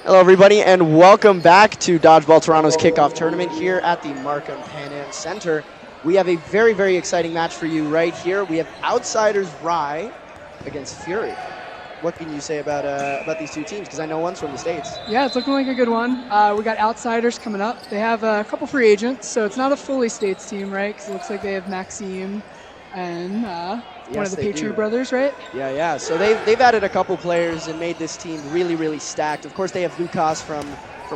Hello, everybody, and welcome back to Dodgeball Toronto's kickoff tournament here at the Markham Pan Am Center. We have a very, very exciting match for you right here. We have Outsiders Rye against Fury. What can you say about these two teams? Because I know one's from the States. Yeah, it's looking like a good one. We got Outsiders coming up. They have a couple free agents, so it's not a fully States team, right? Because it looks like they have Maxime and one of the Patriot brothers, right? Yeah. So they've added a couple players and made this team really, really stacked. Of course, they have Lucas from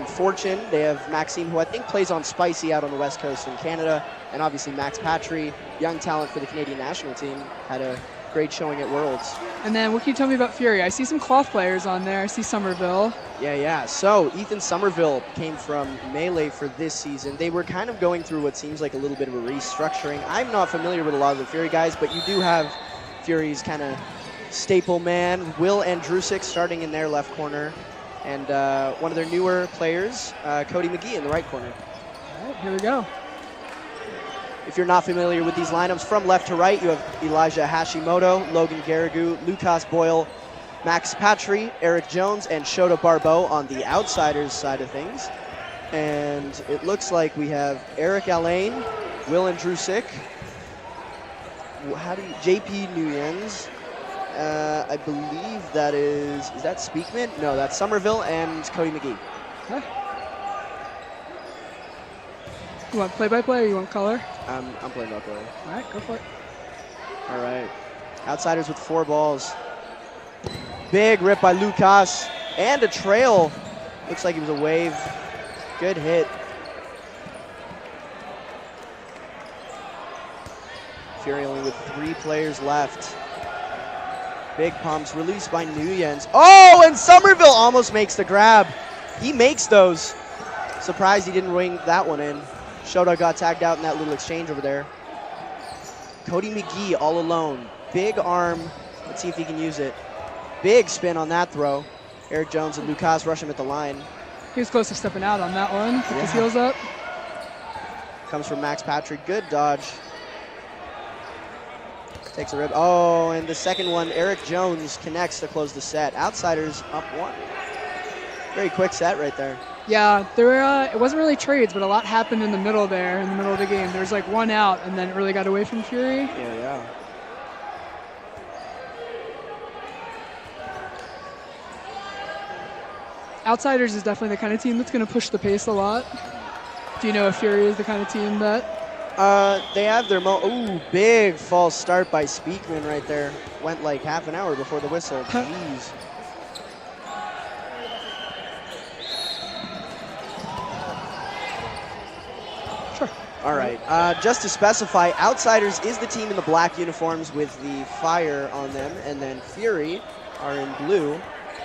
Fortune. They have Maxime, who I think plays on Spicy out on the West Coast in Canada. And obviously Max Patry, young talent for the Canadian national team, had a great showing at Worlds. And then what can you tell me about Fury? I see some cloth players on there. I see Somerville. Yeah. So Ethan Somerville came from Melee for this season. They were kind of going through what seems like a little bit of a restructuring. I'm not familiar with a lot of the Fury guys, but you do have Fury's kind of staple man, Will Andrusic, starting in their left corner. And one of their newer players, Cody McGee, in the right corner. All right, here we go. If you're not familiar with these lineups, from left to right, you have Elijah Hashimoto, Logan Garrigu, Lucas Boyle, Max Patry, Eric Jones, and Shota Barbeau on the Outsiders side of things. And it looks like we have Eric Alain, Will Andrusic, JP Nguyen's, I believe that is that Speakman? No, that's Somerville and Cody McGee. Okay. You want play-by-play or you want color? I'm playing by play. All right, go for it. All right. Outsiders with 4 balls. Big rip by Lucas. And a trail. Looks like it was a wave. Good hit. Fury only with 3 players left. Big pumps. Released by Nguyen's. Oh, and Somerville almost makes the grab. He makes those. Surprised he didn't ring that one in. Shota got tagged out in that little exchange over there. Cody McGee all alone. Big arm. Let's see if he can use it. Big spin on that throw. Eric Jones and Lucas rush him at the line. He was close to stepping out on that one. Put his heels up. Comes from Max Patry. Good dodge. Takes a rib. Oh, and the second one, Eric Jones connects to close the set. Outsiders up 1. Very quick set right there. Yeah, it wasn't really trades, but a lot happened in the middle there, in the middle of the game. There was like one out, and then it really got away from Fury. Yeah. Outsiders is definitely the kind of team that's going to push the pace a lot. Do you know if Fury is the kind of team that? They have their big false start by Speakman right there. Went like half an hour before the whistle. Jeez. All right, just to specify, Outsiders is the team in the black uniforms with the fire on them, and then Fury are in blue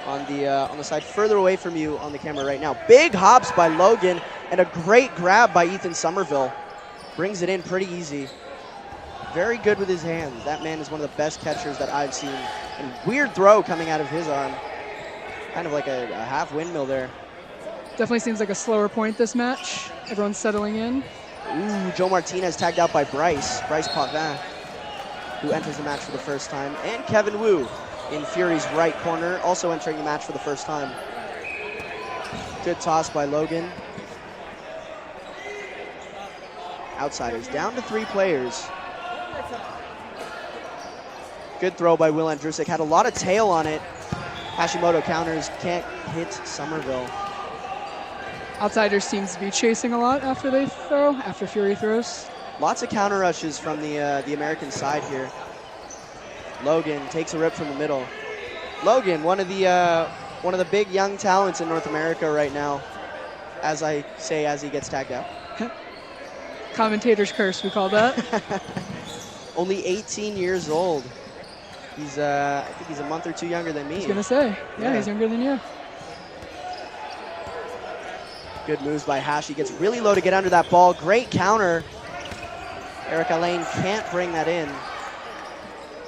on the side further away from you on the camera right now. Big hops by Logan, and a great grab by Ethan Somerville. Brings it in pretty easy. Very good with his hands. That man is one of the best catchers that I've seen. And weird throw coming out of his arm. Kind of like a half windmill there. Definitely seems like a slower point this match. Everyone's settling in. Ooh, Joe Martinez tagged out by Bryce Potvin, who enters the match for the first time. And Kevin Wu in Fury's right corner, also entering the match for the first time. Good toss by Logan. Outsiders down to 3 players. Good throw by Will Andrusic. Had a lot of tail on it. Hashimoto counters, can't hit Somerville. Outsiders seems to be chasing a lot after Fury throws. Lots of counter rushes from the American side here. Logan takes a rip from the middle. Logan, one of the big young talents in North America right now, as I say as he gets tagged out. Commentator's curse, we call that. Only 18 years old. He's I think he's a month or 2 younger than me. I was gonna say, yeah, he's younger than you. Good moves by Hash. He gets really low to get under that ball. Great counter. Eric Alain can't bring that in.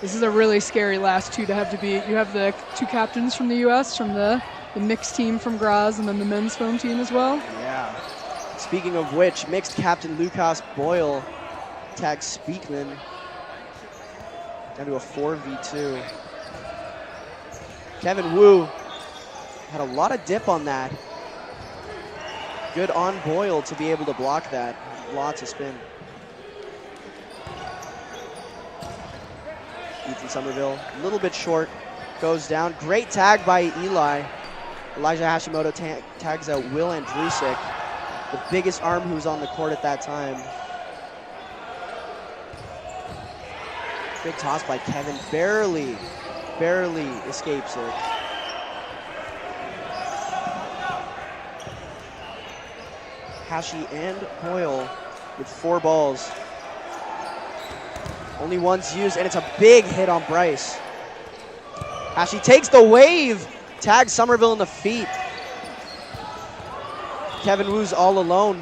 This is a really scary last 2 to have to beat. You have the 2 captains from the U.S., from the mixed team from Graz, and then the men's foam team as well. Yeah. Speaking of which, mixed captain Lucas Boyle tags Speakman down to a 4v2. Kevin Wu had a lot of dip on that. Good on Boyle to be able to block that. Lots of spin. Ethan Somerville, a little bit short, goes down. Great tag by Eli. Elijah Hashimoto tags out Will Andrusic, the biggest arm who's on the court at that time. Big toss by Kevin, barely escapes it. Hashi and Boyle with 4 balls. Only one's used, and it's a big hit on Bryce. Hashi takes the wave, tags Somerville in the feet. Kevin Wu's all alone.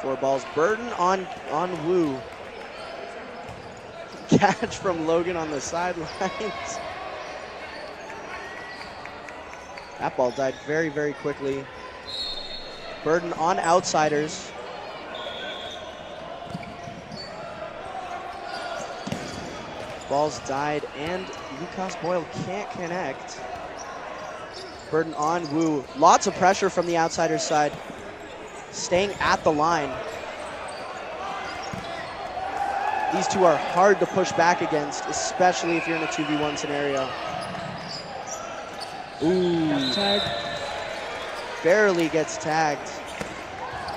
Four balls, burden on Wu. Catch from Logan on the sidelines. That ball died very, very quickly. Burden on outsiders. Balls died, and Lucas Boyle can't connect. Burden on Wu. Lots of pressure from the outsiders' side. Staying at the line. These two are hard to push back against, especially if you're in a 2v1 scenario. Ooh. Tag. Barely gets tagged.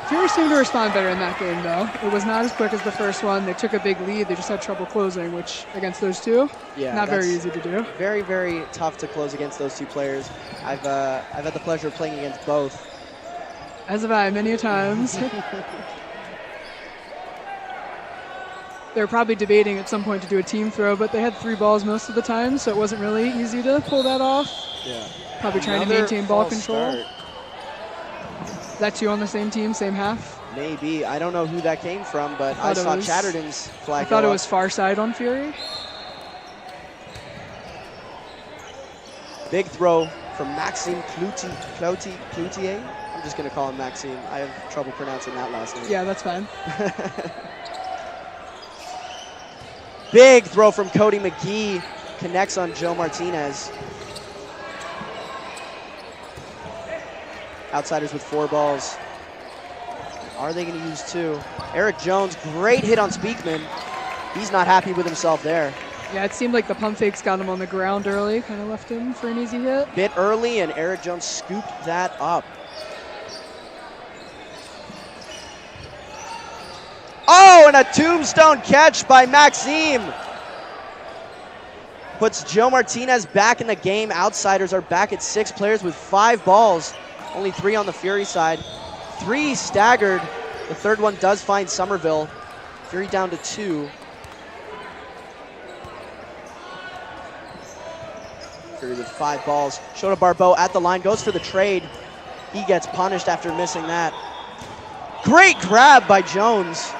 Fury seemed to respond better in that game, though. It was not as quick as the first one. They took a big lead. They just had trouble closing, which against those two, not very easy to do. Very, very tough to close against those two players. I've had the pleasure of playing against both. As have I, many times. They were probably debating at some point to do a team throw, but they had 3 balls most of the time, so it wasn't really easy to pull that off. Yeah. Probably trying to maintain ball control. Is that 2 on the same team, same half? Maybe. I don't know who that came from, but I saw Chatterton's flag. I thought it was far side on Fury. Big throw from Maxime Cloutier. I'm just going to call him Maxime. I have trouble pronouncing that last name. Yeah, that's fine. Big throw from Cody McGee. Connects on Joe Martinez. Outsiders with 4 balls. Are they going to use 2? Eric Jones, great hit on Speakman. He's not happy with himself there. Yeah, it seemed like the pump fakes got him on the ground early, kind of left him for an easy hit. Bit early, and Eric Jones scooped that up. Oh, and a tombstone catch by Maxime. Puts Joe Martinez back in the game. Outsiders are back at 6 players with 5 balls. Only 3 on the Fury side. 3 staggered. The third one does find Somerville. Fury down to 2. Fury with 5 balls. Shota Barbeau at the line, goes for the trade. He gets punished after missing that. Great grab by Jones.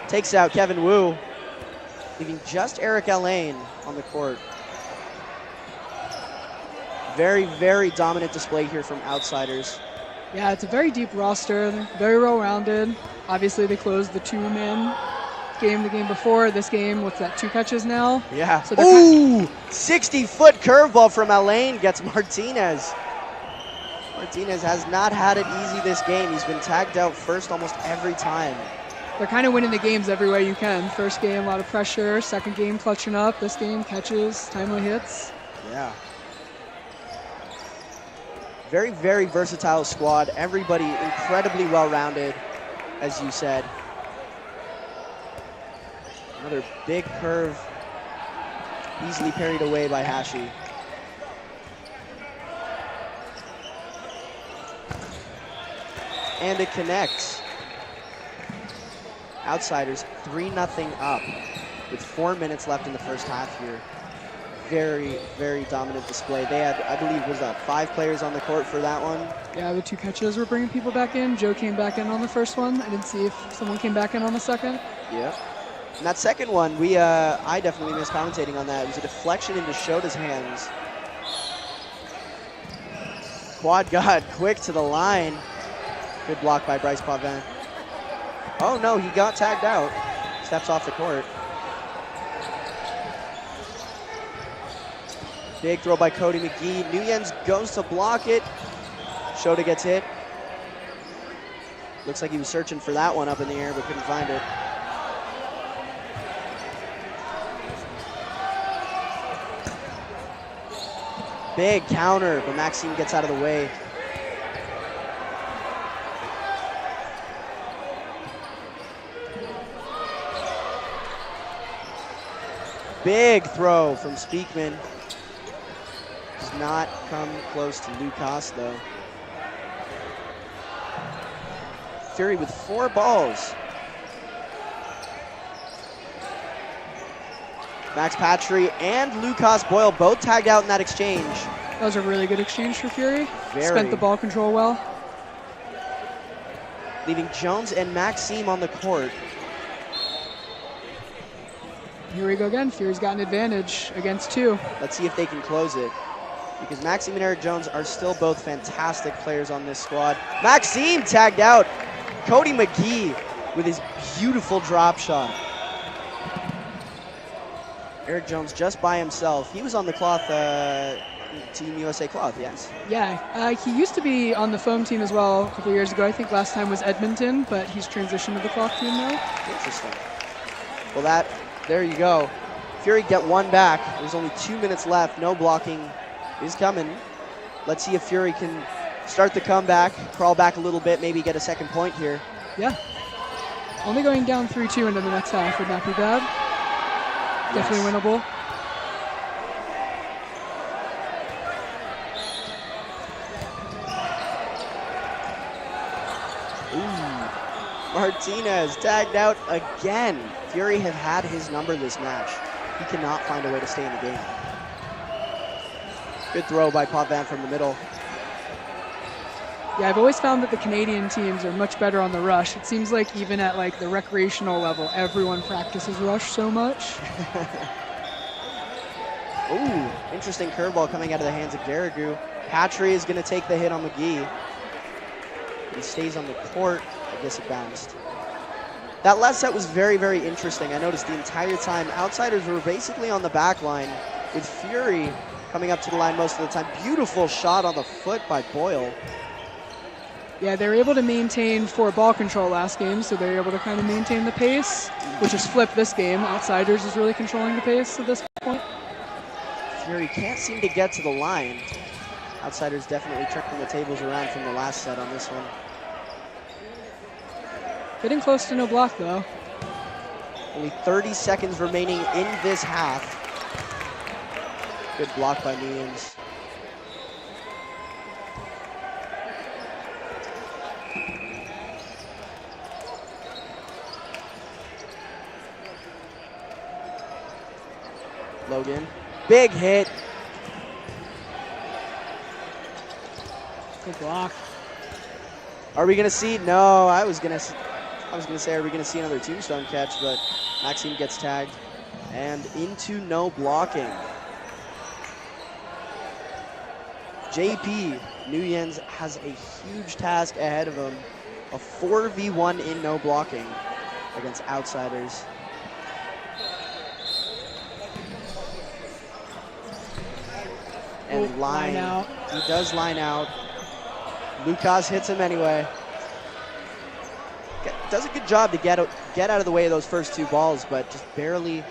Takes out Kevin Wu, leaving just Eric Allain on the court. Very, very dominant display here from outsiders. Yeah, it's a very deep roster, very well-rounded. Obviously, they closed the 2-man game the game before. This game, what's that, 2 catches now? Yeah. So ooh, 60-foot curveball from Allain gets Martinez. Martinez has not had it easy this game. He's been tagged out first almost every time. They're kind of winning the games every way you can. First game, a lot of pressure. Second game, clutching up. This game, catches, timely hits. Yeah. Very, very versatile squad. Everybody incredibly well-rounded, as you said. Another big curve, easily parried away by Hashi. And it connects. Outsiders 3-0 up with 4 minutes left in the first half here. Very, very dominant display. They had, I believe, was that 5 players on the court for that one? Yeah, the 2 catches were bringing people back in. Joe came back in on the first one. I didn't see if someone came back in on the second. Yeah. And that second one, I definitely missed commentating on that. It was a deflection into Shota's hands. Quad God quick to the line. Good block by Bryce Pavin. Oh no, he got tagged out. Steps off the court. Big throw by Cody McGee. Nguyen's goes to block it. Shota gets hit. Looks like he was searching for that one up in the air, but couldn't find it. Big counter, but Maxime gets out of the way. Big throw from Speakman. Does not come close to Lucas, though. Fury with 4 balls. Max Patry and Lucas Boyle both tagged out in that exchange. That was a really good exchange for Fury. Very. Spent the ball control well. Leaving Jones and Maxime on the court. Here we go again. Fury's got an advantage against 2. Let's see if they can close it. Because Maxime and Eric Jones are still both fantastic players on this squad. Maxime tagged out. Cody McGee with his beautiful drop shot. Eric Jones just by himself. He was on the cloth, Team USA cloth, yes. Yeah, he used to be on the foam team as well a couple years ago. I think last time was Edmonton, but he's transitioned to the cloth team now. Interesting. Well, there you go. Fury get 1 back. There's only 2 minutes left. No blocking is coming. Let's see if Fury can start the comeback, crawl back a little bit, maybe get a second point here. Yeah. Only going down 3-2 into the next half would not be bad. Yes. Definitely winnable. Ooh. Martinez tagged out again. Fury have had his number this match. He cannot find a way to stay in the game. Good throw by Potvin from the middle. Yeah, I've always found that the Canadian teams are much better on the rush. It seems like even at like the recreational level, everyone practices rush so much. Ooh, interesting curveball coming out of the hands of Garrigu. Patry is going to take the hit on McGee. He stays on the court. I guess it bounced. That last set was very, very interesting. I noticed the entire time outsiders were basically on the back line with Fury coming up to the line most of the time. Beautiful shot on the foot by Boyle. Yeah, they were able to maintain 4 ball control last game, so they were able to kind of maintain the pace, which has flipped this game. Outsiders is really controlling the pace at this point. Fury can't seem to get to the line. Outsiders definitely turning the tables around from the last set on this one. Getting close to no block, though. Only 30 seconds remaining in this half. Good block by Nguyen's. Logan, big hit. Good block. Are we gonna see? No, I was gonna say, are we gonna see another tombstone catch? But Maxime gets tagged and into no blocking. JP Nguyen's has a huge task ahead of him. A 4v1 in no blocking against outsiders. And line out. He does line out. Lucas hits him anyway. Does a good job to get out of the way of those first 2 balls, but just barely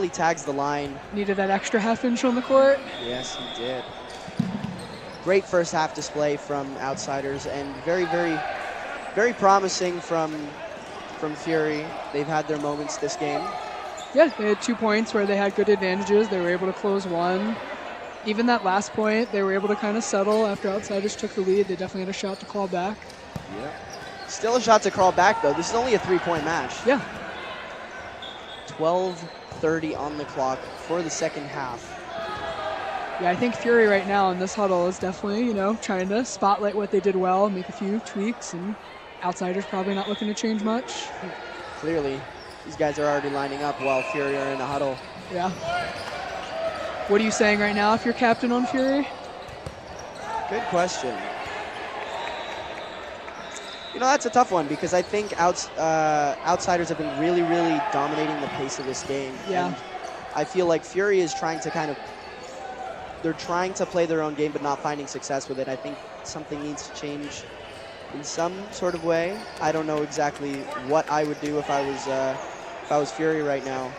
tags the line. Needed that extra half-inch on the court. Yes, he did. Great first half display from outsiders, and very, very, very promising from Fury. They've had their moments this game. Yeah, they had 2 points where they had good advantages. They were able to close 1. Even that last point, they were able to kind of settle after outsiders took the lead. They definitely had a shot to claw back. Yep. Still a shot to crawl back, though. This is only a 3-point match. Yeah. 12:30 on the clock for the second half. Yeah, I think Fury right now in this huddle is definitely, trying to spotlight what they did well, make a few tweaks, and outsiders probably not looking to change much. Clearly, these guys are already lining up while Fury are in the huddle. Yeah. What are you saying right now if you're captain on Fury? Good question. That's a tough one because I think outsiders have been really, really dominating the pace of this game. Yeah. And I feel like Fury is trying to kind of they're trying to play their own game but not finding success with it. I think something needs to change in some sort of way. I don't know exactly what I would do if I was Fury right now.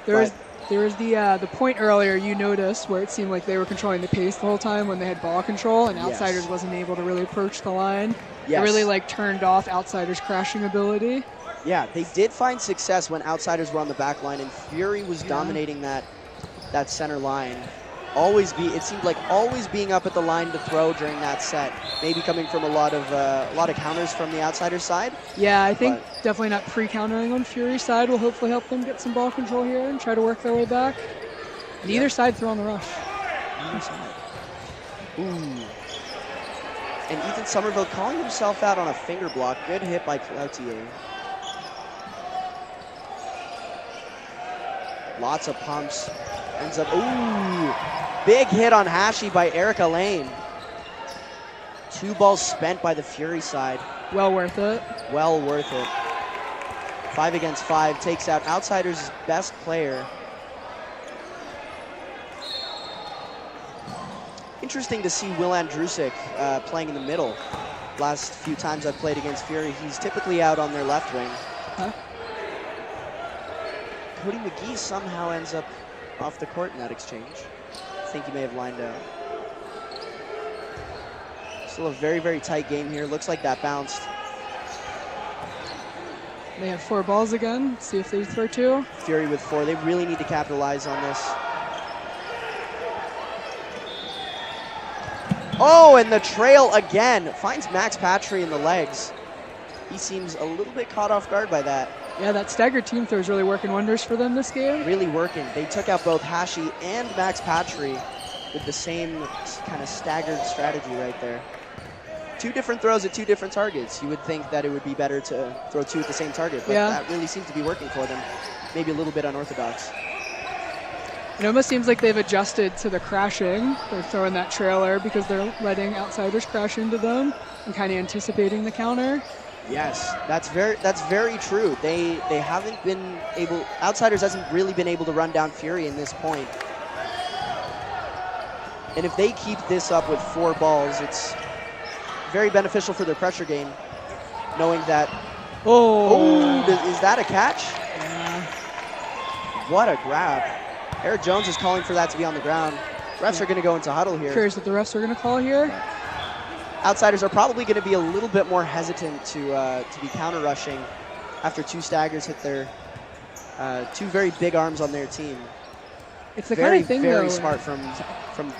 There was the point earlier you noticed where it seemed like they were controlling the pace the whole time when they had ball control, and Outsiders wasn't able to really approach the line. Yes. It really like turned off Outsiders' crashing ability. Yeah, they did find success when Outsiders were on the back line, and Fury was dominating that center line. It seemed like always being up at the line to throw during that set. Maybe coming from a lot of counters from the Outsiders side. Yeah, I think definitely not pre-countering on Fury's side will hopefully help them get some ball control here and try to work their way back. And either side throw on the rush. Either side. Ooh. And Ethan Somerville calling himself out on a finger block. Good hit by Cloutier. Lots of pumps. Ends up, ooh, big hit on Hashi by Erica Lane. 2 balls spent by the Fury side. Well worth it. Well worth it. 5 against 5 takes out Outsiders' best player. Interesting to see Will Andrusik playing in the middle. Last few times I've played against Fury, he's typically out on their left wing. Huh? Cody McGee somehow ends up off the court in that exchange. I think he may have lined out. Still a very, very tight game here. Looks like that bounced. They have 4 balls again. See if they throw 2. Fury with 4. They really need to capitalize on this. Oh, and the trail again. Finds Max Patry in the legs. He seems a little bit caught off guard by that. Yeah, that staggered team throw is really working wonders for them this game. Really working. They took out both Hashi and Max Patry with the same kind of staggered strategy right there. 2 different throws at 2 different targets. You would think that it would be better to throw 2 at the same target, but that really seems to be working for them. Maybe a little bit unorthodox. It almost seems like they've adjusted to the crashing. They're throwing that trailer because they're letting Outsiders crash into them and kind of anticipating the counter. Yes, that's very true. They haven't been able. Outsiders hasn't really been able to run down Fury in this point. And if they keep this up with 4 balls, it's very beneficial for their pressure game, knowing that. Is that a catch? What a grab! Eric Jones is calling for that to be on the ground. Refs are going to go into huddle here. Curious what the refs are going to call here. Outsiders are probably going to be a little bit more hesitant to be counter rushing after 2 staggers hit their 2 very big arms on their team. It's the kind of thing, very though, smart from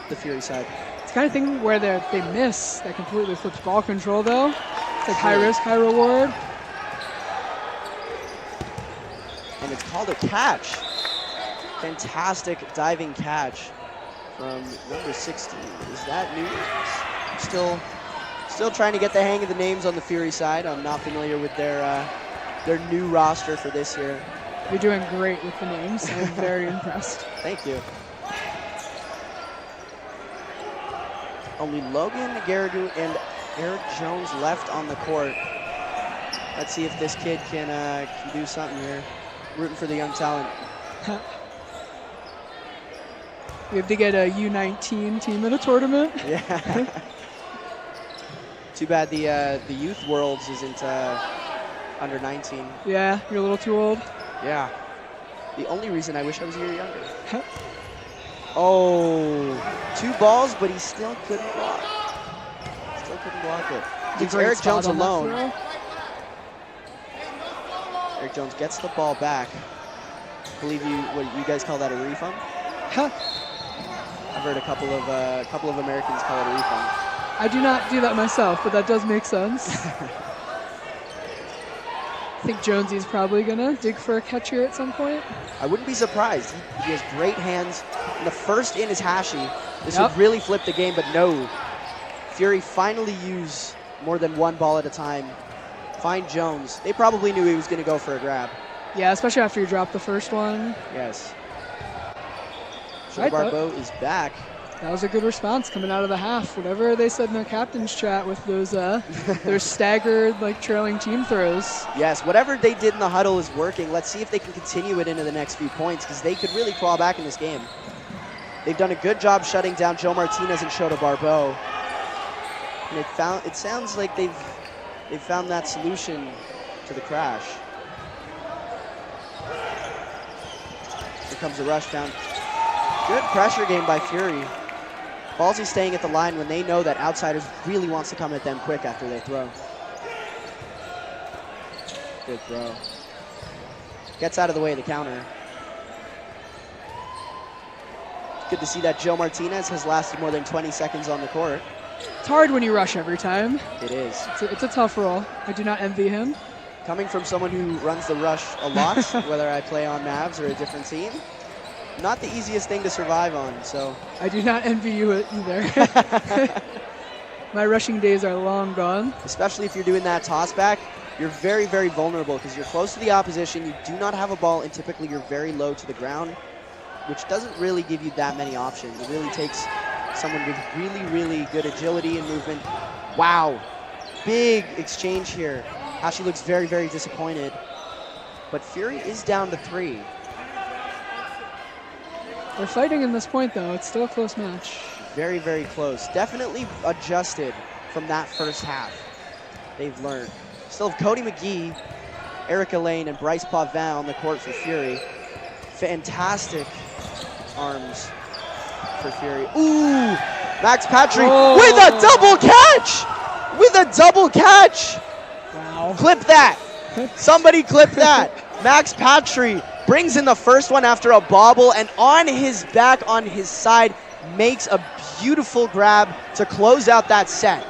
the Fury side. It's the kind of thing where they miss that completely flips ball control, though. It's like high risk, high reward. And it's called a catch. Fantastic diving catch from number 16. Is that new? Still trying to get the hang of the names on the Fury side. I'm not familiar with their new roster for this year. You're doing great with the names. I'm very impressed. Thank you. Only Logan Garrigu and Eric Jones left on the court. Let's see if this kid can do something here. Rooting for the young talent. We have to get a U19 team in a tournament. Yeah. Too bad the Youth Worlds isn't under 19. Yeah, you're a little too old. Yeah. The only reason I wish I was a year younger. Oh, 2 balls, but he still couldn't block. Still couldn't block it. Leaves Eric Jones alone. Eric Jones gets the ball back. I believe what you guys call that a refund? Huh. I've heard a couple of Americans call it a refund. I do not do that myself, but that does make sense. I think Jonesy's probably gonna dig for a catch here at some point. I wouldn't be surprised. He has great hands. And the first in is Hashi. This would really flip the game, but no. Fury finally use more than 1 ball at a time. Find Jones. They probably knew he was gonna go for a grab. Yeah, especially after you dropped the first one. Yes. Barbeau is back. That was a good response coming out of the half. Whatever they said in their captain's chat with those their staggered trailing team throws. Yes, whatever they did in the huddle is working. Let's see if they can continue it into the next few points because they could really claw back in this game. They've done a good job shutting down Joe Martinez and Shota Barbeau. And it sounds like they've found that solution to the crash. Here comes the rush down. Good pressure game by Fury. Ballsy staying at the line when they know that Outsiders really wants to come at them quick after they throw. Good throw. Gets out of the way of the counter. It's good to see that Joe Martinez has lasted more than 20 seconds on the court. It's hard when you rush every time. It is. It's a tough role. I do not envy him. Coming from someone who runs the rush a lot, whether I play on Mavs or a different team, not the easiest thing to survive on, so. I do not envy you either. My rushing days are long gone. Especially if you're doing that toss back, you're very, very vulnerable because you're close to the opposition, you do not have a ball, and typically you're very low to the ground, which doesn't really give you that many options. It really takes someone with really, really good agility and movement. Wow, big exchange here. Hashi looks very, very disappointed, but Fury is down to 3. They're fighting in this point, though. It's still a close match. Very, very close. Definitely adjusted from that first half. They've learned. Still have Cody McGee, Erica Lane, and Bryce Pavin on the court for Fury. Fantastic arms for Fury. Ooh! Max Patry with a double catch! With a double catch! Wow. Clip that! Somebody clip that! Max Patry brings in the first one after a bobble, and on his back, on his side, makes a beautiful grab to close out that set.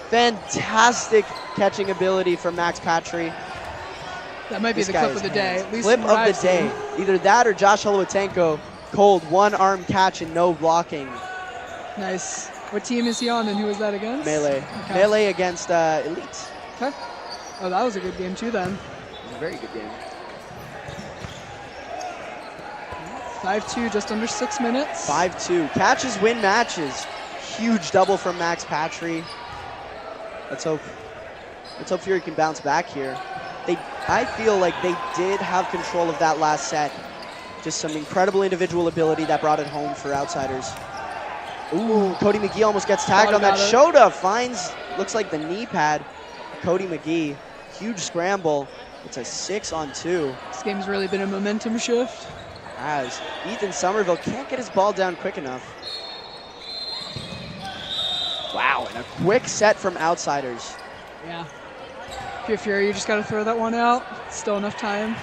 Fantastic catching ability from Max Patry. That might be the clip of the day. At least clip of the day. Either that or Josh Holowatenko, cold one-arm catch and no blocking. Nice. What team is he on, and who is that against? Melee. Okay. Melee against Elite. Okay. Oh, that was a good game too then. It was a very good game. 5-2, just under 6 minutes. 5-2. Catches win matches. Huge double from Max Patry. Let's hope Fury can bounce back here. I feel like they did have control of that last set. Just some incredible individual ability that brought it home for Outsiders. Ooh, Cody McGee almost gets tagged on that. Shota finds, looks like the knee pad. Cody McGee, huge scramble. It's a 6-on-2. This game's really been a momentum shift. As Ethan Somerville can't get his ball down quick enough. Wow, and a quick set from Outsiders. Yeah. If you're Fury, you just got to throw that one out. Still enough time.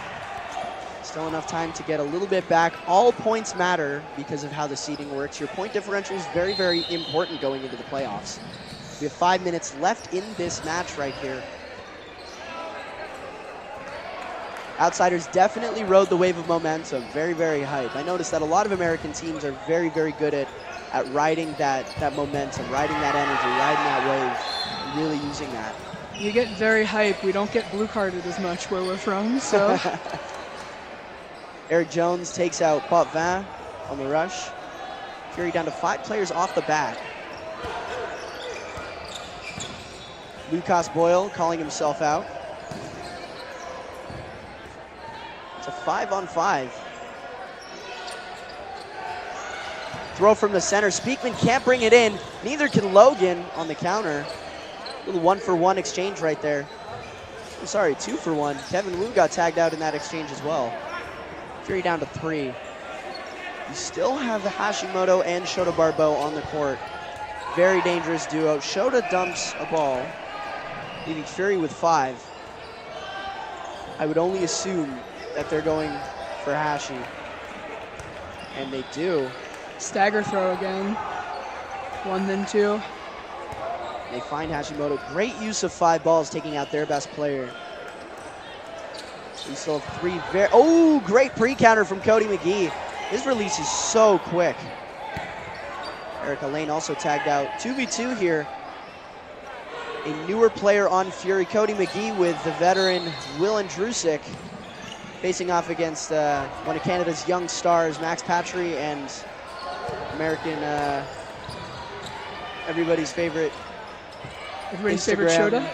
Still enough time to get a little bit back. All points matter because of how the seeding works. Your point differential is very, very important going into the playoffs. We have 5 minutes left in this match right here. Outsiders definitely rode the wave of momentum. Very, very hype. I noticed that a lot of American teams are very, very good at riding that momentum, riding that energy, riding that wave, and really using that. You get very hype. We don't get blue carded as much where we're from, so. Eric Jones takes out Potvin on the rush. Fury down to 5 players off the bat. Lucas Boyle calling himself out. It's a 5-on-5. Throw from the center. Speakman can't bring it in. Neither can Logan on the counter. Little 1-for-1 exchange right there. I'm sorry, 2-for-1. Kevin Wu got tagged out in that exchange as well. Fury down to 3. You still have the Hashimoto and Shota Barbeau on the court. Very dangerous duo. Shota dumps a ball, leaving Fury with 5. I would only assume that they're going for Hashi. And they do. Stagger throw again. 1, then 2. They find Hashimoto. Great use of 5 balls, taking out their best player. We still have 3 oh, great pre-counter from Cody McGee. His release is so quick. Erica Lane also tagged out. 2v2 here. A newer player on Fury, Cody McGee, with the veteran Will Andrusik, facing off against one of Canada's young stars, Max Patry, and American, everybody's favorite Shota?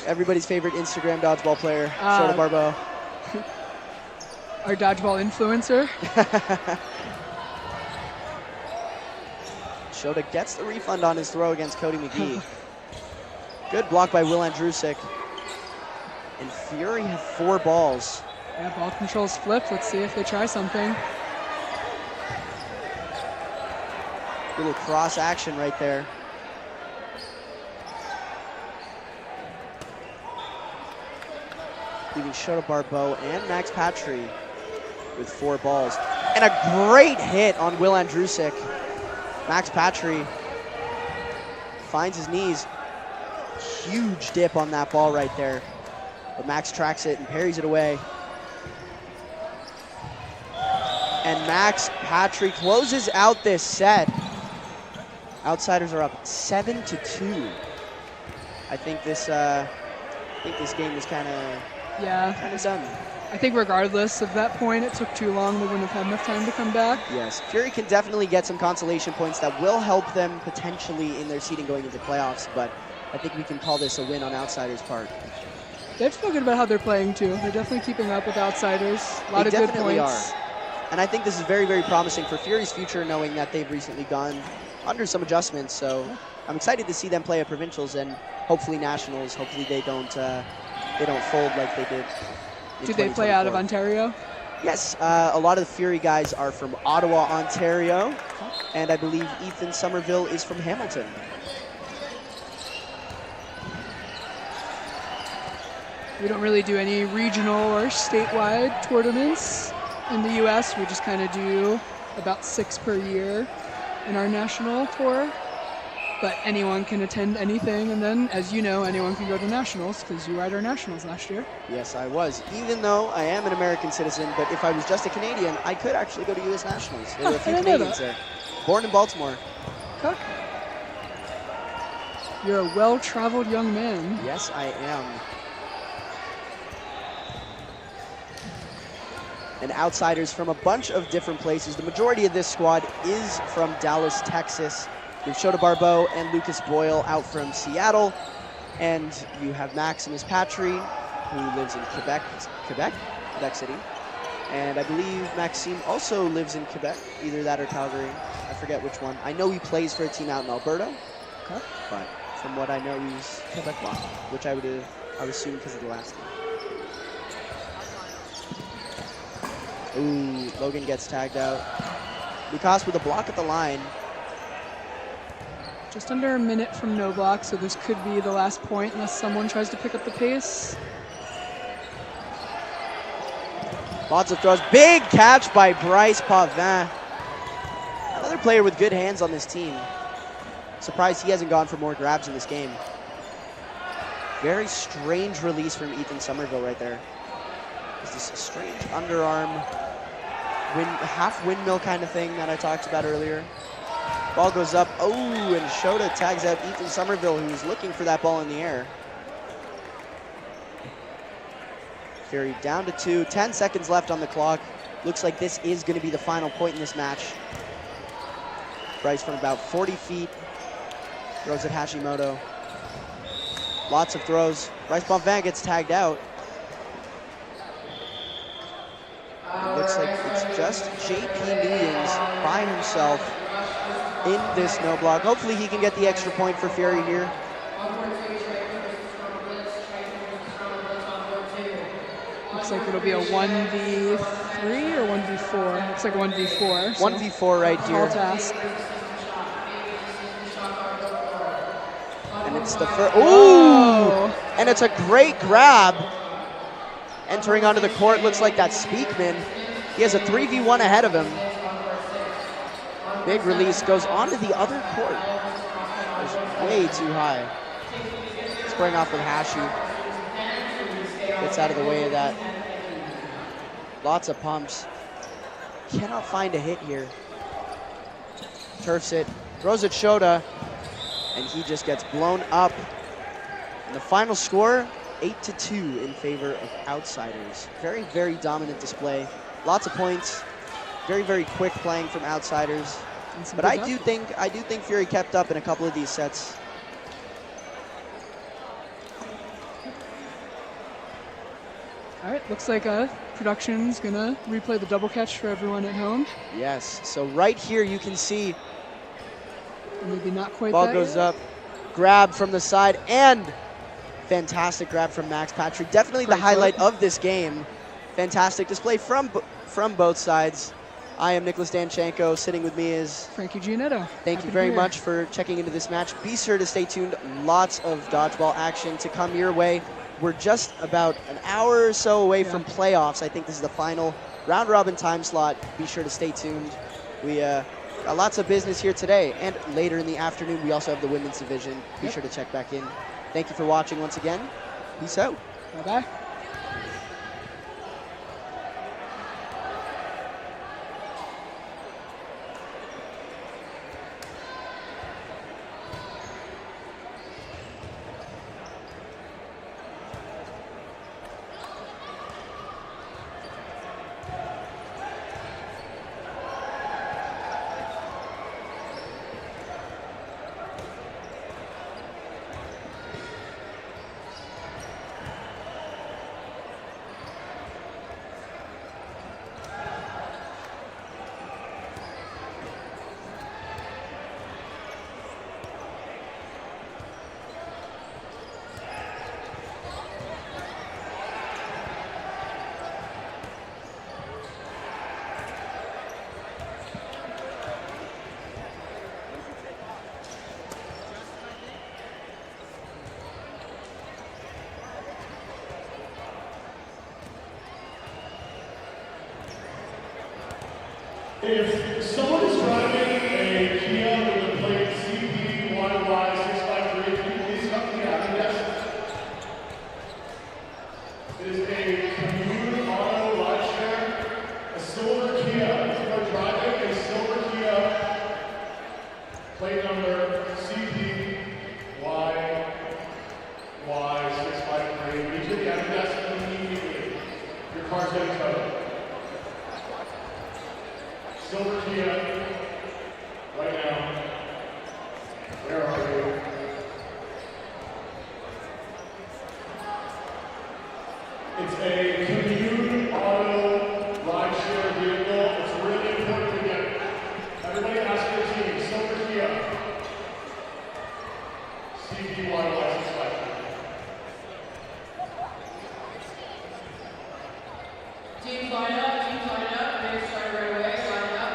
Everybody's favorite Instagram dodgeball player, Shota Barbeau. Our dodgeball influencer. Shota gets the refund on his throw against Cody McGee. Good block by Will Andrusic. And Fury have 4 balls. Yeah, ball control's flipped. Let's see if they try something. Little cross action right there. Leaving Shota Barbeau and Max Patry with 4 balls. And a great hit on Will Andrusic. Max Patry finds his knees. Huge dip on that ball right there. But Max tracks it and parries it away. And Max Patry closes out this set. Outsiders are up 7-2. I think this game is kind of done. I think regardless of that point, it took too long. They wouldn't have had enough time to come back. Yes, Fury can definitely get some consolation points that will help them potentially in their seeding going into playoffs, but I think we can call this a win on Outsiders' part. They've spoken about how they're playing too. They're definitely keeping up with Outsiders. A lot of good points. Are. And I think this is very, very promising for Fury's future, knowing that they've recently gone under some adjustments. So I'm excited to see them play at provincials and hopefully nationals. Hopefully they don't fold like they did. Do they play out of Ontario? Yes, a lot of the Fury guys are from Ottawa, Ontario, and I believe Ethan Somerville is from Hamilton. We don't really do any regional or statewide tournaments in the U.S. We just kind of do about 6 per year in our national tour. But anyone can attend anything, and then, as you know, anyone can go to nationals, because you were at our nationals last year. Yes, I was. Even though I am an American citizen, but if I was just a Canadian, I could actually go to U.S. nationals. There were a few Canadians there. Born in Baltimore. Okay. You're a well-traveled young man. Yes, I am. And outsiders from a bunch of different places. The majority of this squad is from Dallas, Texas. We have Shota Barbeau and Lucas Boyle out from Seattle. And you have Maximus Patry, who lives in Quebec City. And I believe Maxime also lives in Quebec, either that or Calgary. I forget which one. I know he plays for a team out in Alberta, but from what I know, he's Quebecois, which I would assume because of the last name. Ooh, Logan gets tagged out. Lucas with a block at the line. Just under a minute from no block, so this could be the last point unless someone tries to pick up the pace. Lots of throws. Big catch by Bryce Pavin. Another player with good hands on this team. Surprised he hasn't gone for more grabs in this game. Very strange release from Ethan Somerville right there. Is this a strange underarm, half windmill kind of thing that I talked about earlier? Ball goes up. Oh, and Shota tags out Ethan Somerville, who's looking for that ball in the air. Fury down to 2. 10 seconds left on the clock. Looks like this is going to be the final point in this match. Bryce from about 40 feet. Throws at Hashimoto. Lots of throws. Bryce Bonvin gets tagged out. It looks like it's just JP Newlands by himself in this no block. Hopefully he can get the extra point for Fury here. Looks like it'll be a 1v3 or 1v4. Looks like a 1v4. So 1v4 right here. Tall task. And it's the first. Ooh! And it's a great grab. Entering onto the court, looks like that's Speakman. He has a 3v1 ahead of him. Big release, goes onto the other court. It's way too high. Squaring off with Hashi. Gets out of the way of that. Lots of pumps. Cannot find a hit here. Turfs it, throws at Shota, and he just gets blown up. And the final score, 8-2 in favor of Outsiders. Very, very dominant display. Lots of points. Very, very quick playing from Outsiders. But I do think Fury kept up in a couple of these sets. All right, looks like production's gonna replay the double catch for everyone at home. Yes, so right here you can see Maybe not quite Ball that goes yet. up, grab from the side, and fantastic grab from Max Patrick. Definitely the Great highlight flip. of this game. Fantastic display from both sides. I am Nicholas Danchenko. Sitting with me is Frankie Giannetto. Thank Happy you to very be here. much for checking into this match. Be sure to stay tuned. Lots of dodgeball action to come your way. We're just about an hour or so away from playoffs. I think this is the final round robin time slot. Be sure to stay tuned. We got lots of business here today, and later in the afternoon we also have the women's division. Be sure to check back in. Thank you for watching once again. Peace out. Bye-bye. If someone is driving a Kia with a plate CPYY653, can you please come to the admin desk? It is a commute auto rideshare, a silver Kia. If you are driving a silver Kia, plate number CPYY653, reach to the admin desk immediately. Your car's getting towed. Silver Kia, right now. Where are you? It's a commute auto rideshare vehicle. It's really important to get. Everybody ask your team. Silver Kia. CPY license plate. Teams line up. Ready to start right away. Line up.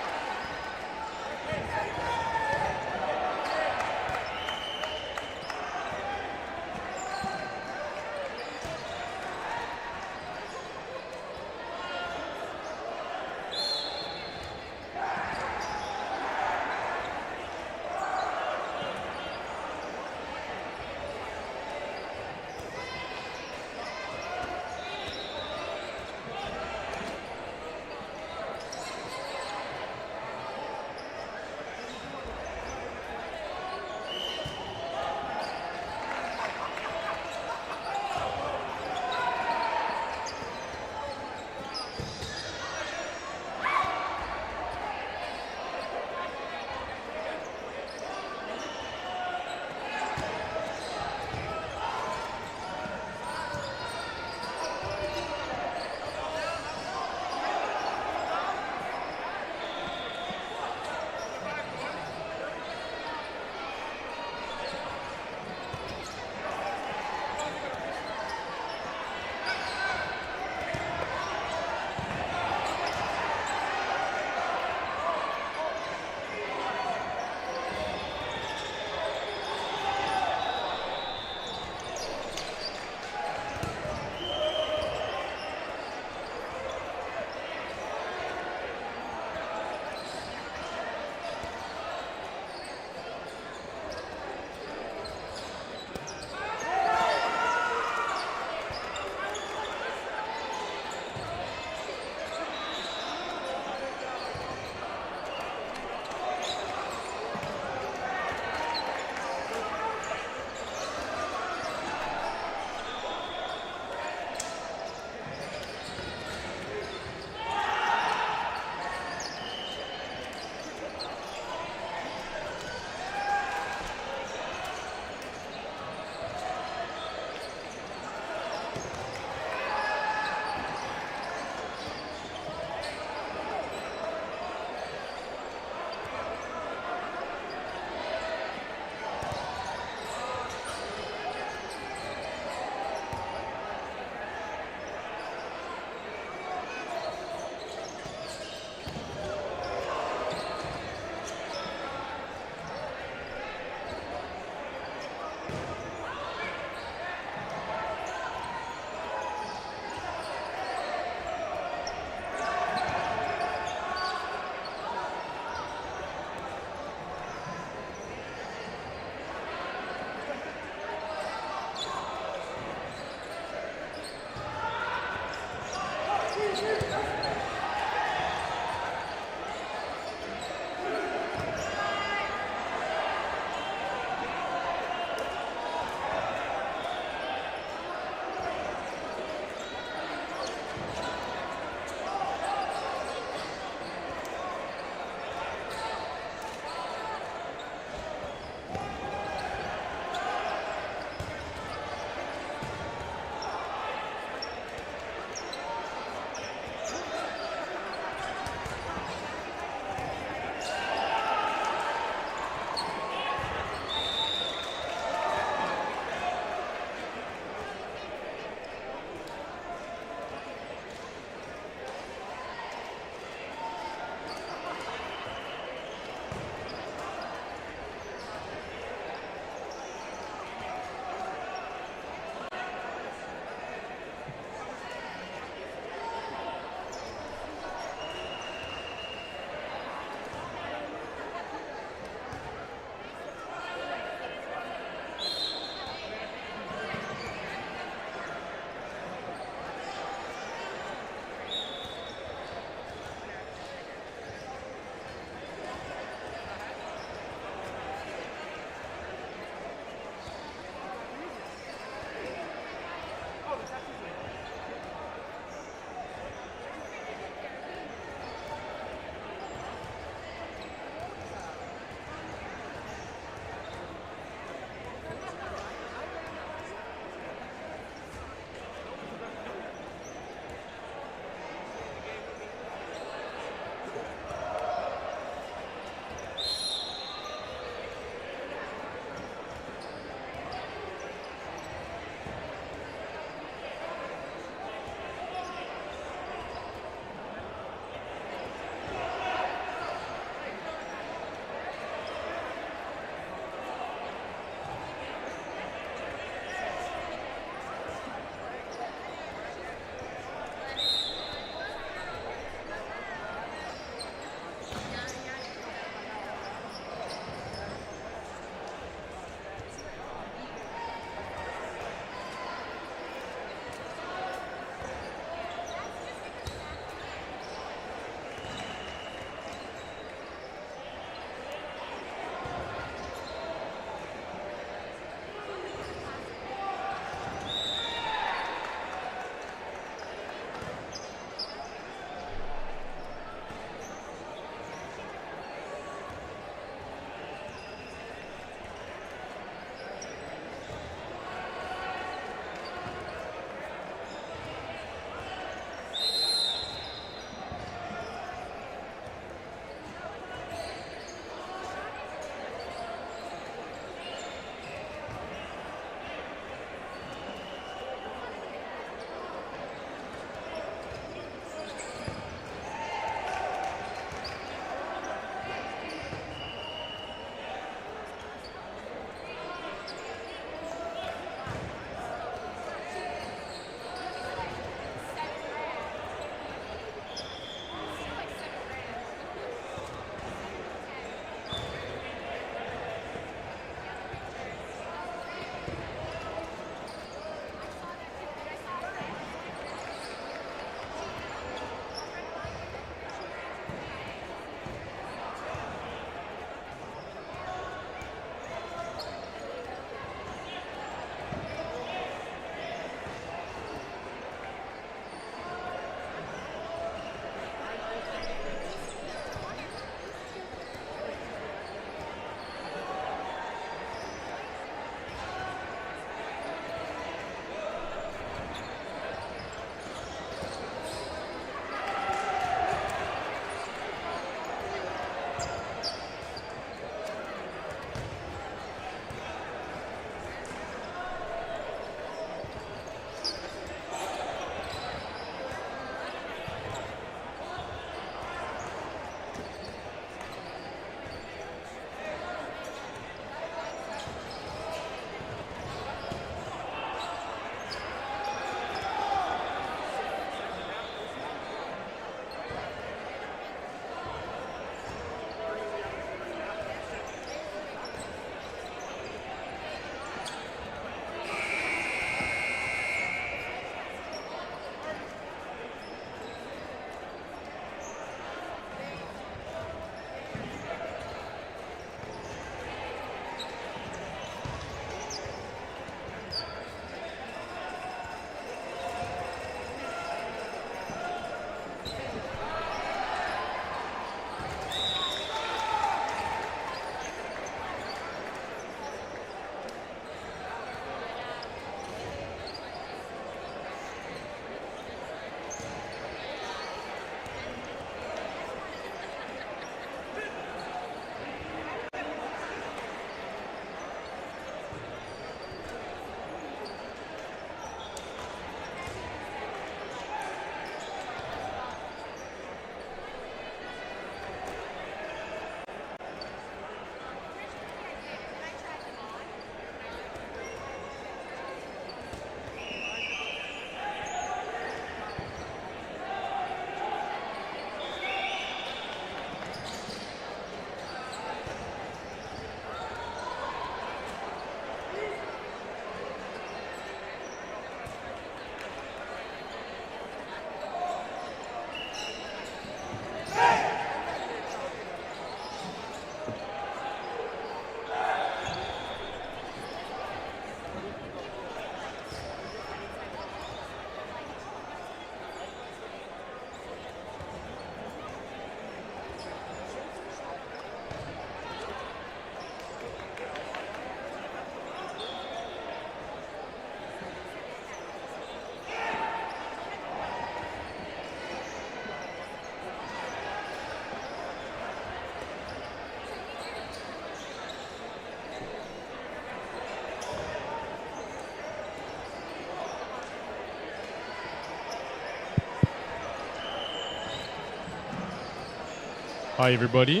Hi, everybody.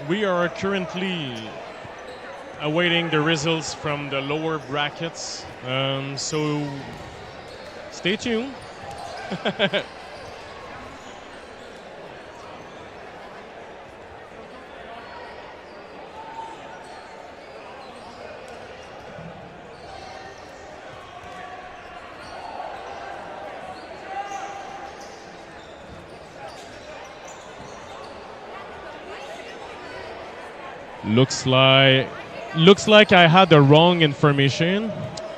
We are currently awaiting the results from the lower brackets, so stay tuned. Looks like I had the wrong information,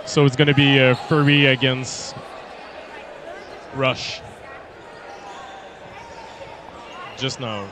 so it's gonna be a Furry against Rush. Just now.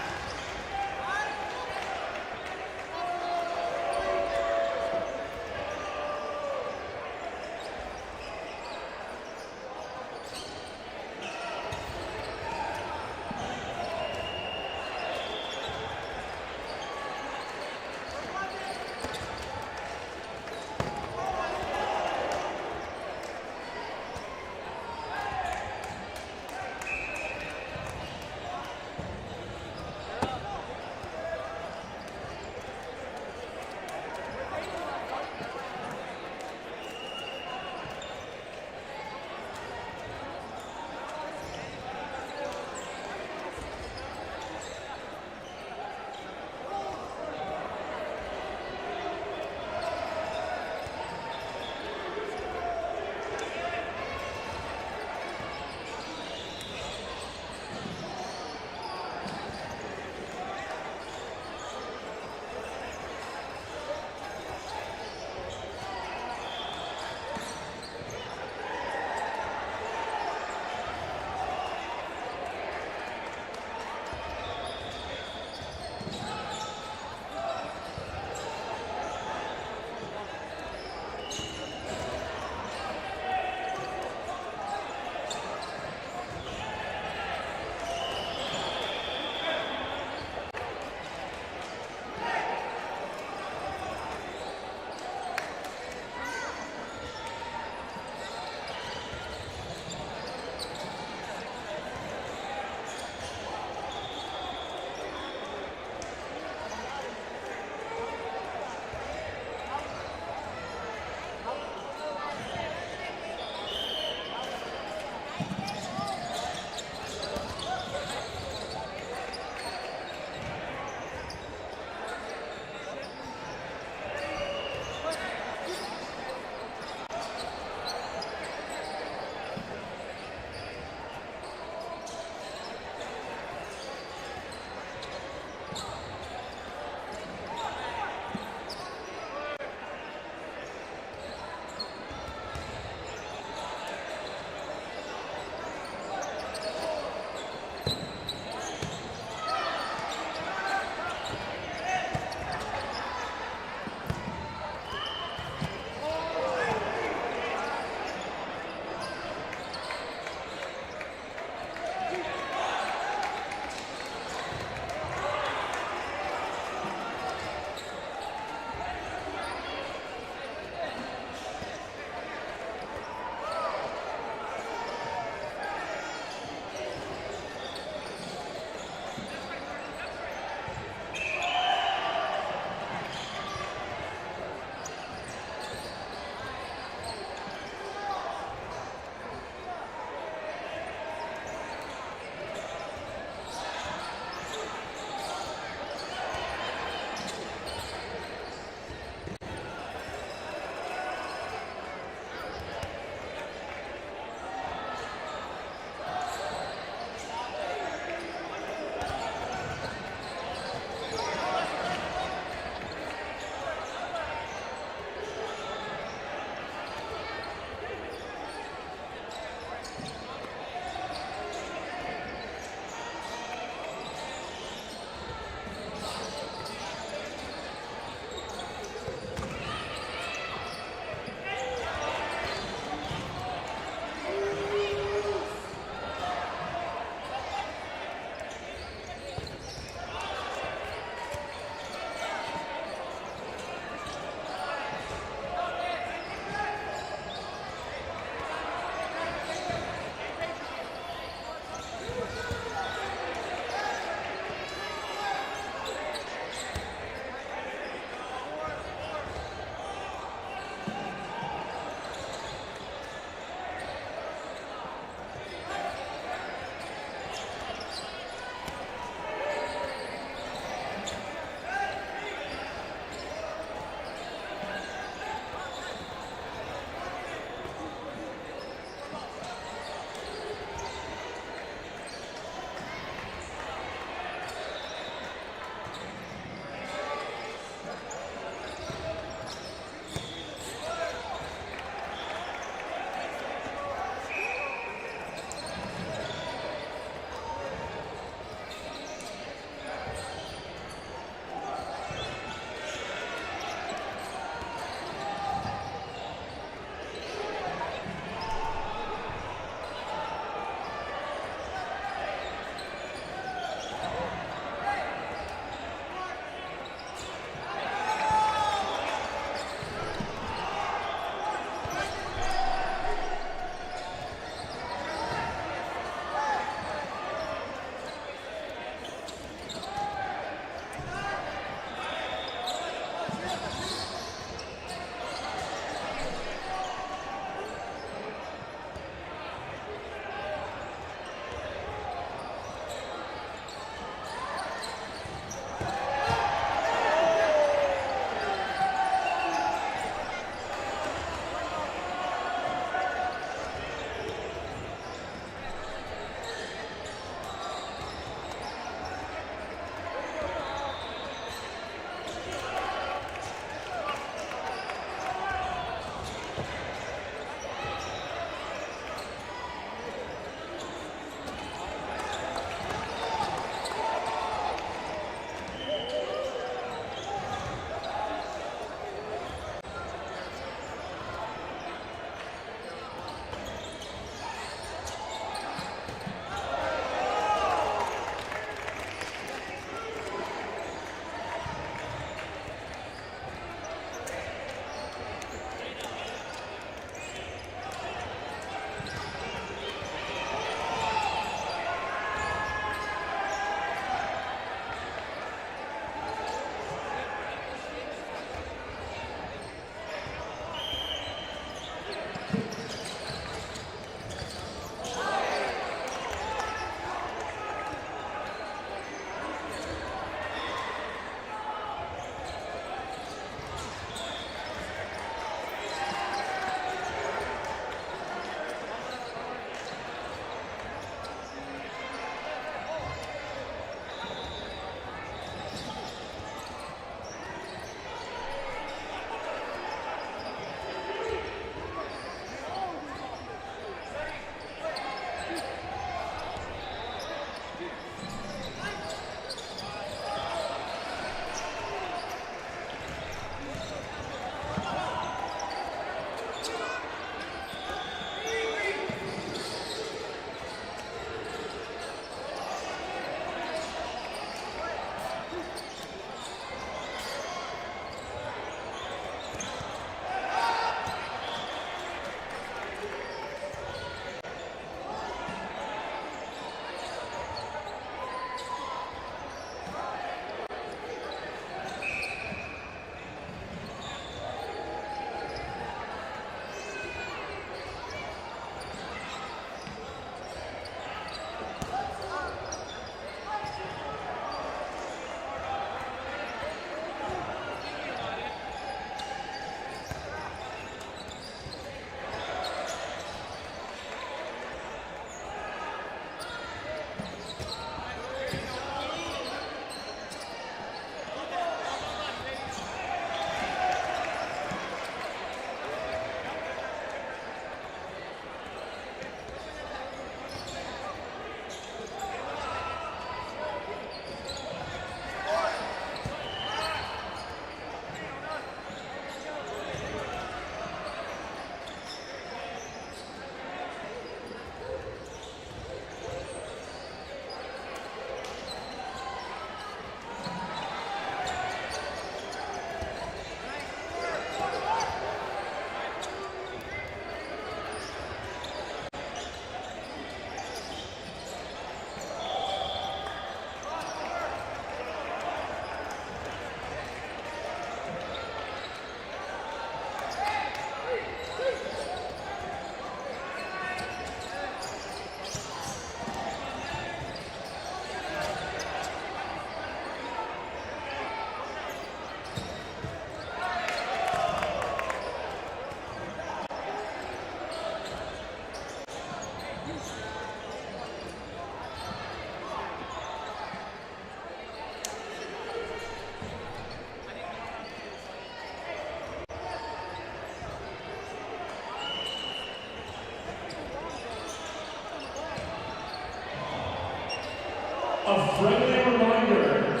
friendly reminder,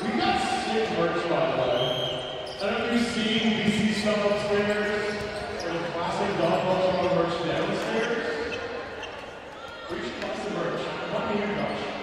we got sick merch, by the way. I don't know if you've seen BC stuff upstairs, or the classic Dodgeball Toronto merch downstairs. We should buy some merch. Not me, gosh.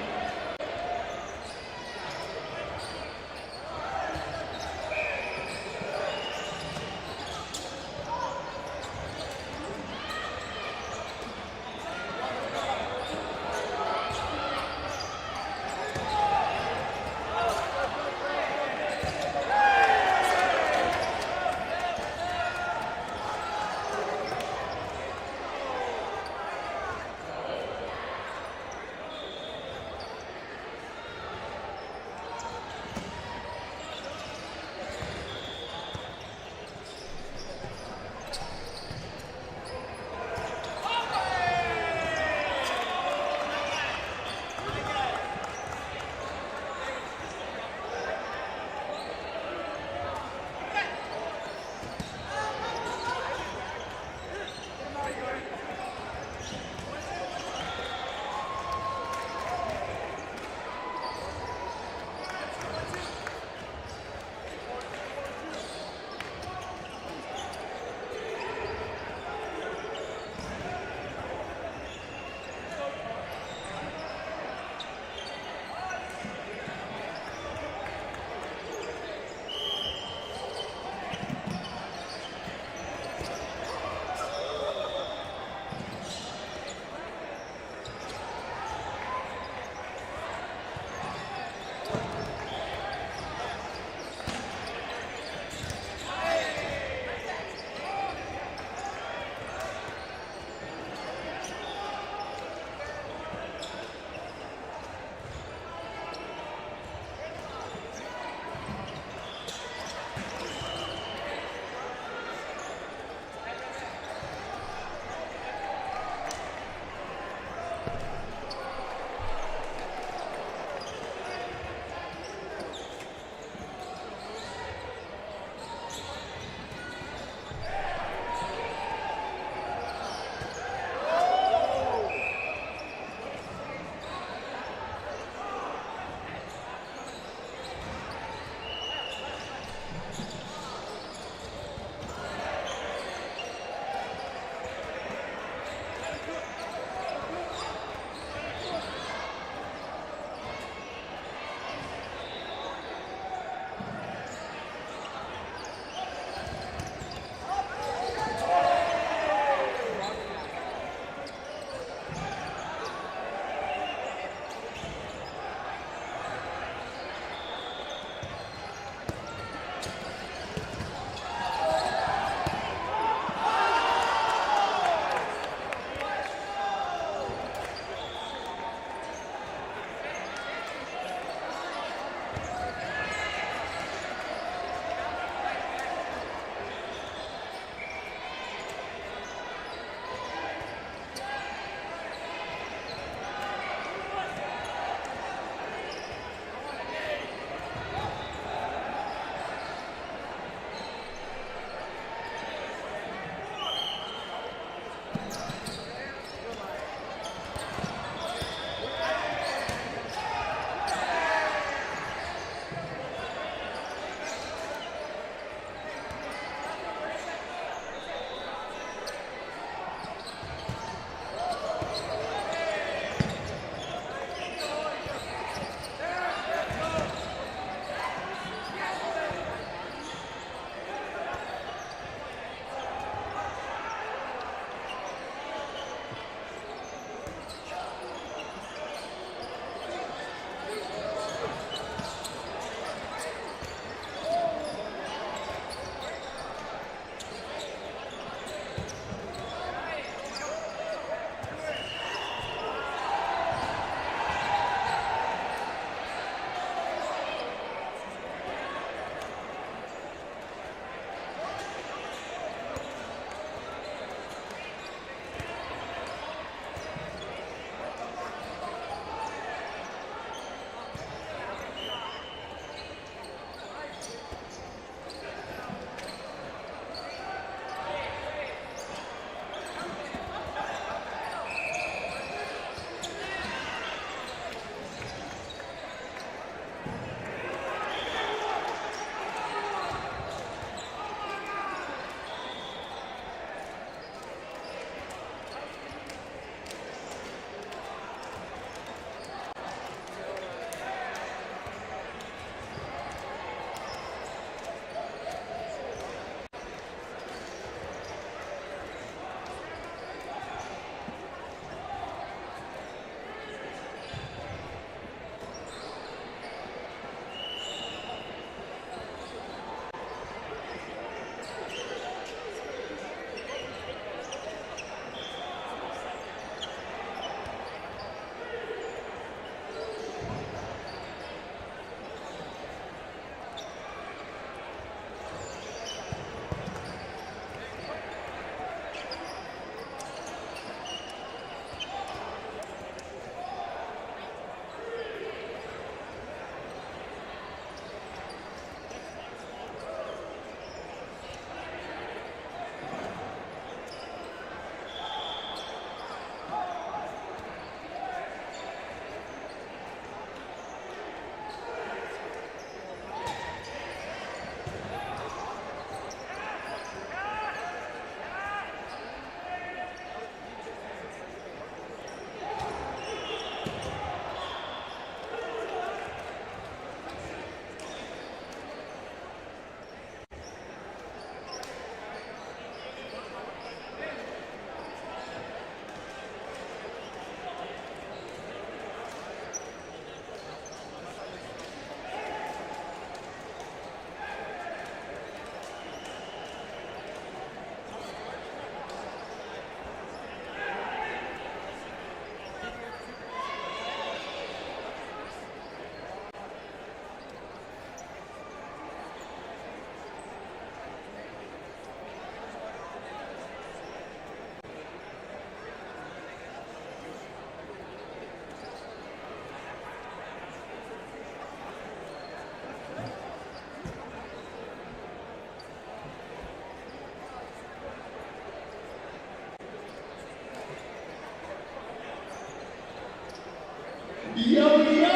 Yo, yo!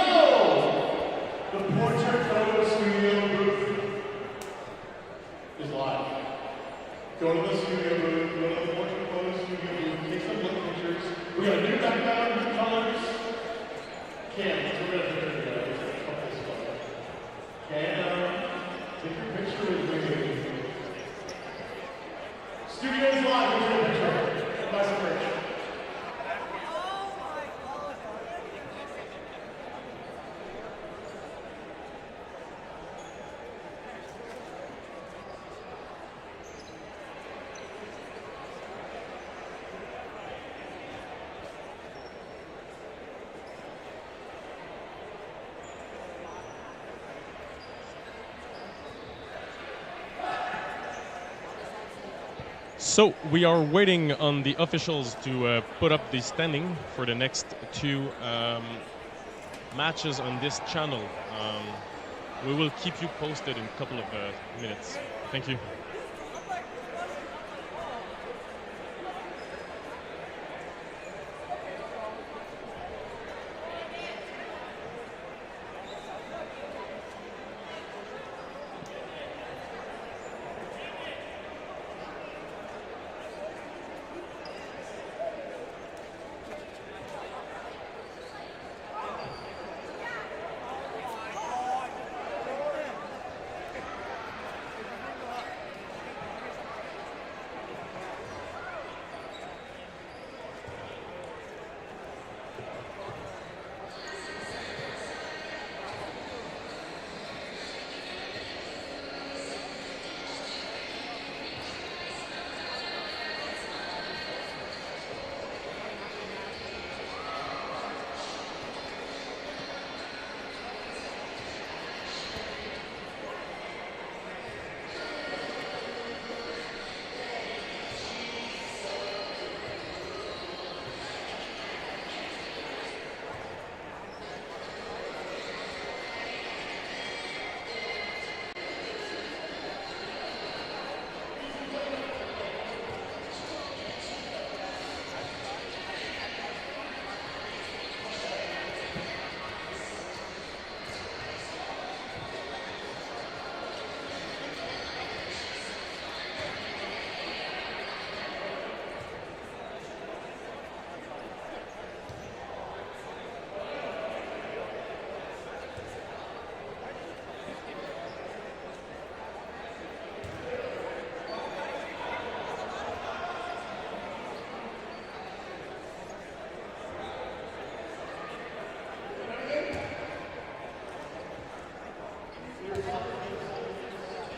The Portrait Photo Studio booth is live. Go to the studio booth, go to the Portrait Photo Studio booth, take some look pictures. We got a new background, new colors. Cam, let's go get a picture together. Cam, take your picture with me. Studio's live, we'll take a picture. Come buy some merch. So we are waiting on the officials to put up the standing for the next two matches on this channel. We will keep you posted in a couple of minutes. Thank you.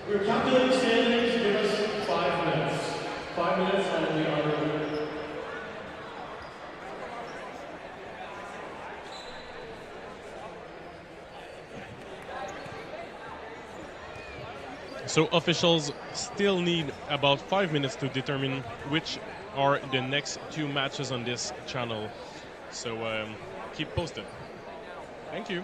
We're calculating standings. Give us 5 minutes. 5 minutes and we are ready. So officials still need about 5 minutes to determine which are the next two matches on this channel. So keep posted. Thank you.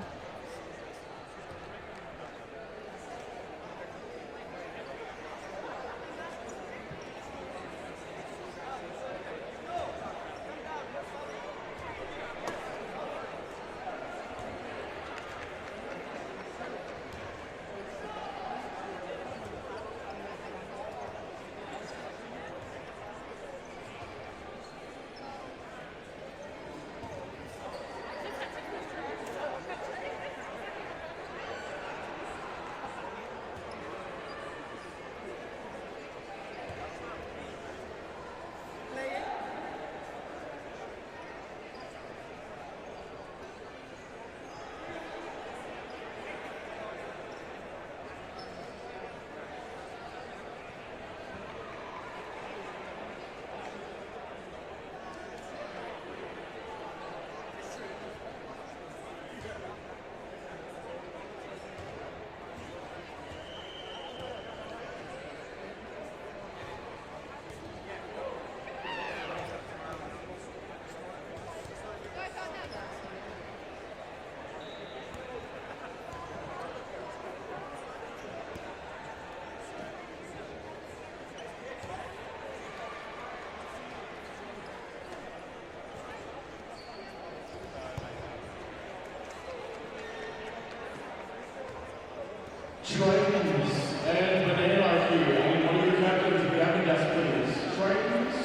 Tritons and bananarchy. I need one of your captains to grab a desk, please. Tritons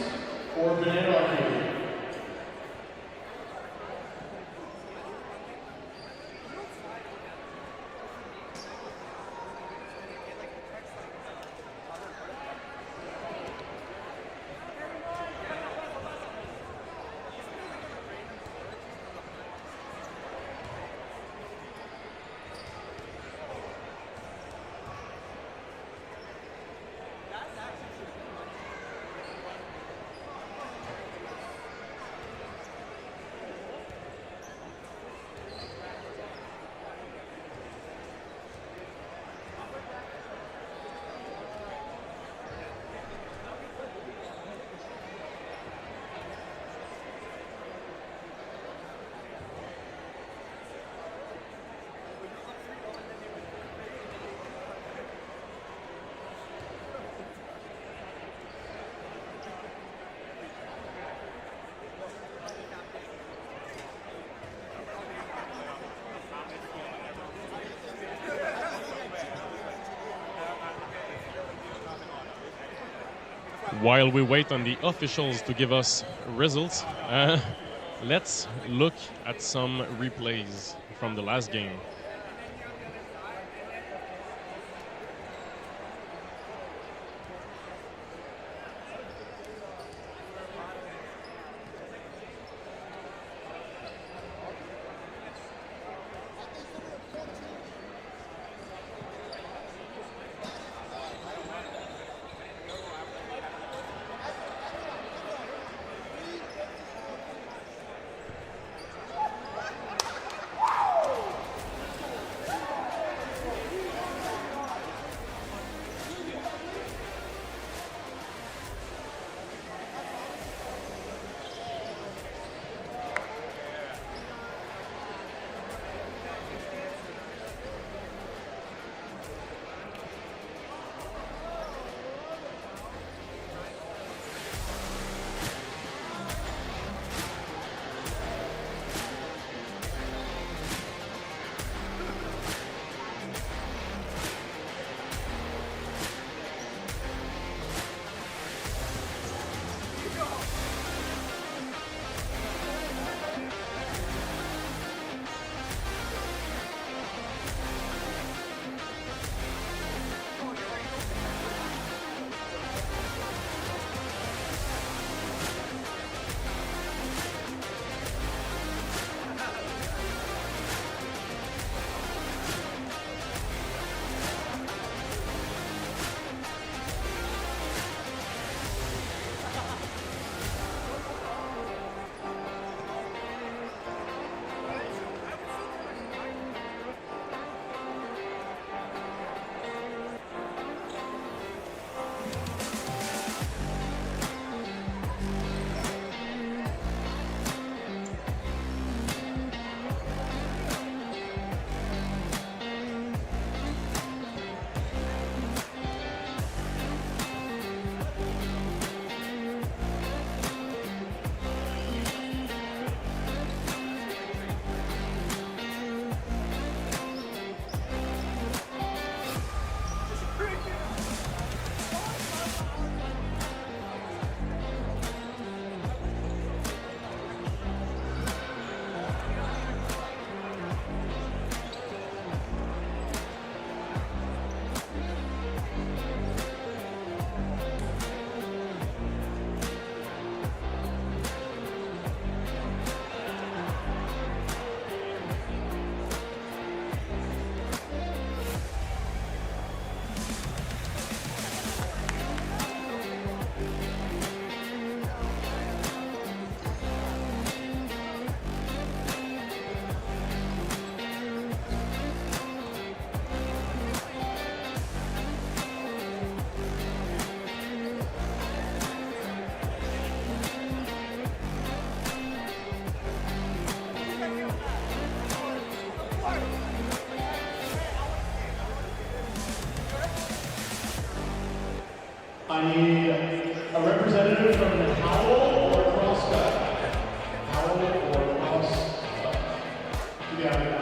or bananarchy? While we wait on the officials to give us results, let's look at some replays from the last game. I need a representative from the Howl or Crosscut. Howl or Crosscut. Yeah.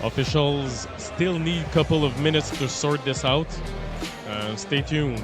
Officials still need a couple of minutes to sort this out. Stay tuned.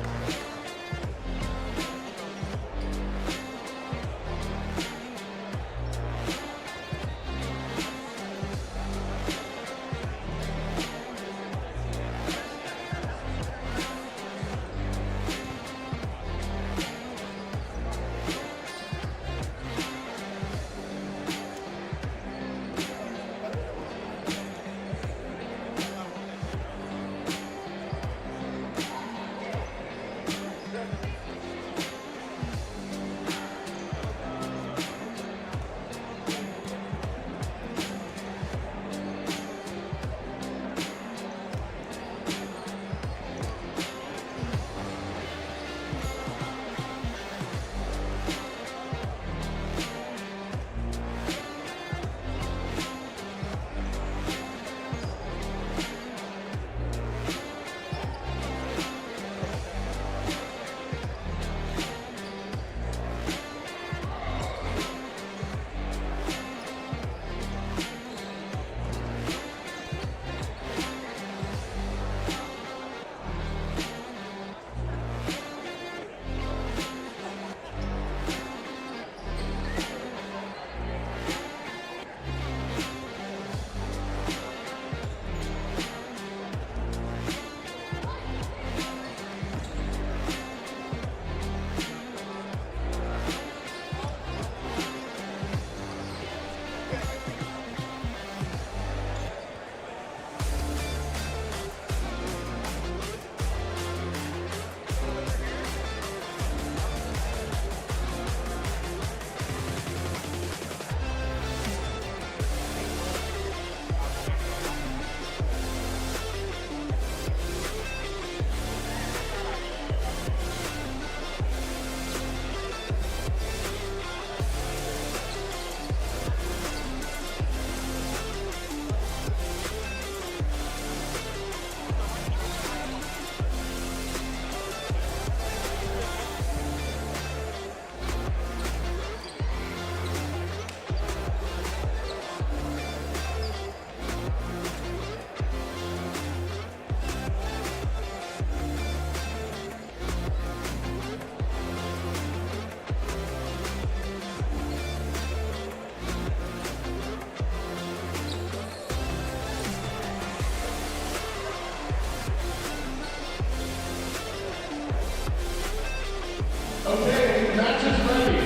Okay, match is ready.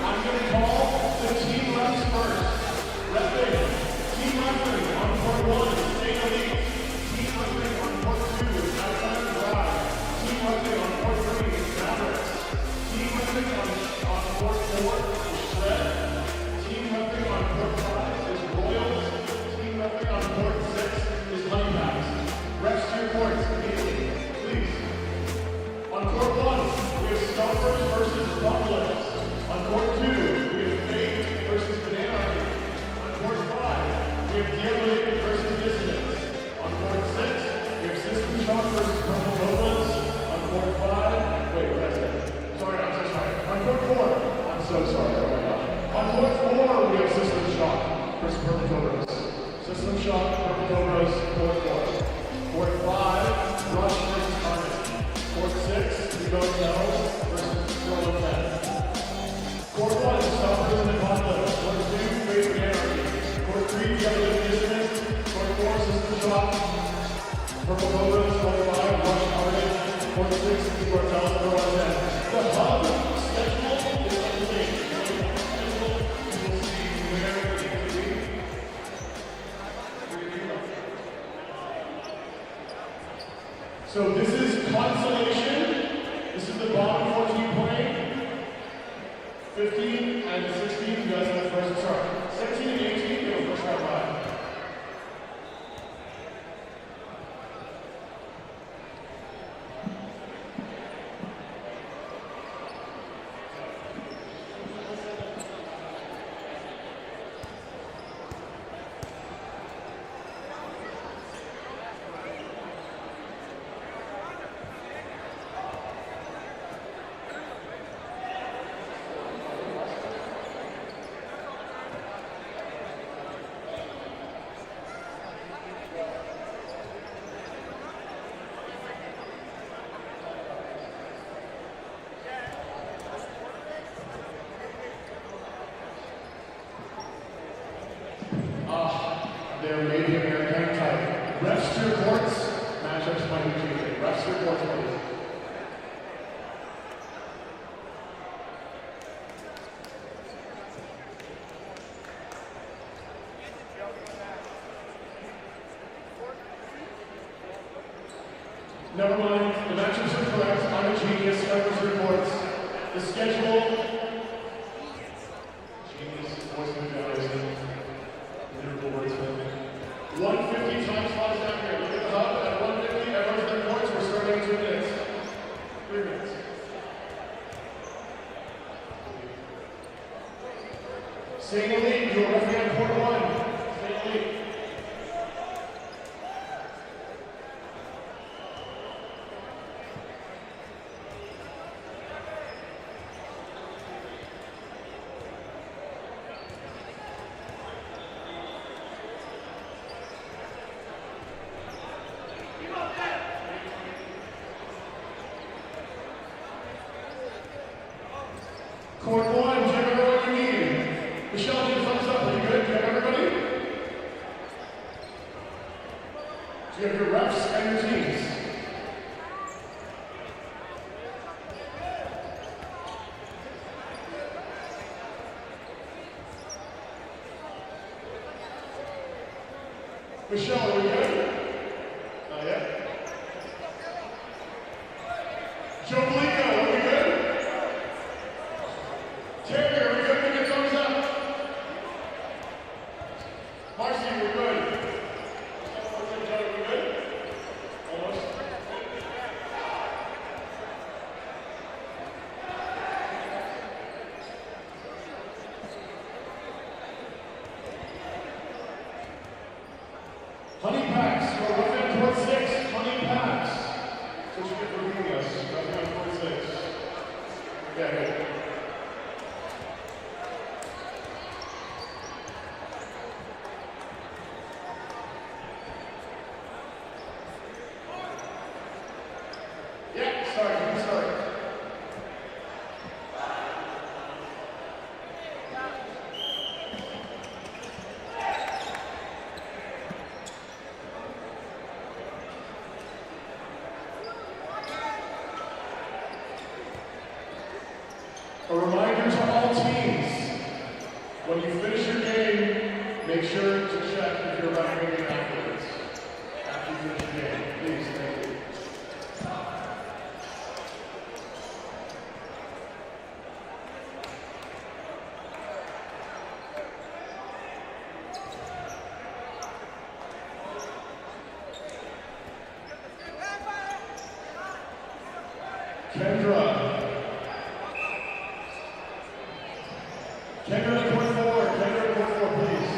I'm going to call the team refs first. Referee, team referee on court 1, state elite. Team referee on court 2, outside the drive. Team referee on court 3, Mavericks. Team referee on court 4 is Shred. Team referee on court 5 is Royals. Team referee on court 6 is Honeypacks. Refs to your courts immediately, please. On court 1, we have Stompers versus Buffaloes. On court 2, we have Fate versus Banana Army. On court 5, we have Gambling versus Dissidents. On court 6, we have System Shock versus Purple Cobras. On court 5, wait, what did I say? Sorry, I'm so sorry. On court 4, I'm so sorry, oh my gosh. On court 4, we have System Shock versus Purple Cobras. System Shock, Purple Cobras, court 4. Court 5, Rush versus Carnage. Court 6, we go no versus Roll 10. Court 1, Stompers and Buffaloes. Court 2, Fate and Anarchy. Court 3, Gambling Dissidents. Court 4, System Shock. Purple Cobras. Court 5, Rush Carnage. Court 6, we go no Roll 10. The hub schedule is underway. You will see where it needs to be. So this is consolation. This is the bottom 14 playing. 15 and 16, you guys have the first, sorry. 17 and 18, you have the first round bye. reports. Matchups might be changing. Refs reports, please. Never mind, the matchups are correct. I'm a genius. Refs reports. The schedule. Genius, voice of the generation. Liverpool wordsmith. 150 time slots down here. Look at the hub. At 150, everyone's reports. We're starting in 2 minutes. 3 minutes. Stay in the lead. You're referee on court 1. Stay in the lead. Court 1, do you have everyone you need? Michelle, give a thumbs up. Are you good? Do you have everybody? Do you have your refs and your teams? Michelle, are we good? Not yet. Joe Belico, are we good? Terry, are we good? Give me a thumbs up. Marcy, we're good. Are we good? Almost. Honey Packs, we're roughing court 6. Honey Packs. That's what you get for reading us. Roughing on court 6. Yeah, good. Yeah, sorry, I'm sorry. A reminder to all teams, when you finish your game, make sure to check if you're evaluating afterwards. After you finish your game, please, thank you. Kendra. Kendra to court 4. Kendra to court 4, please.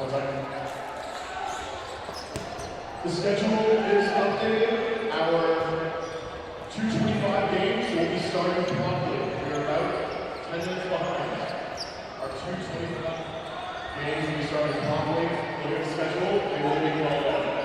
One second. The schedule is updated. Our 225 games will be starting promptly. We're about 10 minutes behind. Our 225 games will be starting promptly. Look at the schedule. They will be well done.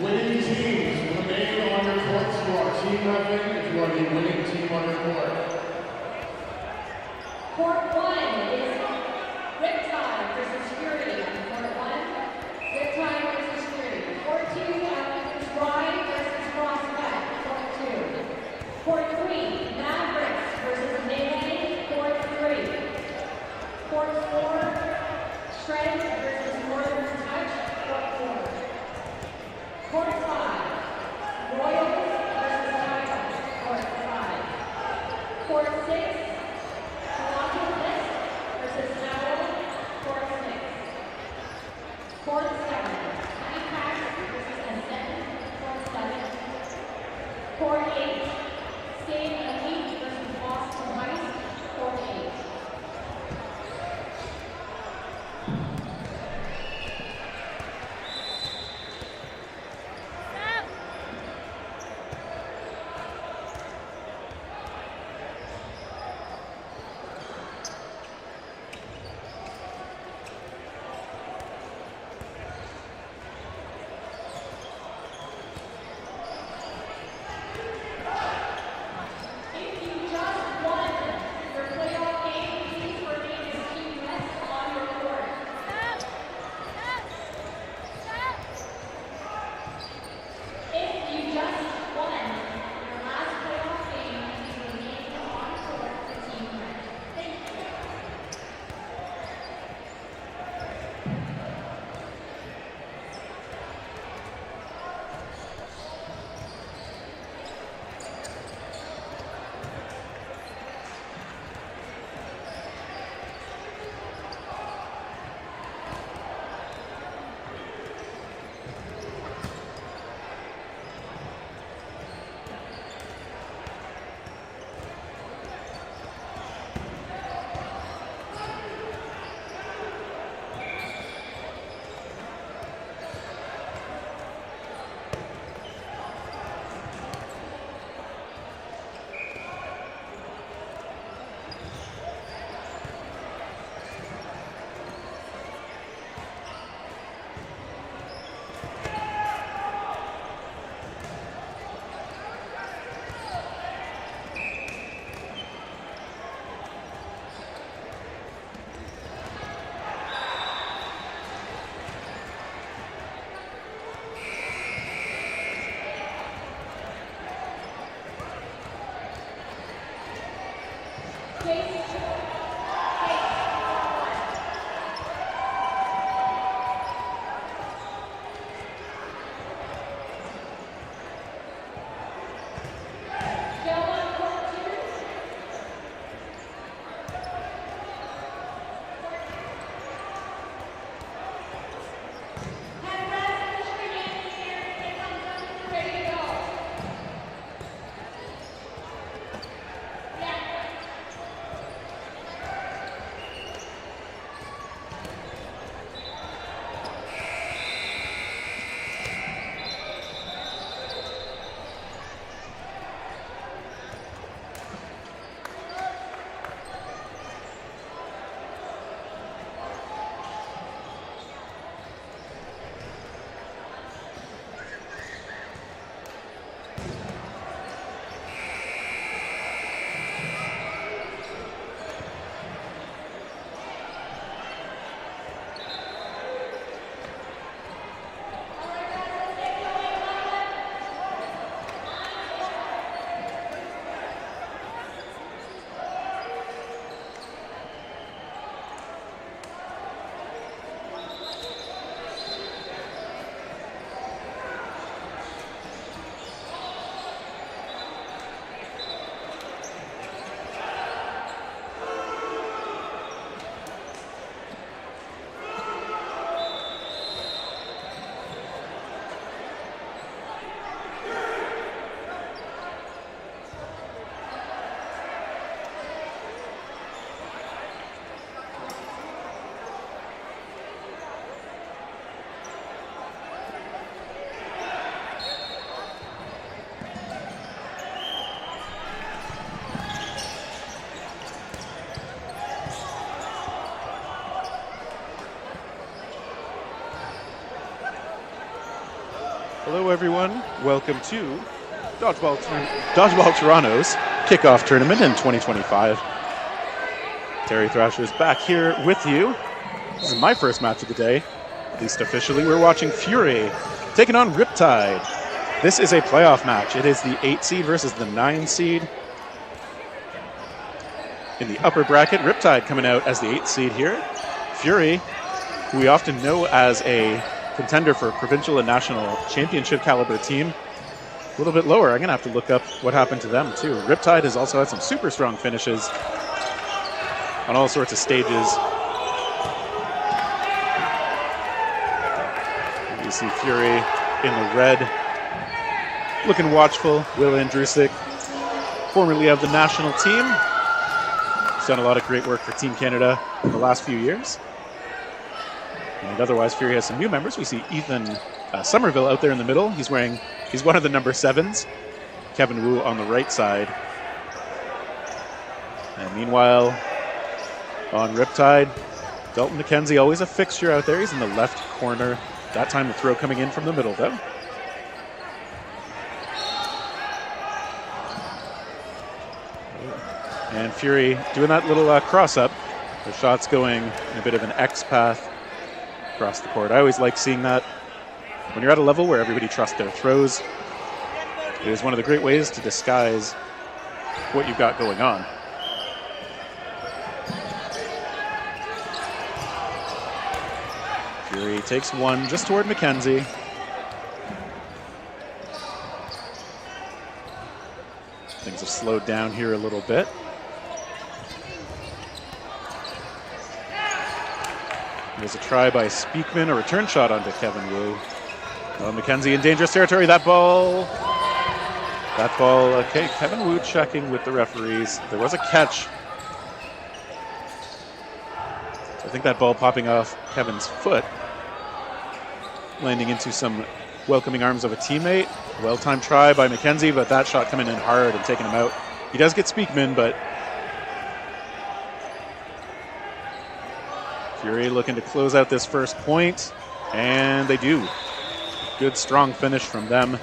Winning teams remain on your courts. You are team repping if you are the winning team on your court. Court 1 is Riptide versus Fury. Court 1, Riptide versus Fury. Court 2, Ride versus Prospect. Court 2. Court 3, Mavericks versus Melee. Court 3. Court 4, Shred versus Northern Touch. Court 4. Court 5, Royals versus Tigers. Court 5. Court 6, Toronto Blitz versus Owl. Court 6. Court 7, Honeypack versus Ascend. Court 7. Court 8, State Elite versus Boston Heist. Court 8. Hello, everyone. Welcome to Dodgeball Toronto's kickoff tournament in 2025. Terry Thrasher is back here with you. This is my first match of the day, at least officially. We're watching Fury taking on Riptide. This is a playoff match. It is the 8 seed versus the 9 seed. In the upper bracket, Riptide coming out as the 8th seed here. Fury, who we often know as a contender for provincial and national championship caliber team, a little bit lower. I'm going to have to look up what happened to them too. Riptide has also had some super strong finishes on all sorts of stages. You see Fury in the red, looking watchful. Will Andrusic, formerly of the national team. He's done a lot of great work for Team Canada in the last few years. And otherwise, Fury has some new members. We see Ethan Somerville out there in the middle. He's one of the number 7s. Kevin Wu on the right side. And meanwhile, on Riptide, Dalton McKenzie, always a fixture out there. He's in the left corner. That time the throw coming in from the middle, though. And Fury doing that little cross-up. The shot's going in a bit of an X path across the court. I always like seeing that. When you're at a level where everybody trusts their throws, it is one of the great ways to disguise what you've got going on. Fury takes one just toward McKenzie. Things have slowed down here a little bit. There's a try by Speakman, a return shot onto Kevin Wu. McKenzie in dangerous territory. That ball, okay, Kevin Wu checking with the referees. There was a catch. I think that ball popping off Kevin's foot, landing into some welcoming arms of a teammate. Well-timed try by McKenzie, but that shot coming in hard and taking him out. He does get Speakman, but Fury looking to close out this first point, and they do. Good, strong finish from them.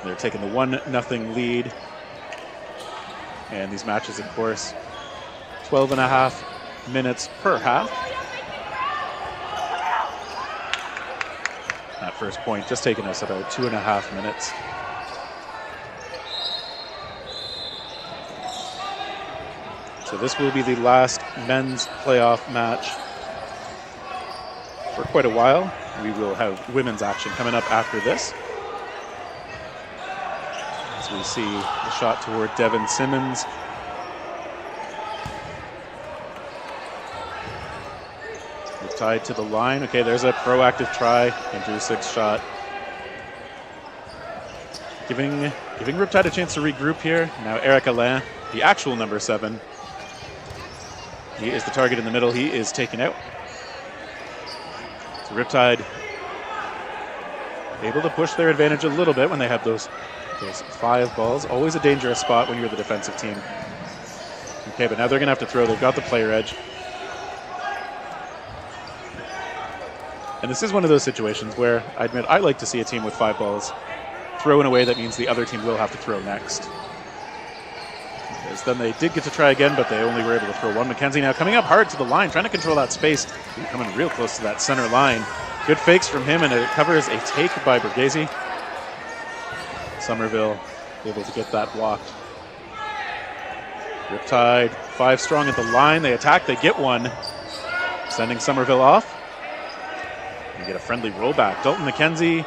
They're taking the 1-0 lead. And these matches, of course, 12.5 minutes per half. That first point just taking us about 2.5 minutes. So this will be the last men's playoff match for quite a while. We will have women's action coming up after this. As we see the shot toward Devin Simmons. We're tied to the line. Okay, there's a proactive try. Andrusic's shot. Giving Riptide a chance to regroup here. Now Eric Alain, the actual number 7. He is the target in the middle. He is taken out. So Riptide able to push their advantage a little bit when they have those 5 balls. Always a dangerous spot when you're the defensive team. Okay, but now they're going to have to throw. They've got the player edge. And this is one of those situations where I admit I like to see a team with 5 balls throw in a way that means the other team will have to throw next. Because then they did get to try again, but they only were able to throw one. McKenzie now coming up hard to the line, trying to control that space. Ooh, coming real close to that center line. Good fakes from him, and it covers a take by Borghese. Somerville able to get that blocked. Riptide 5 strong at the line. They attack, they get one. Sending Somerville off. And get a friendly rollback. Dalton McKenzie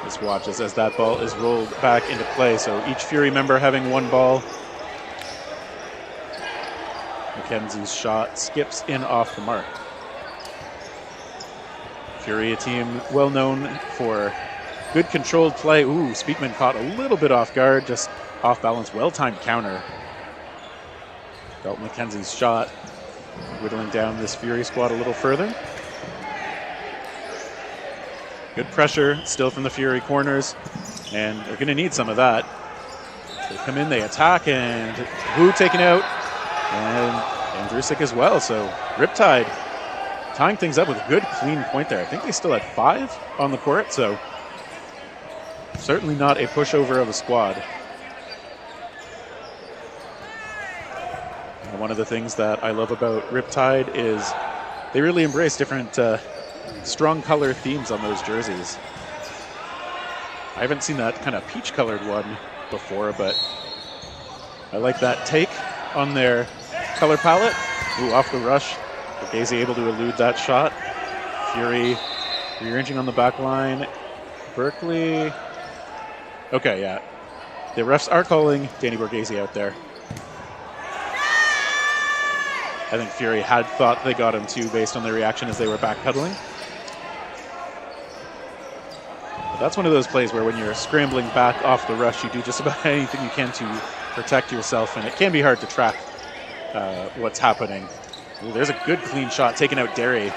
just watches as that ball is rolled back into play. So each Fury member having 1 ball. McKenzie's shot skips in off the mark. Fury, a team well known for good controlled play. Ooh, Speakman caught a little bit off guard, just off balance, well-timed counter. Dalton McKenzie's shot whittling down this Fury squad a little further. Good pressure still from the Fury corners, and they're going to need some of that. They come in, they attack, and Wu taken out, and Andrusic as well. So Riptide tying things up with a good, clean point there. I think they still had 5 on the court, so certainly not a pushover of a squad. And one of the things that I love about Riptide is they really embrace different strong color themes on those jerseys. I haven't seen that kind of peach-colored one before, but I like that take on their color palette. Ooh, off the rush. Borghese able to elude that shot. Fury rearranging on the back line. Berkeley. Okay, yeah. The refs are calling Danny Borghese out there. I think Fury had thought they got him too based on their reaction as they were backpedaling. But that's one of those plays where when you're scrambling back off the rush, you do just about anything you can to protect yourself, and it can be hard to track what's happening. Ooh, there's a good clean shot taking out Derry.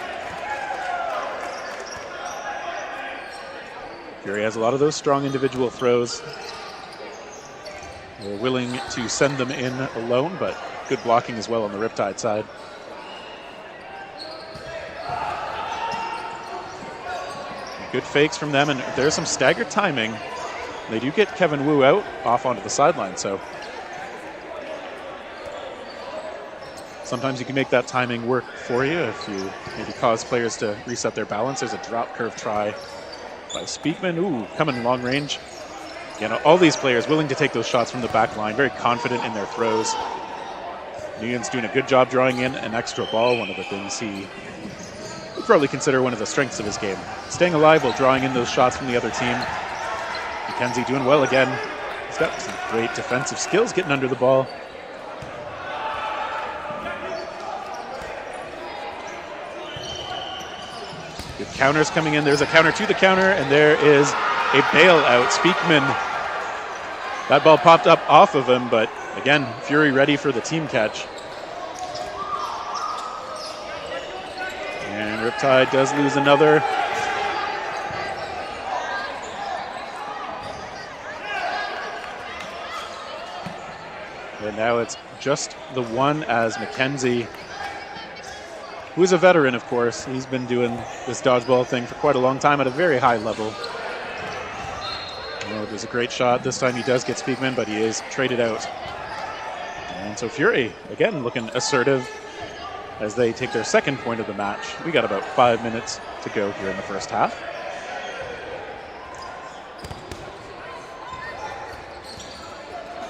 Fury has a lot of those strong individual throws. They're willing to send them in alone, but good blocking as well on the Riptide side. Good fakes from them, and there's some staggered timing. They do get Kevin Wu out off onto the sideline, so sometimes you can make that timing work for you if you maybe cause players to reset their balance. There's a drop curve try by Speakman. Ooh, coming long range. You know, all these players willing to take those shots from the back line, very confident in their throws. Nguyen's doing a good job drawing in an extra ball, one of the things he would probably consider one of the strengths of his game. Staying alive while drawing in those shots from the other team. McKenzie doing well again. He's got some great defensive skills getting under the ball. Good counters coming in. There's a counter to the counter, and there is a bailout. Speakman, that ball popped up off of him, but again, Fury ready for the team catch. And Riptide does lose another. And now it's just the one as McKenzie, who is a veteran, of course. He's been doing this dodgeball thing for quite a long time at a very high level. Oh, there's a great shot. This time he does get Speakman, but he is traded out. And so Fury, again, looking assertive as they take their second point of the match. We got about 5 minutes to go here in the first half.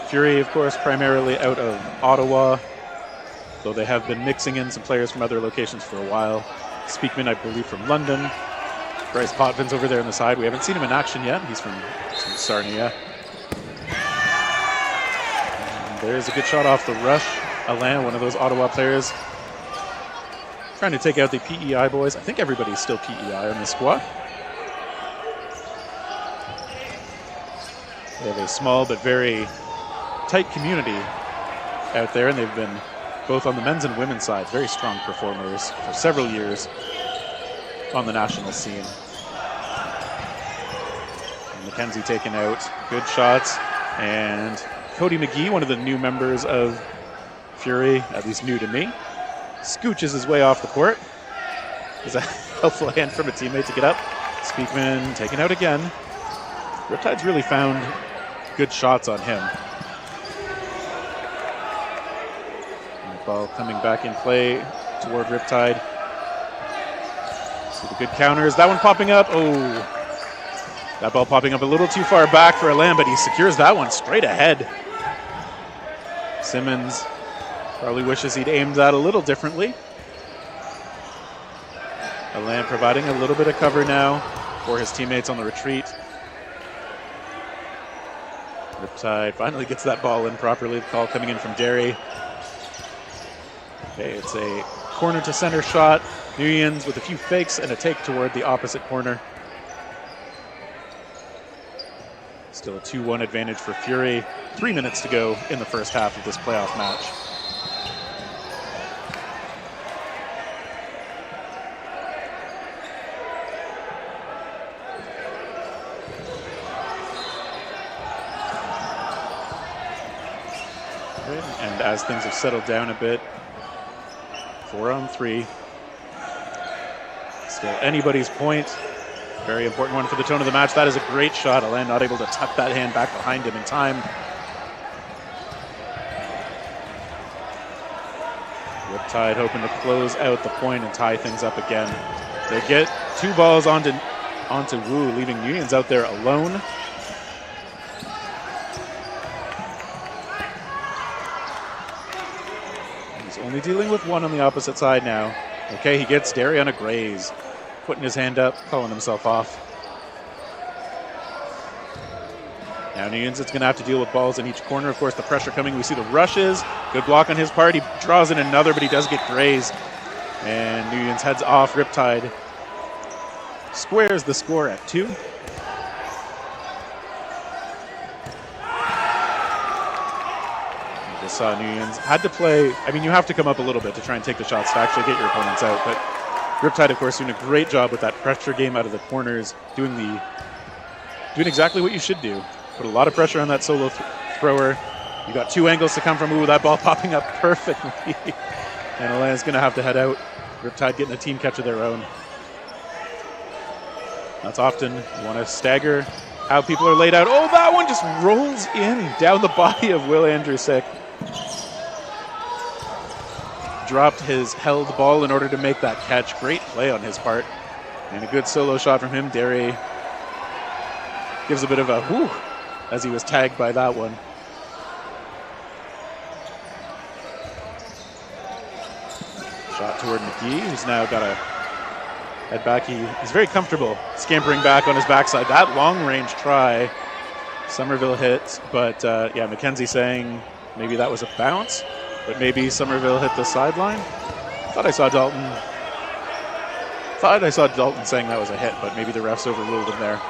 Fury, of course, primarily out of Ottawa, though they have been mixing in some players from other locations for a while. Speakman, I believe, from London. Bryce Potvin's over there on the side. We haven't seen him in action yet. He's from Sarnia. And there's a good shot off the rush. Alain, one of those Ottawa players, trying to take out the PEI boys. I think everybody's still PEI on the squad. They have a small but very tight community out there, and they've been both on the men's and women's side very strong performers for several years on the national scene. And McKenzie taken out, good shots, and Cody McGee, one of the new members of Fury, at least new to me, scooches his way off the court. There's a helpful hand from a teammate to get up. Speakman taken out again. Riptide's really found good shots on him. And the ball coming back in play toward Riptide. See the good counters. That one popping up. Oh, that ball popping up a little too far back for Alain, but he secures that one straight ahead. Simmons probably wishes he'd aimed that a little differently. Alain providing a little bit of cover now for his teammates on the retreat. Riptide finally gets that ball in properly. The call coming in from Derry. Okay, it's a corner to center shot. Nguyen's with a few fakes and a take toward the opposite corner. Still a 2-1 advantage for Fury. 3 minutes to go in the first half of this playoff match. And as things have settled down a bit, 4-on-3. Still anybody's point. Very important one for the tone of the match. That is a great shot. Alain not able to tuck that hand back behind him in time. Riptide hoping to close out the point and tie things up again. They get 2 balls onto Wu, leaving Nguyen's out there alone. He's only dealing with 1 on the opposite side now. Okay, he gets Derry on a graze. Putting his hand up, calling himself off. Now Nguyen's going to have to deal with balls in each corner. Of course, the pressure coming. We see the rushes. Good block on his part. He draws in another, but he does get grazed. And Nguyen's heads off. Riptide squares the score at 2. Just saw Nguyen's had to play. I mean, you have to come up a little bit to try and take the shots to actually get your opponents out. But Riptide, of course, doing a great job with that pressure game out of the corners, doing exactly what you should do. Put a lot of pressure on that solo thrower. You got 2 angles to come from. Ooh, that ball popping up perfectly. And Alain's going to have to head out. Riptide getting a team catch of their own. That's often you want to stagger how people are laid out. Oh, that one just rolls in down the body of Will Andrusick. Dropped his held ball in order to make that catch. Great play on his part. And a good solo shot from him. Derry gives a bit of a whoo as he was tagged by that one. Shot toward McGee, who's now got to head back. He's very comfortable scampering back on his backside. That long-range try, Somerville hit, but yeah, Mackenzie saying maybe that was a bounce, but maybe Somerville hit the sideline. Thought I saw Dalton saying that was a hit, but maybe the refs overruled him there.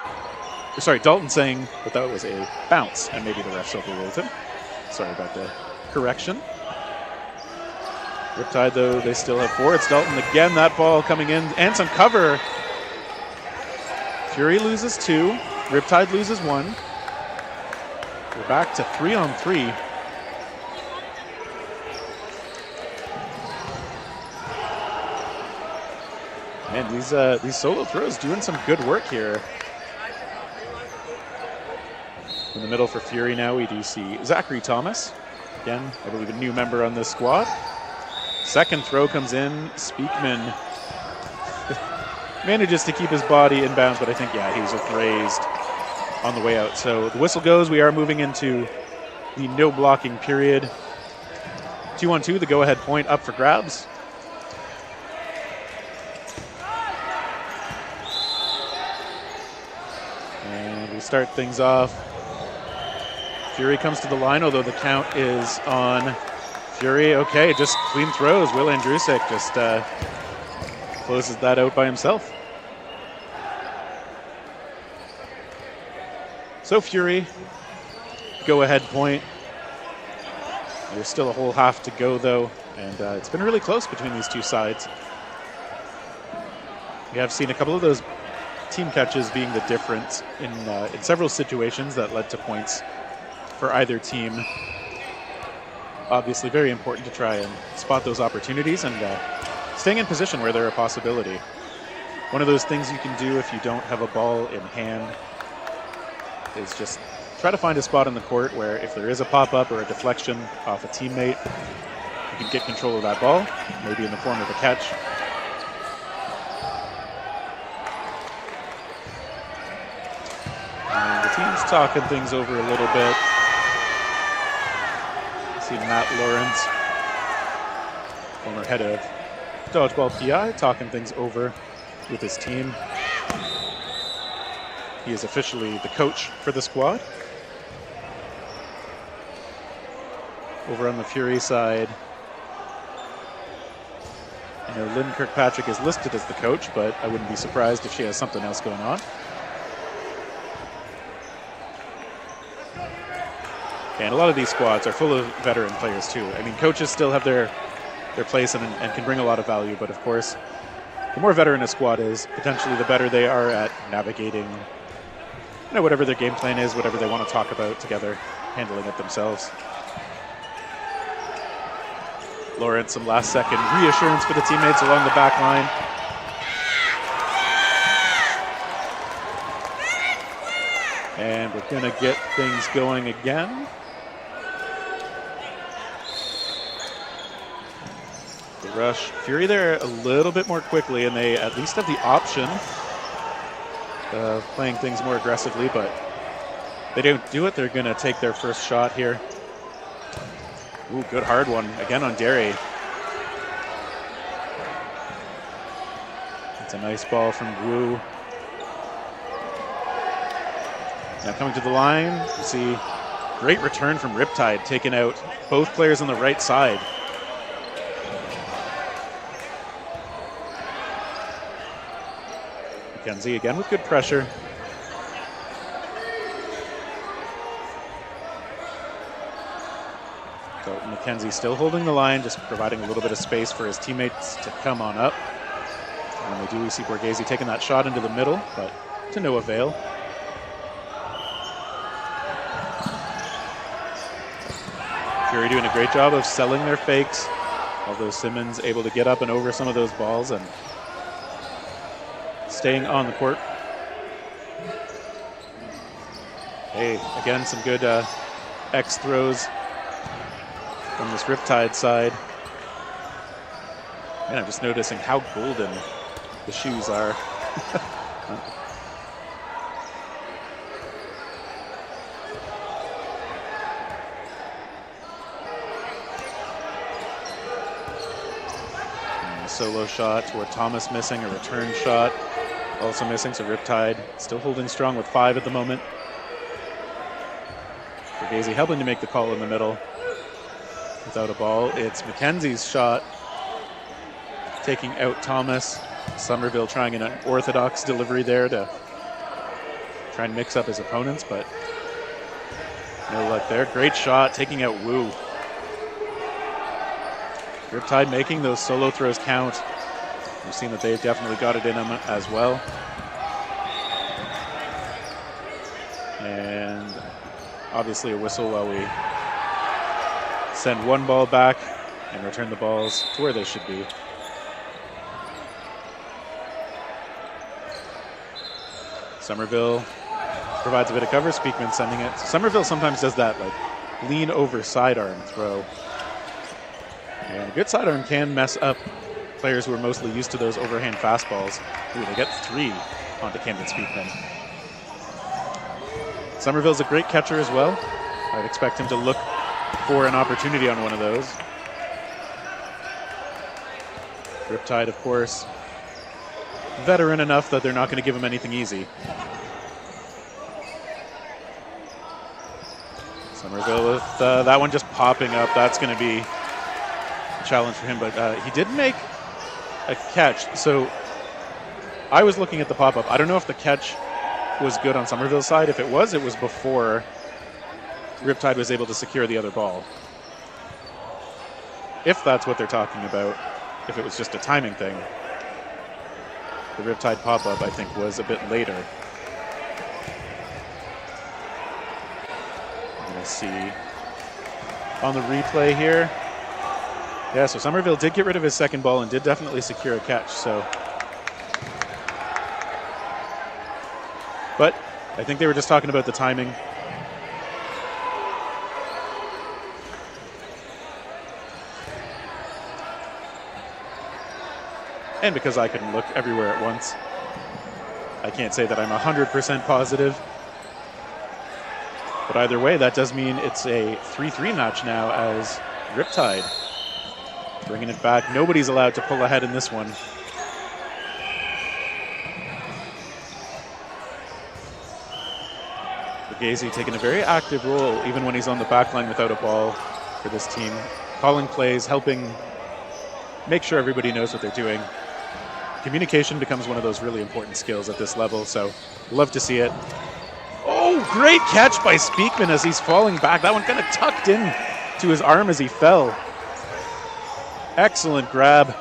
Sorry, Dalton saying that was a bounce, and maybe the refs overruled him. Sorry about the correction. Riptide, though, they still have 4. It's Dalton again. That ball coming in, and some cover. Fury loses 2. Riptide loses 1. We're back to 3-on-3. And these solo throws doing some good work here. In the middle for Fury now, we do see Zachary Thomas. Again, I believe a new member on this squad. Second throw comes in. Speakman manages to keep his body in bounds, but I think, yeah, he was raised on the way out. So the whistle goes. We are moving into the no blocking period. 2-on-2, the go-ahead point up for grabs. And we start things off. Fury comes to the line, although the count is on Fury. Okay, just clean throws. Will Andrusick just closes that out by himself. So Fury, go ahead point. There's still a whole half to go though, and it's been really close between these two sides. We have seen a couple of those team catches being the difference in several situations that led to points for either team. Obviously very important to try and spot those opportunities and staying in position where they're a possibility. One of those things you can do if you don't have a ball in hand is just try to find a spot on the court where if there is a pop-up or a deflection off a teammate, you can get control of that ball, maybe in the form of a catch. And the team's talking things over a little bit. See Matt Lawrence, former head of Dodgeball PI, talking things over with his team. He is officially the coach for the squad. Over on the Fury side, I know Lynn Kirkpatrick is listed as the coach, but I wouldn't be surprised if she has something else going on. And a lot of these squads are full of veteran players too. I mean, coaches still have their place and can bring a lot of value, but of course, the more veteran a squad is, potentially the better they are at navigating, whatever their game plan is, whatever they want to talk about together, handling it themselves. Lawrence, some last second reassurance for the teammates along the back line. And we're going to get things going again. The rush. Fury there a little bit more quickly, and they at least have the option of playing things more aggressively, but they don't do it. They're going to take their first shot here. Ooh, good hard one. Again on Derry. It's a nice ball from Wu. Now coming to the line, you see great return from Riptide, taking out both players on the right side. McKenzie again with good pressure. So McKenzie still holding the line, just providing a little bit of space for his teammates to come on up. And when they do, we see Borghese taking that shot into the middle, but to no avail. Fury doing a great job of selling their fakes, although Simmons able to get up and over some of those balls and staying on the court. Hey, again, some good X throws from this Riptide side. And I'm just noticing how golden the shoes are. Solo shot toward Thomas missing, a return shot also missing, so Riptide still holding strong with 5 at the moment. Borghese helping to make the call in the middle. Without a ball, it's McKenzie's shot taking out Thomas. Somerville trying an unorthodox delivery there to try and mix up his opponents, but no luck there. Great shot taking out Wu. Riptide making those solo throws count. We've seen that they've definitely got it in them as well. And obviously a whistle while we send one ball back and return the balls to where they should be. Somerville provides a bit of cover. Speakman sending it. Somerville sometimes does that like lean over sidearm throw. And a good sidearm can mess up players who are mostly used to those overhand fastballs. Ooh, they get 3 onto Camden Speakman. Somerville's a great catcher as well. I'd expect him to look for an opportunity on one of those. Riptide, of course, veteran enough that they're not going to give him anything easy. Somerville with that one just popping up. That's going to be a challenge for him, but he did make a catch. So I was looking at the pop-up. I don't know if the catch was good on Somerville's side. If it was before Riptide was able to secure the other ball. If that's what they're talking about, if it was just a timing thing. The Riptide pop-up, I think, was a bit later. I'm going to see on the replay here. Yeah, so Somerville did get rid of his second ball and did definitely secure a catch. So, but I think they were just talking about the timing. And because I can look everywhere at once, I can't say that I'm 100% positive. But either way, that does mean it's a 3-3 match now as Riptide bringing it back. Nobody's allowed to pull ahead in this one. Borghese taking a very active role even when he's on the back line without a ball for this team. Calling plays, helping make sure everybody knows what they're doing. Communication becomes one of those really important skills at this level, so love to see it. Oh, great catch by Speakman as he's falling back. That one kind of tucked in to his arm as he fell. Excellent grab.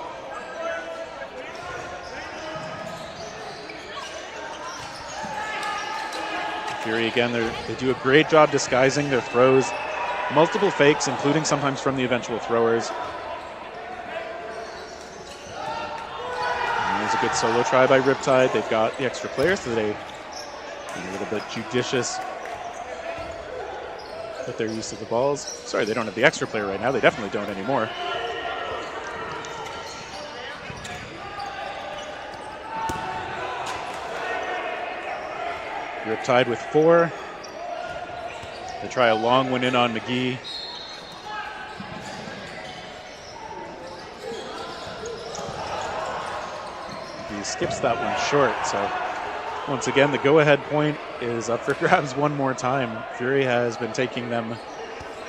Fury again, they do a great job disguising their throws. Multiple fakes, including sometimes from the eventual throwers. And there's a good solo try by Riptide. They've got the extra players, so they a little bit judicious but they're used to the balls. Sorry, they don't have the extra player right now. They definitely don't anymore. Riptide with 4. They try a long one in on McGee. He skips that one short, so once again, the go-ahead point is up for grabs one more time. Fury has been taking them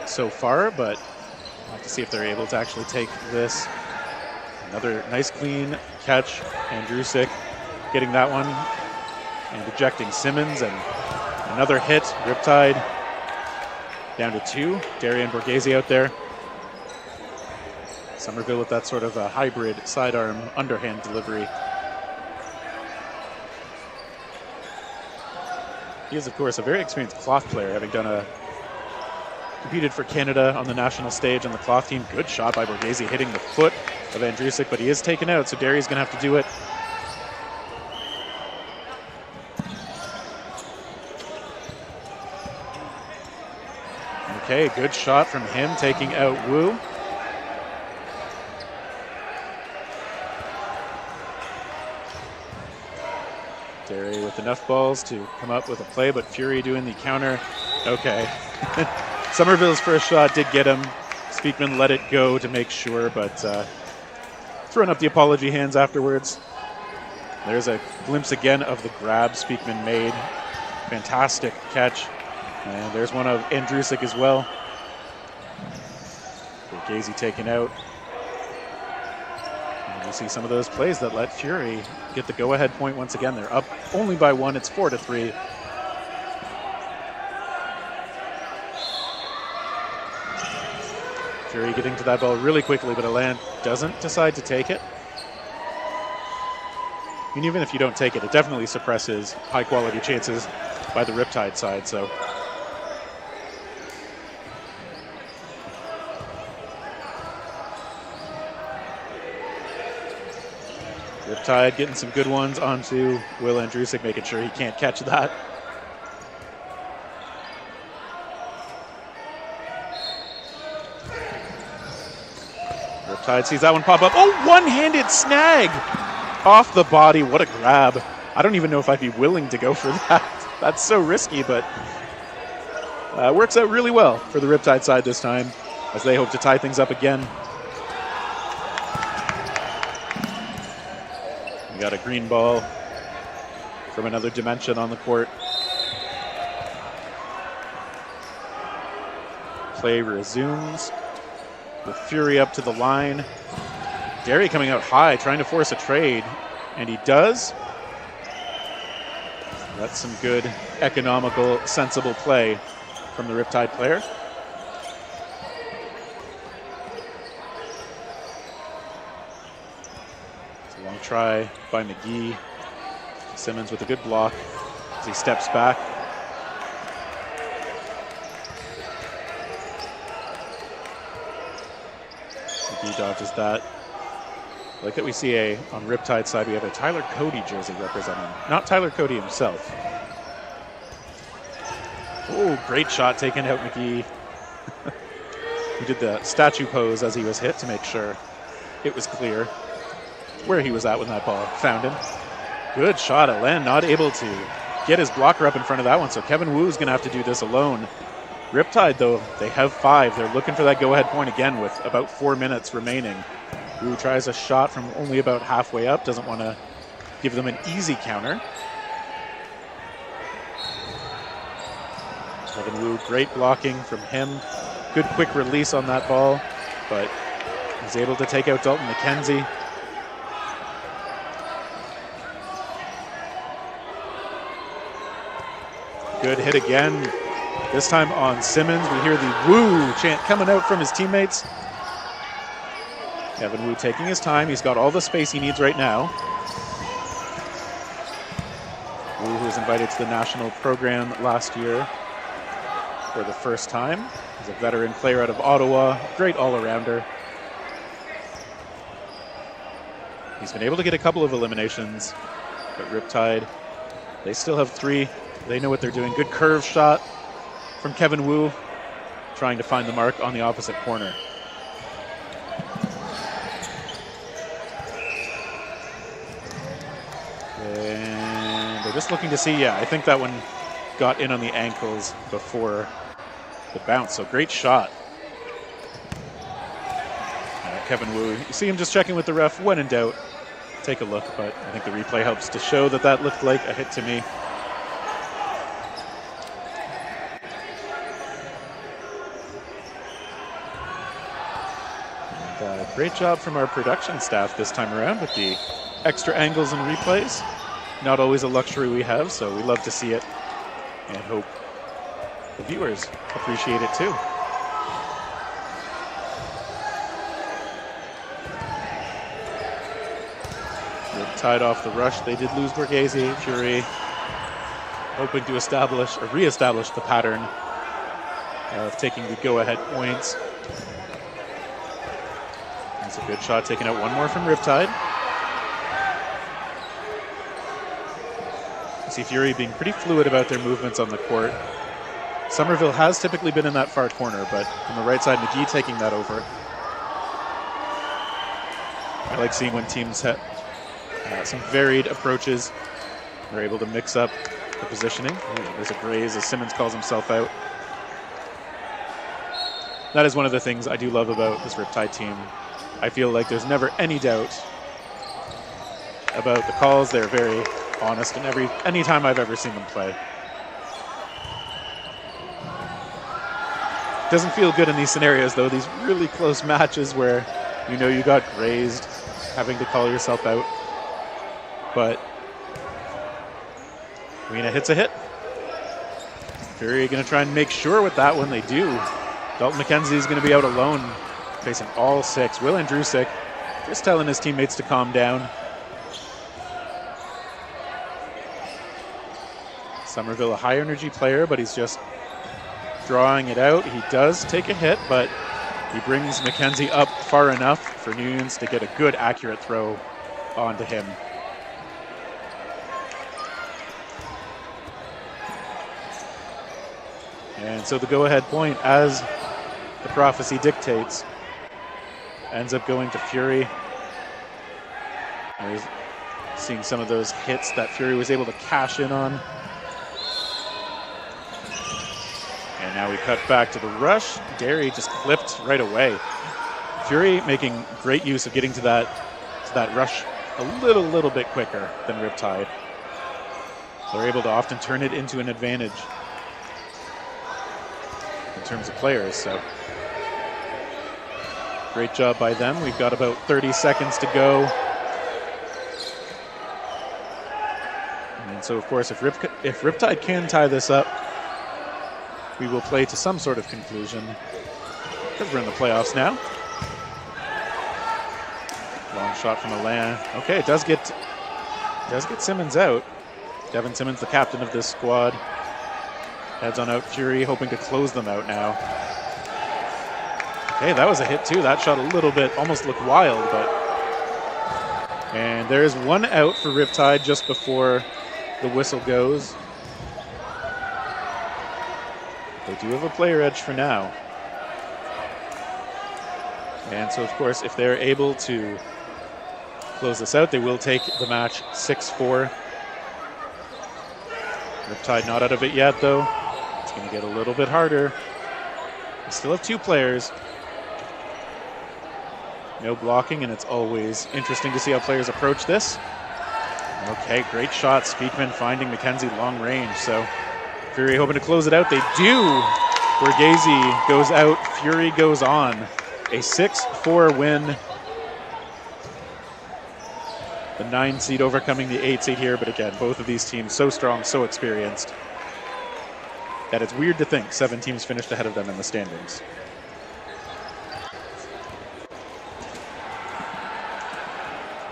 so far, but we'll have to see if they're able to actually take this. Another nice clean catch. Andrusic getting that one and ejecting Simmons, and another hit. Riptide down to 2. Darian Borghese out there. Somerville with that sort of a hybrid sidearm underhand delivery. He is, of course, a very experienced cloth player, having competed for Canada on the national stage on the cloth team. Good shot by Borghese, hitting the foot of Andrusic, but he is taken out, so Derry's going to have to do it. Okay, good shot from him, taking out Wu. Derry with enough balls to come up with a play, but Fury doing the counter. Okay. Somerville's first shot did get him. Speakman let it go to make sure, but throwing up the apology hands afterwards. There's a glimpse again of the grab Speakman made. Fantastic catch. And there's one of Andrusic as well. Borghese taken out. And we'll see some of those plays that let Fury get the go-ahead point once again. They're up only by 1. It's 4-3. Fury getting to that ball really quickly, but Alan doesn't decide to take it. I mean, even if you don't take it, it definitely suppresses high-quality chances by the Riptide side, so. Riptide getting some good ones onto Will Andrusic, making sure he can't catch that. Riptide sees that one pop up. Oh, one-handed snag off the body. What a grab. I don't even know if I'd be willing to go for that. That's so risky, but works out really well for the Riptide side this time as they hope to tie things up again. We got a green ball from another dimension on the court. Play resumes with Fury up to the line. Derry coming out high, trying to force a trade, and he does. That's some good, economical, sensible play from the Riptide player. It's a long try by McGee. Simmons with a good block as he steps back. McGee dodges that. I like that we see on Riptide side, we have a Tyler Cody jersey representing. Not Tyler Cody himself. Oh, great shot taken out, McGee. He did the statue pose as he was hit to make sure it was clear where he was at when that ball found him. Good shot at Len, not able to get his blocker up in front of that one, so Kevin Wu's gonna have to do this alone. Riptide, though, they have 5. They're looking for that go-ahead point again with about 4 minutes remaining. Wu tries a shot from only about halfway up, doesn't want to give them an easy counter. Kevin Wu, great blocking from him. Good quick release on that ball, but he's able to take out Dalton McKenzie. Good hit again, this time on Simmons. We hear the Wu chant coming out from his teammates. Kevin Wu taking his time. He's got all the space he needs right now. Wu, who was invited to the national program last year for the first time. He's a veteran player out of Ottawa, great all-arounder. He's been able to get a couple of eliminations, but Riptide, they still have 3. They know what they're doing. Good curve shot from Kevin Wu. trying to find the mark on the opposite corner. And they're just looking to see, yeah, I think that one got in on the ankles before the bounce, so great shot. Kevin Wu, you see him just checking with the ref. When in doubt, take a look, but I think the replay helps to show that that looked like a hit to me. And, great job from our production staff this time around with the extra angles and replays. Not always a luxury we have, so we love to see it and hope the viewers appreciate it too. Tied off the rush. They did lose Borghese. Fury hoping to establish or re-establish the pattern of taking the go-ahead points. That's a good shot, taking out one more from Riptide. You see Fury being pretty fluid about their movements on the court. Somerville has typically been in that far corner, but on the right side, McGee taking that over. I like seeing when teams have some varied approaches. They're able to mix up the positioning. Ooh, there's a graze as Simmons calls himself out. That is one of the things I do love about this Riptide team. I feel like there's never any doubt about the calls. They're very honest in any time I've ever seen them play. Doesn't feel good in these scenarios though, these really close matches where you know you got grazed, having to call yourself out. But Rena hits a hit. Fury going to try and make sure with that one. They do. Dalton McKenzie is going to be out alone, facing all six. Will Andrusic just telling his teammates to calm down. Somerville, a high energy player, but he's just drawing it out. He does take a hit, but he brings McKenzie up far enough for Nunes to get a good accurate throw onto him. And so the go-ahead point, as the prophecy dictates, ends up going to Fury. There's seeing some of those hits that Fury was able to cash in on. And now we cut back to the rush. Derry just clipped right away. Fury making great use of getting to that rush a little bit quicker than Riptide. They're able to often turn it into an advantage in terms of players, so great job by them. We've got about 30 seconds to go. And so, of course, if Riptide can tie this up, we will play to some sort of conclusion because we're in the playoffs now. Long shot from Alain. Okay, it does get Simmons out. Devin Simmons, the captain of this squad, heads on out. Fury hoping to close them out now. Okay, that was a hit too. That shot a little bit, almost looked wild, but... And there's one out for Riptide just before the whistle goes. They do have a player edge for now. And so, of course, if they're able to close this out, they will take the match 6-4. Riptide not out of it yet, though. It's going to get a little bit harder. They still have two players. No blocking, and it's always interesting to see how players approach this. Okay, great shot. Speakman finding McKenzie long range. So Fury hoping to close it out. They do. Borghese goes out. Fury goes on. A 6-4 win. The 9 seed overcoming the 8 seed here. But again, both of these teams so strong, so experienced, that it's weird to think 7 teams finished ahead of them in the standings.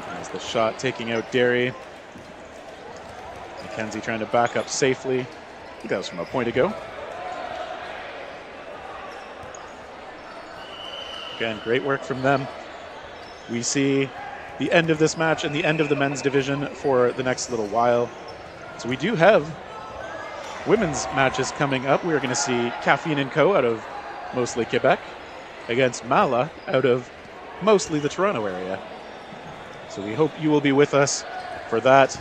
There's the shot taking out Derry. McKenzie trying to back up safely. I think that was from a point ago. Again, great work from them. We see the end of this match and the end of the men's division for the next little while. So we do have women's matches coming up. We're going to see Caffeine & Co. out of mostly Quebec, against Mala out of mostly the Toronto area. So we hope you will be with us for that.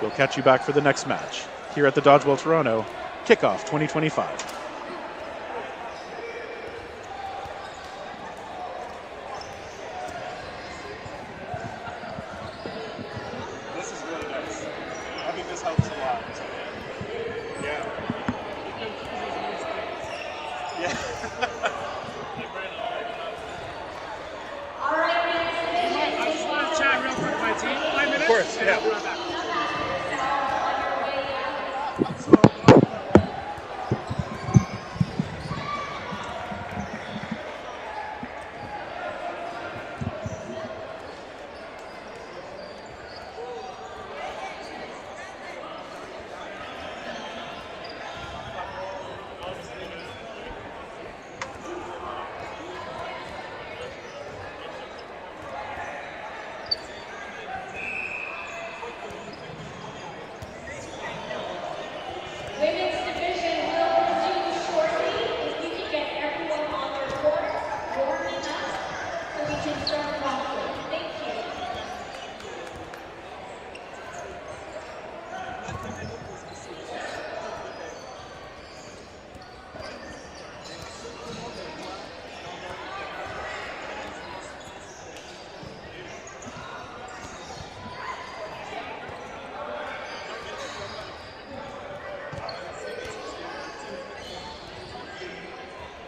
We'll catch you back for the next match here at the Dodgeball Toronto Kickoff 2025. This is really nice. I think this helps a lot. Yeah. Yeah. All right, next division. I just want to chat real quick with my team. 5 minutes? Of course, And yeah. I'll be right back. Women's division will resume shortly. If we can get everyone on their court, warming up, so we can start promptly. Thank you. All right, women's division will resume shortly. We'll give you about 2 minutes.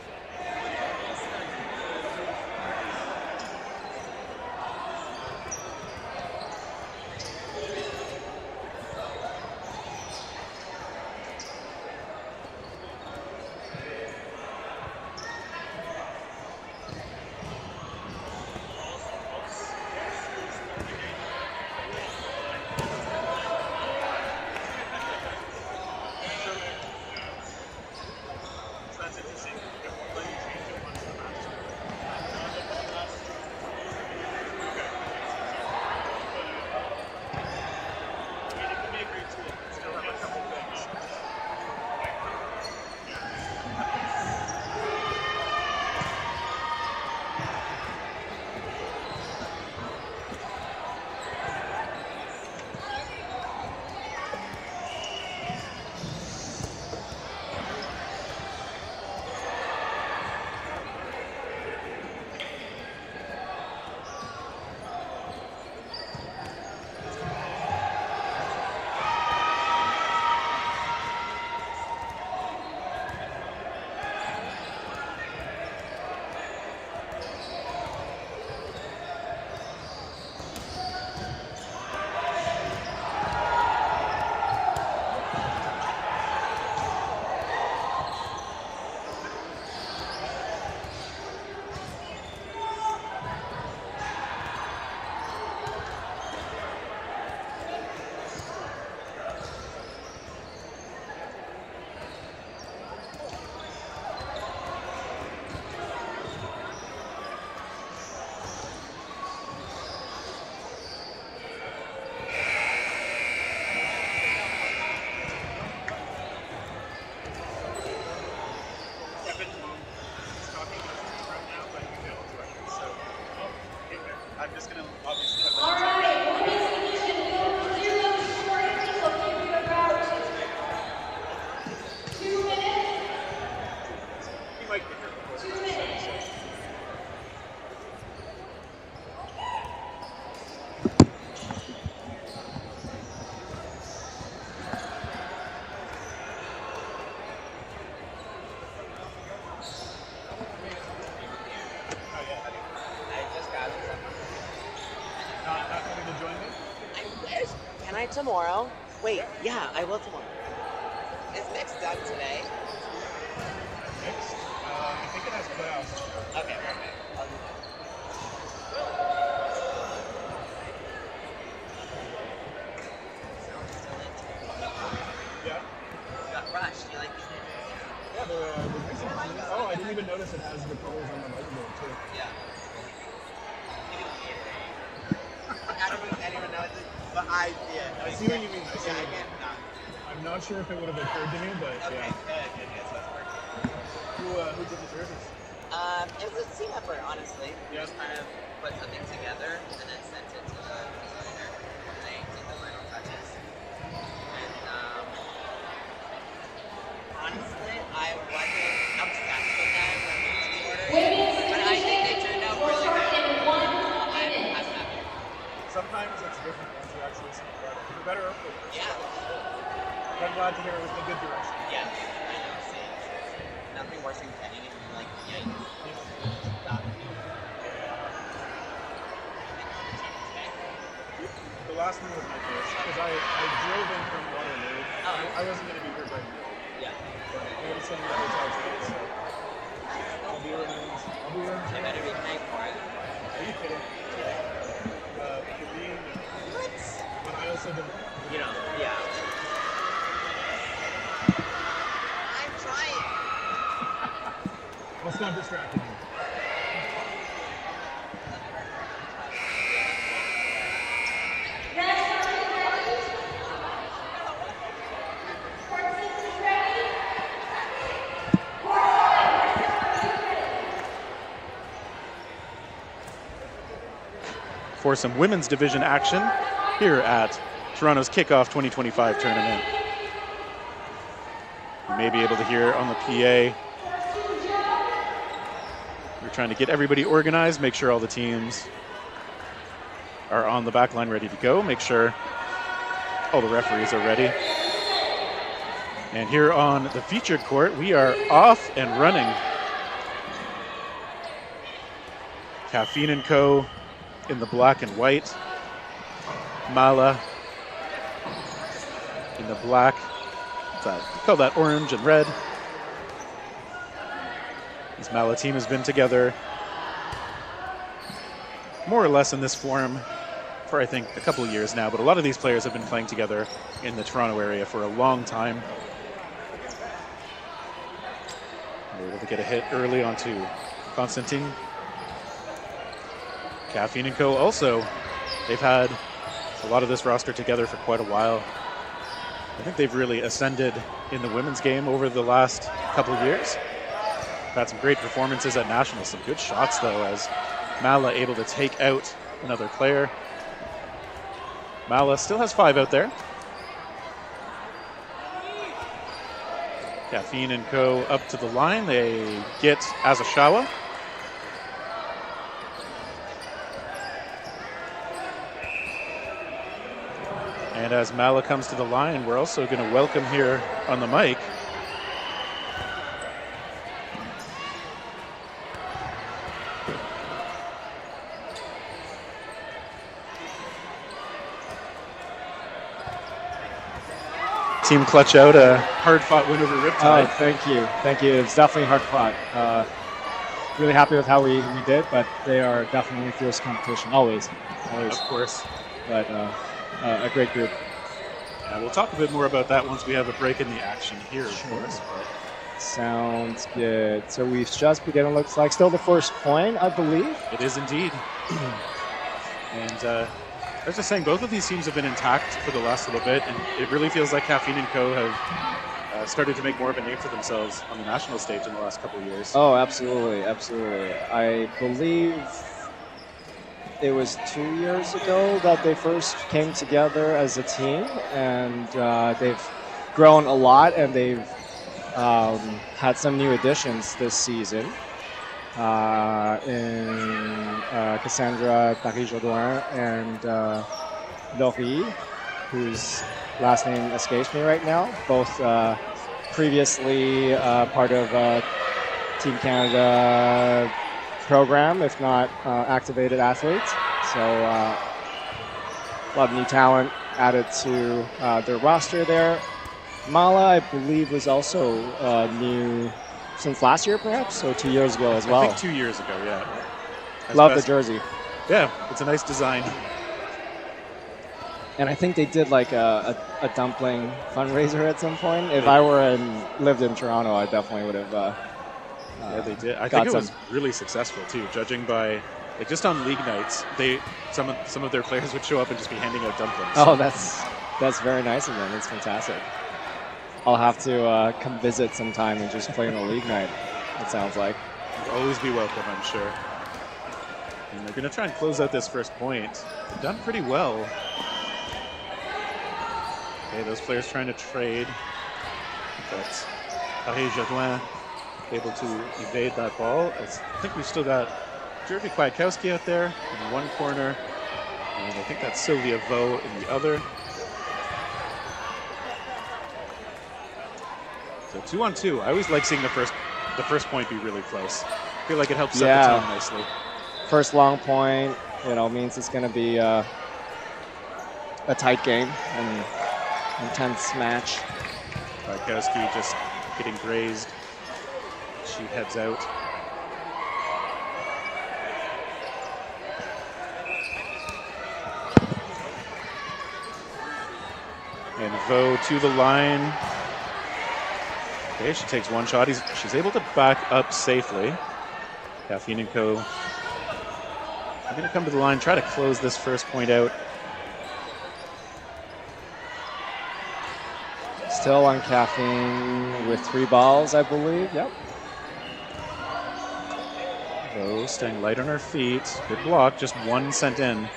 2 minutes. Can I tomorrow? Wait, yeah, I will tomorrow. Is mix done today? I think it has playoffs. Okay, perfect. I'll do that. Yeah? Got rushed. You like these? Yeah, the mix is Oh, I didn't even notice it has the colors on the microphone, too. Yeah. I don't even know but I see it. I see what you mean. I see Yeah, what I you get mean. it. I'm not sure if it would have occurred to me, but Okay, yeah. good. So it's working. who did the jerseys? It was a team effort, honestly. We Yeah. just kind of put something together and then sent it to the designer, and they did the final touches. And honestly, I wasn't obsessed with them when we did the orders, but I think they turned out really good. I'm happy. Sometimes it's different once you actually see the product. For better or for worse. Yeah. But I'm glad to hear it was in a good direction. Yeah. I know. Same. Nothing worse than getting it and you're like, yikes. Got it. The last one was my case because I drove in from Waterloo. Oh. I wasn't going to be here right now. Yeah. But I was sitting in the hotel today, so I'll be around. I better be paying for it. Are you kidding? For me, What? but I also don't. You know, yeah. I'm trying. I'll stop distracting you. For some women's division action here at Toronto's Kickoff 2025 tournament. You may be able to hear on the PA. We're trying to get everybody organized, make sure all the teams are on the back line ready to go, make sure all the referees are ready. And here on the featured court, we are off and running. Caffeine & Co. in the black and white. Mala in the black. We call that orange and red. This Mala team has been together more or less in this form for I think a couple of years now, but a lot of these players have been playing together in the Toronto area for a long time. They were able to get a hit early onto Constantine. Caffeine & Co. also, they've had a lot of this roster together for quite a while. I think they've really ascended in the women's game over the last couple of years. Had some great performances at Nationals, some good shots though, as Mala able to take out another player. Mala still has 5 out there. Caffeine & Co. up to the line. They get Azashawa. And as Mala comes to the line, we're also going to welcome here on the mic Team clutch out a hard-fought win over Riptide. Oh, thank you. Thank you. It's definitely hard-fought. Really happy with how we did, but they are definitely fierce competition. Always. Of course. But a great group. Yeah, we'll talk a bit more about that once we have a break in the action here, of course. Sounds good. So we've just begun, it looks like. Still the first coin, I believe. It is indeed. And I was just saying, both of these teams have been intact for the last little bit, and it really feels like Caffeine & Co. have started to make more of a name for themselves on the national stage in the last couple of years. Oh, absolutely, absolutely. I believe it was 2 years ago that they first came together as a team, and they've grown a lot, and they've had some new additions this season. In Cassandra Paris-Jodoin and Laurie, whose last name escapes me right now, both previously part of Team Canada program, if not activated athletes. So a lot of new talent added to their roster there. Mala, I believe, was also new since last year, perhaps, so 2 years ago as well. I think 2 years ago, yeah. Love the jersey. Yeah, it's a nice design. And I think they did like a dumpling fundraiser at some point. If I lived in Toronto, I definitely would have. Yeah, they did. I think it was really successful too, judging by like just on league nights. Some of their players would show up and just be handing out dumplings. Oh, that's very nice of them. It's fantastic. I'll have to come visit sometime and just play in a league night. it sounds like. You'll always be welcome, I'm sure. And they're going to try and close out this first point. They've done pretty well. Okay, those players trying to trade. But Paris Jadouin able to evade that ball. I think we've still got Jeremy Kwiatkowski out there in one corner. And I think that's Sylvia Vo in the other. So 2-on-2. I always like seeing the first point be really close. I feel like it helps set the tone nicely. First long point, means it's going to be a tight game and intense match. Kwiatkowski just getting grazed. She heads out. And Vo to the line. Okay, she takes one shot. She's able to back up safely. Caffeine & Co. I'm going to come to the line, try to close this first point out. Still on Caffeine with 3 balls, I believe. Yep. Vo staying light on her feet. Good block, just one sent in.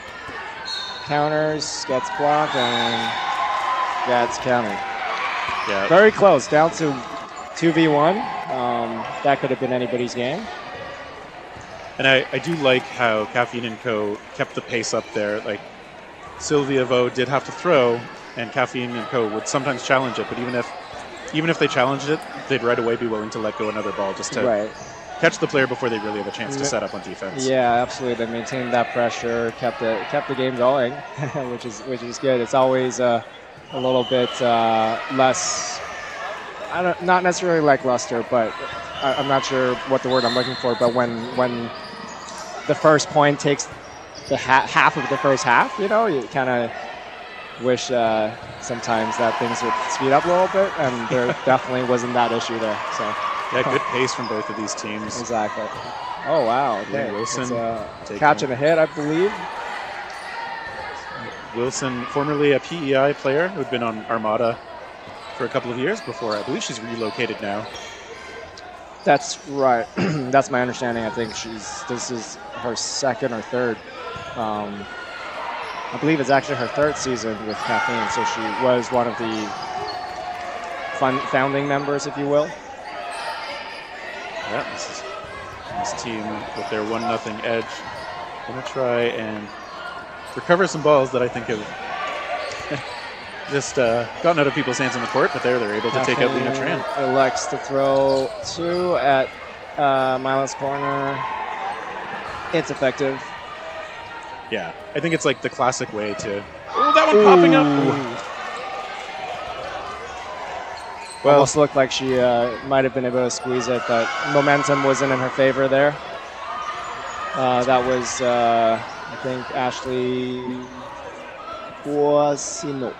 Counters, gets blocked, and gets countered. Yeah. Very close, down to 2v1. That could have been anybody's game. And I do like how Caffeine & Co. kept the pace up there. Like, Sylvia Vo did have to throw, and Caffeine & Co. would sometimes challenge it, but even if they challenged it, they'd right away be willing to let go another ball just to catch the player before they really have a chance to set up on defense. Yeah, absolutely. They maintained that pressure, kept the game going, which is good. It's always a little bit less, not necessarily lackluster, but I'm not sure what the word I'm looking for. But when the first point takes the half of the first half, you kind of wish sometimes that things would speed up a little bit, and there definitely wasn't that issue there. So yeah, good pace from both of these teams. Exactly. Oh wow. Okay. Wilson catching a hit, I believe. Wilson, formerly a PEI player who'd been on Armada for a couple of years before. I believe she's relocated now. That's right. That's my understanding. I think this is her second or third. I believe it's actually her third season with Caffeine, so she was one of the founding members, if you will. Yeah, this team with their 1-0 edge going to try and recover some balls that I think have just gotten out of people's hands on the court, but they're able to take out Lena Tran. Elects to throw 2 at Milo's corner. It's effective. Yeah, I think it's like the classic way to... Oh, that one popping up! Well, almost looked like she might have been able to squeeze it, but momentum wasn't in her favor there. That was, I think, Ashley Boissino.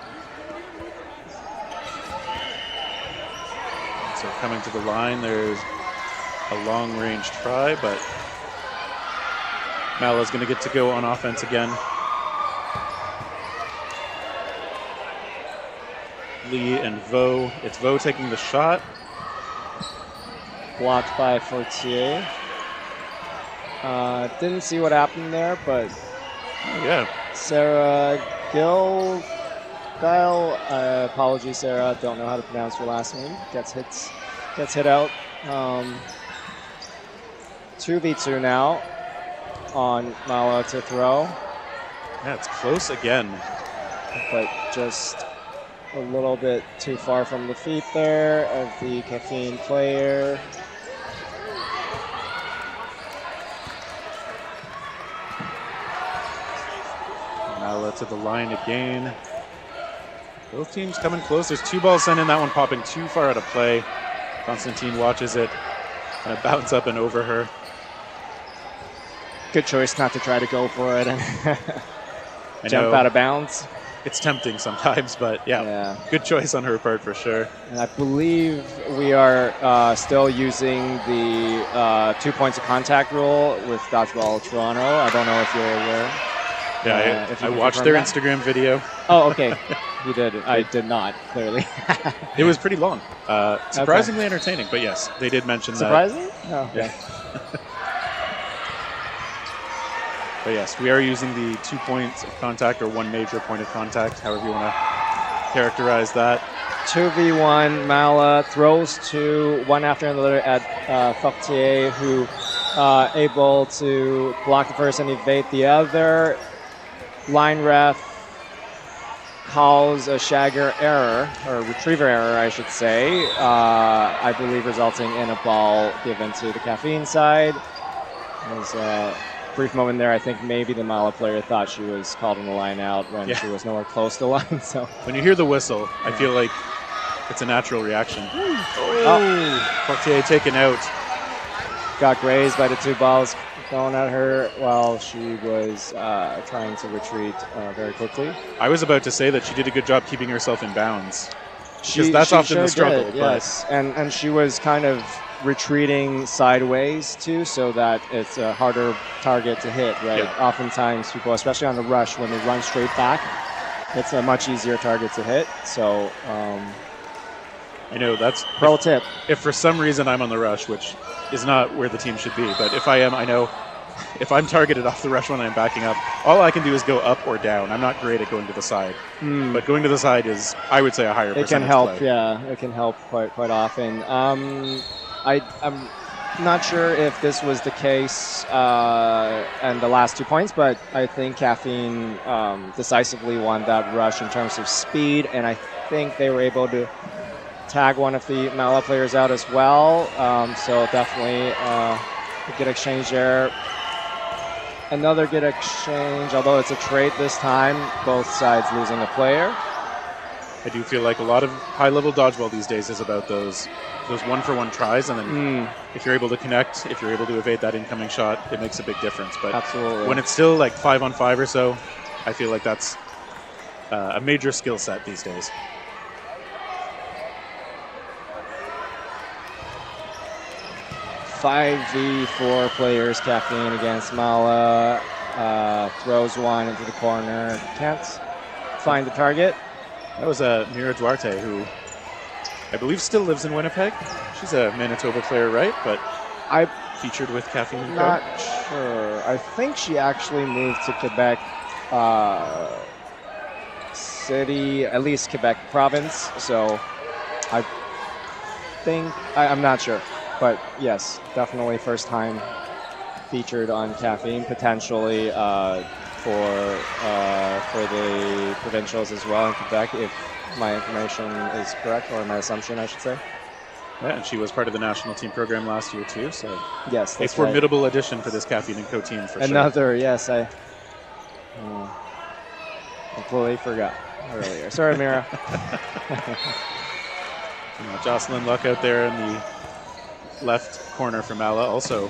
So coming to the line, there's a long-range try, but Mala's going to get to go on offense again. Lee and Vo. It's Vo taking the shot. Blocked by Fortier. Didn't see what happened there, but yeah. Sarah Gill, apologies, Sarah. Don't know how to pronounce your last name. Gets hit out. 2v2 now on Mala to throw. Yeah, it's close again, but just a little bit too far from the feet there of the Caffeine player. Mala to the line again. Both teams coming close. There's 2 balls sent in, that one popping too far out of play. Constantine watches it, and it bounce up and over her. Good choice not to try to go for it and jump out of bounds. It's tempting sometimes, but yeah, good choice on her part for sure. And I believe we are still using the 2 points of contact rule with Dodgeball Toronto. I don't know if you're aware. Yeah, I watched their Instagram video. Oh, okay. He did. I did not, clearly. It was pretty long. Surprisingly entertaining, but yes, they did mention Surprising? Oh, okay. that. But yes, we are using the 2 points of contact or one major point of contact, however you want to characterize that. 2v1, Mala throws to one after another at Fortier, who able to block the first and evade the other. Line ref calls a shagger error, or retriever error, I should say, I believe resulting in a ball given to the Caffeine side. There's a brief moment there. I think maybe the Mala player thought she was called on the line out when she was nowhere close to the line. So when you hear the whistle, I feel like it's a natural reaction. Fortier taken out. Got grazed by the 2 balls thrown at her while she was trying to retreat very quickly. I was about to say that she did a good job keeping herself in bounds. Because that's often the struggle. Did, yes, and she was kind of retreating sideways too, so that it's a harder target to hit, right? Yeah. Oftentimes people, especially on the rush, when they run straight back, it's a much easier target to hit. So I know that's pro tip. If for some reason I'm on the rush, which is not where the team should be, but if I am, I know if I'm targeted off the rush when I'm backing up, all I can do is go up or down. I'm not great at going to the side, but going to the side is, I would say, a higher percentage. It can help, play. yeah. It can help quite often. I'm not sure if this was the case and the last 2 points, but I think Caffeine decisively won that rush in terms of speed, and I think they were able to tag one of the Mala players out as well. So definitely a good exchange there. Another good exchange, although it's a trade this time, both sides losing a player. I do feel like a lot of high-level dodgeball these days is about those one-for-one tries, and then if you're able to connect, if you're able to evade that incoming shot, it makes a big difference. But absolutely, when it's still like 5-on-5 or so, I feel like that's a major skill set these days. Five v 4 players, Caffeine against Mala. Throws one into the corner. Can't find the target. That was Mira Duarte, who I believe still lives in Winnipeg. She's a Manitoba player, right? But I featured with Caffeine. Not sure. I think she actually moved to Quebec City, at least Quebec province. So I think I'm not sure, but yes, definitely first time featured on Caffeine, potentially for the provincials as well in Quebec, if my information is correct, or my assumption, I should say. Yeah, and she was part of the national team program last year too, so yes, a formidable addition for this Caffeine & Co team for sure. Yes, I completely forgot earlier. Sorry, Mira. Jocelyn Luck out there in the left corner for Mala also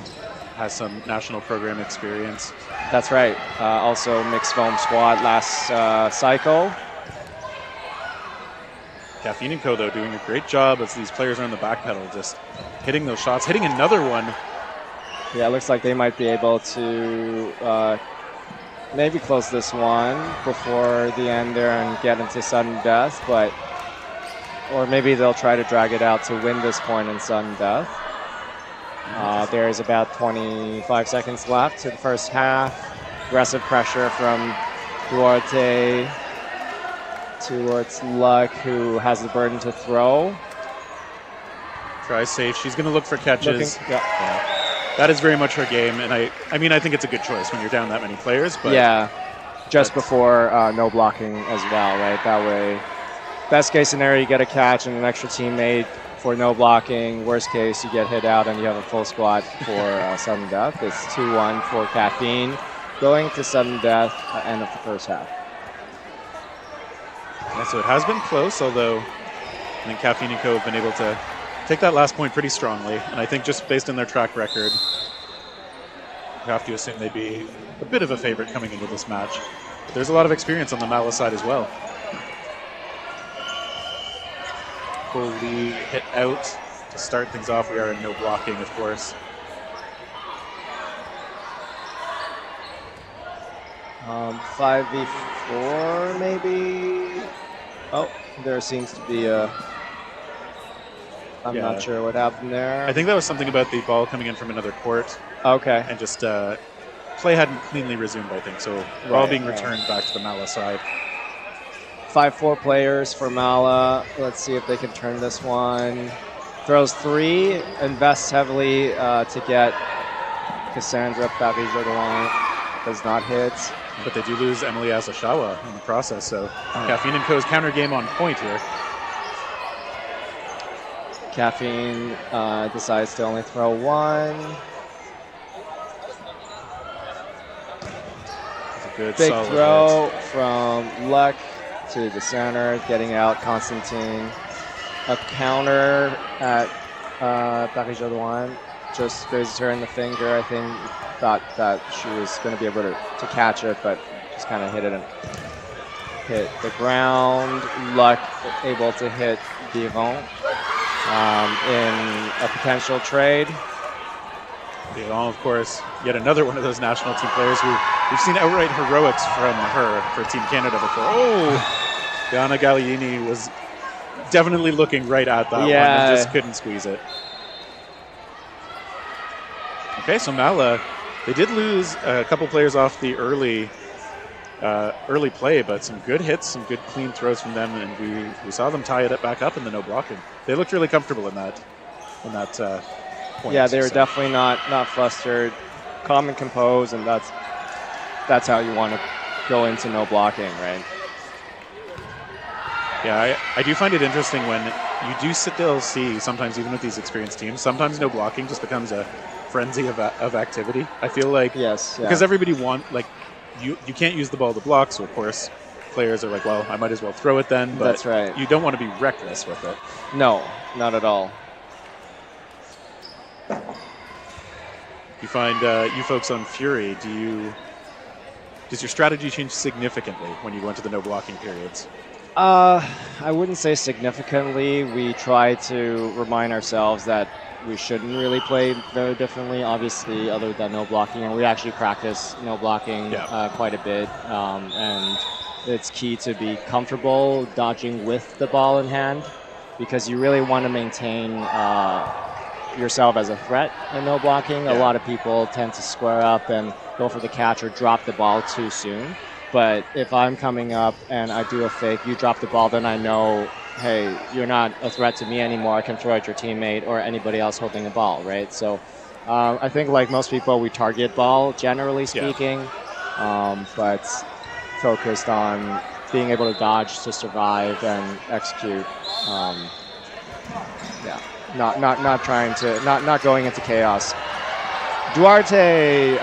has some national program experience. That's right. Also mixed foam squad last cycle. Caffeine & Co, though, doing a great job as these players are on the back pedal, just hitting those shots, hitting another one. Yeah, it looks like they might be able to maybe close this one before the end there and get into sudden death, or maybe they'll try to drag it out to win this point in sudden death. There is about 25 seconds left to the first half. Aggressive pressure from Duarte towards Luck, who has the burden to throw. Try safe. She's going to look for catches. Yeah. That is very much her game, and I mean, I think it's a good choice when you're down that many players. But yeah, just before no blocking as well, right? That way, best case scenario, you get a catch and an extra teammate for no blocking. Worst case, you get hit out and you have a full squad for sudden death. It's 2-1 for Caffeine, going to sudden death at the end of the first half. Yeah, so it has been close, although I think Caffeine & Co have been able to take that last point pretty strongly. And I think just based on their track record, you have to assume they'd be a bit of a favorite coming into this match. But there's a lot of experience on the Mala side as well. Fully hit out to start things off. We are in no blocking, of course. 5v4 maybe. Oh, there seems to be a. I'm Yeah. not sure what happened there. I think that was something about the ball coming in from another court Okay. and just play hadn't cleanly resumed, I think. So ball Right, being right. returned back to the Mala side. 5-4 players for Mala. Let's see if they can turn this one. Throws 3, invests heavily to get Cassandra Paris-Jodoin. Does not hit. But they do lose Emily Asashawa in the process, so Caffeine & Co.'s counter game on point here. Caffeine decides to only throw 1. It's a good Big solid throw hit. from Luck to the center, getting out Constantine. A counter at Paris-Jodoin. Just grazes her in the finger. I think thought that she was going to be able to catch it, but just kind of hit it and hit the ground. Luck able to hit Biron in a potential trade. Biron, of course, yet another one of those national team players who we've seen outright heroics from her for Team Canada before. Oh, Diana Gallieni was definitely looking right at that one and just couldn't squeeze it. Okay, so Mala, they did lose a couple players off the early play, but some good hits, some good clean throws from them, and we saw them tie it back up in the no blocking. They looked really comfortable in that point. Yeah, they were definitely not flustered, calm and composed, and that's how you want to go into no blocking, right? Yeah, I do find it interesting when you do still see, sometimes even with these experienced teams, sometimes no blocking just becomes a frenzy of activity. I feel like because everybody you can't use the ball to block, so of course players are like, well, I might as well throw it then. But that's right. You don't want to be reckless with it. No, not at all. You find you folks on Fury, does your strategy change significantly when you go into the no blocking periods? I wouldn't say significantly. We try to remind ourselves that we shouldn't really play very differently, obviously, other than no blocking. And we actually practice no blocking quite a bit. And it's key to be comfortable dodging with the ball in hand, because you really want to maintain yourself as a threat in no blocking. A lot of people tend to square up and go for the catch or drop the ball too soon. But if I'm coming up and I do a fake, you drop the ball, then I know, hey, you're not a threat to me anymore. I can throw at your teammate or anybody else holding a ball, right? So I think like most people, we target ball, generally speaking, but focused on being able to dodge to survive and execute. Not trying to, not going into chaos. Duarte,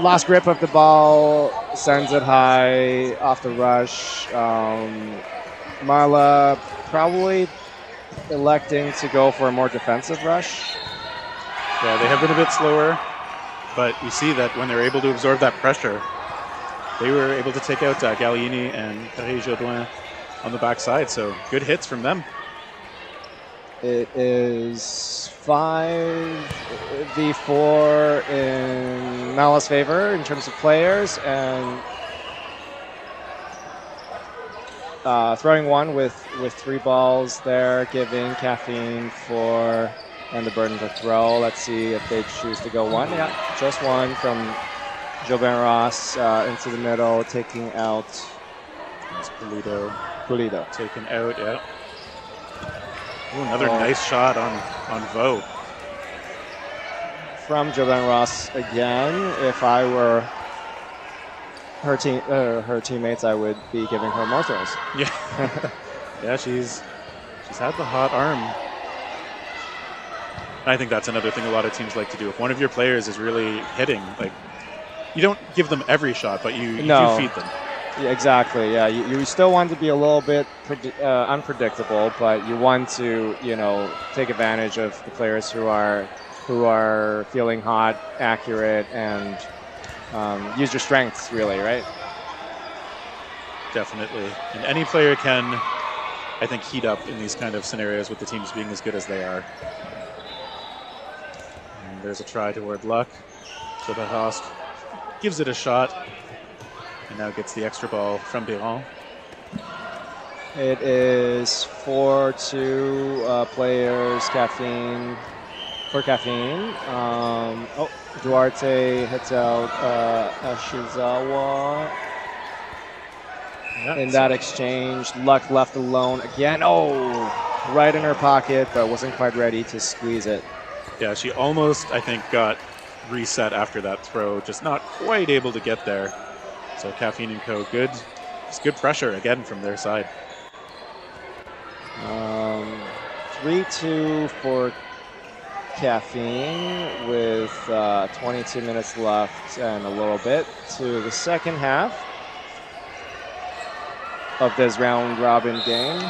last grip of the ball, sends it high off the rush. Marla probably electing to go for a more defensive rush. Yeah, they have been a bit slower, but you see that when they're able to absorb that pressure, they were able to take out Gallieni and Paris-Jodoin on the backside, so good hits from them. It is 5v4 in Mala's favor in terms of players, and throwing one with 3 balls there, giving Caffeine 4 and the burden to throw. Let's see if they choose to go 1. Yeah, just 1 from Jobin Ross into the middle, taking out Pulido. Taken out, yeah. Ooh, another nice shot on Vo. From Jobin Ross again. If I were her teammates, I would be giving her more throws. Yeah, yeah, she's had the hot arm. I think that's another thing a lot of teams like to do. If one of your players is really hitting, like, you don't give them every shot, but you do feed them. Yeah, exactly. Yeah, you still want to be a little bit unpredictable, but you want to, take advantage of the players who are feeling hot, accurate, and use your strengths, really, right? Definitely. And any player can, I think, heat up in these kind of scenarios with the teams being as good as they are. And there's a try toward Luck. So the Host gives it a shot. And now gets the extra ball from Biron. It is 4-2 players caffeine for caffeine. Duarte hits out Ashizawa. Yeah, In that exchange, Luck left alone again. Oh, right in her pocket, but wasn't quite ready to squeeze it. Yeah, she almost, I think, got reset after that throw, just not quite able to get there. So Caffeine and Co. good. It's good pressure again from their side. 3-2 for Caffeine with 22 minutes left and a little bit to the second half of this round robin game.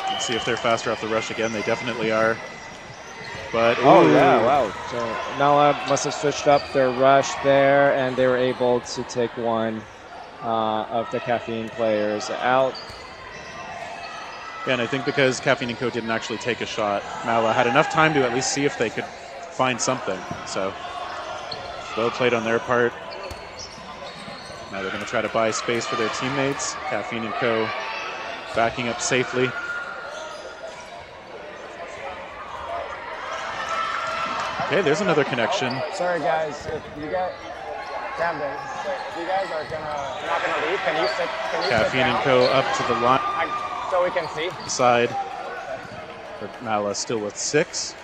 Let's see if they're faster off the rush again. They definitely are. But oh yeah, wow. So Nala must have switched up their rush there, and they were able to take one of the Caffeine players out. Yeah, and I think because Caffeine and Co. didn't actually take a shot, Mala had enough time to at least see if they could find something. So well played on their part. Now they're going to try to buy space for their teammates. Caffeine and Co. backing up safely. Okay, there's another connection. Sorry guys, if you guys, Camden, if you guys are not gonna leave, can you sit? Caffeine and Co. up to the line. So we can see. Side. But Mala still with 6.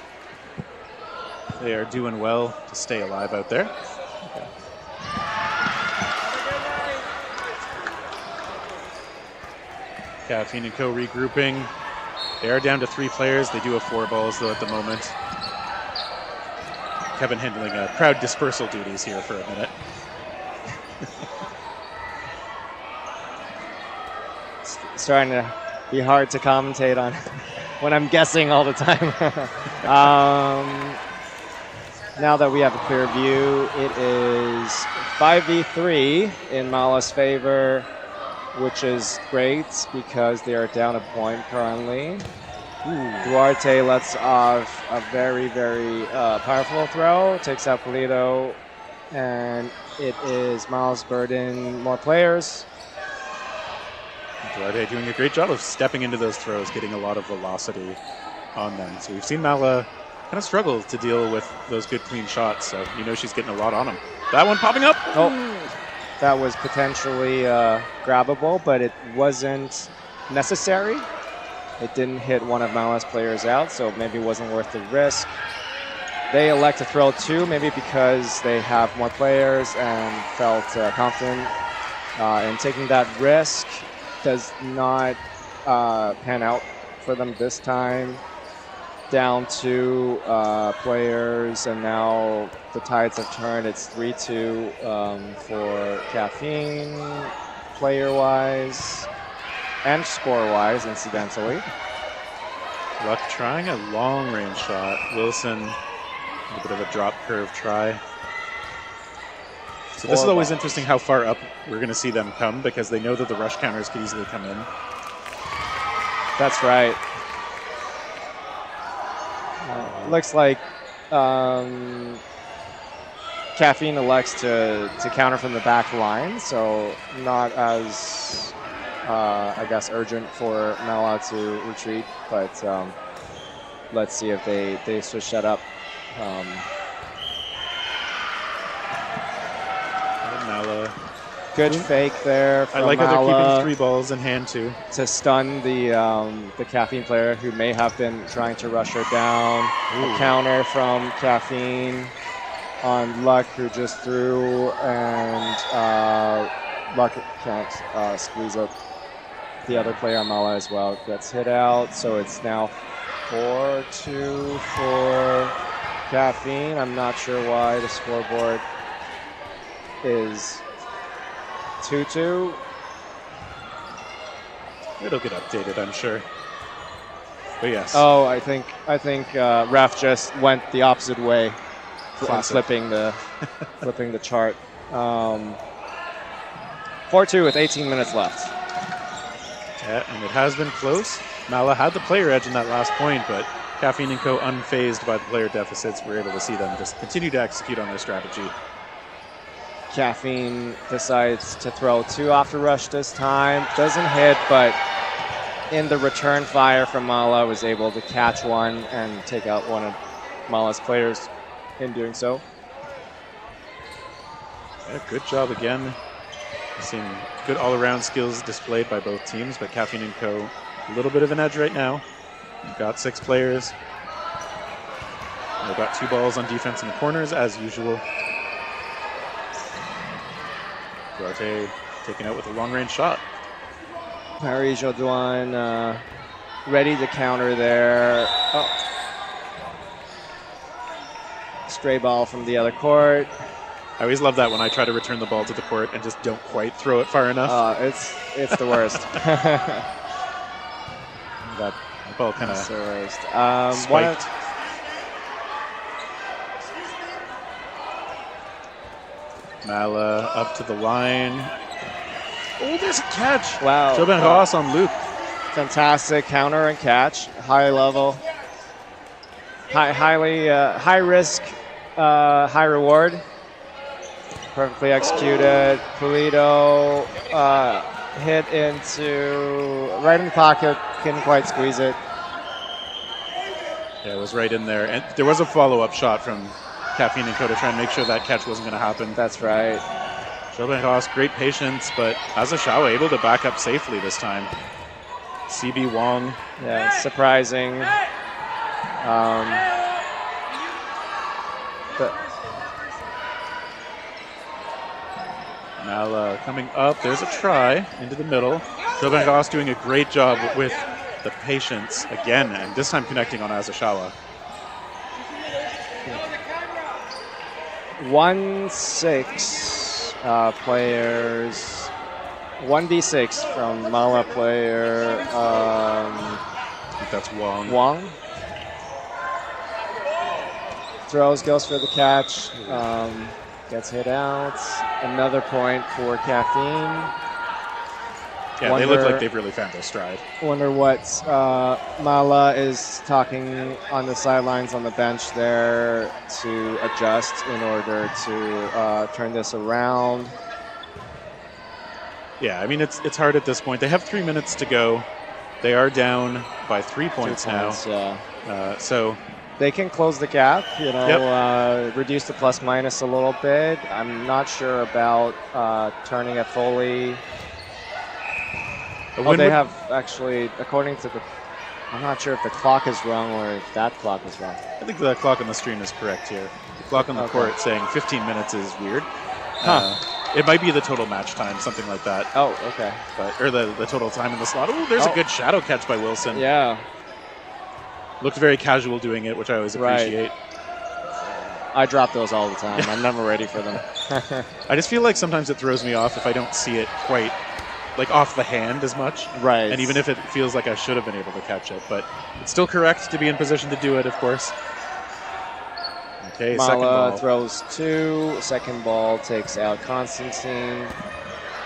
They are doing well to stay alive out there. Okay. Caffeine and Co. regrouping. They are down to 3 players. They do have 4 balls though at the moment. Kevin handling crowd dispersal duties here for a minute. It's starting to be hard to commentate on when I'm guessing all the time. Now that we have a clear view, it is 5v3 in Mala's favor, which is great because they are down a point currently. Duarte lets off a very, very powerful throw, takes out Polito, and it is Miles Burden, more players. Duarte doing a great job of stepping into those throws, getting a lot of velocity on them. So we've seen Mala kind of struggle to deal with those good clean shots, so you know she's getting a lot on them. That one popping up. Oh, that was potentially grabbable, but it wasn't necessary. It didn't hit one of Mala's players out, so maybe it wasn't worth the risk. They elect to throw 2, maybe because they have more players and felt confident in taking that risk. Does not pan out for them this time. Down 2 players, and now the tides have turned. It's 3-2 for Caffeine, player-wise. And score-wise, incidentally. Luck trying a long-range shot. Wilson, a bit of a drop curve try. So this is always interesting how far up we're going to see them come because they know that the rush counters could easily come in. That's right. Looks like Caffeine elects to counter from the back line, so not as I guess urgent for Mala to retreat, but let's see if they switch that up. Mala. Good fake there from I like how Mala they're keeping 3 balls in hand too. to stun the Caffeine player who may have been trying to rush her down. A counter from Caffeine on Luck, who just threw, and Luck can't squeeze up the other player, Mala, as well. Gets hit out, so it's now 4-2 for Caffeine. I'm not sure why the scoreboard is 2-2. It'll get updated, I'm sure. But yes. Oh, I think ref just went the opposite way, flipping the chart. 4-2 with 18 minutes left. Yeah, and it has been close. Mala had the player edge in that last point, but Caffeine and Co. unfazed by the player deficits. We're able to see them just continue to execute on their strategy. Caffeine decides to throw 2 off the rush this time. Doesn't hit, but in the return fire from Mala, was able to catch one and take out one of Mala's players in doing so. Yeah, good job again. Seeing good all-around skills displayed by both teams, but Caffeine & Co. a little bit of an edge right now. We've got 6 players. They've got 2 balls on defense in the corners, as usual. Duarte taken out with a long-range shot. Paris Jodoin ready to counter there. Oh. Stray ball from the other court. I always love that when I try to return the ball to the court and just don't quite throw it far enough. It's the worst. That ball kind of the worst. spiked. Mala up to the line. Oh, there's a catch. Wow. Jobin Ross on Luke. Fantastic counter and catch. High level. High risk, high reward. Perfectly executed. Pulido hit into right in the pocket. Couldn't quite squeeze it. Yeah, it was right in there. And there was a follow-up shot from Caffeine & Co. to try and make sure that catch wasn't going to happen. That's right. Jobin Ross, great patience, but Azasawa able to back up safely this time. CB Wong. Yeah, surprising. But Mala coming up. There's a try into the middle. Jobin Ross doing a great job with the patience again, and this time connecting on Azasawa. 1-6 players. 1v6 from Mala player. I think that's Wong. Wong. Throws, goes for the catch. Gets hit out. Another point for Caffeine. Yeah, they look like they've really found their stride. Wonder what Mala is talking on the sidelines on the bench there to adjust in order to turn this around. Yeah, I mean, it's hard at this point. They have 3 minutes to go. They are down by 3 points, 2 points now. Yeah. So they can close the gap, reduce the plus minus a little bit. I'm not sure about turning it fully. They have actually, according to the, I'm not sure if the clock is wrong or if that clock is wrong. I think the clock on the stream is correct here. The clock on the court saying 15 minutes is weird. It might be the total match time, something like that. Oh, okay. Or the total time in the slot. Oh, there's a good shadow catch by Wilson. Yeah. Looked very casual doing it, which I always appreciate. I drop those all the time. I'm never ready for them. I just feel like sometimes it throws me off if I don't see it quite like off the hand as much. Right. And even if it feels like I should have been able to catch it. But it's still correct to be in position to do it, of course. Okay, second Mala ball. throws 2. Second ball takes out Constantine.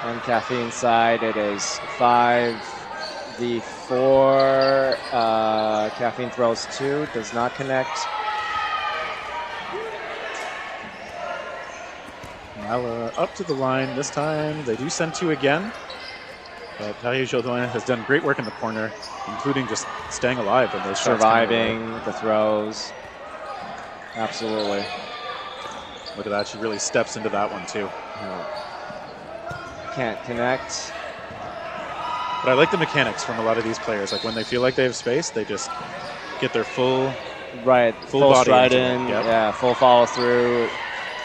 On Caffeine side, it is 5v4. Caffeine throws 2. Does not connect. Mala up to the line this time. They do send 2 again. But Paris Jodoin has done great work in the corner, including just staying alive when those shots surviving the throws. Absolutely. Look at that. She really steps into that one, too. Can't connect. But I like the mechanics from a lot of these players. Like when they feel like they have space, they just get their full full stride into in. it. Yep. Yeah, full follow through.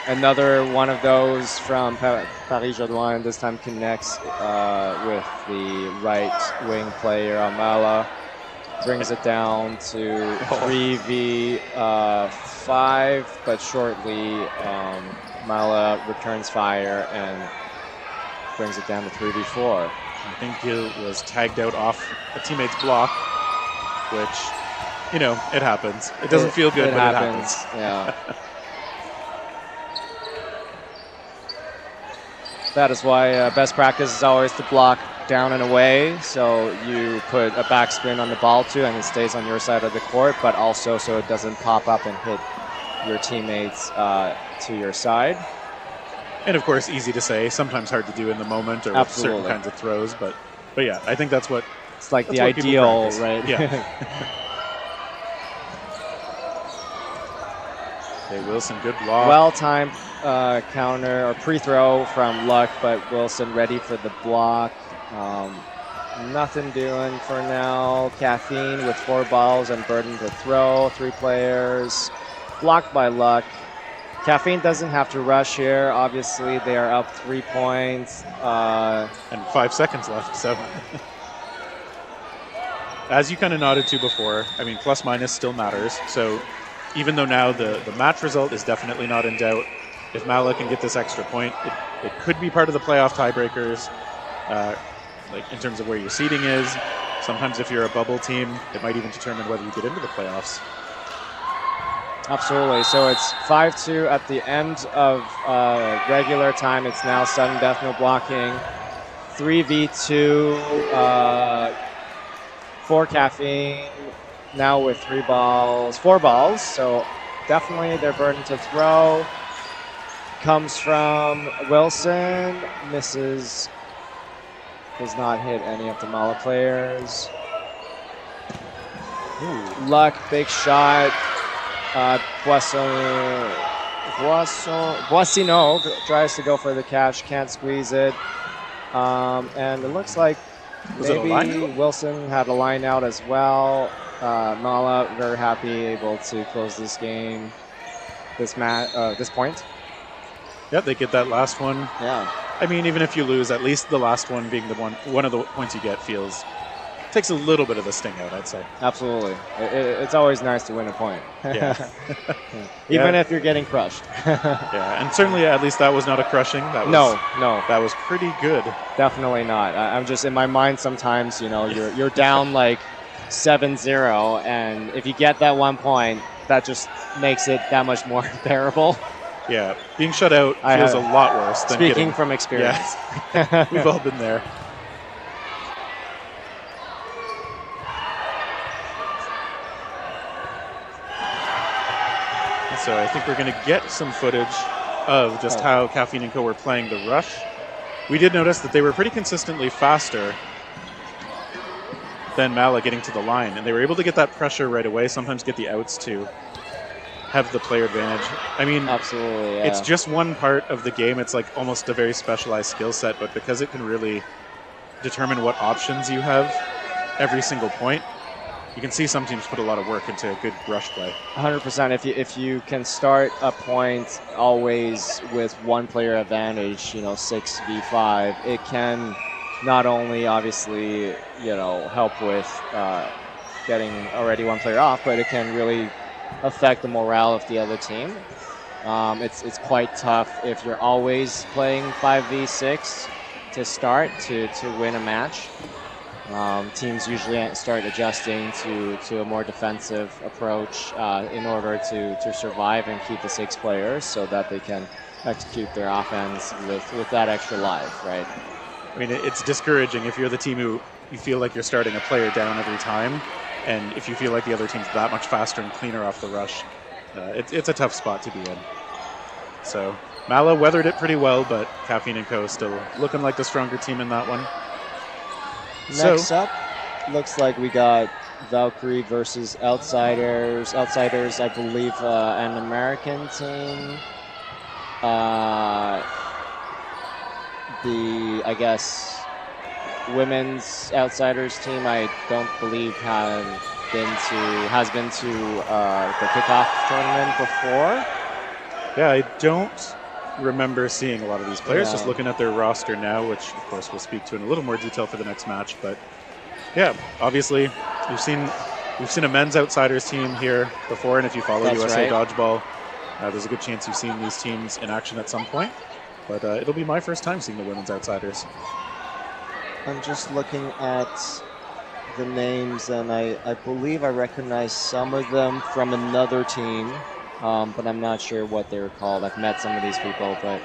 Another one of those from Paris Jodoin. This time connects with the right wing player Mala. Brings it down to 3v5, but shortly Mala returns fire and brings it down to 3v4. I think he was tagged out off a teammate's block, which, it happens. It doesn't feel good, but it happens. Yeah. That is why best practice is always to block down and away, so you put a backspin on the ball too and it stays on your side of the court, but also so it doesn't pop up and hit your teammates to your side. And of course, easy to say, sometimes hard to do in the moment or with certain kinds of throws, but yeah, I think that's what It's like That's the what people ideal, practice. right? Yeah. Okay, Wilson, good block. Well-timed counter or pre-throw from Luck, but Wilson ready for the block. Nothing doing for now. Caffeine with 4 balls and burden to throw. 3 players. Blocked by Luck. Caffeine doesn't have to rush here. Obviously, they are up 3 points. And 5 seconds left, so. As you kind of nodded to before, I mean, plus minus still matters. So even though now the match result is definitely not in doubt, if Mala can get this extra point, it could be part of the playoff tiebreakers, like in terms of where your seeding is. Sometimes if you're a bubble team, it might even determine whether you get into the playoffs. Absolutely. So it's 5-2 at the end of regular time. It's now sudden death, no blocking. 3v2 for Caffeine. Now with 4 balls. So definitely their burden to throw. Comes from Wilson. Misses. Does not hit any of the Mala players. Luck, big shot. Boissino tries to go for the catch, can't squeeze it. And it looks like maybe Wilson had a line out as well. Mala very happy, able to close this game, this point. Yeah, they get that last one. Yeah. I mean, even if you lose, at least the last one being one of the points you get takes a little bit of the sting out, I'd say. Absolutely. It's always nice to win a point. Yeah. Even if you're getting crushed. Yeah, and certainly at least that was not a crushing. That was, no. That was pretty good. Definitely not. I'm just, in my mind sometimes, you're down like 7-0, and if you get that 1 point, that just makes it that much more bearable. Yeah, being shut out feels a lot worse than speaking from experience. Yeah. We've all been there. So I think we're going to get some footage of just how Caffeine and Co. were playing the rush. We did notice that they were pretty consistently faster than Mala getting to the line, and they were able to get that pressure right away, sometimes get the outs to have the player advantage. I mean, absolutely, yeah. It's just one part of the game. It's like almost a very specialized skill set, but because it can really determine what options you have every single point, you can see some teams put a lot of work into a good rush play. 100%. If you can start a point always with one player advantage, 6v5, it can not only obviously help with getting already one player off, but it can really affect the morale of the other team. It's quite tough if you're always playing 5v6 to start to win a match. Teams usually start adjusting to a more defensive approach in order to survive and keep the 6 players so that they can execute their offense with that extra life, right? I mean, it's discouraging if you're the team who you feel like you're starting a player down every time, and if you feel like the other team's that much faster and cleaner off the rush. It's a tough spot to be in. So Mala weathered it pretty well, but Caffeine and Co. still looking like the stronger team in that one. Next up, looks like we got Valkyrie versus Outsiders. Outsiders, I believe, an American team. I guess, women's Outsiders team, I don't believe has been to the kickoff tournament before. Yeah, I don't remember seeing a lot of these players. Just looking at their roster now, which of course we'll speak to in a little more detail for the next match. But yeah, obviously we've seen a men's Outsiders team here before, and if you follow USA Dodgeball, there's a good chance you've seen these teams in action at some point. But it'll be my first time seeing the women's Outsiders. I'm just looking at the names, and I believe I recognize some of them from another team. But I'm not sure what they were called. I've met some of these people, but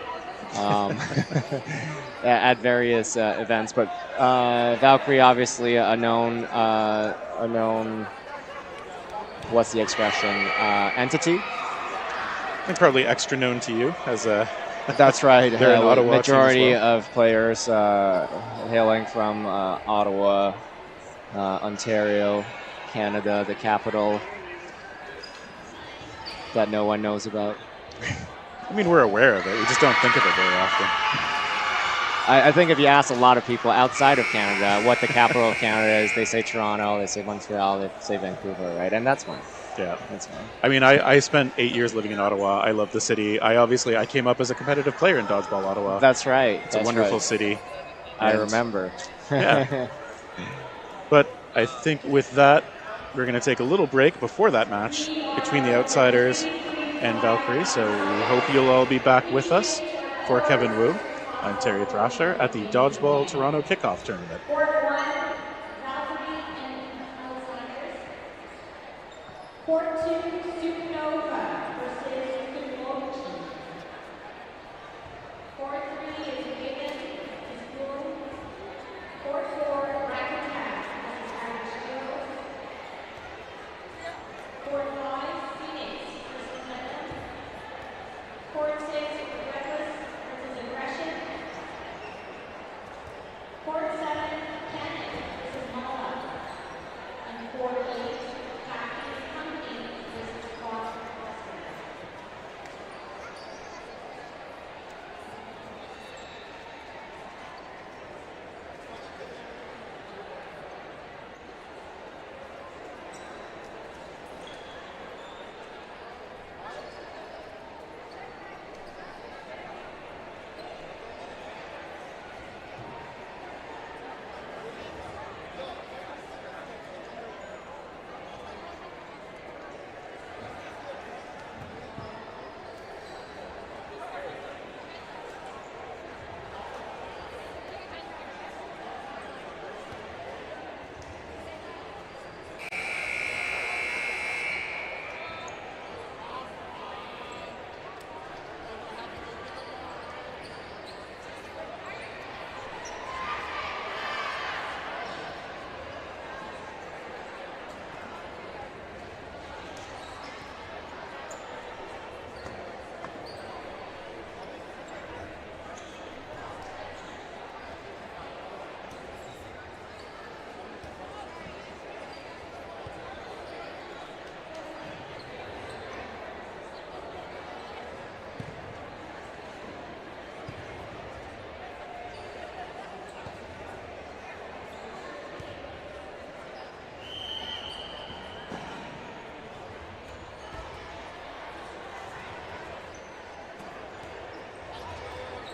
at various events. But Valkyrie, obviously a known, what's the expression? Entity. I think probably extra known to you as a. That's right. They're in Ottawa. Majority of players hailing from Ottawa Ontario, Canada, the capital that no one knows about. I mean, we're aware of it. We just don't think of it very often. I think if you ask a lot of people outside of Canada what the capital of Canada is, they say Toronto, they say Montreal, they say Vancouver, right? And that's fine. Yeah. That's fine. I mean, I spent 8 years living in Ottawa. I love the city. I came up as a competitive player in Dodgeball Ottawa. That's right. It's a wonderful city. I And- remember. Yeah. But I think with that, we're going to take a little break before that match between the Outsiders and Valkyrie. So we hope you'll all be back with us for Kevin Wu. I'm Terry Thrasher at the Dodgeball Toronto Kickoff Tournament. Court 1, Valkyrie and Outsiders. Court 2, Supernova versus Kimochi. Court 3 is Raven, is Blue. Court 4, Racket Attack versus Irish Heroes. Court 5, Phoenix versus Venom. Court 6, Reckless versus Aggression. Court 7, Cannon versus Mala. And Court 8, Khaki Company versus Cross Wrestling. Refs,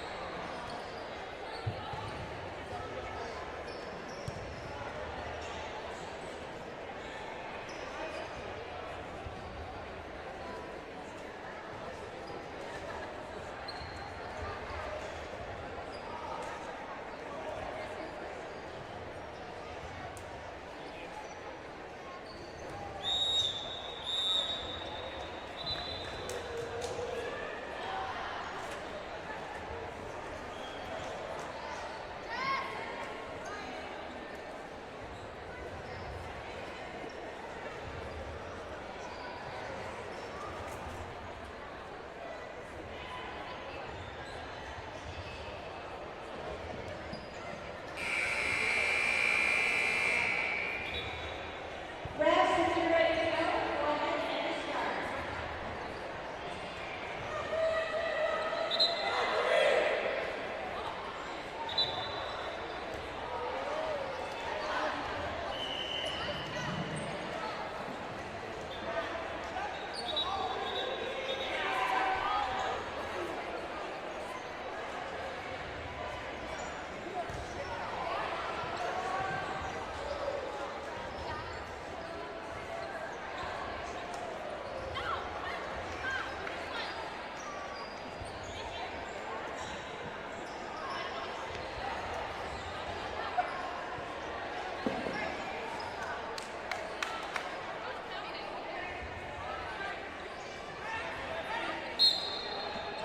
if you're ready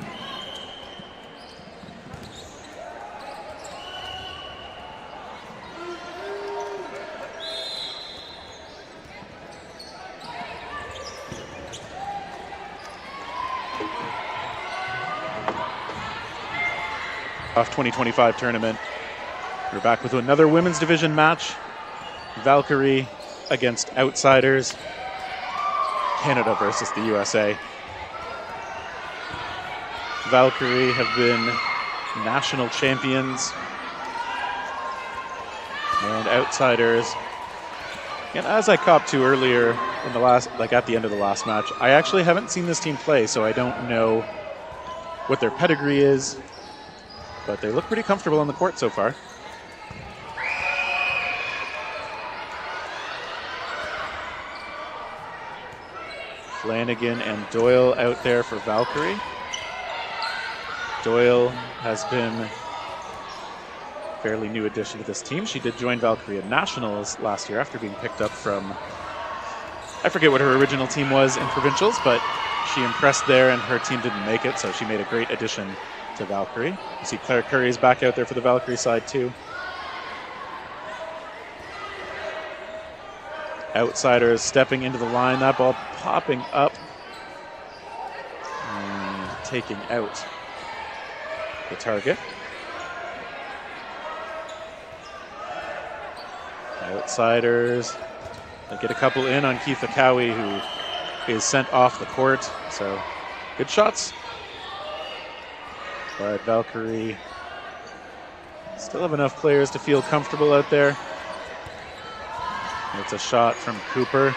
to go ahead and start. Off 2025 tournament. We're back with another women's division match Valkyrie against Outsiders. Canada versus the USA. Valkyrie have been national champions. And Outsiders, and as I copped to earlier in the last, like at the end of the last match, I actually haven't seen this team play, so I don't know what their pedigree is, but they look pretty comfortable on the court so far. Flanagan and Doyle out there for Valkyrie. Doyle has been a fairly new addition to this team. She did join Valkyrie at Nationals last year after being picked up from, I forget what her original team was in Provincials, but she impressed there and her team didn't make it, so she made a great addition to Valkyrie. You see Claire Curry's back out there for the Valkyrie side too. Outsiders stepping into the line, that ball popping up and taking out the target. Outsiders, they get a couple in on Keith Akawi, who is sent off the court, so good shots. But Valkyrie still have enough players to feel comfortable out there. It's a shot from Cooper.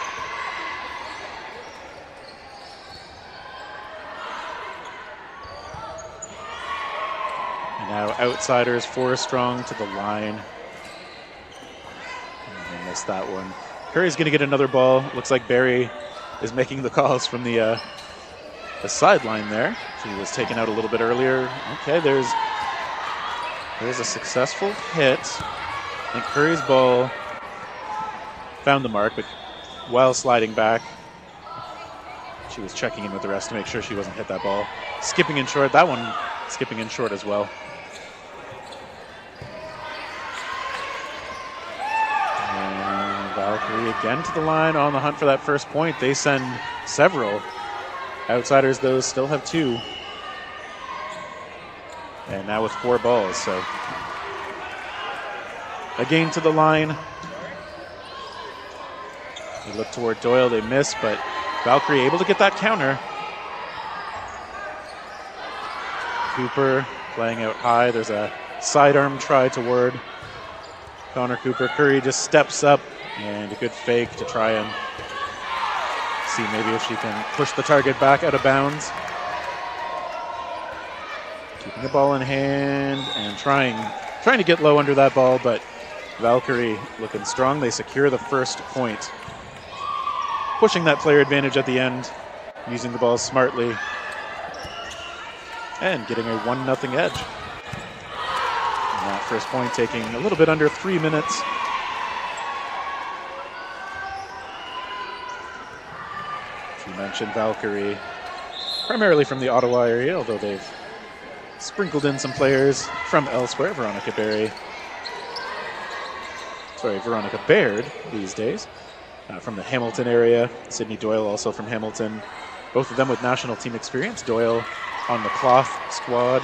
And now Outsiders 4 strong to the line. And they missed that one. Curry's going to get another ball. Looks like Barry is making the calls from the sideline there. She was taken out a little bit earlier. Okay, there's a successful hit. And Curry's ball found the mark, but while sliding back, she was checking in with the rest to make sure she wasn't hit that ball. Skipping in short, that one skipping in short as well. And Valkyrie again to the line on the hunt for that first point. They send several. Outsiders, though, still have 2. And now with 4 balls, so again to the line. They look toward Doyle, they miss, but Valkyrie able to get that counter. Cooper playing out high. There's a sidearm try toward Connor Cooper. Curry just steps up and a good fake to try and see maybe if she can push the target back out of bounds. Keeping the ball in hand and trying to get low under that ball, but Valkyrie looking strong. They secure the first point. Pushing that player advantage at the end, using the ball smartly, and getting a 1-0 edge. And that first point taking a little bit under 3 minutes. You mentioned Valkyrie, primarily from the Ottawa area, although they've sprinkled in some players from elsewhere. Veronica Baird these days. From the Hamilton area. Sydney Doyle also from Hamilton. Both of them with national team experience. Doyle on the cloth squad.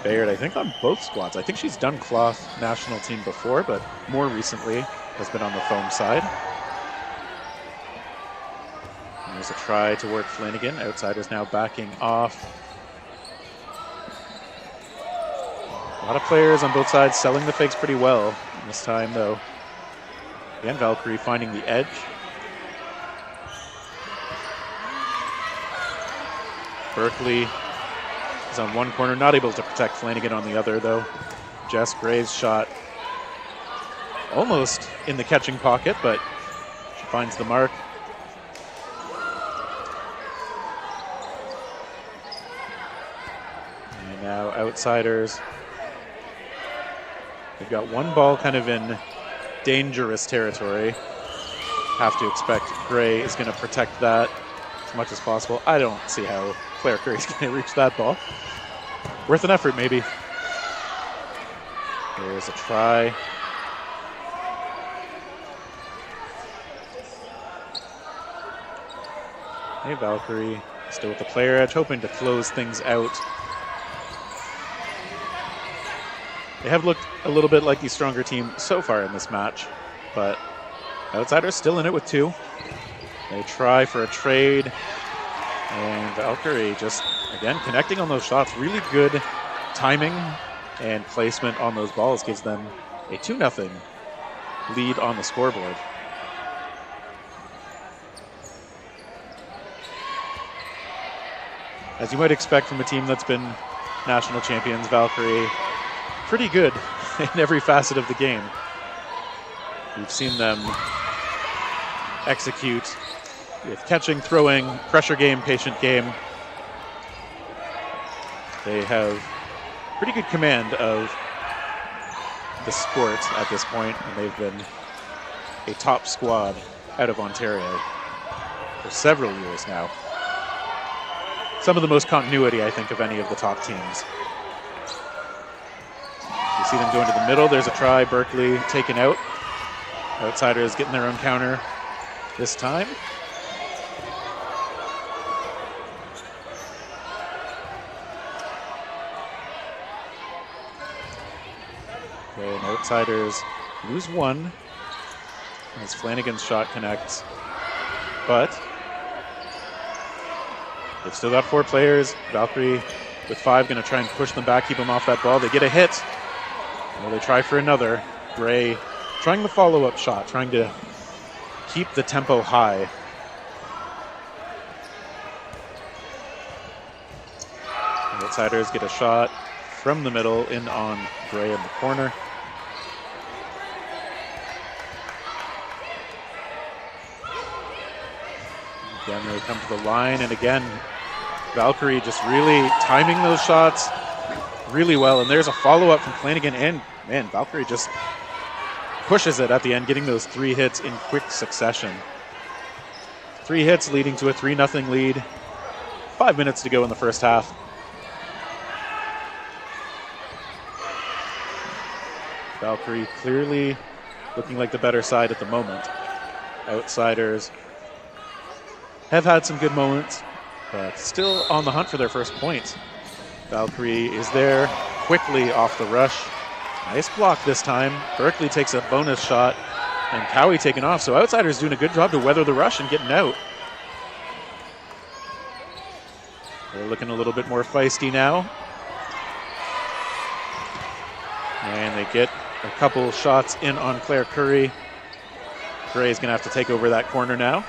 Baird, I think, on both squads. I think she's done cloth national team before, but more recently has been on the foam side. And there's a try toward Flanagan. Outsiders now backing off. A lot of players on both sides selling the fakes pretty well this time, though. Again, Valkyrie finding the edge. Berkeley is on one corner, not able to protect Flanagan on the other, though. Jess Gray's shot almost in the catching pocket, but she finds the mark. And now Outsiders. They've got one ball kind of in dangerous territory. Have to expect Gray is going to protect that as much as possible. I don't see how Claire Curry is going to reach that ball. Worth an effort, maybe. There's a try. Hey, Valkyrie still with the player edge, hoping to close things out. They have looked a little bit like the stronger team so far in this match, but Outsiders still in it with 2. They try for a trade, and Valkyrie just, again, connecting on those shots. Really good timing and placement on those balls gives them a 2-0 lead on the scoreboard. As you might expect from a team that's been national champions, Valkyrie pretty good in every facet of the game. We've seen them execute with catching, throwing, pressure game, patient game. They have pretty good command of the sport at this point, and they've been a top squad out of Ontario for several years now. Some of the most continuity, I think, of any of the top teams. You see them going to the middle. There's a try. Berkeley taken out. Outsiders getting their own counter this time. Okay, and Outsiders lose 1 as Flanagan's shot connects. But they've still got 4 players. Valkyrie with 5 going to try and push them back, keep them off that ball. They get a hit. Well, they try for another. Gray trying the follow-up shot, trying to keep the tempo high. The Outsiders get a shot from the middle in on Gray in the corner. Again, they come to the line, and again, Valkyrie just really timing those shots really well. And there's a follow-up from Flanagan, and man, Valkyrie just pushes it at the end, getting those 3 hits in quick succession. 3 hits leading to a 3-0 lead. 5 minutes to go in the first half. Valkyrie clearly looking like the better side at the moment. Outsiders have had some good moments, but still on the hunt for their first point. Valkyrie is there quickly off the rush. Nice block this time. Berkeley takes a bonus shot, and Cowie taken off. So Outsiders doing a good job to weather the rush and getting out. They're looking a little bit more feisty now. And they get a couple shots in on Claire Curry. Gray's going to have to take over that corner now.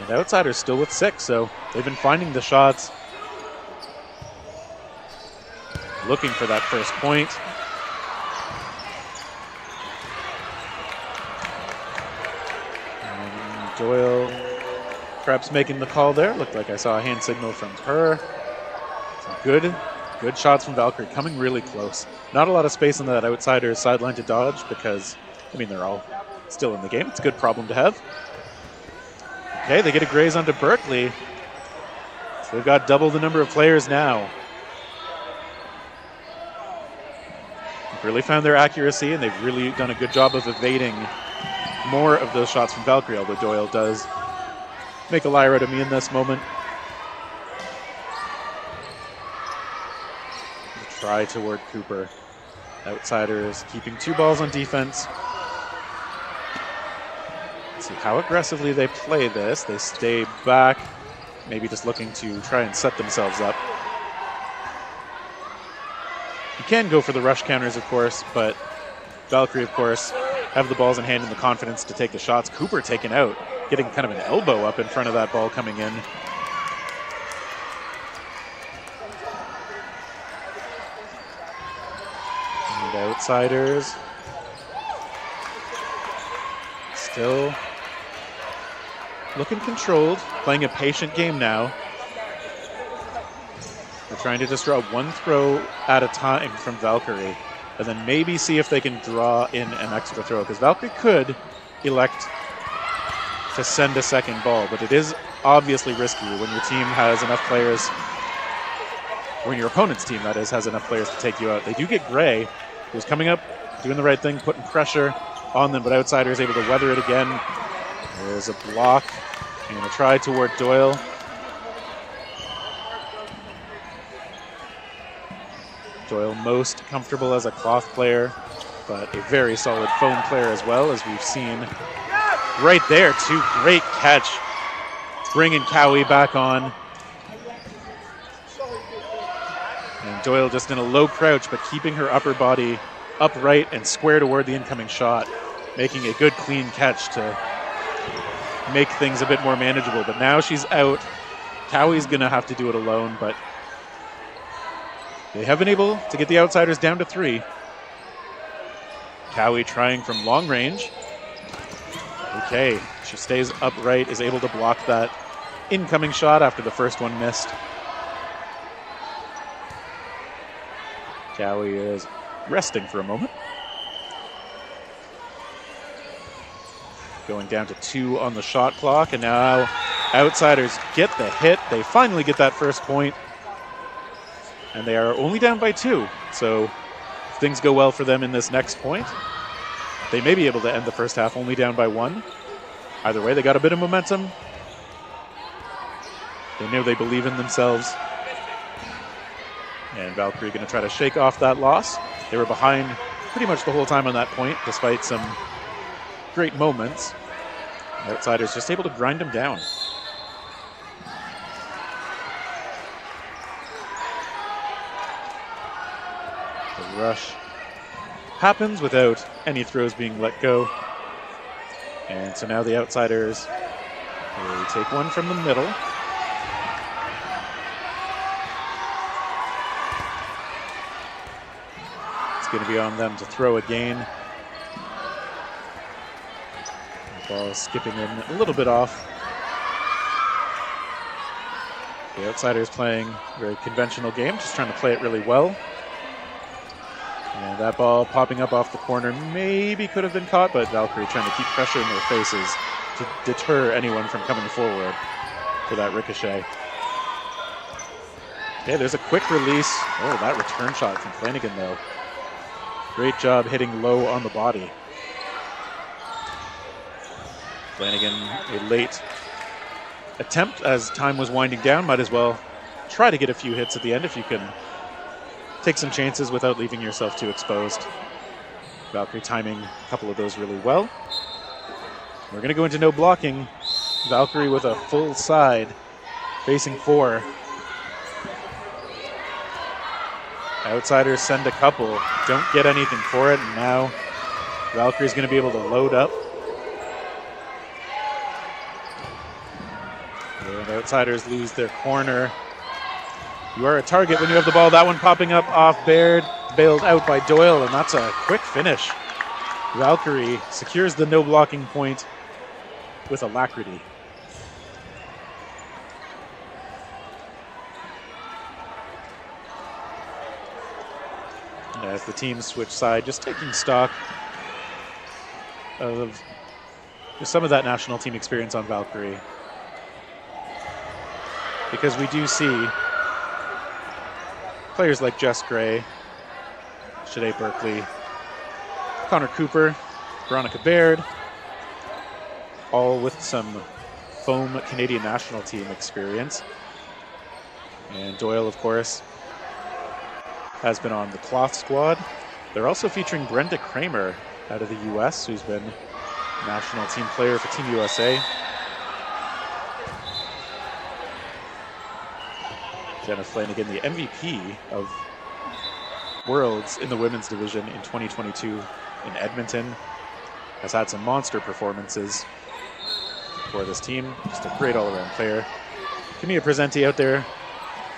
And Outsiders still with 6, so they've been finding the shots. Looking for that first point. And Doyle perhaps making the call there. Looked like I saw a hand signal from her. Some good shots from Valkyrie, coming really close. Not a lot of space on that Outsiders sideline to dodge because, I mean, they're all still in the game. It's a good problem to have. Okay, they get a graze onto Berkeley. So they've got double the number of players now. They've really found their accuracy, and they've really done a good job of evading more of those shots from Valkyrie, although Doyle does make a liar out of me in this moment. The try toward Cooper. Outsiders keeping 2 balls on defense. See how aggressively they play this. They stay back, maybe just looking to try and set themselves up. You can go for the rush counters, of course, but Valkyrie, of course, have the balls in hand and the confidence to take the shots. Cooper taken out, getting kind of an elbow up in front of that ball coming in. And Outsiders still looking controlled, playing a patient game now. They're trying to just draw 1 throw at a time from Valkyrie, and then maybe see if they can draw in an extra throw, because Valkyrie could elect to send a second ball, but it is obviously risky when your team has enough players, when your opponent's team, that is, has enough players to take you out. They do get Gray, who's coming up, doing the right thing, putting pressure on them, but Outsiders able to weather it again. There's a block and a try toward Doyle. Doyle most comfortable as a cloth player, but a very solid foam player as well, as we've seen right there. Two great catch, bringing Cowie back on. And Doyle just in a low crouch, but keeping her upper body upright and square toward the incoming shot, making a good clean catch to make things a bit more manageable. But now she's out. Cowie's gonna have to do it alone, but they have been able to get the outsiders down to 3. Cowie trying from long range. Okay, she stays upright, is able to block that incoming shot after the first one missed. Cowie is resting for a moment. Going down to 2 on the shot clock, and now outsiders get the hit. They finally get that first point, and they are only down by 2. So if things go well for them in this next point, they may be able to end the first half only down by 1. Either way, they got a bit of momentum. They know they believe in themselves. And Valkyrie going to try to shake off that loss. They were behind pretty much the whole time on that point, despite some great moments. Outsiders just able to grind them down. The rush happens without any throws being let go. And so now the outsiders will take one from the middle. It's going to be on them to throw again. The ball is skipping in a little bit off. The outsiders playing a very conventional game, just trying to play it really well. And that ball popping up off the corner maybe could have been caught, but Valkyrie trying to keep pressure in their faces to deter anyone from coming forward for that ricochet. Okay, there's a quick release. Oh, that return shot from Flanagan, though. Great job hitting low on the body. Flanagan, a late attempt as time was winding down. Might as well try to get a few hits at the end if you can take some chances without leaving yourself too exposed. Valkyrie timing a couple of those really well. We're going to go into no blocking. Valkyrie with a full side, facing 4. Outsiders send a couple, don't get anything for it, and now Valkyrie's going to be able to load up. And outsiders lose their corner. You are a target when you have the ball. That one popping up off Baird, bailed out by Doyle, and that's a quick finish. Valkyrie secures the no blocking point with alacrity. As the teams switch side, just taking stock of some of that national team experience on Valkyrie. Because we do see players like Jess Gray, Shade Berkeley, Connor Cooper, Veronica Baird, all with some foam Canadian national team experience. And Doyle, of course, has been on the cloth squad. They're also featuring Brenda Kramer out of the U.S., who's been national team player for Team USA. Jenna Flanagan, the MVP of Worlds in the women's division in 2022 in Edmonton, has had some monster performances for this team. Just a great all-around player. Camilla Presenti out there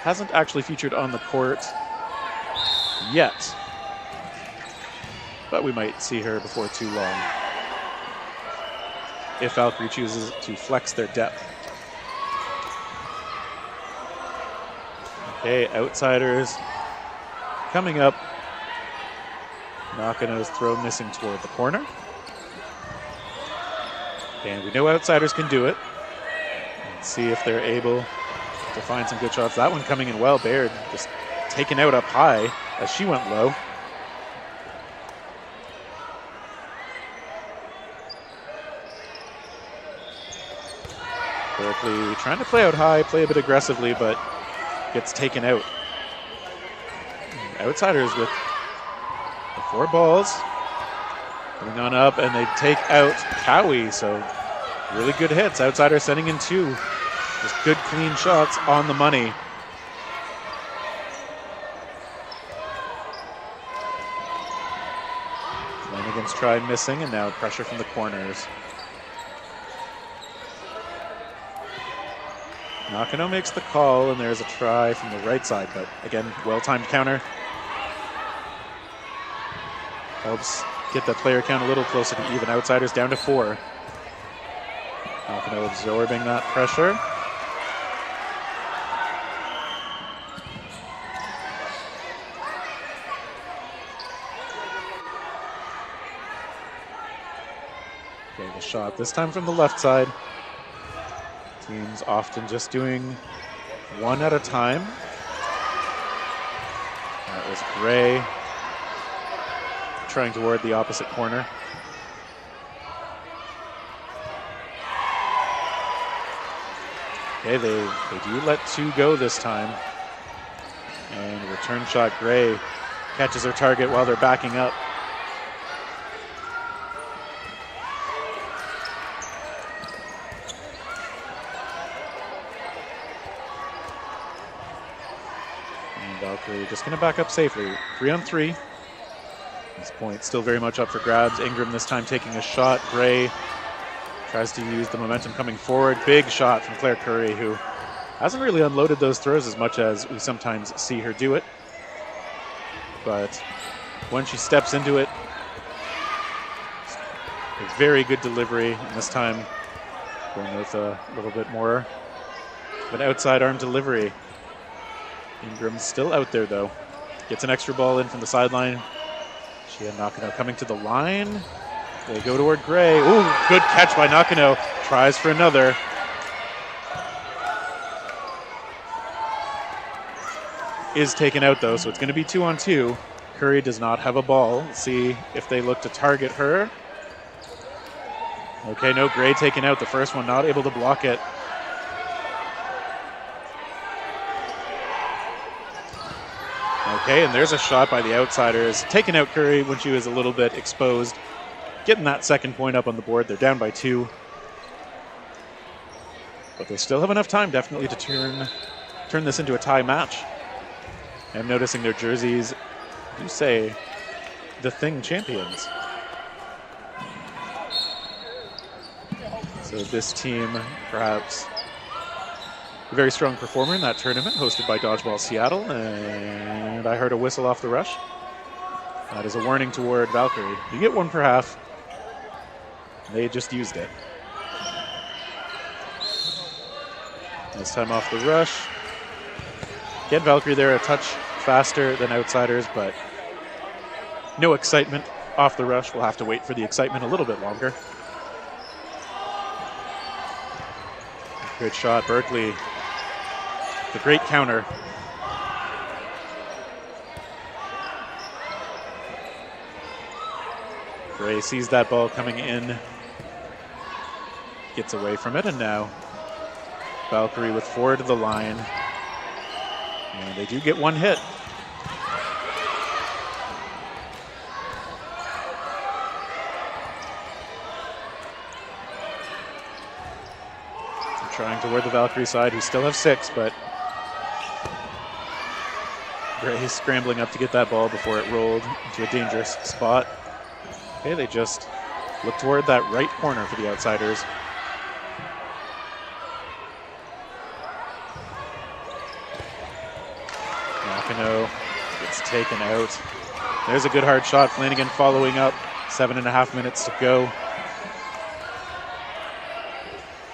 hasn't actually featured on the court yet, but we might see her before too long if Valkyrie chooses to flex their depth. Okay, outsiders coming up. Nakano's throw missing toward the corner. And we know outsiders can do it. Let's see if they're able to find some good shots. That one coming in well. Baird just taken out up high as she went low. Berkeley trying to play out high, play a bit aggressively, but gets taken out. Outsiders with the 4 balls. Coming on up, and they take out Cowie, so really good hits. Outsiders sending in 2. Just good, clean shots on the money. Flanagan's try missing, and now pressure from the corners. Nakano makes the call, and there's a try from the right side, but again, well-timed counter. Helps get the player count a little closer to even. Outsiders down to 4. Nakano absorbing that pressure. Okay, the shot this time from the left side. Teams often just doing 1 at a time. That was Gray trying toward the opposite corner. Okay, they do let 2 go this time. And return shot, Gray catches her target while they're backing up. And Valkyrie just going to back up safely. 3-on-3. This point still very much up for grabs. Ingram this time taking a shot. Gray tries to use the momentum coming forward. Big shot from Claire Curry, who hasn't really unloaded those throws as much as we sometimes see her do it. But when she steps into it, a very good delivery. And this time going with a little bit more of an outside arm delivery. Ingram's still out there though. Gets an extra ball in from the sideline. She had Nakano coming to the line. They go toward Gray. Ooh, good catch by Nakano. Tries for another. Is taken out though, so it's going to be 2-on-2. Curry does not have a ball. Let's see if they look to target her. Okay, no, Gray taken out. The first one, not able to block it. Okay, and there's a shot by the Outsiders. Taking out Curry when she was a little bit exposed. Getting that second point up on the board. They're down by 2. But they still have enough time, definitely, to turn this into a tie match. I'm noticing their jerseys do say the Thing champions. So this team, perhaps a very strong performer in that tournament hosted by Dodgeball Seattle, and I heard a whistle off the rush. That is a warning toward Valkyrie. You get 1 per half. They just used it. This time off the rush. Get Valkyrie there a touch faster than Outsiders, but no excitement off the rush. We'll have to wait for the excitement a little bit longer. Good shot, Berkeley. The great counter. Gray sees that ball coming in. Gets away from it, and now Valkyrie with 4 to the line. And they do get 1 hit. They're trying toward the Valkyrie side, who still have 6, but Gray scrambling up to get that ball before it rolled into a dangerous spot. Okay, they just look toward that right corner for the Outsiders. Nakano gets taken out. There's a good hard shot. Flanagan following up. 7.5 minutes to go.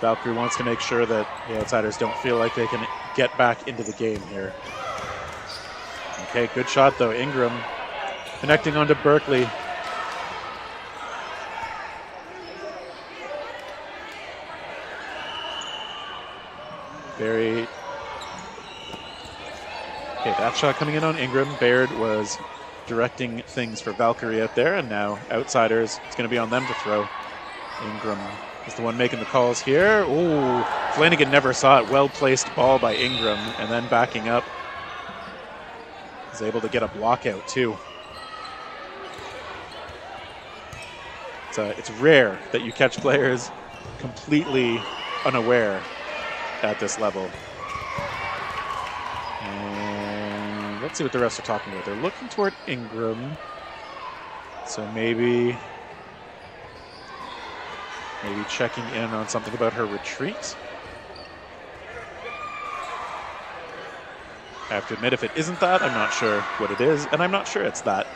Valkyrie wants to make sure that the Outsiders don't feel like they can get back into the game here. Okay, good shot though. Ingram connecting onto Berkeley. Very. Okay, that shot coming in on Ingram. Baird was directing things for Valkyrie out there, and now Outsiders, it's going to be on them to throw. Ingram is the one making the calls here. Ooh, Flanagan never saw it. Well-placed ball by Ingram, and then backing up. is able to get a block out too. It's rare that you catch players completely unaware at this level. And let's see what the rest are talking about. They're looking toward Ingram. So maybe checking in on something about her retreat. I have to admit, if it isn't that, I'm not sure what it is, and I'm not sure it's that.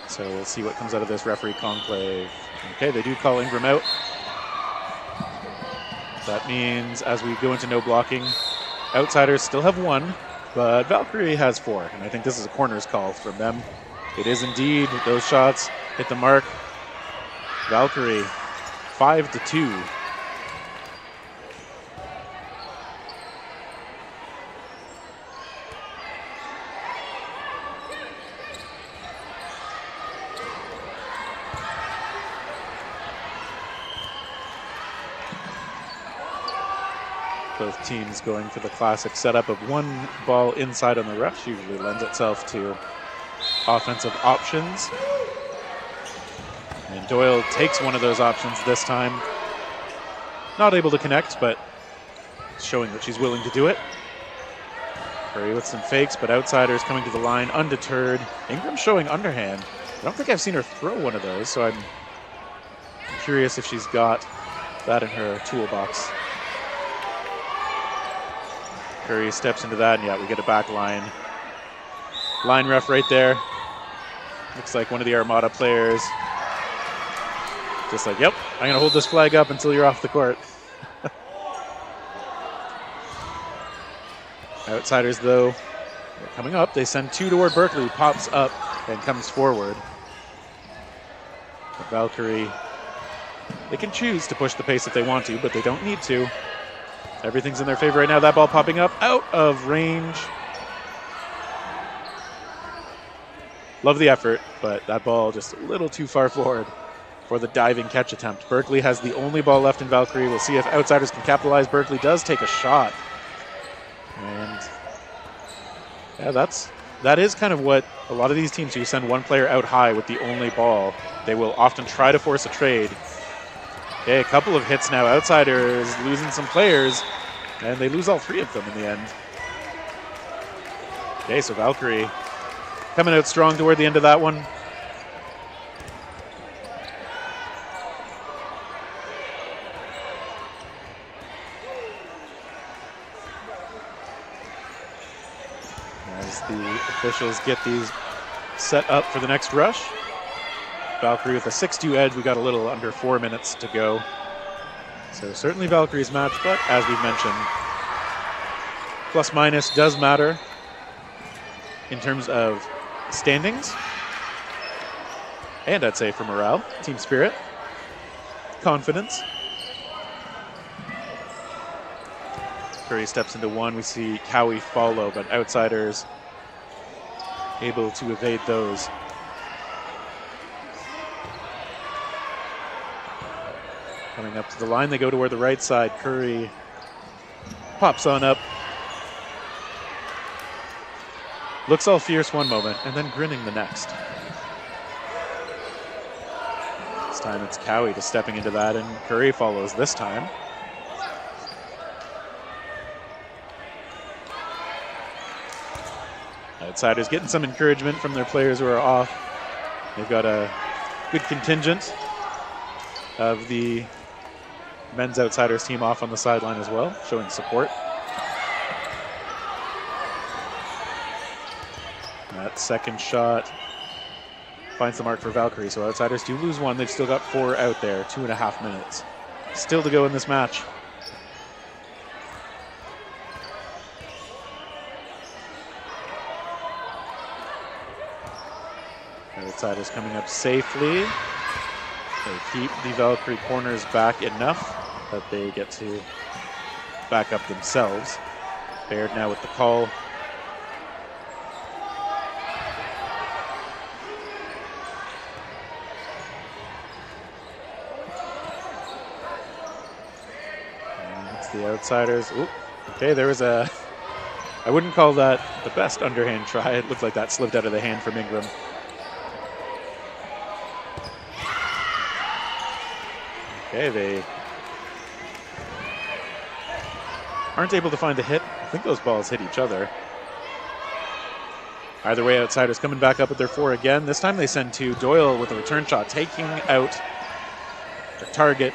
So we'll see what comes out of this referee conclave. Okay, they do call Ingram out. That means as we go into no blocking, Outsiders still have 1, but Valkyrie has 4. And I think this is a corners call from them. It is indeed. Those shots hit the mark. Valkyrie, 5-2. Both teams going for the classic setup of 1 ball inside on the rush. Usually lends itself to offensive options. And Doyle takes one of those options this time. Not able to connect, but showing that she's willing to do it. Curry with some fakes, but Outsiders coming to the line undeterred. Ingram showing underhand. I don't think I've seen her throw one of those, so I'm curious if she's got that in her toolbox. Curry steps into that, and yeah, we get a back line. Line ref right there. Looks like one of the Armada players. Just like, yep, I'm going to hold this flag up until you're off the court. Outsiders, though, they're coming up. They send 2 toward Berkeley, who pops up and comes forward. But Valkyrie, they can choose to push the pace if they want to, but they don't need to. Everything's in their favor right now. That ball popping up out of range. Love the effort, but that ball just a little too far forward for the diving catch attempt. Berkeley has the only ball left in Valkyrie. We'll see if Outsiders can capitalize. Berkeley does take a shot. And yeah, that is kind of what a lot of these teams who send one player out high with the only ball, they will often try to force a trade. Okay, a couple of hits now. Outsiders losing some players, and they lose all 3 of them in the end. Okay, so Valkyrie coming out strong toward the end of that one. As the officials get these set up for the next rush. Valkyrie with a 6-2 edge. We got a little under 4 minutes to go. So certainly Valkyrie's match, but as we've mentioned, plus minus does matter in terms of standings. And I'd say for morale, team spirit, confidence. Curry steps into 1. We see Cowie follow, but Outsiders able to evade those. Coming up to the line, they go toward the right side. Curry pops on up. Looks all fierce one moment, and then grinning the next. This time it's Cowie just stepping into that, and Curry follows this time. Outsiders getting some encouragement from their players who are off. They've got a good contingent of the men's Outsiders team off on the sideline as well, showing support. That second shot finds the mark for Valkyrie, so Outsiders do lose 1. They've still got 4 out there, 2.5 minutes. Still to go in this match. Outsiders coming up safely. They keep the Valkyrie corners back enough that they get to back up themselves. Baird now with the call. And it's the Outsiders. Ooh, okay, there was a I wouldn't call that the best underhand try. It looked like that slipped out of the hand from Ingram. Okay, they aren't able to find the hit. I think those balls hit each other. Either way, Outsiders coming back up at their 4 again. This time they send 2. Doyle with a return shot, taking out the target.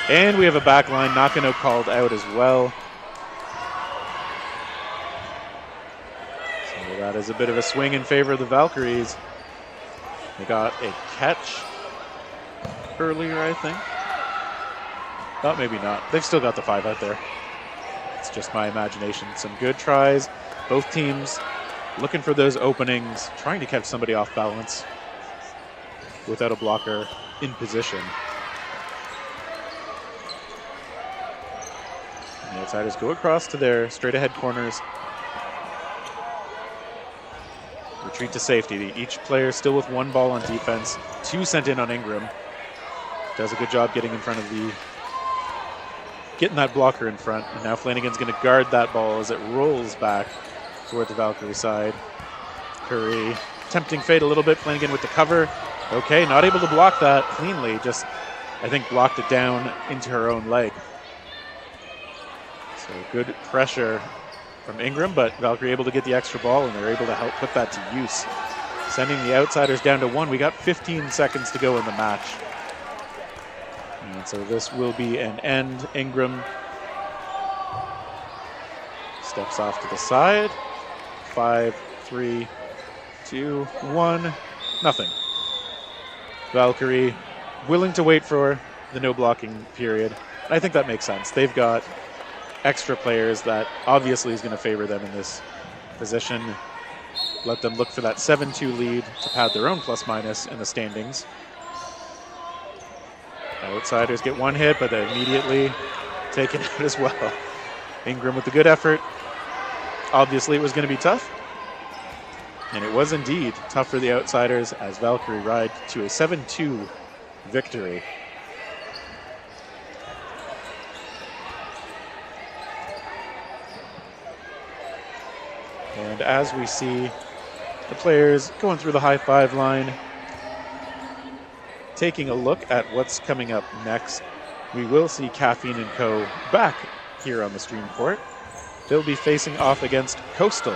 And we have a back line knocking out called out as well. So that is a bit of a swing in favor of the Valkyries. They got a catch earlier, I think. Oh, maybe not. They've still got the 5 out there. It's just my imagination. Some good tries. Both teams looking for those openings, trying to catch somebody off balance without a blocker in position. And the Outsiders go across to their straight ahead corners. Retreat to safety. Each player still with 1 ball on defense. 2 sent in on Ingram. Does a good job getting in front of getting that blocker in front. And now Flanagan's going to guard that ball as it rolls back toward the Valkyrie side. Curry tempting fade a little bit. Flanagan with the cover. Okay, not able to block that cleanly. Just, I think, blocked it down into her own leg. So good pressure from Ingram, but Valkyrie able to get the extra ball, and they're able to help put that to use. Sending the Outsiders down to 1. We got 15 seconds to go in the match. And so this will be an end. Ingram steps off to the side. 5, 3, 2, 1. Nothing. Valkyrie willing to wait for the no blocking period. And I think that makes sense. They've got extra players that obviously is going to favor them in this position. Let them look for that 7-2 lead to pad their own plus-minus in the standings. Outsiders get 1 hit, but they're immediately taken out as well. Ingram with the good effort. Obviously it was going to be tough. And it was indeed tough for the Outsiders as Valkyrie ride to a 7-2 victory. And as we see the players going through the high 5 line, taking a look at what's coming up next, we will see Caffeine & Co. back here on the stream court. They'll be facing off against Coastal.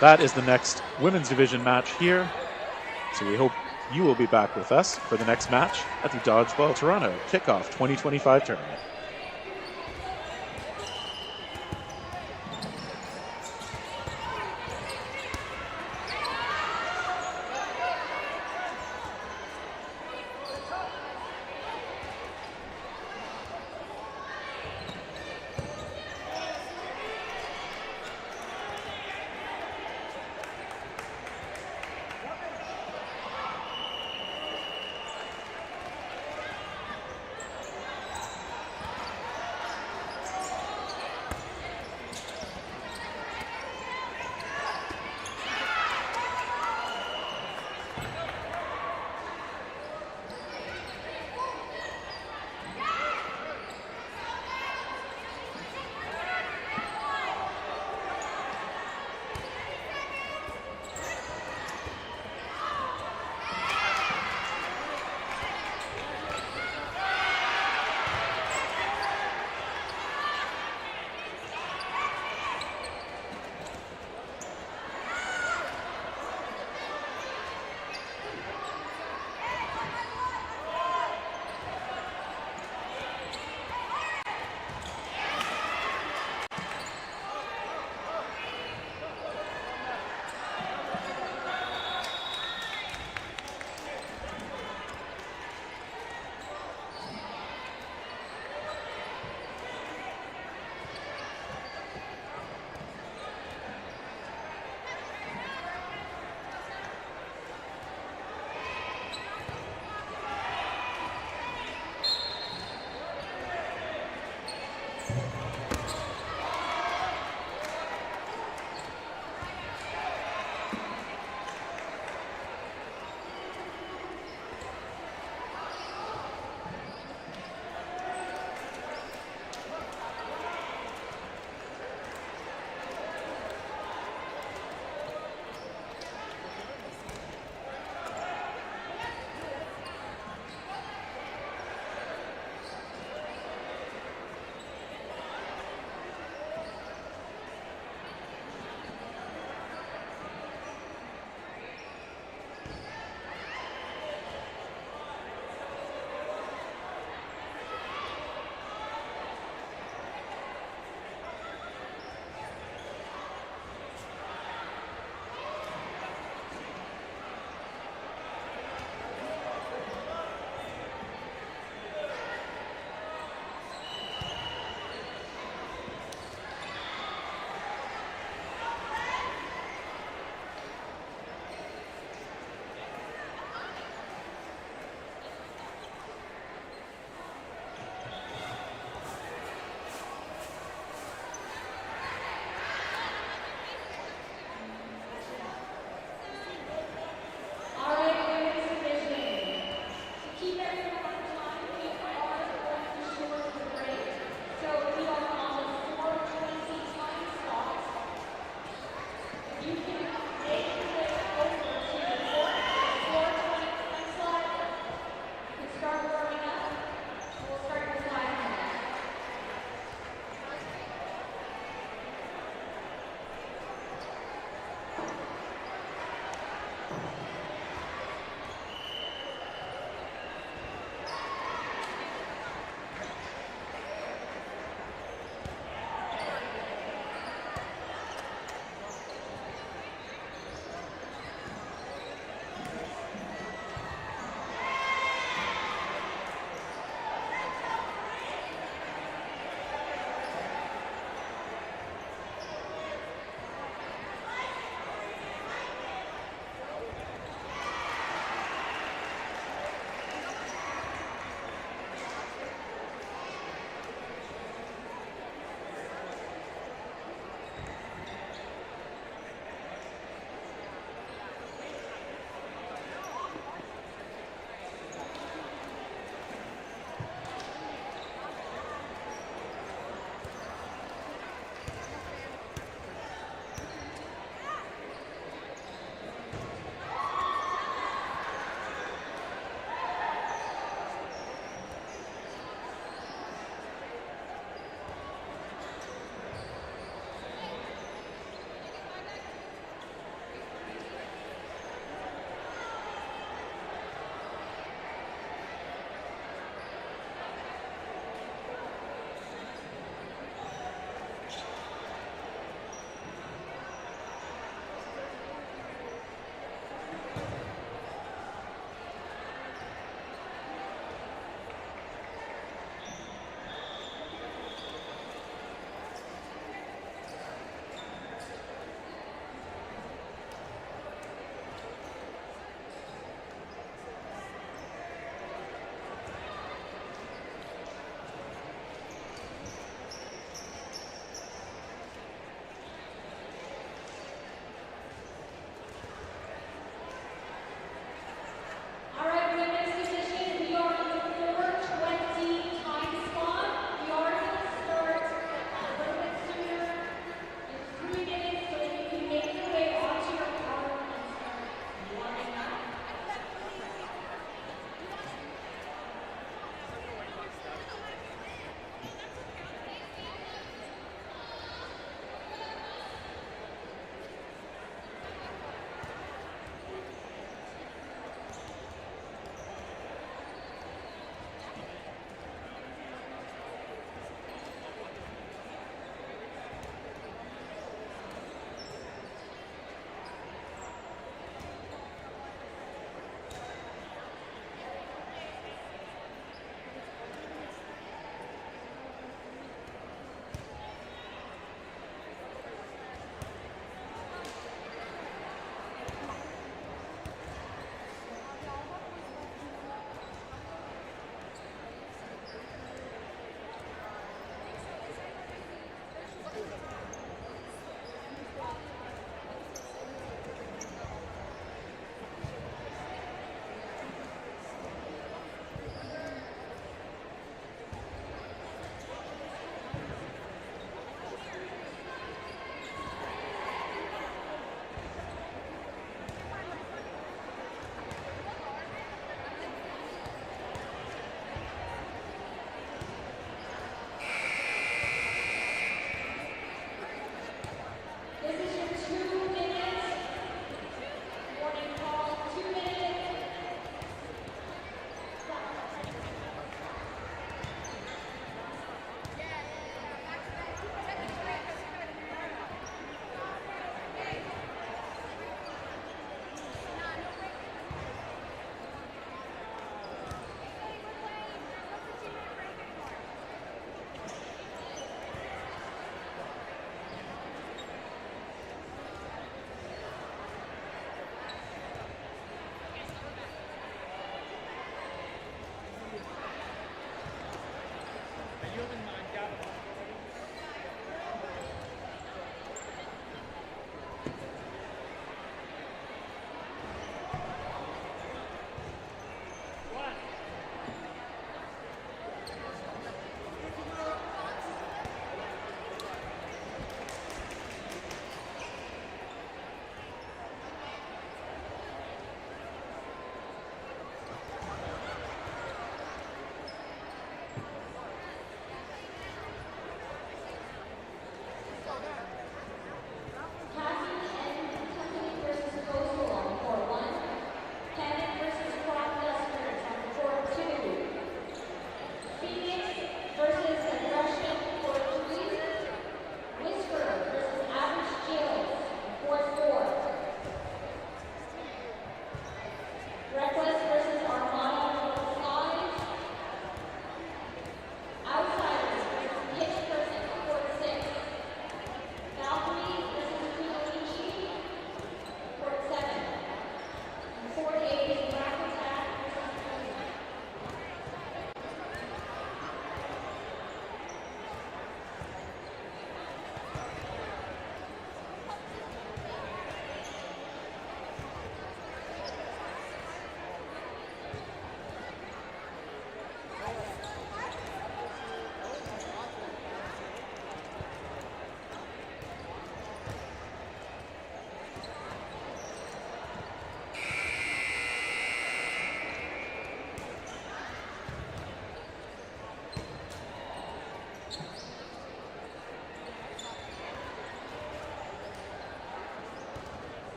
That is the next women's division match here. So we hope you will be back with us for the next match at the Dodgeball Toronto Kickoff 2025 tournament.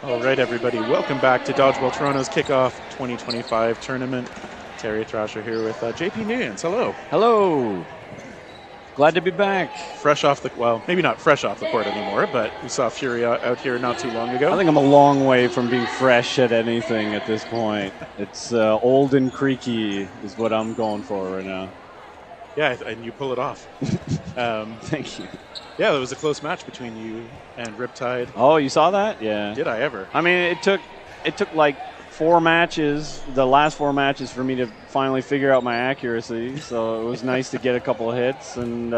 All right, everybody, welcome back to Dodgeball Toronto's Kickoff 2025 tournament. Terry Thrasher here with JP Nuyens. Hello. Hello. Glad to be back. Fresh off the, well, maybe not fresh off the court anymore, but we saw Fury out here not too long ago. I think I'm a long way from being fresh at anything at this point. It's old and creaky is what I'm going for right now. Yeah, and you pull it off. Thank you. Yeah, there was a close match between you and Riptide. Oh, you saw that? Yeah. Did I ever? I mean, it took like 4 matches, the last 4 matches, for me to finally figure out my accuracy. So it was nice to get a couple of hits, and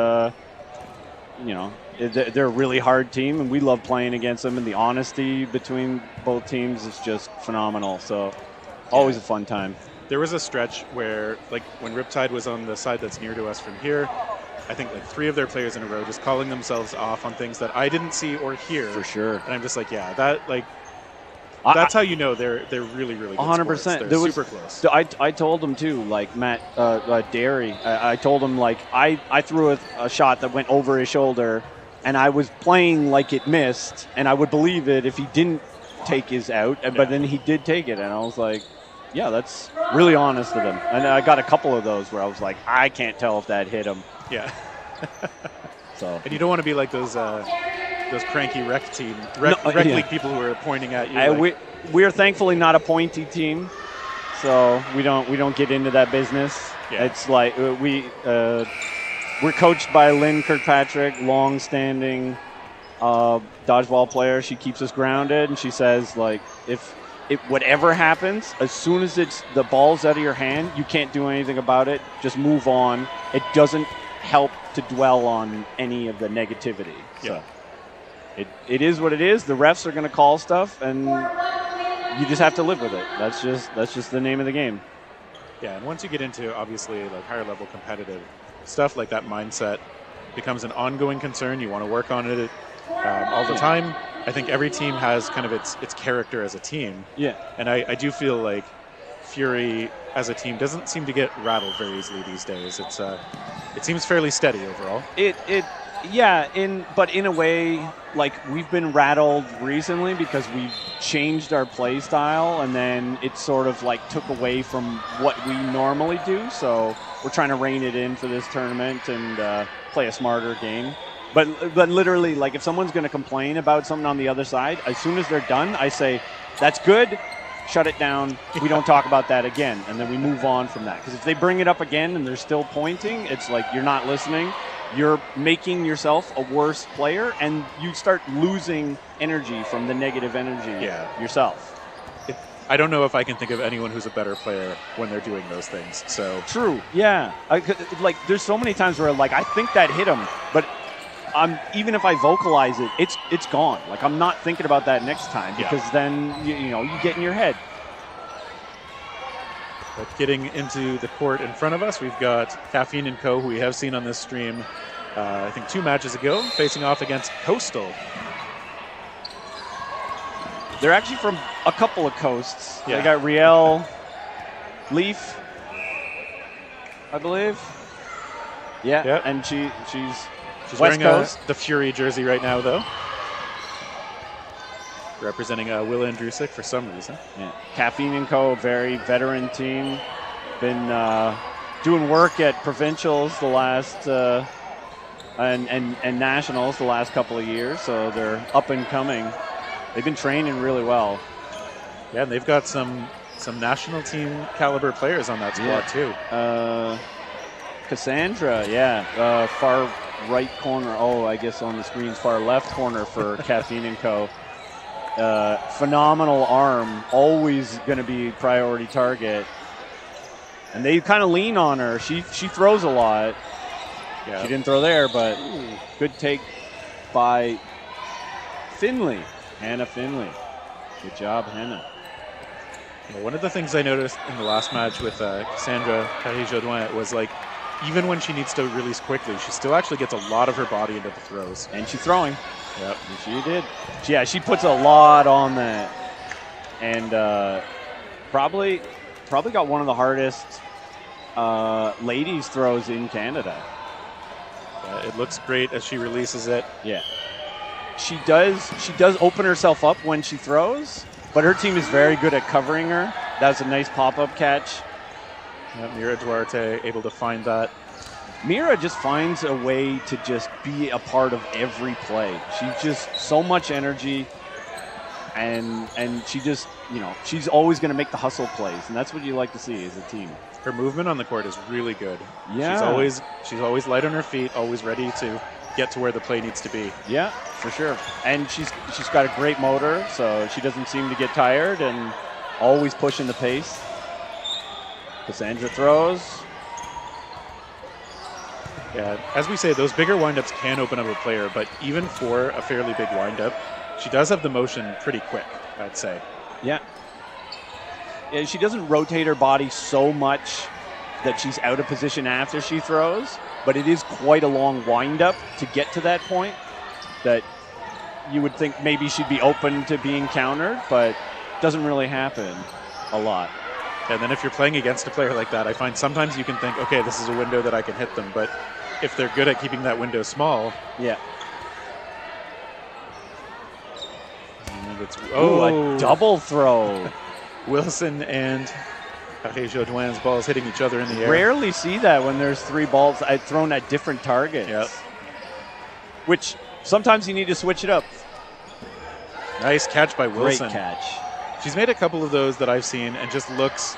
you know, they're a really hard team, and we love playing against them. And the honesty between both teams is just phenomenal. So always a fun time. There was a stretch where, like, when Riptide was on the side that's near to us from here, I think like 3 of their players in a row just calling themselves off on things that I didn't see or hear. For sure. And I'm just like, yeah, that, like, that's how you know they're really, really good 100%. sports. They're super close. I told him too, like Matt Derry. I told him, like, I threw a shot that went over his shoulder, and I was playing like it missed, and I would believe it if he didn't take his out, but then he did take it, and I was like, yeah, that's really honest of him. And I got a couple of those where I was like, I can't tell if that hit him. Yeah. So. And you don't want to be like those cranky rec league people who are pointing at you. We're thankfully not a pointy team, so we don't get into that business. Yeah. It's like we're coached by Lynn Kirkpatrick, long-standing dodgeball player. She keeps us grounded, and she says, like, if whatever happens, as soon as the ball's out of your hand, you can't do anything about it. Just move on. It doesn't help to dwell on any of the negativity. Yeah. So it is what it is. The refs are going to call stuff, and you just have to live with it. That's just the name of the game. Yeah, and once you get into, obviously, like, higher level competitive stuff, like that mindset becomes an ongoing concern. You want to work on it all the time. I think every team has kind of its character as a team. Yeah. And I do feel like Fury as a team doesn't seem to get rattled very easily these days. It seems fairly steady overall. But in a way, like, we've been rattled recently because we've changed our play style, and then it sort of like took away from what we normally do. So we're trying to rein it in for this tournament and play a smarter game. But literally, like, if someone's going to complain about something on the other side, as soon as they're done, I say, that's good, shut it down, we don't talk about that again, and then we move on from that. Because if they bring it up again and they're still pointing, it's like you're not listening, you're making yourself a worse player, and you start losing energy from the negative energy yourself. I don't know if I can think of anyone who's a better player when they're doing those things. So true, yeah. Like, there's so many times where, like, I think that hit him, but even if I vocalize it, it's gone. Like, I'm not thinking about that next time because then you get in your head. But getting into the court in front of us, we've got Caffeine & Co., who we have seen on this stream, I think 2 matches ago, facing off against Coastal. They're actually from a couple of coasts. Yeah. They got Riel, Leaf, I believe. Yeah, yep. And she's She's West wearing Coast. The Fury jersey right now, though. Representing Will Andrusic for some reason. Yeah. Caffeine & Co., very veteran team. Been doing work at provincials the last and nationals the last couple of years, so they're up and coming. They've been training really well. Yeah, and they've got some national team caliber players on that squad too. Cassandra, far right corner. Oh, I guess on the screen's far left corner for Caffeine & Co. Phenomenal arm, always going to be priority target. And they kind of lean on her. She throws a lot. Yeah. She didn't throw there, but good take by Finley. Hannah Finley. Good job, Hannah. Well, one of the things I noticed in the last match with Cassandra Carré-Jaudoin was, like, even when she needs to release quickly, she still actually gets a lot of her body into the throws. And she's throwing. Yep. She did. Yeah, she puts a lot on that. And probably got one of the hardest ladies throws in Canada. It looks great as she releases it. Yeah. she does open herself up when she throws, but her team is very good at covering her. That's a nice pop-up catch. Yeah, Mira Duarte able to find that. Mira just finds a way to just be a part of every play. She's just so much energy, and she just, she's always going to make the hustle plays, and that's what you like to see as a team. Her movement on the court is really good. Yeah. She's always light on her feet, always ready to get to where the play needs to be. Yeah, for sure. And she's got a great motor, so she doesn't seem to get tired and always pushing the pace. Cassandra throws. Yeah, as we say, those bigger windups can open up a player, but even for a fairly big windup, she does have the motion pretty quick, I'd say. Yeah. Yeah, she doesn't rotate her body so much that she's out of position after she throws, but it is quite a long windup to get to that point that you would think maybe she'd be open to being countered, but doesn't really happen a lot. And then if you're playing against a player like that, I find sometimes you can think, okay, this is a window that I can hit them, but if they're good at keeping that window small. Yeah. It's, a double throw. Wilson and Jodoin's balls hitting each other in the air. Rarely see that when there's 3 balls thrown at different targets. Yep. Which sometimes you need to switch it up. Nice catch by Wilson. Great catch. She's made a couple of those that I've seen and just looks.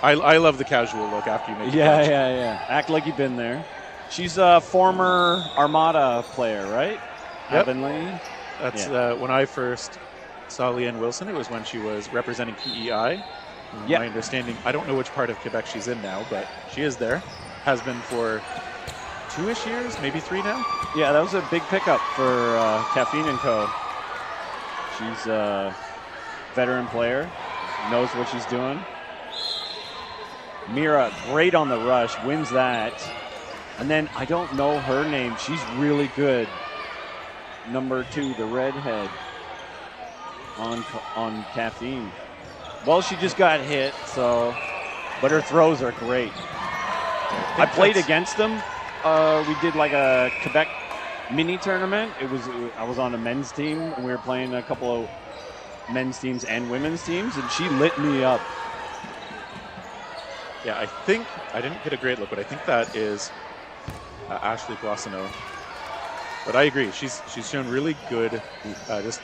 I love the casual look after you make a catch. Yeah. Act like you've been there. She's a former Armada player, right? Yep. Avonlea? That's when I first saw Leanne Wilson. It was when she was representing PEI. Yeah. My understanding, I don't know which part of Quebec she's in now, but she is there. Has been for 2-ish years, maybe 3 now. Yeah, that was a big pickup for Caffeine & Co. She's a veteran player, knows what she's doing. Mira, great on the rush, wins that. And then, I don't know her name. She's really good. Number 2, the redhead on Caffeine. Well, she just got hit, but her throws are great. I played against them. We did like a Quebec mini tournament. I was on a men's team, and we were playing a couple of men's teams and women's teams, and she lit me up. Yeah, I think, I didn't get a great look, but I think that is Ashley Boissonneau. But I agree, she's shown really good, just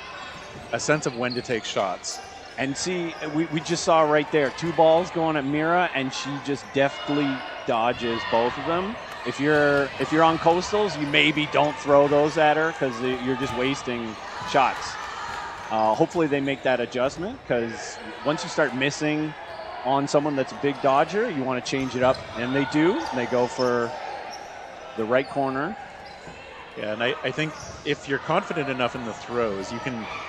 a sense of when to take shots. And see, we just saw right there, 2 balls going at Mira, and she just deftly dodges both of them. If you're on coastals, you maybe don't throw those at her because you're just wasting shots. Hopefully they make that adjustment, because once you start missing on someone that's a big dodger, you want to change it up, and they do. And they go for the right corner. Yeah, and I think if you're confident enough in the throws,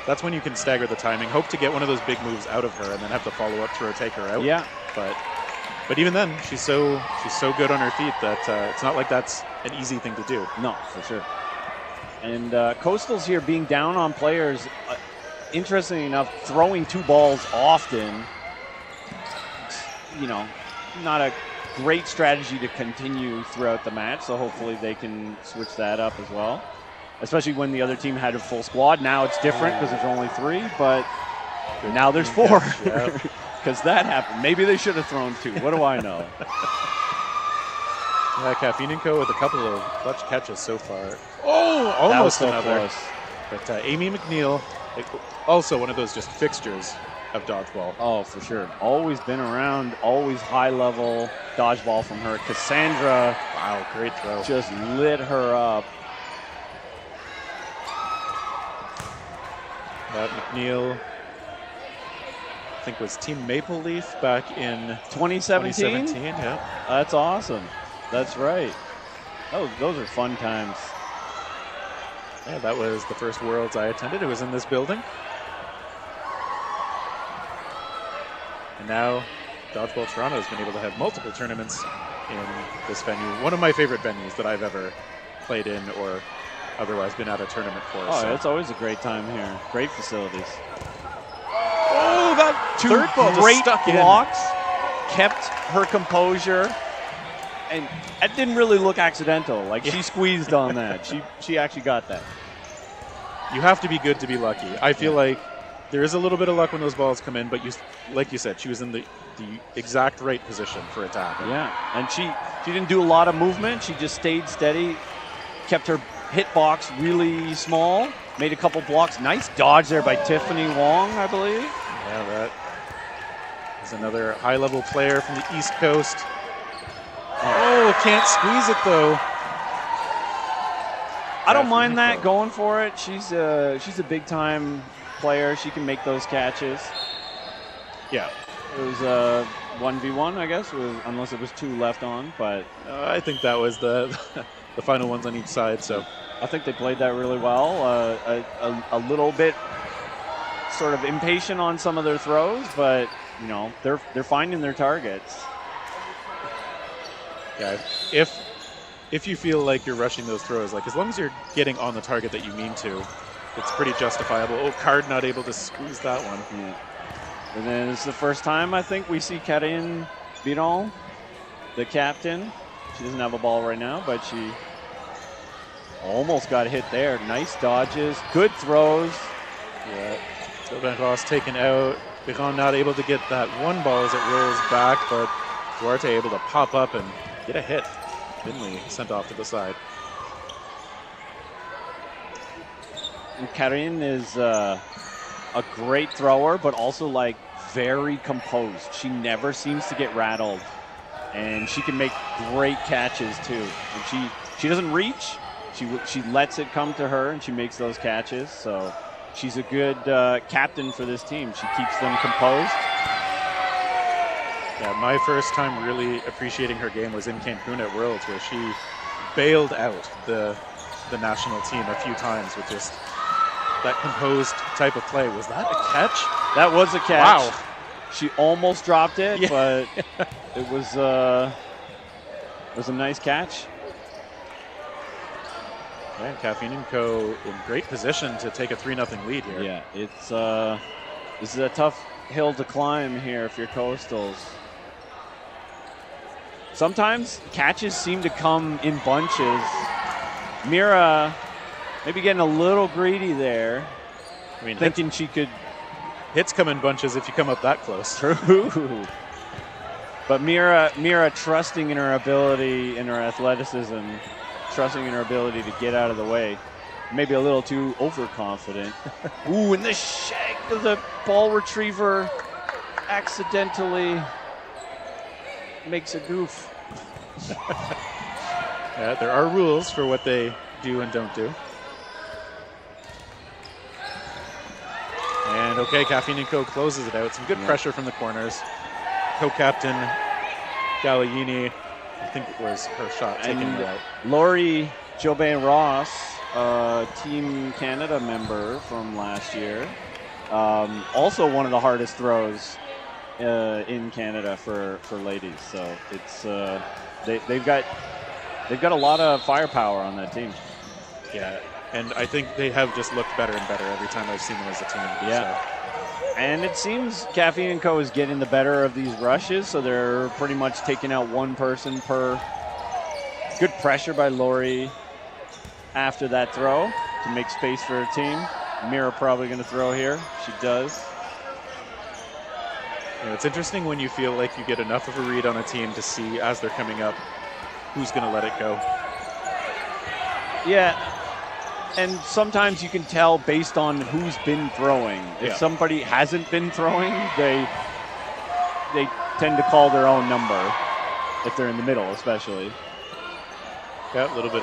that's when you can stagger the timing, hope to get one of those big moves out of her, and then have the follow-up throw take her out. Yeah. But even then, she's so good on her feet that it's not like that's an easy thing to do. No, for sure. And Coastal's here being down on players, interestingly enough, throwing 2 balls often, not a great strategy to continue throughout the match, so hopefully they can switch that up as well, especially when the other team had a full squad. Now it's different because there's only 3, but now there's 4 because that happened. Maybe they should have thrown 2. What do I know? Yeah, Caffeine & Co. with a couple of clutch catches so far. Oh, almost so another. Close. But Amy McNeil, also one of those just fixtures of dodgeball. Oh, for sure. Always been around, always high level dodgeball from her. Cassandra, wow, great throw. Just lit her up. McNeil, I think was Team Maple Leaf back in 2017. Yeah. That's awesome. That's right. Those are fun times. Yeah, that was the first Worlds I attended. It was in this building. And now Dodgeball Toronto has been able to have multiple tournaments in this venue. One of my favorite venues that I've ever played in or otherwise been at a tournament for. Oh, it's always a great time here. Great facilities. Oh, that 2 third ball great just stuck blocks. Kept her composure. And it didn't really look accidental. Like, she squeezed on that. She actually got that. you have to be good to be lucky. I feel like there is a little bit of luck when those balls come in, but like you said, she was in the exact right position for it to happen. Yeah, and she didn't do a lot of movement. She just stayed steady, kept her hit box really small, made a couple blocks. Nice dodge there by Tiffany Wong, I believe. Yeah, that is another high-level player from the East Coast. Oh, can't squeeze it though. I don't mind that, going for it. She's a big-time player. She can make those catches. Yeah. It was a 1v1, I guess, unless it was 2 left on. But I think that was the final ones on each side. So I think they played that really well. A little bit sort of impatient on some of their throws, but you know they're finding their targets. Yeah, if you feel like you're rushing those throws, like as long as you're getting on the target that you mean to, it's pretty justifiable. Oh, Card not able to squeeze that one. Yeah. And then it's the first time I think we see Karine Biron, the captain. She doesn't have a ball right now, but she almost got hit there. Nice dodges, good throws. Yeah. Sylvain Ross taken out. Biron not able to get that one ball as it rolls back, but Duarte able to pop up and get a hit. Finley sent off to the side. And Karine is a great thrower, but also like very composed. She never seems to get rattled, and she can make great catches too. And she doesn't reach. She lets it come to her, and she makes those catches. So she's a good captain for this team. She keeps them composed. Yeah, my first time really appreciating her game was in Cancun at Worlds, where she bailed out the national team a few times with just that composed type of play. Was that a catch? That was a catch. Wow. She almost dropped it, Yeah. but it was a nice catch. Yeah, Caffeine & Co. in great position to take a 3-0 lead here. Yeah, it's this is a tough hill to climb here if you're Coastals. Sometimes catches seem to come in bunches. Mira maybe getting a little greedy there. I mean, thinking she could. Hits come in bunches if you come up that close. True. But Mira trusting in her ability, in her athleticism, trusting in her ability to get out of the way. Maybe a little too overconfident. Ooh, and the shake of the ball retriever accidentally makes a goof. Yeah, there are rules for what they do and don't do. And okay, Caffeine & Co. closes it out. Some good pressure from the corners. Co-captain Galliini, I think it was her shot taken out. Laurie Jobin-Ross, Team Canada member from last year. Also one of the hardest throws in Canada for ladies. So it's they've got a lot of firepower on that team. Yeah, and I think they have just looked better and better every time I've seen them as a team. Yeah. So. And it seems Caffeine & Co. is getting the better of these rushes, so they're pretty much taking out one person per. Good pressure by Laurie after that throw to make space for her team. Mira probably going to throw here. She does. Yeah, it's interesting when you feel like you get enough of a read on a team to see as they're coming up who's going to let it go. Yeah. And sometimes you can tell based on who's been throwing. If somebody hasn't been throwing, they tend to call their own number if they're in the middle, especially. Yeah, a little bit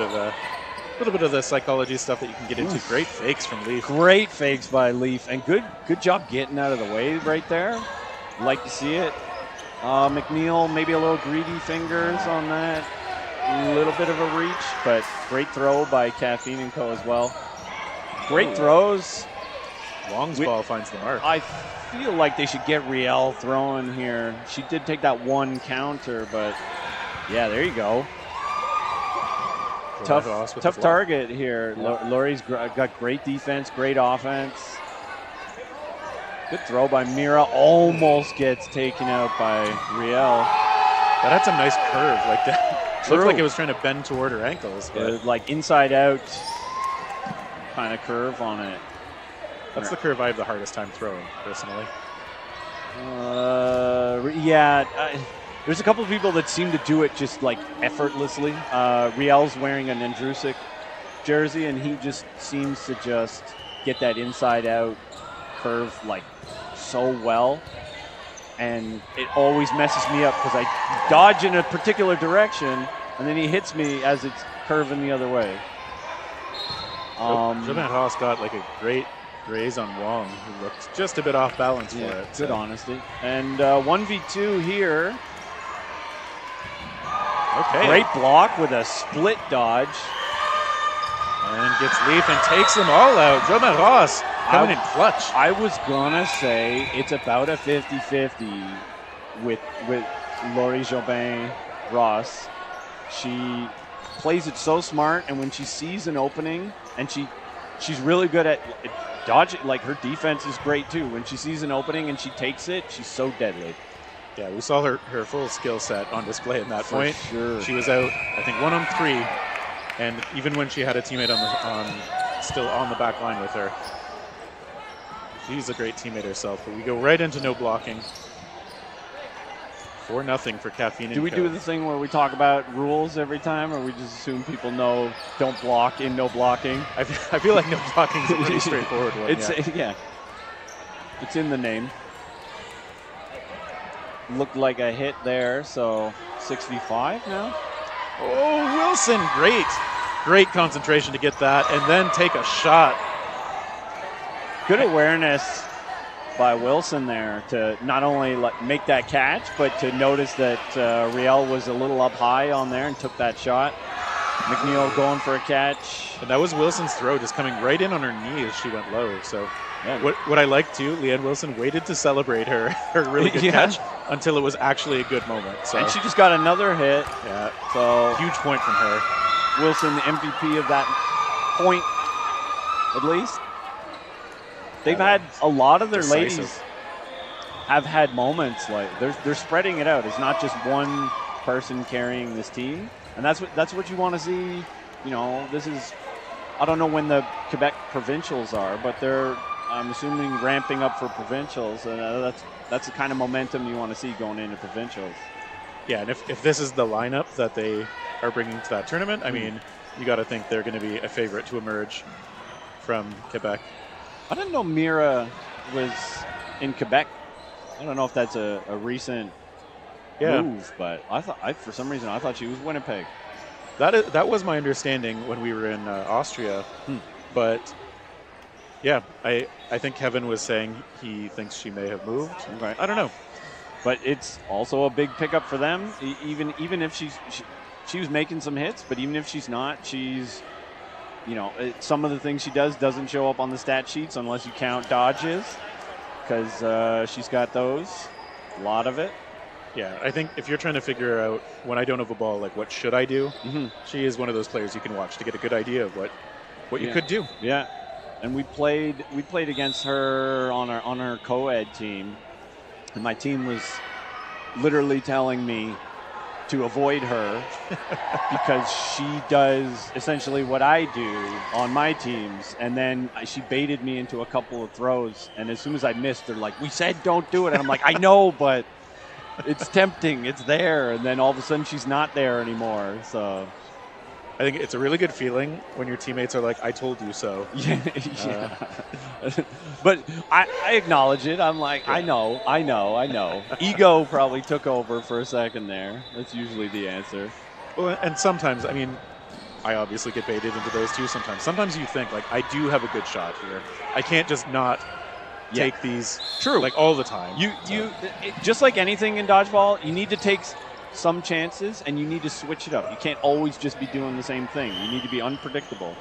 of the psychology stuff that you can get into. Oof. Great fakes from Leaf. Great fakes by Leaf, and good job getting out of the way right there. Like to see it. McNeil maybe a little greedy fingers on that. A little bit of a reach, but great throw by Caffeine & Co. as well. Great throws. Long's ball finds the mark. I feel like they should get Riel throwing here. She did take that one counter, but yeah, there you go. Tough target here. Yeah. Laurie's got great defense, great offense. Good throw by Mira. Almost gets taken out by Riel. That had some nice curve like that. Looked like it was trying to bend toward her ankles. Like inside out. kind of curve on it. That's the curve I have the hardest time throwing, personally. There's a couple of people that seem to do it just like effortlessly. Riel's wearing an Andrusic jersey, and he just seems to just get that inside out curve like so well. And it always messes me up because I dodge in a particular direction, and then he hits me as it's curving the other way. Jobin Haas got like a great graze on Wong, who looked just a bit off balance for it. Good honesty. And 1v2 here. Okay. Great block with a split dodge. And gets Leaf and takes them all out. Jobin Haas coming in clutch. I was gonna say it's about a 50-50 with Laurie Jobin Ross. She plays it so smart, and when she sees an opening, and she's really good at dodging, like her defense is great too. When she sees an opening and she takes it, she's so deadly. Yeah, we saw her full skill set on display at that point. Sure. She was out, I think, 1 on 3, and even when she had a teammate still on the back line with her, she's a great teammate herself. But we go right into no blocking. 4-0 for Caffeine. Do we do the thing where we talk about rules every time, or we just assume people know don't block in no blocking? I feel like no blocking is a pretty straightforward one. It's in the name. Looked like a hit there, so 6v5 now. Oh, Wilson, great concentration to get that and then take a shot. Good awareness by Wilson there to not only make that catch, but to notice that Riel was a little up high on there and took that shot. McNeil going for a catch. And that was Wilson's throw, just coming right in on her knee as she went low. So what I like too, Leanne Wilson waited to celebrate her really good catch until it was actually a good moment. So. And she just got another hit. Yeah, so huge point from her. Wilson, the MVP of that point, at least. They've had a lot of their Decisive. ladies have had moments like they're spreading it out. It's not just one person carrying this team, and that's what you want to see. You know, this is, I don't know when the Quebec provincials are, but I'm assuming ramping up for provincials, and that's the kind of momentum you want to see going into provincials. Yeah, and if this is the lineup that they are bringing to that tournament, I mean, you got to think they're going to be a favorite to emerge from Quebec. I didn't know Mira was in Quebec. I don't know if that's a recent move, but for some reason I thought she was Winnipeg. That was my understanding when we were in Austria, but yeah, I think Kevin was saying he thinks she may have moved. Okay. I don't know, but it's also a big pickup for them. Even if she was making some hits, but even if she's not, she's. You know, some of the things she doesn't show up on the stat sheets unless you count dodges, because she's got those, a lot of it. Yeah, I think if you're trying to figure out when I don't have a ball, like what should I do, she is one of those players you can watch to get a good idea of what you could do. Yeah, and we played against her on our co-ed team, and my team was literally telling me to avoid her because she does essentially what I do on my teams, and then she baited me into a couple of throws, and as soon as I missed, they're like, we said don't do it, and I'm like, I know, but it's tempting, it's there, and then all of a sudden she's not there anymore. So I think it's a really good feeling when your teammates are like, I told you so. Yeah. But I acknowledge it. I'm like, I know. Ego probably took over for a second there. That's usually the answer. Well, and sometimes, I mean, I obviously get baited into those too sometimes. Sometimes you think, like, I do have a good shot here. I can't just not take these like all the time. Just like anything in dodgeball, you need to take some chances, and you need to switch it up. You can't always just be doing the same thing. You need to be unpredictable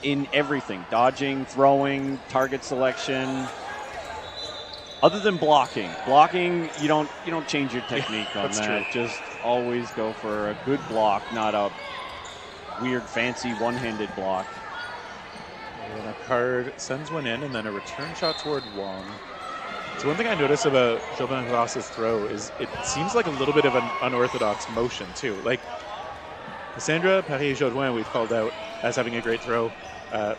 in everything: dodging, throwing, target selection. Other than blocking, you don't change your technique on that. True. Just always go for a good block, not a weird, fancy one-handed block. And a card sends one in, and then a return shot toward Wong. So one thing I notice about Jobin Ross's throw is it seems like a little bit of an unorthodox motion too. Like Cassandra Paris-Jodoin we've called out as having a great throw.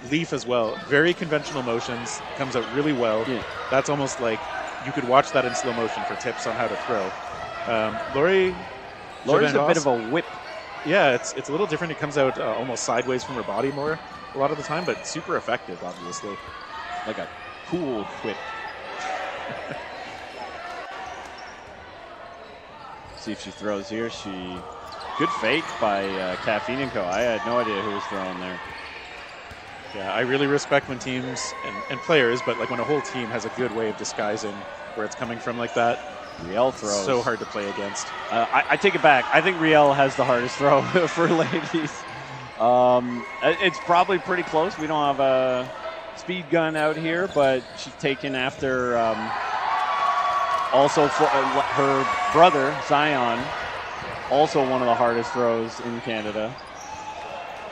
Leaf as well. Very conventional motions. Comes out really well. Yeah. That's almost like you could watch that in slow motion for tips on how to throw. Lori's a bit of a whip. Yeah, it's a little different. It comes out almost sideways from her body more a lot of the time, but super effective, obviously. Like a cool whip. See if she throws here. Good fake by Caffeine & Co. I had no idea who was throwing there. Yeah, I really respect when teams and players, but like when a whole team has a good way of disguising where it's coming from like that. Riel throws. So hard to play against. I take it back. I think Riel has the hardest throw for ladies. It's probably pretty close. We don't have a speed gun out here, but she's taken after also for her brother, Zion, also one of the hardest throws in Canada.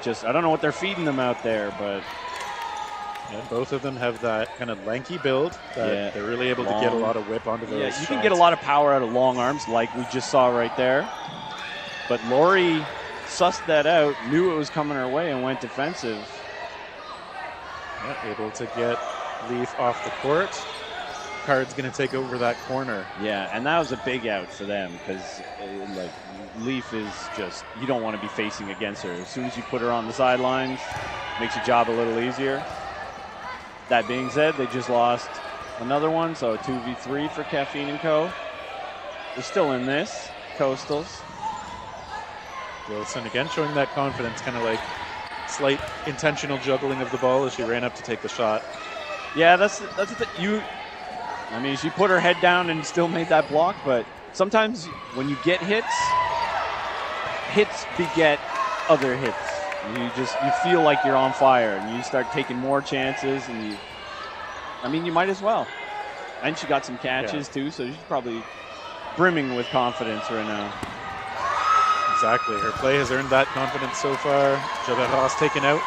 I don't know what they're feeding them out there, but yeah, both of them have that kind of lanky build that they're really able to get a lot of whip onto those you shots. can get a lot of power out of long arms like we just saw right there. But Lori sussed that out, knew it was coming her way, and went defensive. Yeah, able to get Leaf off the court. Card's going to take over that corner. Yeah, and that was a big out for them because like Leaf is just, you don't want to be facing against her. As soon as you put her on the sidelines, makes your job a little easier. That being said, they just lost another one, so a 2v3 for Caffeine & Co. They're still in this, Coastals. Wilson again showing that confidence, kind of like slight intentional juggling of the ball as she ran up to take the shot. Yeah, that's the thing. I mean, she put her head down and still made that block, but sometimes when you get hits beget other hits. You feel like you're on fire, and you start taking more chances, and you might as well. And she got some catches too, so she's probably brimming with confidence right now. Exactly. Her play has earned that confidence so far. Ross taken out.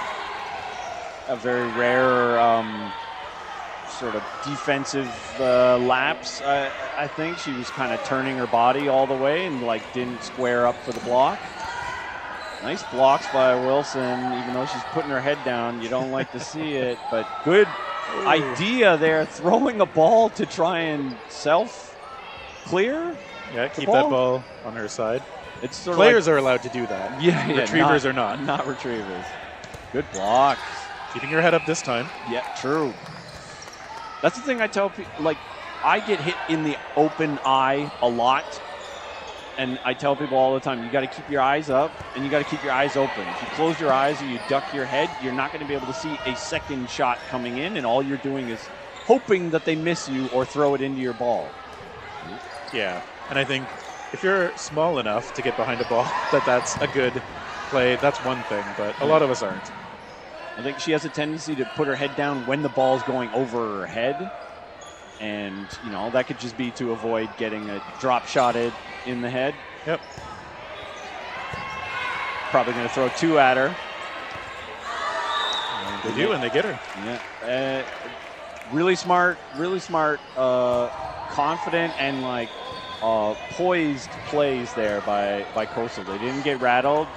A very rare sort of defensive lapse. I think she was kind of turning her body all the way and like didn't square up for the block. Nice blocks by Wilson, even though she's putting her head down. You don't like to see it, but good idea there, throwing a ball to try and self-clear. Yeah, keep that ball on her side. It's sort Players of are allowed to do that. Yeah, retrievers are not. Not retrievers. Good blocks. Keeping your head up this time. Yeah, true. That's the thing I tell people. Like, I get hit in the open eye a lot. And I tell people all the time, you got to keep your eyes up and you got to keep your eyes open. If you close your eyes or you duck your head, you're not going to be able to see a second shot coming in, and all you're doing is hoping that they miss you or throw it into your ball. Yeah, and I think if you're small enough to get behind a ball, that's a good play. That's one thing, but a lot of us aren't. I think she has a tendency to put her head down when the ball's going over her head. And, that could just be to avoid getting a drop shotted in the head. Yep. Probably going to throw two at her. And they do, and they get her. Yeah. Really smart, confident, and poised plays there by Coastal. They didn't get rattled.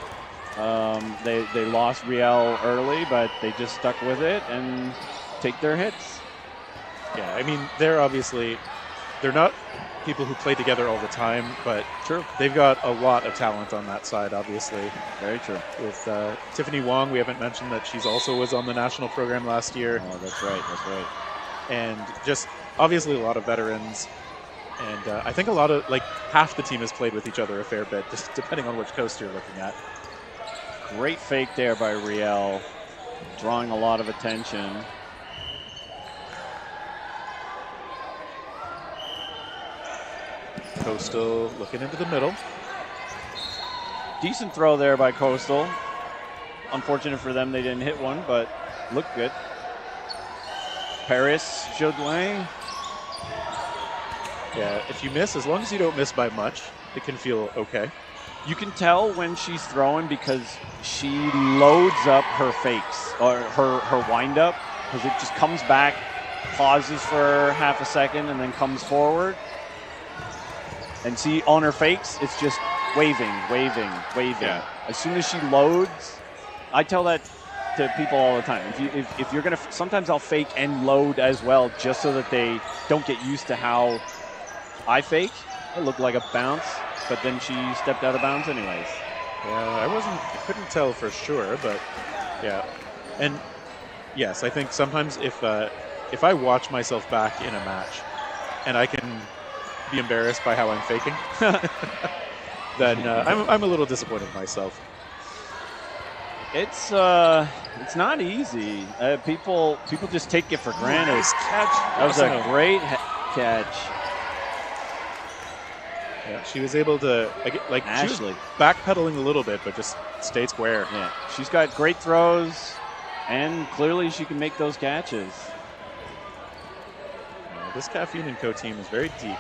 They lost Riel early, but they just stuck with it and take their hits. Yeah, I mean, they're not people who play together all the time, but they've got a lot of talent on that side, obviously. Very true. With Tiffany Wong, we haven't mentioned that she's also was on the national program last year. Oh, that's right. And just obviously a lot of veterans. And I think a lot of, half the team has played with each other a fair bit, just depending on which coast you're looking at. Great fake there by Riel, drawing a lot of attention. Coastal looking into the middle. Decent throw there by Coastal. Unfortunate for them they didn't hit one, but looked good. Paris Jodelin. Yeah, if you miss, as long as you don't miss by much, it can feel okay. You can tell when she's throwing because she loads up her fakes or her wind up, because it just comes back, pauses for half a second, and then comes forward. And see, on her fakes, it's just waving. Yeah. As soon as she loads, I tell that to people all the time. If you're gonna, sometimes I'll fake and load as well, just so that they don't get used to how I fake. It looked like a bounce, but then she stepped out of bounds anyways. Yeah, I couldn't tell for sure, but yeah. And yes, I think sometimes if I watch myself back in a match and I can be embarrassed by how I'm faking, then I'm a little disappointed in myself. It's not easy. People just take it for granted. Nice catch. That was a great catch. Yeah, she was able to she was backpedaling a little bit, but just stayed square. Yeah, she's got great throws, and clearly she can make those catches. This Caffeine & Co. team is very deep.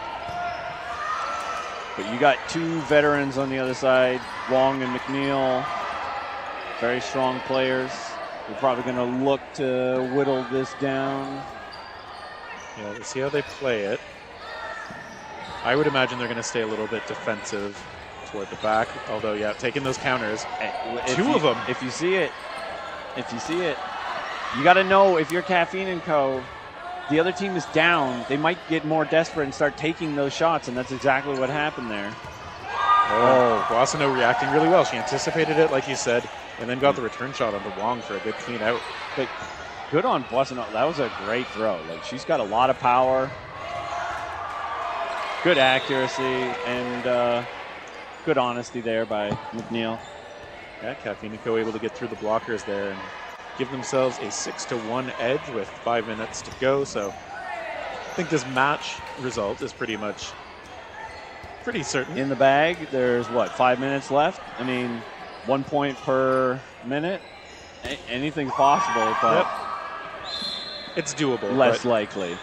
But you got two veterans on the other side, Wong and McNeil. Very strong players. They're probably going to look to whittle this down. Yeah, let's see how they play it. I would imagine they're going to stay a little bit defensive toward the back. Although, yeah, taking those counters. Two of them. If you see it, you got to know if you're Caffeine & Co., the other team is down, they might get more desperate and start taking those shots, and that's exactly what happened there. Oh, Guasano reacting really well. She anticipated it, like you said, and then got the return shot onto Wong for a good clean out. But good on Guasano. That was a great throw. Like, she's got a lot of power, good accuracy, and good honesty there by McNeil. Yeah, Caffeine & Co. able to get through the blockers there and give themselves a 6-1 edge with 5 minutes to go. So I think this match result is pretty certain. In the bag, there's what, 5 minutes left? I mean, 1 point per minute. Anything's possible, but it's doable. Less likely.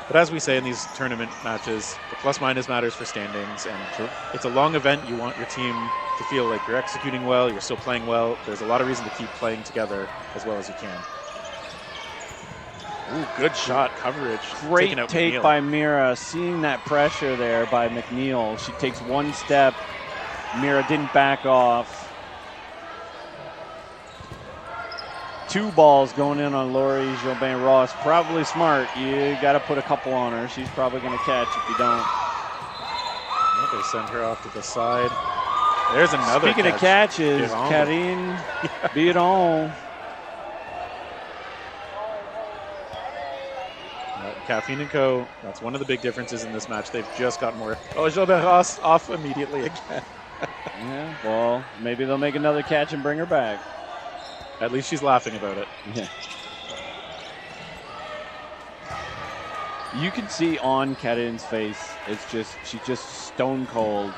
But as we say in these tournament matches, the plus-minus matters for standings, and it's a long event. You want your team to feel like you're executing well, you're still playing well. There's a lot of reason to keep playing together as well as you can. Ooh, good shot coverage. Great take by Mira, seeing that pressure there by McNeil. She takes one step. Mira didn't back off. 2 balls going in on Lori Jobin-Ross. Probably smart. You got to put a couple on her. She's probably going to catch if you don't. Well, they send her off to the side. There's another Speaking of catches, Karine Biron. Caffeine & Co., that's one of the big differences in this match. They've just got more. Oh, Jobin-Ross off immediately again. Yeah, well, maybe they'll make another catch and bring her back. At least she's laughing about it. Yeah. You can see on Karine's face, she's just stone cold.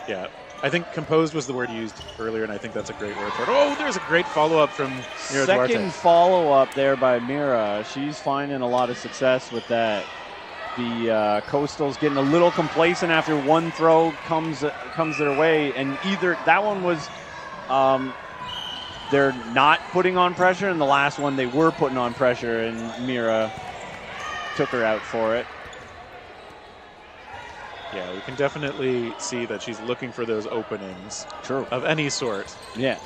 Yeah, I think composed was the word used earlier, and I think that's a great word for it. Oh, there's a great follow-up from Mira Duarte. Second follow-up there by Mira. She's finding a lot of success with that. The Coastal's getting a little complacent after one throw comes their way, and either that one was they're not putting on pressure, and the last one they were putting on pressure, and Mira took her out for it. Yeah, we can definitely see that she's looking for those openings. True. Of any sort. Yeah.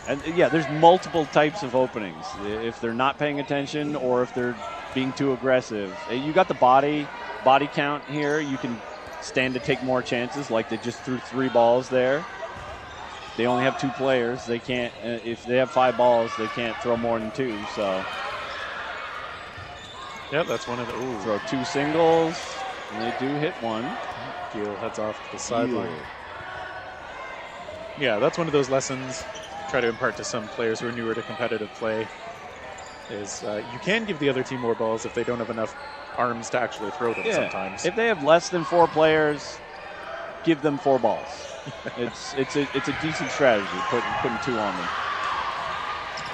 And yeah, there's multiple types of openings. If they're not paying attention or if they're being too aggressive. You got the body count here. You can stand to take more chances, like they just threw 3 balls there. They only have 2 players. They can't, if they have 5 balls, they can't throw more than 2, so. Yeah, that's one of the, ooh. Throw 2 singles, and they do hit one. Gill heads off to the sideline. Yeah, that's one of those lessons try to impart to some players who are newer to competitive play is you can give the other team more balls if they don't have enough arms to actually throw them sometimes. If they have less than 4 players, give them 4 balls. It's a decent strategy, putting 2 on them.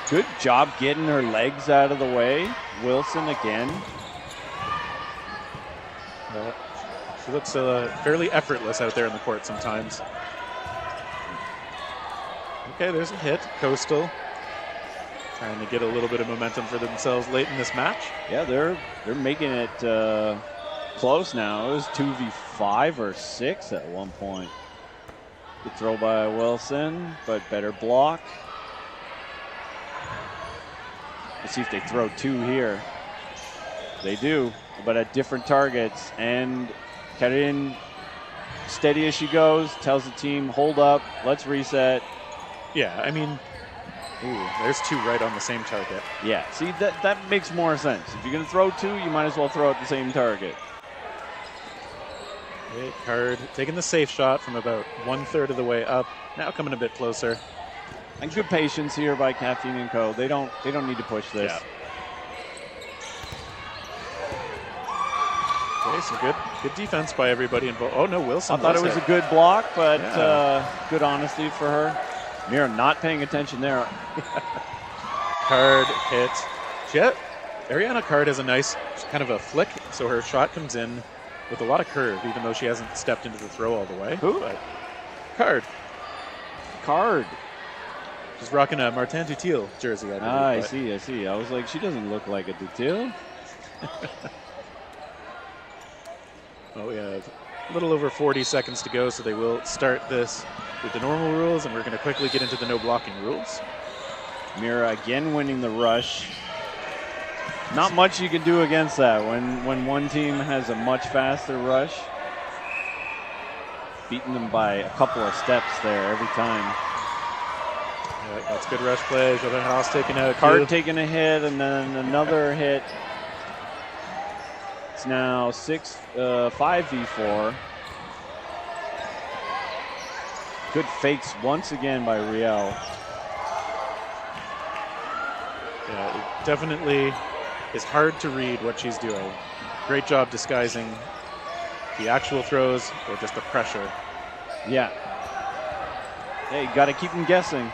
Good job getting her legs out of the way. Wilson again. She looks fairly effortless out there in the court sometimes. Okay, there's a hit. Coastal trying to get a little bit of momentum for themselves late in this match. Yeah, they're making it close now. It was 2v5 or 6 at one point. Good throw by Wilson, but better block. Let's see if they throw 2 here. They do, but at different targets. And Karin, steady as she goes, tells the team, hold up, let's reset. Yeah, I mean, ooh, there's 2 right on the same target. Yeah, see, that makes more sense. If you're going to throw 2, you might as well throw at the same target. Okay, Card taking the safe shot from about 1/3 of the way up. Now coming a bit closer. And good patience here by Caffeine and Co. They don't need to push this. Yeah. Okay, some good defense by everybody involved. Oh no, Wilson. I thought it was hit. a good block, but Yeah. good honesty for her. Mira not paying attention there. Card hit. Ariana Card has a nice kind of a flick, so her shot comes in with a lot of curve, even though she hasn't stepped into the throw all the way. Who? But Card. She's rocking a Martin Dutil jersey, I believe. I but- see. I was like, she doesn't look like a Dutil. Oh yeah, a little over 40 seconds to go, so they will start this with the normal rules, and we're going to quickly get into the no blocking rules. Mira again winning the rush. Not much you can do against that when one team has a much faster rush. Beating them by a couple of steps there every time. Yeah, that's good rush play. Jordan Haas taking out. Card taking a hit and then another hit. It's now 5v4. Good fakes once again by Riel. Yeah, it definitely is hard to read what she's doing. Great job disguising the actual throws or just the pressure. Yeah. Hey, you got to keep them guessing.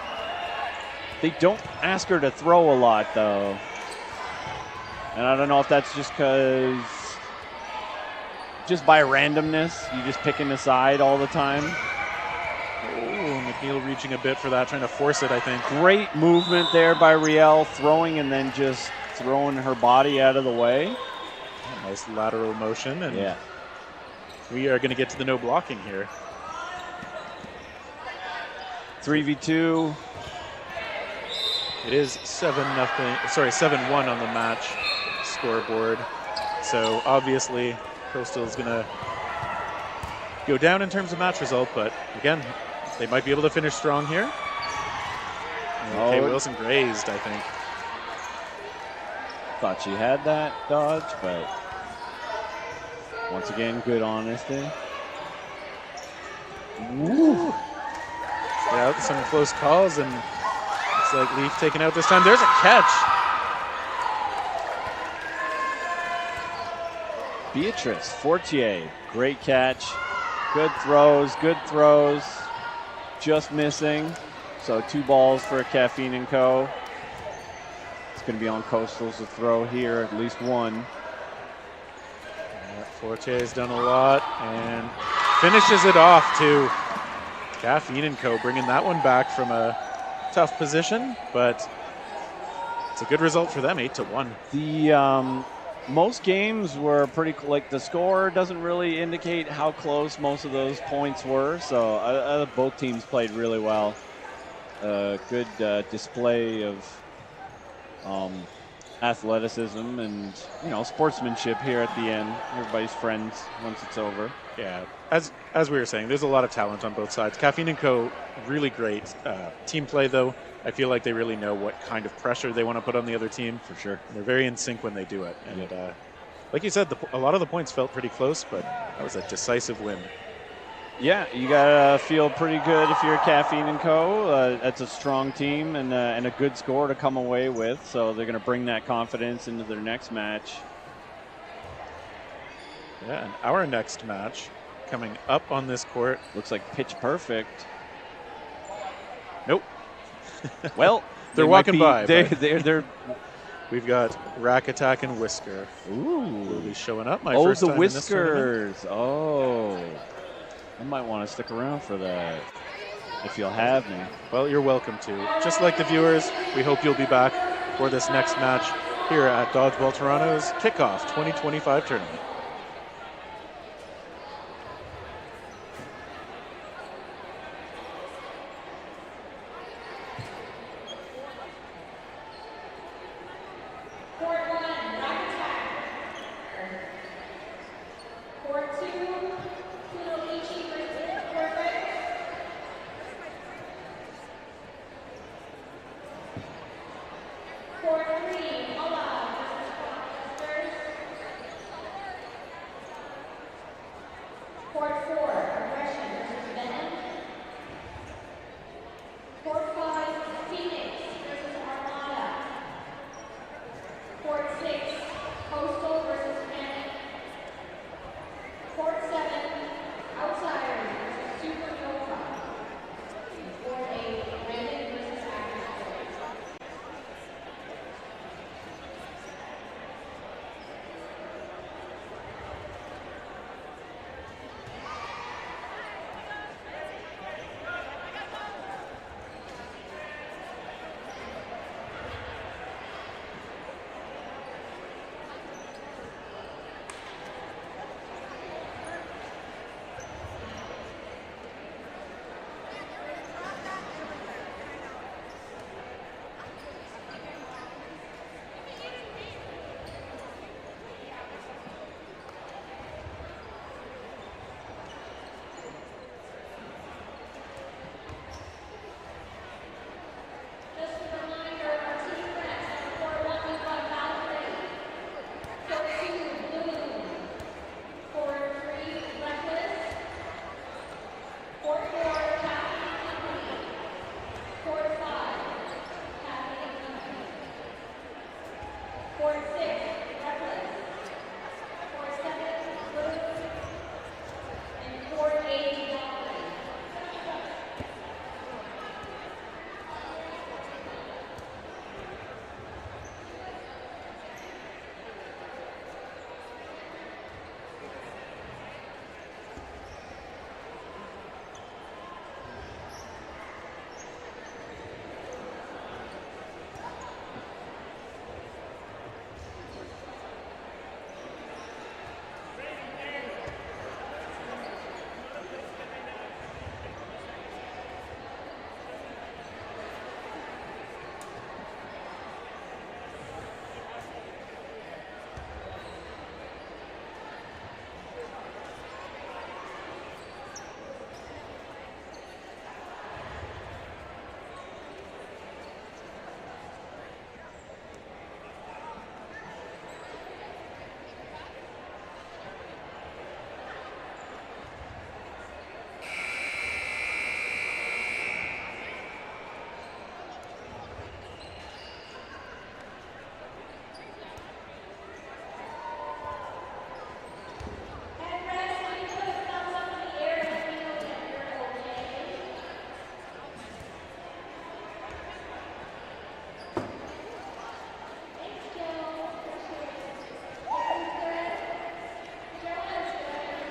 They don't ask her to throw a lot, though. And I don't know if that's just because, just by randomness, you just picking a side all the time. Oh, McNeil reaching a bit for that, trying to force it, I think. Great movement there by Riel, throwing and then just throwing her body out of the way. Nice lateral motion, and yeah, we are going to get to the no blocking here. 3v2. It is 7-1 on the match scoreboard. So obviously, Coastal is going to go down in terms of match result, but again, they might be able to finish strong here. Okay, Wilson grazed, I think. Thought she had that dodge, but once again, good honesty. Woo. Yeah, some close calls, and it's like Leaf taken out this time. There's a catch. Beatrice Fortier, great catch. Good throws. Just missing. So 2 balls for Caffeine and Co. It's going to be on Coastals to throw here, at least 1. Yeah, Fortier's done a lot and finishes it off too. Caffeine and Co. bringing that one back from a tough position, but it's a good result for them, 8-1. The most games were pretty like the score doesn't really indicate how close most of those points were. So both teams played really well. Good display of athleticism and sportsmanship here at the end. Everybody's friends once it's over. Yeah, as we were saying, there's a lot of talent on both sides. Caffeine and Co. really great team play, though. I feel like they really know what kind of pressure they want to put on the other team. For sure. And they're very in sync when they do it. And like you said, a lot of the points felt pretty close, but that was a decisive win. Yeah, you gotta feel pretty good if you're Caffeine and Co. That's a strong team and a good score to come away with. So they're gonna bring that confidence into their next match. Yeah, and our next match coming up on this court looks like pitch perfect. Nope. Well, they're walking by. They're. We've got Rack Attack and Whisker. Ooh, will be showing up. My oh, first the time Whiskers. Oh, I might want to stick around for that if you'll have me. Well, you're welcome to. Just like the viewers, we hope you'll be back for this next match here at Dodgeball Toronto's Kickoff 2025 tournament. Court 1, rack attack. Court 2, Kunoichi versus Perfect. Court 3, Ola versus Rochesters. Court 4, Aggression versus Venom. Court 5, Phoenix versus Armada. Court 6, Coastal versus Panic. Court 7, Outsiders versus Supernova. Court 8, Brandon versus Actors. Just a reminder, our team reps on Court 1, we've got Valkyrie. Court 2, Bloom. Court 3, Reckless. Court 4, Kathy and Company. Court 5, Kathy and Company. Court 6, Reckless. Court 7, Bloom. And Court 8, Valkyrie. Headrest, can you put a thumbs up in the air and let me know that you're okay? Thanks, Joe. Appreciate it. Everything's good? Joanna's good.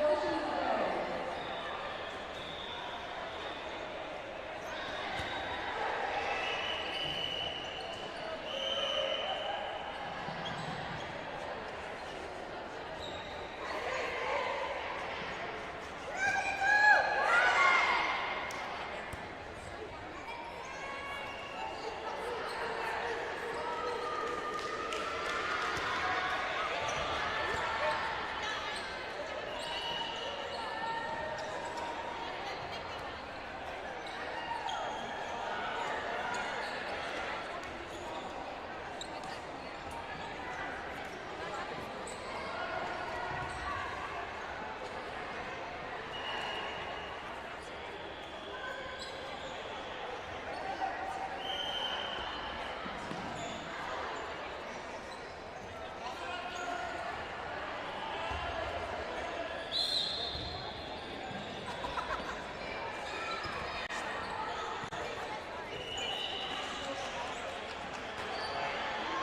Yoshi's good.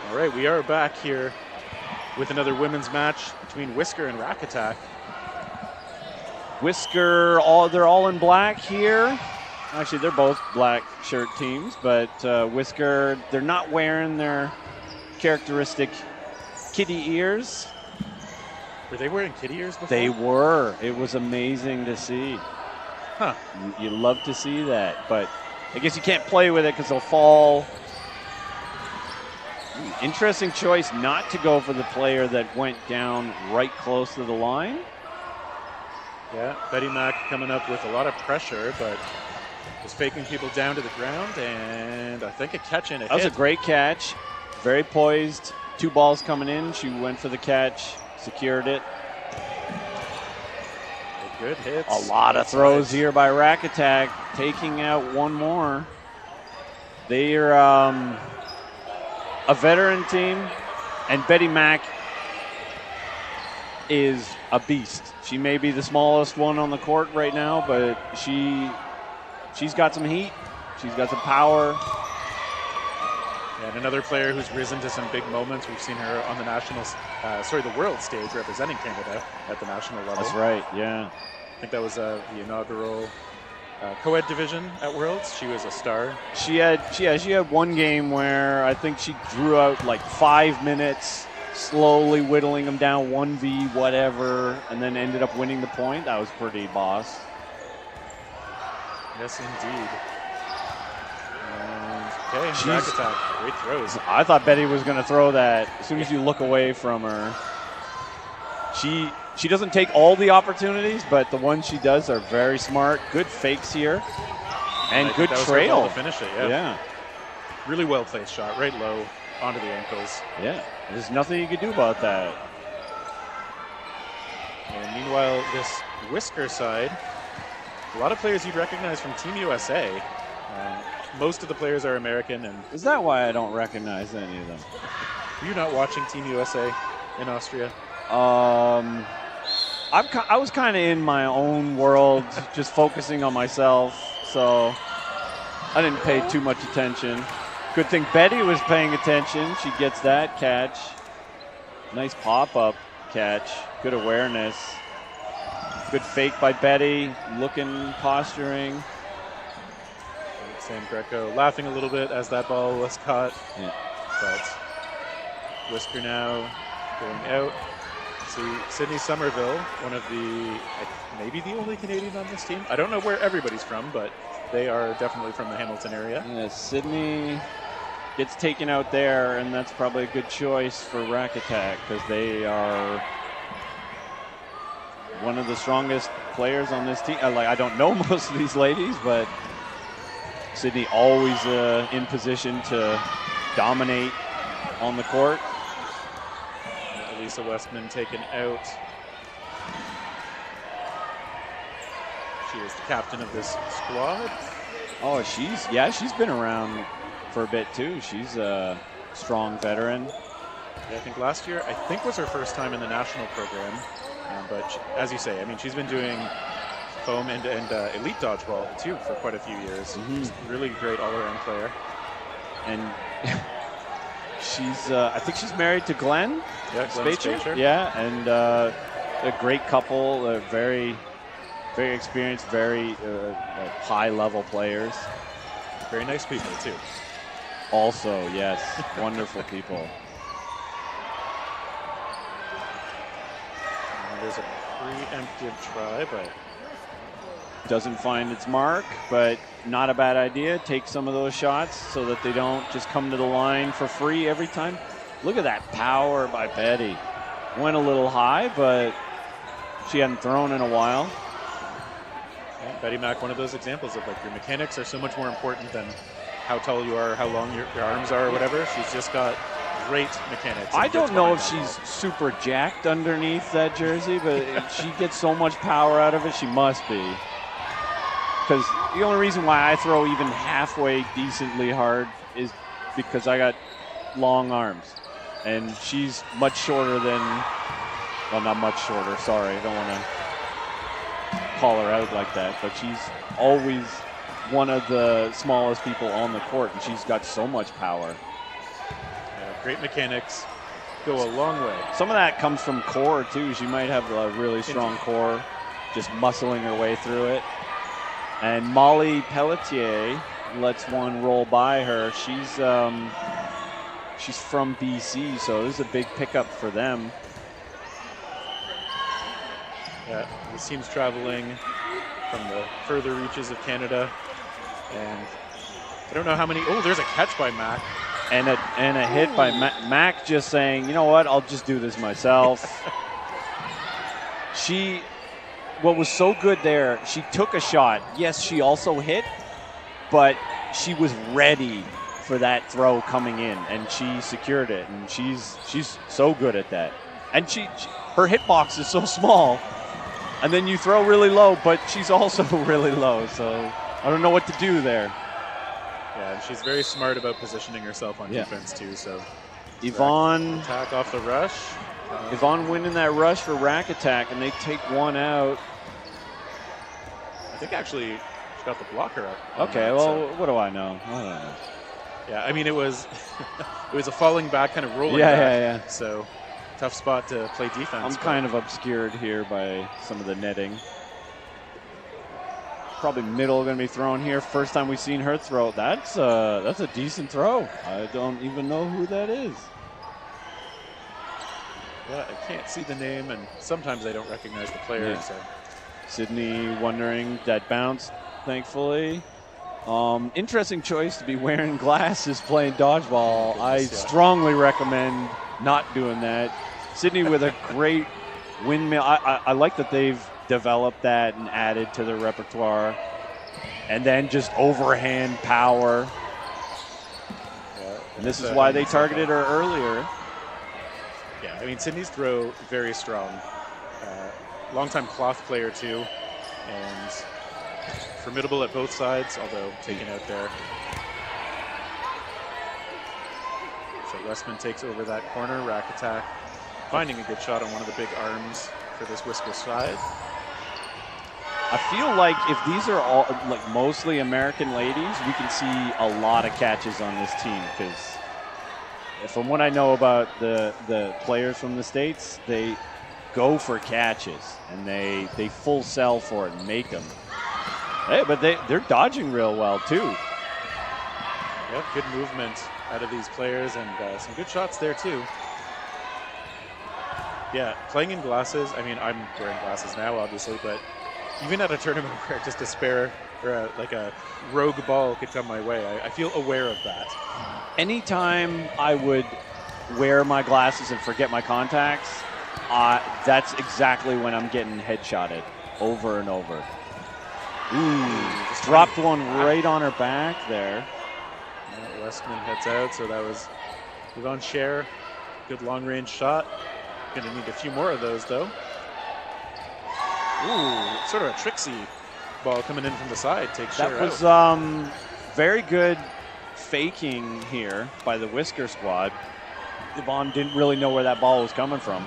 All right, we are back here with another women's match between Whisker and Rack Attack. Whisker, they're all in black here. Actually, they're both black shirt teams, but Whisker, they're not wearing their characteristic kitty ears. Were they wearing kitty ears before? They were. It was amazing to see. Huh. You love to see that, but I guess you can't play with it because they'll fall. Interesting choice not to go for the player that went down right close to the line. Yeah, Betty Mack coming up with a lot of pressure, but just faking people down to the ground, and I think a catch and a That was hit. a great catch. Very poised. 2 balls coming in. She went for the catch, secured it. Good hits. A lot of Both throws sides. here by Rack Attack, taking out one more. They're a veteran team, and Betty Mack is a beast. She may be the smallest one on the court right now, but she's got some heat. She's got some power. And another player who's risen to some big moments. We've seen her on the the world stage representing Canada at the national level. That's right, yeah. I think that was the inaugural co-ed division at Worlds. She was a star. She had one game where I think she drew out like 5 minutes, slowly whittling them down 1v whatever, and then ended up winning the point. That was pretty boss. Yes, indeed. And okay, Rack Attack, great throws. I thought Betty was going to throw that. As soon as you look away from her, she doesn't take all the opportunities, but the ones she does are very smart. Good fakes here, and good that was her trail ball to finish it. Yeah. Really well placed shot, right low onto the ankles. Yeah. There's nothing you can do about that. And meanwhile, this Whisker side, a lot of players you'd recognize from Team USA. Most of the players are American. And is that why I don't recognize any of them? Were you not watching Team USA in Austria? I was kind of in my own world, just focusing on myself, so I didn't pay too much attention. Good thing Betty was paying attention. She gets that catch. Nice pop-up catch. Good awareness. Good fake by Betty. Looking, posturing. Sam Greco laughing a little bit as that ball was caught. Yeah. But Whisker now going out. See Sydney Somerville, one of maybe the only Canadian on this team. I don't know where everybody's from, but they are definitely from the Hamilton area. Yeah, Sydney gets taken out there, and that's probably a good choice for Rack Attack because they are one of the strongest players on this team. I don't know most of these ladies, but Sydney always in position to dominate on the court. Lisa Westman taken out. She is the captain of this squad. Oh, she's been around for a bit too. She's a strong veteran. Yeah, I think last year, was her first time in the national program. But as you say, I mean, she's been doing foam and elite dodgeball too for quite a few years. Mm-hmm. Just really great all-around player. And I think she's married to Glenn. Yeah, Glenn Spacher. Yeah, and a great couple, very, very experienced, very high-level players. Very nice people too. Also, yes, wonderful people. And there's a preemptive try, but doesn't find its mark, but not a bad idea. Take some of those shots so that they don't just come to the line for free every time. Look at that power by Betty. Went a little high, but she hadn't thrown in a while. Yeah, Betty Mack, one of those examples of your mechanics are so much more important than how tall you are, how long your arms are, or whatever. She's just got great mechanics. I don't know if she's super jacked underneath that jersey, but she gets so much power out of it, she must be. Because the only reason why I throw even halfway decently hard is because I got long arms. And she's much shorter than, well, not much shorter, sorry. I don't want to call her out like that. But she's always one of the smallest people on the court, and she's got so much power. Yeah, great mechanics. Go a long way. Some of that comes from core, too. She might have a really strong core, just muscling her way through it. And Molly Pelletier lets one roll by her. She's from BC, so this is a big pickup for them. Yeah, this team's traveling from the further reaches of Canada, and don't know how many. Oh, there's a catch by Mac. And a hit by Mac just saying, you know what, I'll just do this myself. What was so good there, she took a shot. Yes, she also hit, but she was ready for that throw coming in, and she secured it, and she's so good at that. And her hitbox is so small, and then you throw really low, but she's also really low, so I don't know what to do there. Yeah, and she's very smart about positioning herself on defense too. So Yvonne attack off the rush. Yvonne winning that rush for Rack Attack, and they take one out. I think actually she got the blocker up. Okay, well, what do I know? I don't know. Yeah, I mean it was it was a falling back, kind of rolling back. Yeah. So tough spot to play defense. I'm kind of obscured here by some of the netting. Probably middle going to be thrown here. First time we've seen her throw. That's a decent throw. I don't even know who that is. Yeah, I can't see the name, and sometimes I don't recognize the player. Yeah. So. Sydney wondering that bounce, thankfully. Interesting choice to be wearing glasses playing dodgeball. I strongly recommend not doing that. Sydney with a great windmill. I like that they've developed that and added to their repertoire. And then just overhand power. Yeah, and this is why they targeted her earlier. Yeah, I mean, Sydney's throw, very strong. Longtime cloth player, too. And formidable at both sides, although taken out there. So Westman takes over that corner, Rack Attack, finding a good shot on one of the big arms for this Whisker side. I feel like if these are all like mostly American ladies, we can see a lot of catches on this team, because from what I know about the players from the States, they go for catches and they full sell for it and make them. Hey, but they're dodging real well too. Yep, good movement out of these players, and some good shots there too. Yeah, playing in glasses, I mean, I'm wearing glasses now, obviously, but even at a tournament where just a spare or like a rogue ball could come my way, I feel aware of that. Anytime I would wear my glasses and forget my contacts, that's exactly when I'm getting headshotted over and over. Ooh, just dropped one right on her back there. Yeah, Westman heads out, so that was Yvonne Scher. Good long-range shot. Gonna need a few more of those, though. Ooh, sort of a tricksy ball coming in from the side. Takes Scher out. That was very good faking here by the Whisker squad. Yvonne didn't really know where that ball was coming from.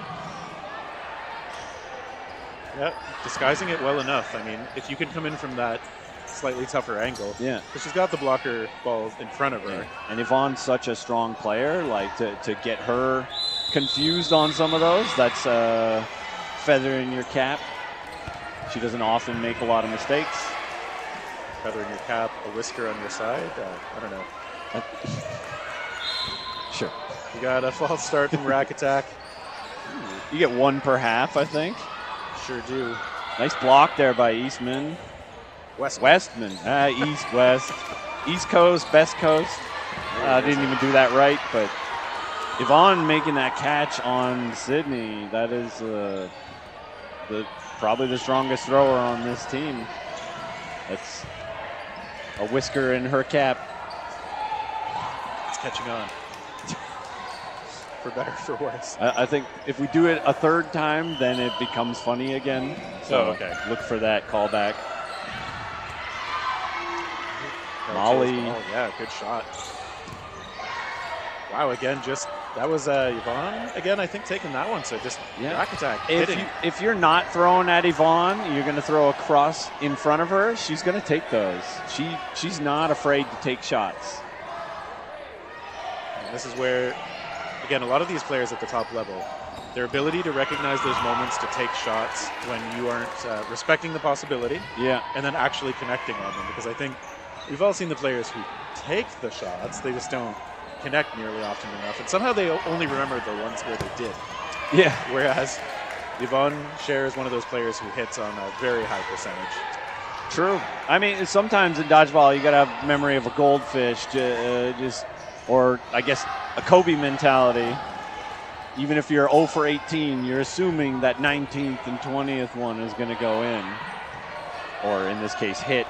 Yeah, disguising it well enough. I mean, if you can come in from that slightly tougher angle. Yeah. Because she's got the blocker ball in front of her. Yeah. And Yvonne's such a strong player, like to get her confused on some of those, that's a feather in your cap. She doesn't often make a lot of mistakes. Feather in your cap, a whisker on your side. I don't know. Sure. You got a false start from Rack Attack. You get one per half, I think. Sure do. Nice block there by Eastman. Westman. East, West. East Coast, Best Coast. Didn't even do that right, but Yvonne making that catch on Sydney, that is probably the strongest thrower on this team. That's a whisker in her cap. It's catching on. For better, for worse. I think if we do it a third time, then it becomes funny again. So okay. Look for that callback. Molly. Oh, yeah, good shot. Wow, again, that was Yvonne, again, I think, taking that one. So just Rack Attack. If you're not throwing at Yvonne, you're going to throw a cross in front of her, she's going to take those. She's not afraid to take shots. And this is where, again, a lot of these players at the top level, their ability to recognize those moments to take shots when you aren't respecting the possibility, and then actually connecting on them. Because I think we've all seen the players who take the shots, they just don't connect nearly often enough, and somehow they only remember the ones where they did. Yeah. Whereas Yvonne Scher is one of those players who hits on a very high percentage. True. I mean, sometimes in dodgeball, you got to have memory of a goldfish, or I guess a Kobe mentality. Even if you're 0 for 18, you're assuming that 19th and 20th one is going to go in, or in this case, hit.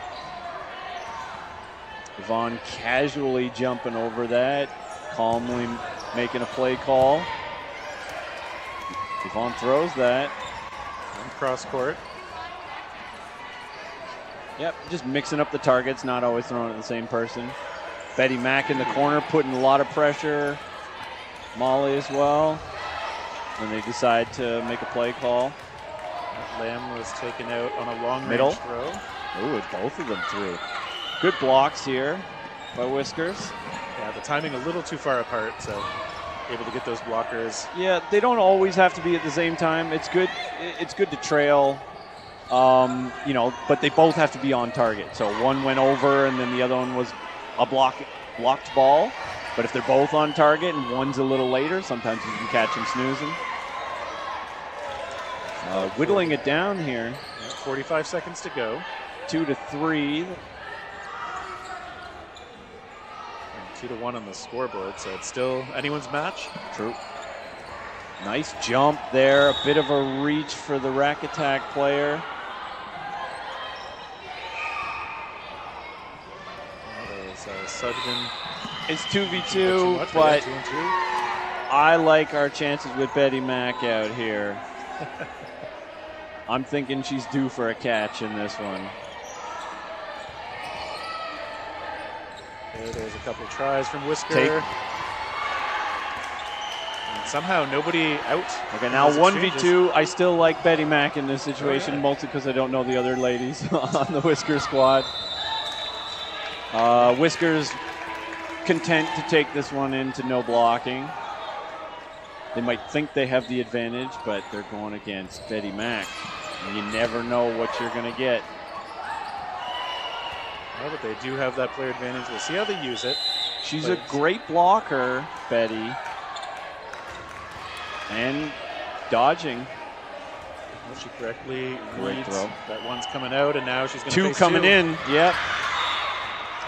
Yvonne casually jumping over that, calmly making a play call. Yvonne throws that. Cross court. Yep, just mixing up the targets, not always throwing at the same person. Betty Mack in the corner, putting a lot of pressure. Molly as well. When they decide to make a play call. Lamb was taken out on a long Middle. range throw. Ooh, both of them through. Good blocks here by Whiskers. Yeah, the timing a little too far apart, so able to get those blockers. Yeah, they don't always have to be at the same time. It's good. It's good to trail, you know, but they both have to be on target. So one went over, and then the other one was a blocked ball. But if they're both on target and one's a little later, sometimes you can catch them snoozing. Whittling it down here. 45 seconds to go. 2-3. 2-1 on the scoreboard, so it's still anyone's match. True. Nice jump there. A bit of a reach for the rack attack player. Sugden. It's 2v2, but I like our chances with Betty Mack out here. I'm thinking she's due for a catch in this one. Okay, there's a couple of tries from Whisker. And somehow nobody out. Okay, now 1v2. I still like Betty Mack in this situation, mostly because I don't know the other ladies on the Whisker squad. Whiskers content to take this one into no blocking. They might think they have the advantage, but they're going against Betty Mack. And you never know what you're going to get. Well, but they do have that player advantage. We'll see how they use it. She's a great blocker, Betty. And dodging. Well, she correctly Great reads throw. that one's coming out, and now she's going to Two face coming in. Yep.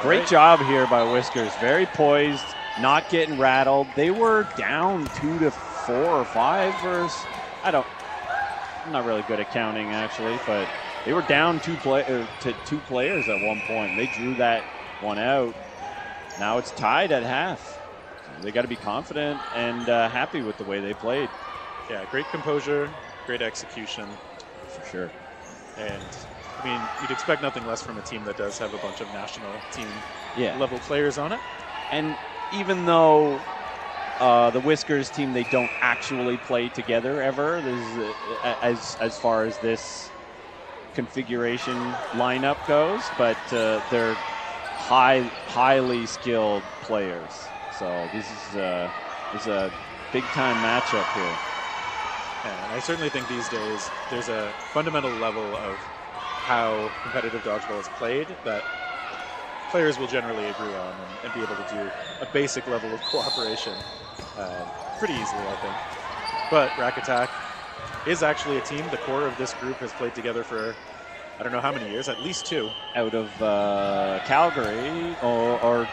Great job here by Whiskers. Very poised, not getting rattled. They were down 2-4 or 5 versus, I'm not really good at counting actually, but they were down to two players at one point. They drew that one out. Now it's tied at half. So they got to be confident and happy with the way they played. Yeah, great composure, great execution. For sure. And I mean, you'd expect nothing less from a team that does have a bunch of national team level players on it. And even though the Whiskers team, they don't actually play together ever, as far as this configuration lineup goes, but they're highly skilled players. So this is a big time matchup here. Yeah, and I certainly think these days there's a fundamental level of how competitive dodgeball is played that players will generally agree on and be able to do a basic level of cooperation pretty easily, I think. But Rack Attack is actually a team. The core of this group has played together for I don't know how many years, at least 2. Out of Calgary or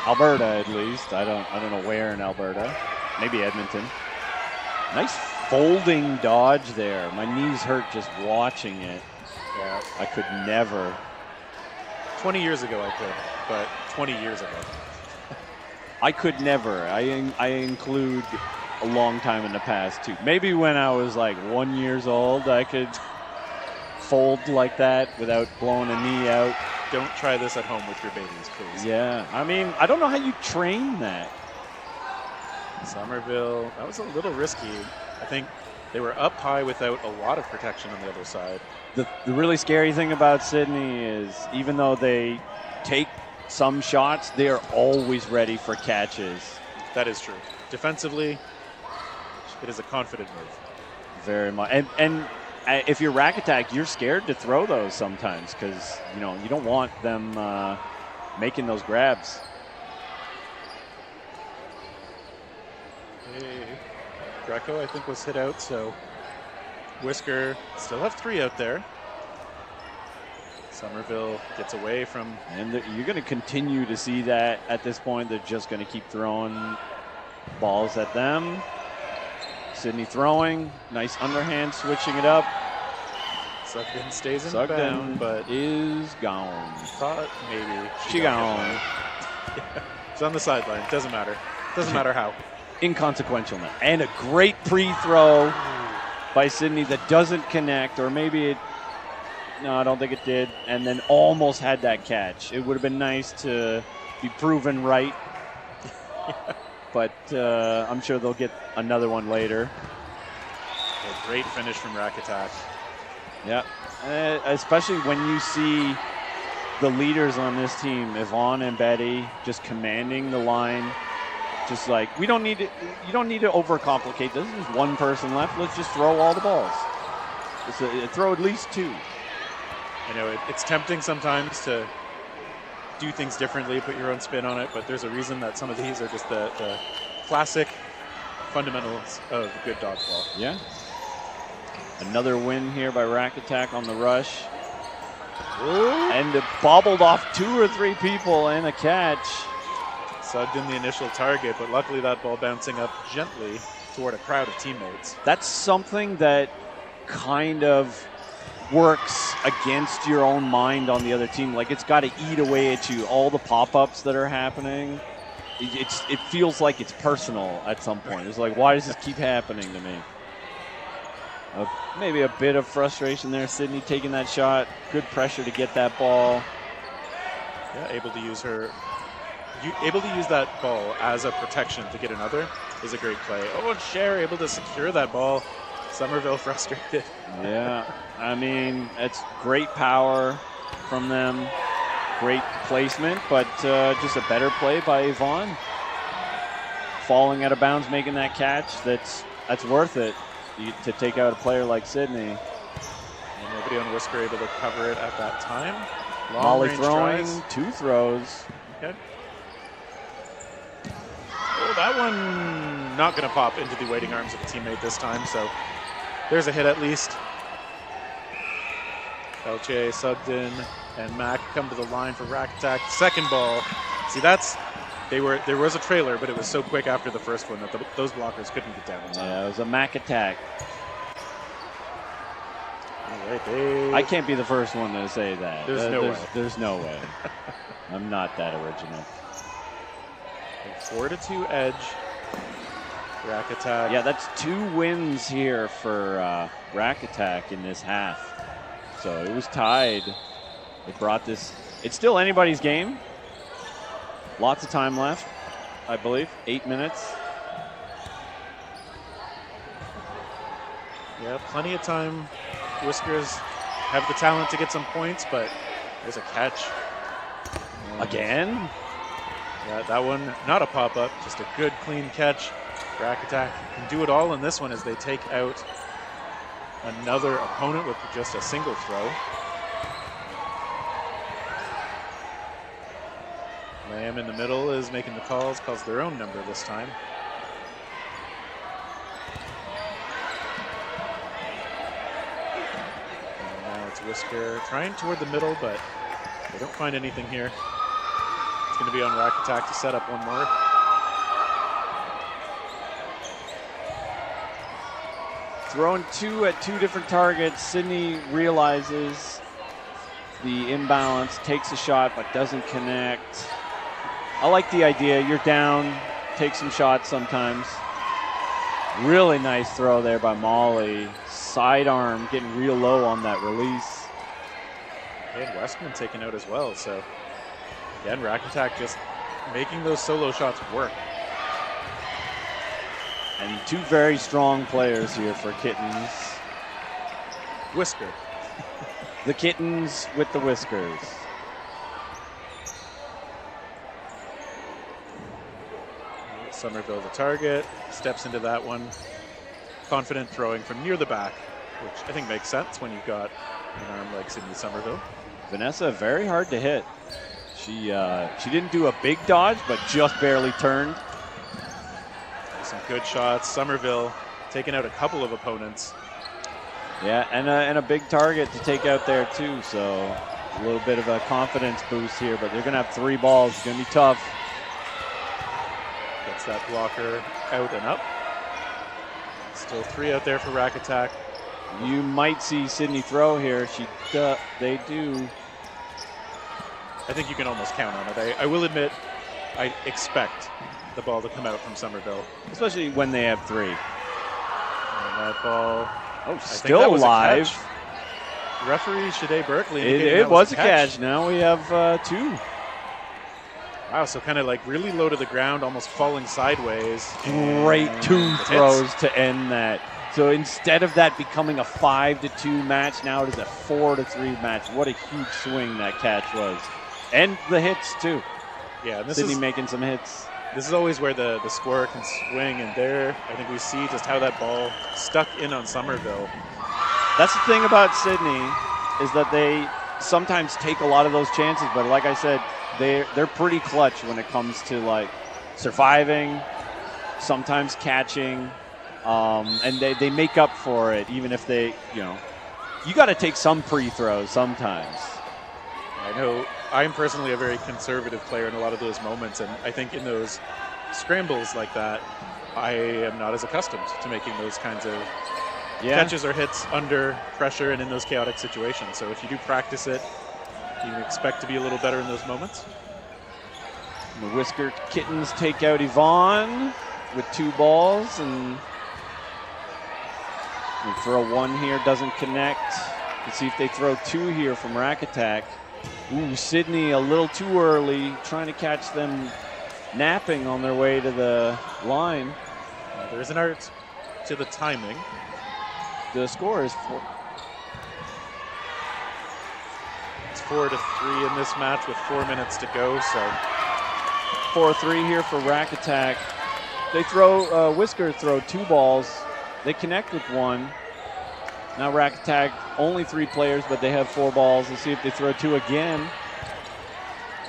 Alberta at least. I don't know where in Alberta. Maybe Edmonton. Nice folding dodge there. My knees hurt just watching it. Yeah. I could never. 20 years ago I could, but 20 years ago. I could never. I include a long time in the past too. Maybe when I was like 1 year old, I could fold like that without blowing a knee out. Don't try this at home with your babies, please. Yeah, I mean, I don't know how you train that. Somerville, that was a little risky. I think they were up high without a lot of protection on the other side. The really scary thing about Sydney is even though they take some shots, they are always ready for catches. That is true. Defensively, it is a confident move. Very much. And if you're Rack Attack, you're scared to throw those sometimes because, you know, you don't want them making those grabs. Hey. Greco, I think, was hit out, so Whisker still have 3 out there. Somerville gets away from. And you're going to continue to see that at this point. They're just going to keep throwing balls at them. Sydney throwing. Nice underhand, switching it up. Sugden stays in Sugden bound, but is gone. thought maybe She gone. She's on the sideline. Doesn't matter. Doesn't matter how. Inconsequential now. And a great pre-throw by Sydney that doesn't connect, or maybe it. No, I don't think it did. And then almost had that catch. It would have been nice to be proven right. But I'm sure they'll get another one later. A great finish from Rack Attack. Yeah, especially when you see the leaders on this team, Yvonne and Betty, just commanding the line. Just like, you don't need to overcomplicate this. There's one person left. Let's just throw all the balls. Throw at least two. I know it's tempting sometimes to do things differently, put your own spin on it, but there's a reason that some of these are just the classic fundamentals of good dodgeball. Yeah. Another win here by Rack Attack on the rush. Ooh. And it bobbled off 2 or 3 people and a catch. Sugden the initial target, but luckily that ball bouncing up gently toward a crowd of teammates. That's something that kind of works against your own mind on the other team. Like, it's got to eat away at you. All the pop-ups that are happening, it feels like it's personal at some point. It's like, why does this keep happening to me? Maybe a bit of frustration there. Sydney taking that shot. Good pressure to get that ball. Yeah, able to use that ball as a protection to get another is a great play. Oh, and Cher able to secure that ball. Somerville frustrated. Yeah, I mean, it's great power from them. Great placement, but just a better play by Yvonne. Falling out of bounds, making that catch. That's worth it to take out a player like Sydney. And nobody on Whisker able to cover it at that time. Molly Long-range throwing, tries. 2 throws. Okay. Oh, that one not going to pop into the waiting arms of a teammate this time, so there's a hit at least. Pelche, Sugden, and Mack come to the line for Rack Attack. Second ball. See, there was a trailer, but it was so quick after the first one that those blockers couldn't get down in time. Yeah, it was a Mack attack. All right, I can't be the first one to say that. There's no way. There's no way. I'm not that original. 4-2 edge. Rack Attack. Yeah, that's 2 wins here for Rack Attack in this half. So it was tied. It brought this. It's still anybody's game. Lots of time left, I believe. 8 minutes. Yeah, plenty of time. Whiskers have the talent to get some points, but there's a catch. Again? Yeah, that one, not a pop-up, just a good, clean catch. Rack Attack can do it all in this one as they take out another opponent with just a single throw. Lamb in the middle is making the calls their own number this time. And now it's Whisker trying toward the middle, but they don't find anything here. It's going to be on Rack Attack to set up one more. Throwing 2 at 2 different targets. Sydney realizes the imbalance, takes a shot, but doesn't connect. I like the idea. You're down, take some shots sometimes. Really nice throw there by Molly. Sidearm, getting real low on that release. And Westman taken out as well. So again, Rack Attack just making those solo shots work. And 2 very strong players here for Kittens. Whisker. The Kittens with the whiskers. Somerville the target, steps into that one. Confident throwing from near the back, which I think makes sense when you've got an arm like Sydney Somerville. Vanessa, very hard to hit. She didn't do a big dodge, but just barely turned. Some good shots. Somerville taking out a couple of opponents. Yeah, and a big target to take out there too. So A little bit of a confidence boost here, but they're going to have 3 balls. It's going to be tough. Gets that blocker out and up. Still 3 out there for rack attack. You might see Sydney throw here. They do. I think you can almost count on it. I will admit, I expect the ball to come out from Somerville. Especially when they have 3. And that ball, still that was a alive. catch. Referee Shade Berkeley. It was a catch. Now we have 2. Wow, so kind of like really low to the ground, almost falling sideways. Great 2 throws to end that. So instead of that becoming a 5-2 match, now it is a 4-3 match. What a huge swing that catch was. And the hits, too. Yeah, and Sydney making some hits. This is always where the scorer can swing, and there I think we see just how that ball stuck in on Somerville. That's the thing about Sydney, is that they sometimes take a lot of those chances, but like I said, they're pretty clutch when it comes to like surviving, sometimes catching, and they make up for it, even if they, you got to take some pre-throws sometimes. I know I'm personally a very conservative player in a lot of those moments, and I think in those scrambles like that, I am not as accustomed to making those kinds of catches or hits under pressure and in those chaotic situations. So if you do practice it, you can expect to be a little better in those moments. The Whisker Kittens take out Yvonne with 2 balls, and they throw 1 here, doesn't connect. Let's see if they throw 2 here from rack attack. Ooh, Sydney a little too early, trying to catch them napping on their way to the line. There is an art to the timing. The score is 4-3 in this match with 4 minutes to go. So 4-3 here for rack attack. They throw Whisker throw 2 balls. They connect with 1. Now rack attack only 3 players, but they have 4 balls. Let's see if they throw 2 again.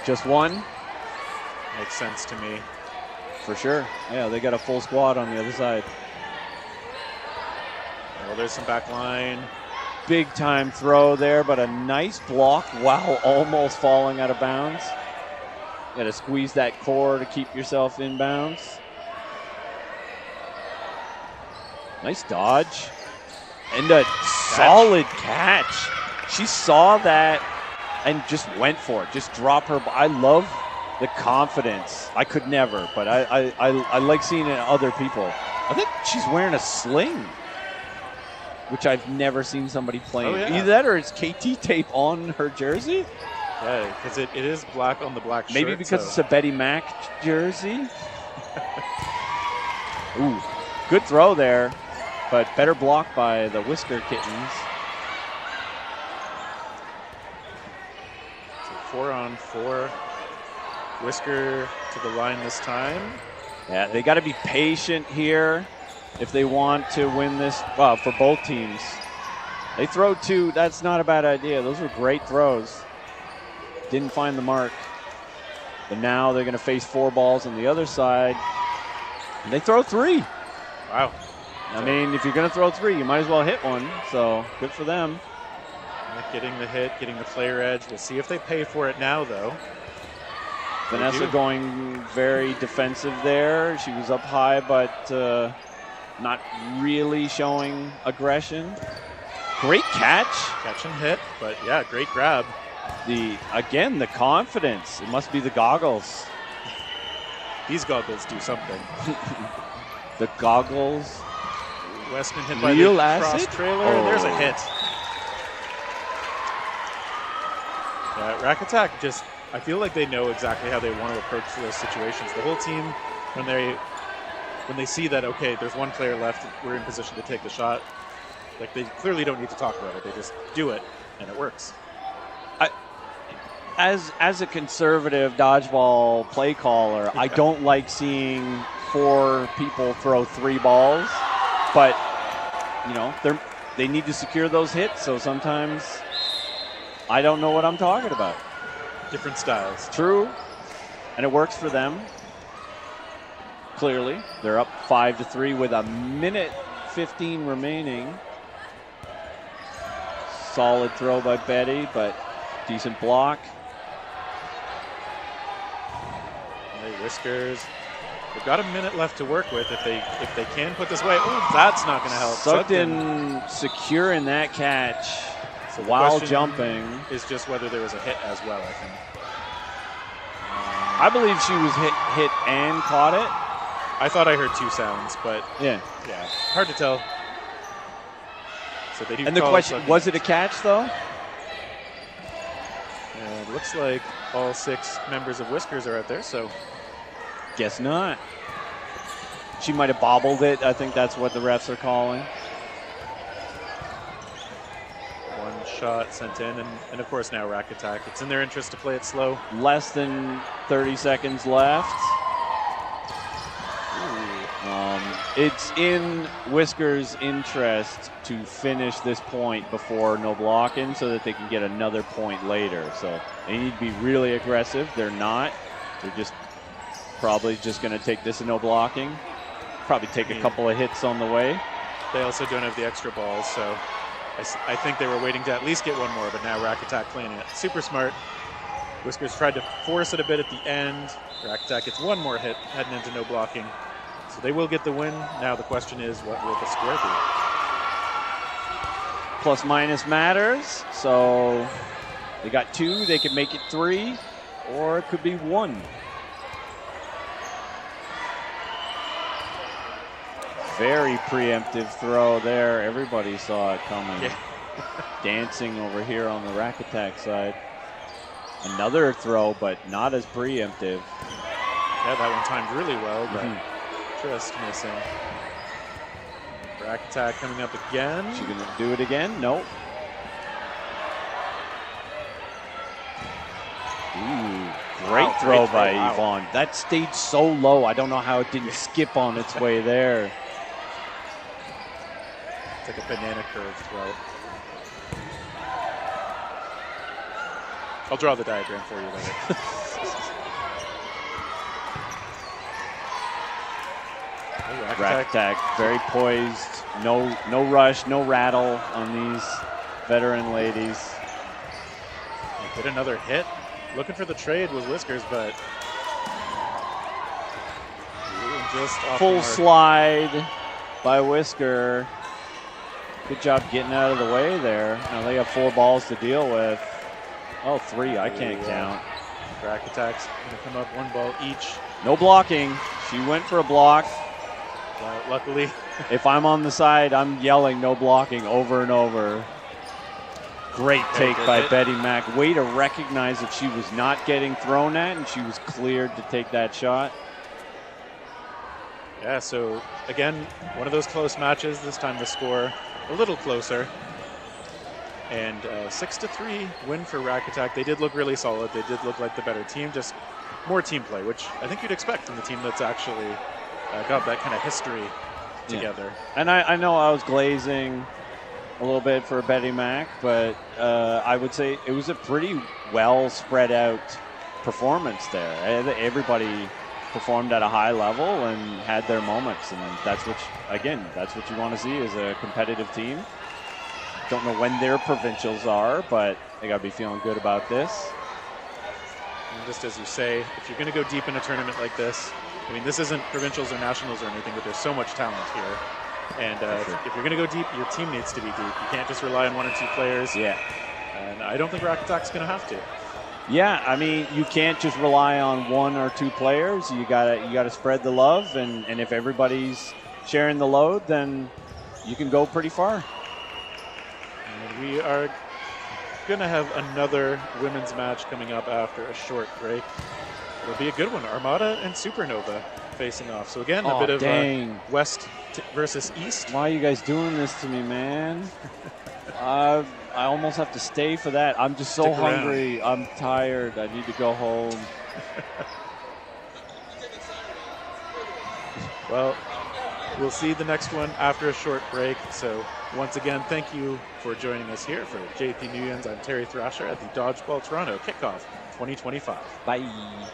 Just 1. Makes sense to me. For sure. Yeah, they got a full squad on the other side. Well, there's some back line. Big time throw there, but a nice block while almost falling out of bounds. Got to squeeze that core to keep yourself in bounds. Nice dodge. And a solid catch. She saw that and just went for it. Just drop her. I love the confidence. I could never, but I like seeing it in other people. I think she's wearing a sling, which I've never seen somebody playing. Oh, yeah. Either that or it's KT tape on her jersey. Yeah, because it is black on the black shirt. Maybe because it's a Betty Mac jersey. Ooh, good throw there, but better block by the Whisker Kittens. So 4-on-4. Whisker to the line this time. Yeah, they got to be patient here if they want to win this, well, for both teams. They throw 2. That's not a bad idea. Those were great throws. Didn't find the mark. But now they're going to face 4 balls on the other side. And they throw 3. Wow. I mean, if you're going to throw 3, you might as well hit 1. So good for them. Getting the hit, getting the player edge. We'll see if they pay for it now, though. Vanessa going very defensive there. She was up high, but not really showing aggression. Great catch. Catch and hit, but yeah, great grab. Again, the confidence. It must be the goggles. These goggles do something. The goggles. Westman hit by Real the acid? cross trailer. Oh. There's a hit. Yeah, rack attack just, I feel like they know exactly how they want to approach those situations. The whole team, when they see that, okay, there's 1 player left, we're in position to take the shot, like they clearly don't need to talk about it. They just do it, and it works. As a conservative dodgeball play caller, I don't like seeing 4 people throw 3 balls, but they need to secure those hits. So sometimes I don't know what I'm talking about. Different styles. True, and it works for them. Clearly, they're up 5-3 with 1:15 remaining. Solid throw by Betty, but Decent block. Hey, Whiskers. They've got a minute left to work with if they can put this away. Oh, that's not going to help. Sugden securing that catch So the while question jumping. is just whether there was a hit as well, I think. I believe she was hit and caught it. I thought I heard two sounds, but Yeah. hard to tell. So they do And the call question, Sugden. was it a catch though? And it looks like all 6 members of Whiskers are out there, so Guess not. She might have bobbled it. I think that's what the refs are calling. one shot sent in, and of course now Rack Attack. It's in their interest to play it slow. Less than 30 seconds left. It's in Whiskers' interest to finish this point before no blocking so that they can get another point later. So they need to be really aggressive. They're not. They're just probably just going to take this and no blocking. Probably take a couple of hits on the way. They also don't have the extra balls, so I think they were waiting to at least get one more, but now Rack Attack playing it super smart. Whiskers tried to force it a bit at the end. Rack Attack gets one more hit, heading into no blocking. So they will get the win. Now the question is, what will the score be? Plus minus matters. So they got 2. They could make it 3, or it could be 1. Very preemptive throw there. Everybody saw it coming. Yeah. Dancing over here on the Rack Attack side. Another throw, but not as preemptive. Yeah, that one timed really well, but just missing. Rack Attack coming up again. She gonna do it again? Nope. Ooh, great throw by Yvonne. That stayed so low. I don't know how it didn't skip on its way there. It's like a banana curve throw. I'll draw the diagram for you later. Rack Attack, very poised. No rush, no rattle on these veteran ladies. Get another hit. Looking for the trade was Whiskers, but just off Full the mark. slide by Whisker. Good job getting out of the way there. Now they have 4 balls to deal with. Oh, 3, I can't count. Rack Attack's gonna come up 1 ball each. No blocking. She went for a block. Luckily. If I'm on the side, I'm yelling no blocking over and over. Great take by Betty Mack. Way to recognize that she was not getting thrown at and she was cleared to take that shot. Yeah, so again, one of those close matches. This time the score a little closer. And 6-3 win for Rack Attack. They did look really solid. They did look like the better team. Just more team play, which I think you'd expect from the team that's actually got that kind of history together. Yeah. And I know I was glazing a little bit for Betty Mack, but I would say it was a pretty well spread out performance there. Everybody performed at a high level and had their moments, and that's what you want to see as a competitive team. Don't know when their provincials are, but they got to be feeling good about this. And just as you say, if you're going to go deep in a tournament like this, I mean, this isn't provincials or nationals or anything, but there's so much talent here. And if you're going to go deep, your team needs to be deep. You can't just rely on 1 or 2 players. Yeah. And I don't think Rack Attack's going to have to. Yeah, I mean, you can't just rely on 1 or 2 players. You gotta spread the love, and if everybody's sharing the load, then you can go pretty far. And we are going to have another women's match coming up after a short break. It'll be a good one. Armada and Supernova facing off. So again, a bit of West versus East. Why are you guys doing this to me, man? I almost have to stay for that. I'm just so hungry. I'm tired. I need to go home. Well, we'll see the next one after a short break. So once again, thank you for joining us here for JP Nguyen's. I'm Terry Thrasher at the Dodgeball Toronto Kickoff 2025. Bye.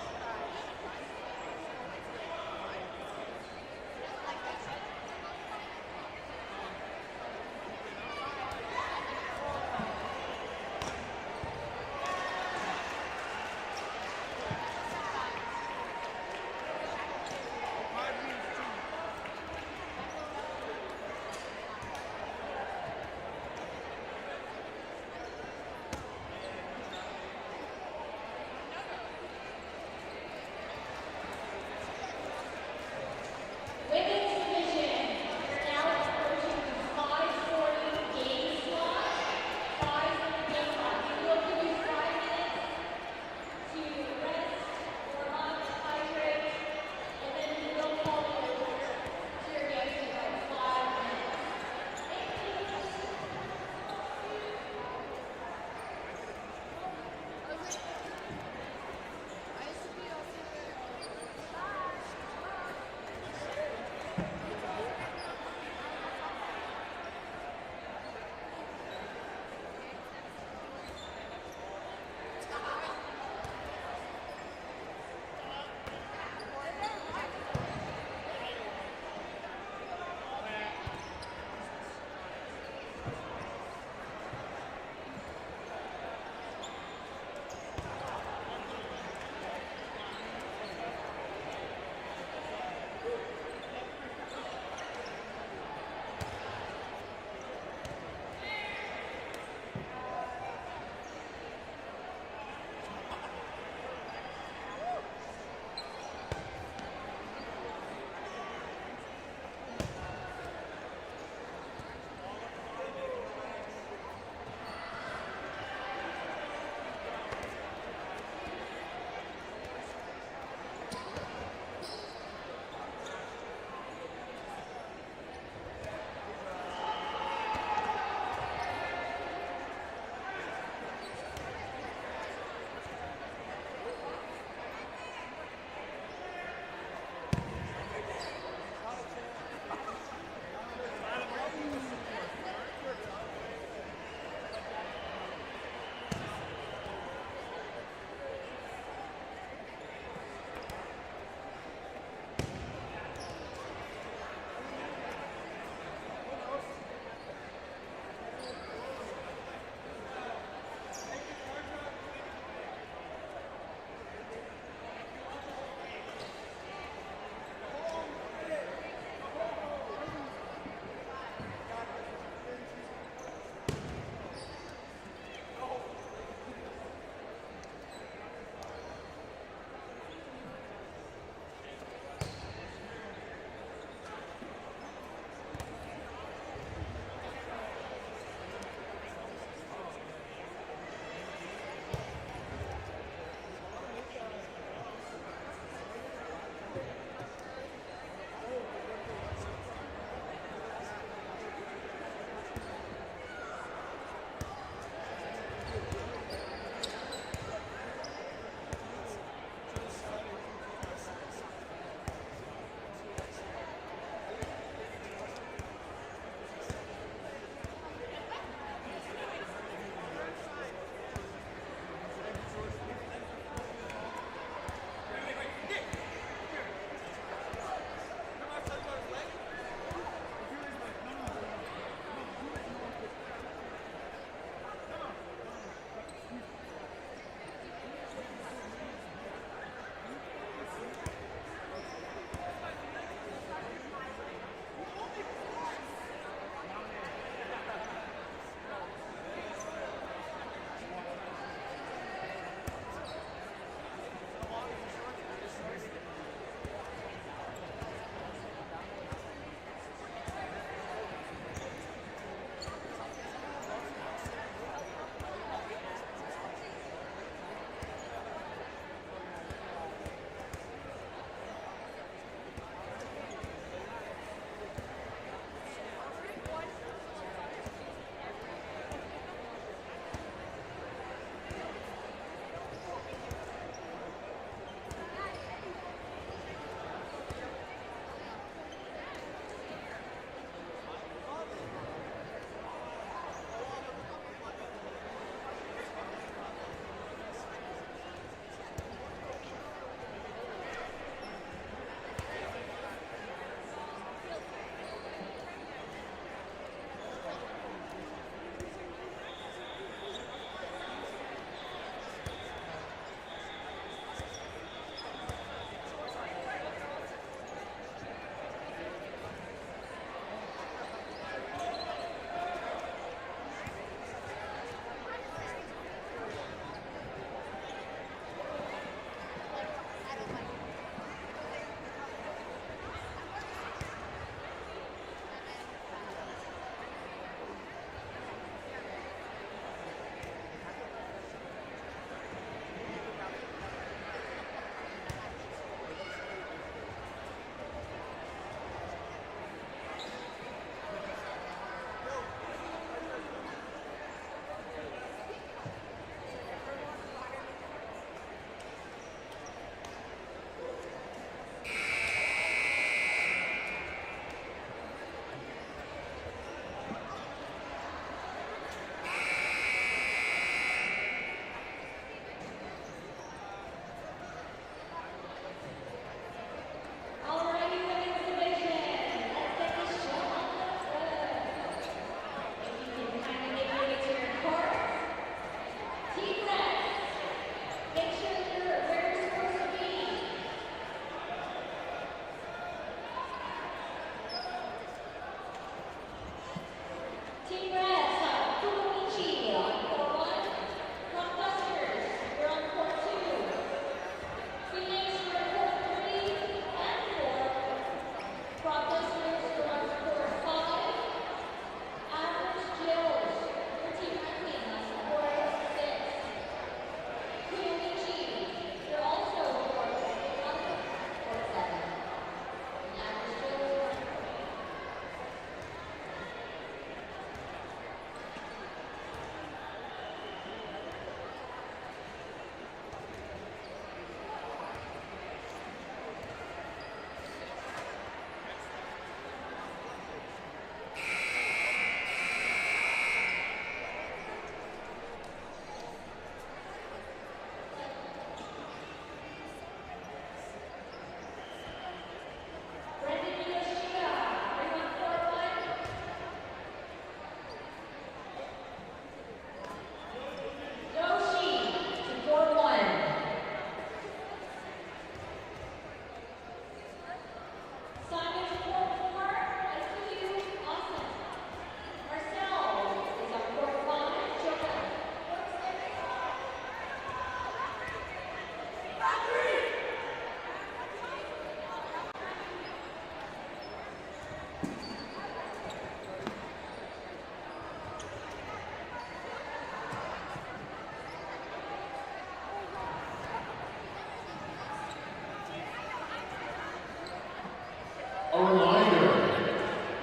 A reminder,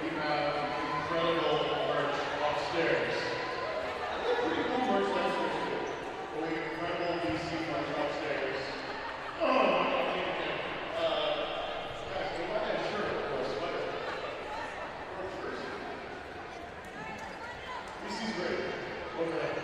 we have incredible merch upstairs. And they're pretty cool merch downstairs too. But we have incredible DC merch upstairs. Oh, guys, we buy that shirt or a sweater or a jersey. DC's great. Over there.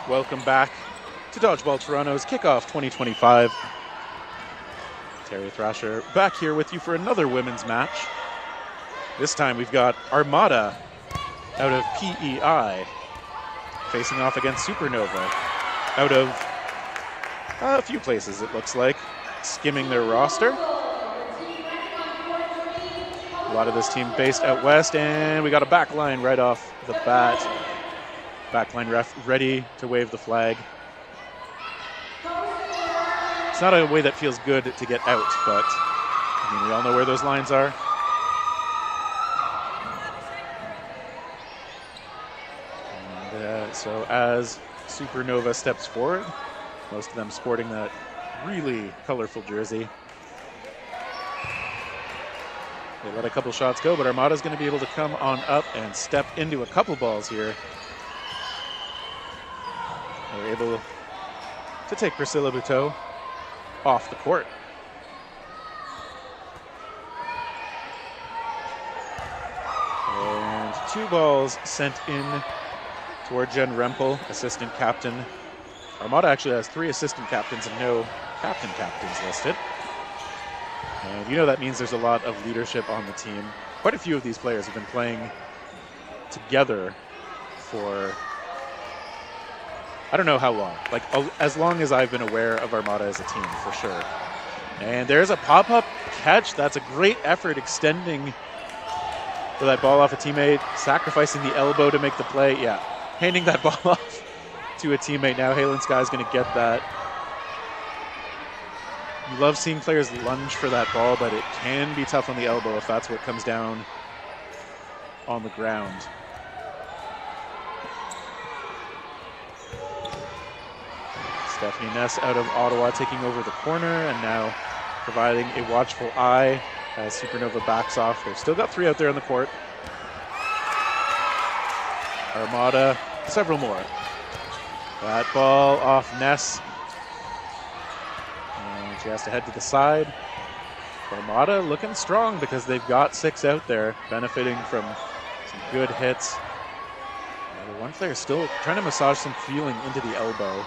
Welcome back to Dodgeball Toronto's Kickoff 2025. Terry Thrasher back here with you for another women's match. This time we've got Armada out of PEI facing off against Supernova out of a few places, it looks like, skimming their roster. A lot of this team based out west, and we got a back line right off the bat. Backline ref ready to wave the flag. It's not a way that feels good to get out, but I mean, we all know where those lines are. And, so as Supernova steps forward, most of them sporting that really colorful jersey. They let a couple shots go, but Armada's going to be able to come on up and step into a couple balls here. They're able to take Priscilla Buteau off the court. And 2 balls sent in toward Jen Rempel, assistant captain. Armada actually has 3 assistant captains and no captains listed. And you know that means there's a lot of leadership on the team. Quite a few of these players have been playing together for I don't know how long, like as long as I've been aware of Armada as a team, for sure. And there's a pop-up catch. That's a great effort extending for that ball off a teammate, sacrificing the elbow to make the play. Yeah, handing that ball off to a teammate now. Halen Sky's going to get that. You love seeing players lunge for that ball, but it can be tough on the elbow if that's what comes down on the ground. Stephanie Ness out of Ottawa taking over the corner and now providing a watchful eye as Supernova backs off. They've still got 3 out there on the court. Armada, several more. That ball off Ness. And she has to head to the side. Armada looking strong because they've got 6 out there, benefiting from some good hits. The one player still trying to massage some feeling into the elbow.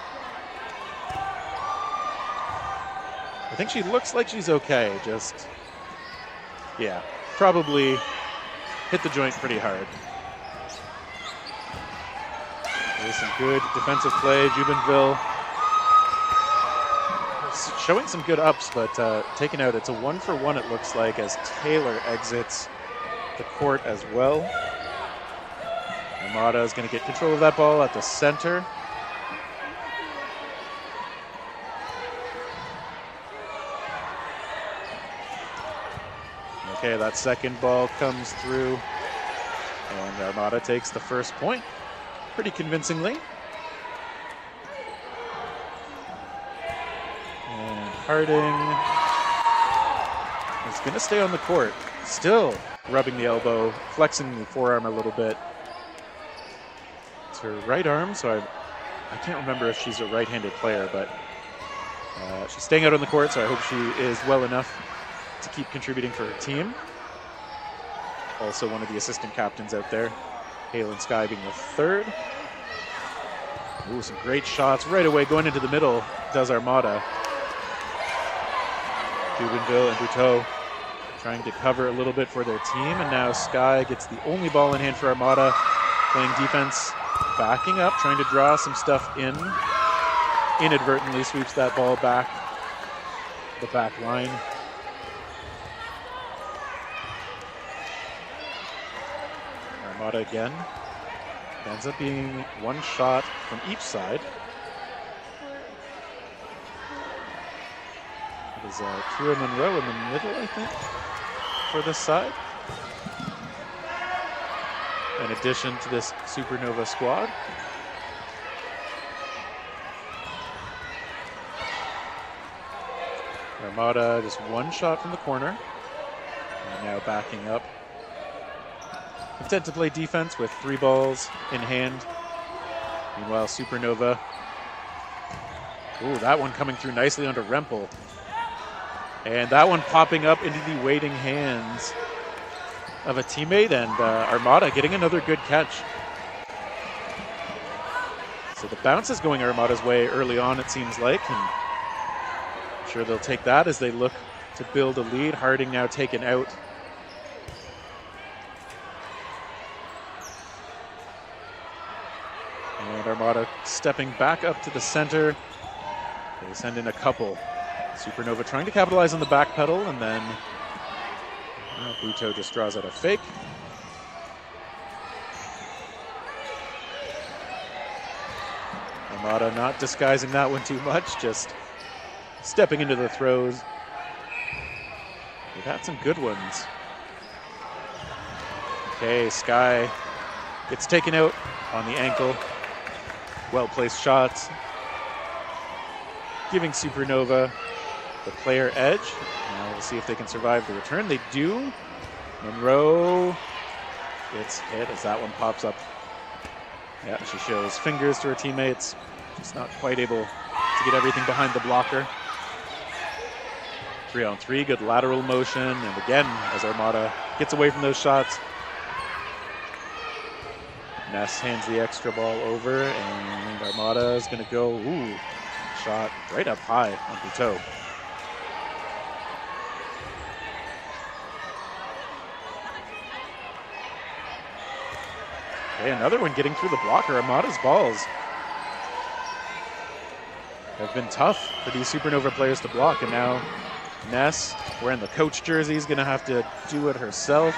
I think she looks like she's okay, just, yeah, probably hit the joint pretty hard. There's some good defensive play. Jubenville showing some good ups, but taken out. It's a 1-for-1, it looks like, as Taylor exits the court as well. Armada is going to get control of that ball at the center. Okay, that second ball comes through, and Armada takes the first point pretty convincingly. And Harding is going to stay on the court, still rubbing the elbow, flexing the forearm a little bit. It's her right arm, so I can't remember if she's a right-handed player, but she's staying out on the court, so I hope she is well enough to keep contributing for her team. Also one of the assistant captains out there, Halen Sky being the third. Ooh, some great shots right away going into the middle, does Armada. Jubenville and Buteau trying to cover a little bit for their team, and now Sky gets the only ball in hand for Armada, playing defense, backing up, trying to draw some stuff in. Inadvertently sweeps that ball back the back line. Armada again. It ends up being one shot from each side. It is Kira Monroe in the middle, I think, for this side. In addition to this Supernova squad. Armada just one shot from the corner. And now backing up. Content to play defense with 3 balls in hand. Meanwhile, Supernova. Ooh, that one coming through nicely onto Rempel. And that one popping up into the waiting hands of a teammate, and Armada getting another good catch. So the bounce is going Armada's way early on, it seems like, and I'm sure they'll take that as they look to build a lead. Harding now taken out. And Armada stepping back up to the center. They send in a couple. Supernova trying to capitalize on the back pedal, and then Buteau just draws out a fake. Armada not disguising that one too much, just stepping into the throws. They've had some good ones. Okay, Sky gets taken out on the ankle. Well-placed shots, giving Supernova the player edge. Now we'll see if they can survive the return. They do. Monroe gets hit as that one pops up. Yeah, she shows fingers to her teammates. Just not quite able to get everything behind the blocker. 3-on-3, good lateral motion. And again, as Armada gets away from those shots, Ness hands the extra ball over, and Armada is going to go, shot right up high on Buteau. Okay, another one getting through the blocker. Armada's balls have been tough for these Supernova players to block, and now Ness, wearing the coach jersey, is going to have to do it herself.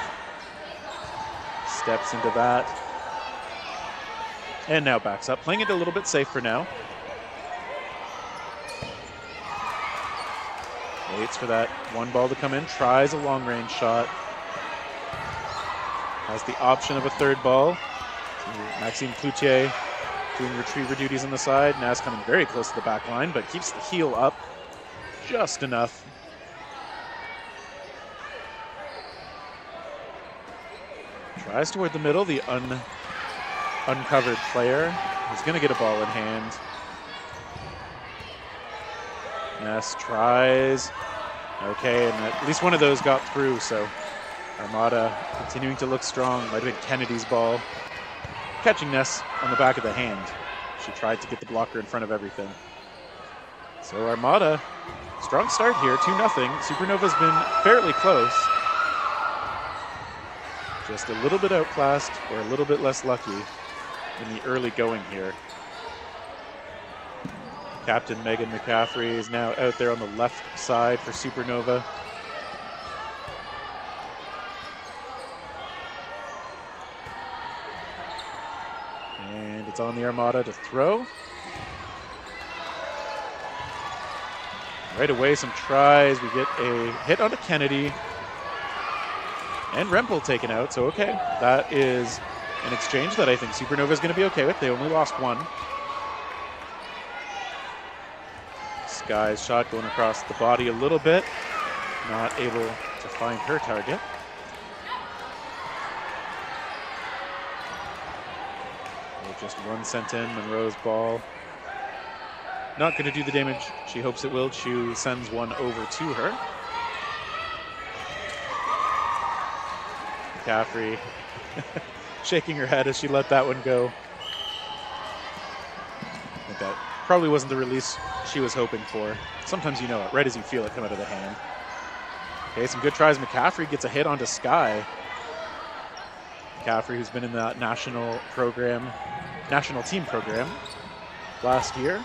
Steps into that. And now backs up, playing it a little bit safer now. Waits for that one ball to come in, tries a long-range shot. Has the option of a third ball. Maxime Cloutier doing retriever duties on the side. Naz coming very close to the back line, but keeps the heel up just enough. Tries toward the middle, the uncovered player. He's going to get a ball in hand. Ness tries. Okay, and at least one of those got through, so Armada continuing to look strong. Might have been Kennedy's ball. Catching Ness on the back of the hand. She tried to get the blocker in front of everything. So Armada, strong start here, 2-0. Supernova's been fairly close. Just a little bit outclassed or a little bit less lucky in the early going here. Captain Megan McCaffrey is now out there on the left side for Supernova. And it's on the Armada to throw. Right away, some tries. We get a hit onto Kennedy. And Rempel taken out, so okay. That is an exchange that I think Supernova is going to be okay with. They only lost one. Sky's shot going across the body a little bit. Not able to find her target. Just one sent in, Monroe's ball. Not going to do the damage she hopes it will. Chu sends one over to her. McCaffrey shaking her head as she let that one go. I think that probably wasn't the release she was hoping for. Sometimes you know it, right as you feel it come out of the hand. Okay, some good tries. McCaffrey gets a hit onto Sky. McCaffrey, who's been in the national team program last year,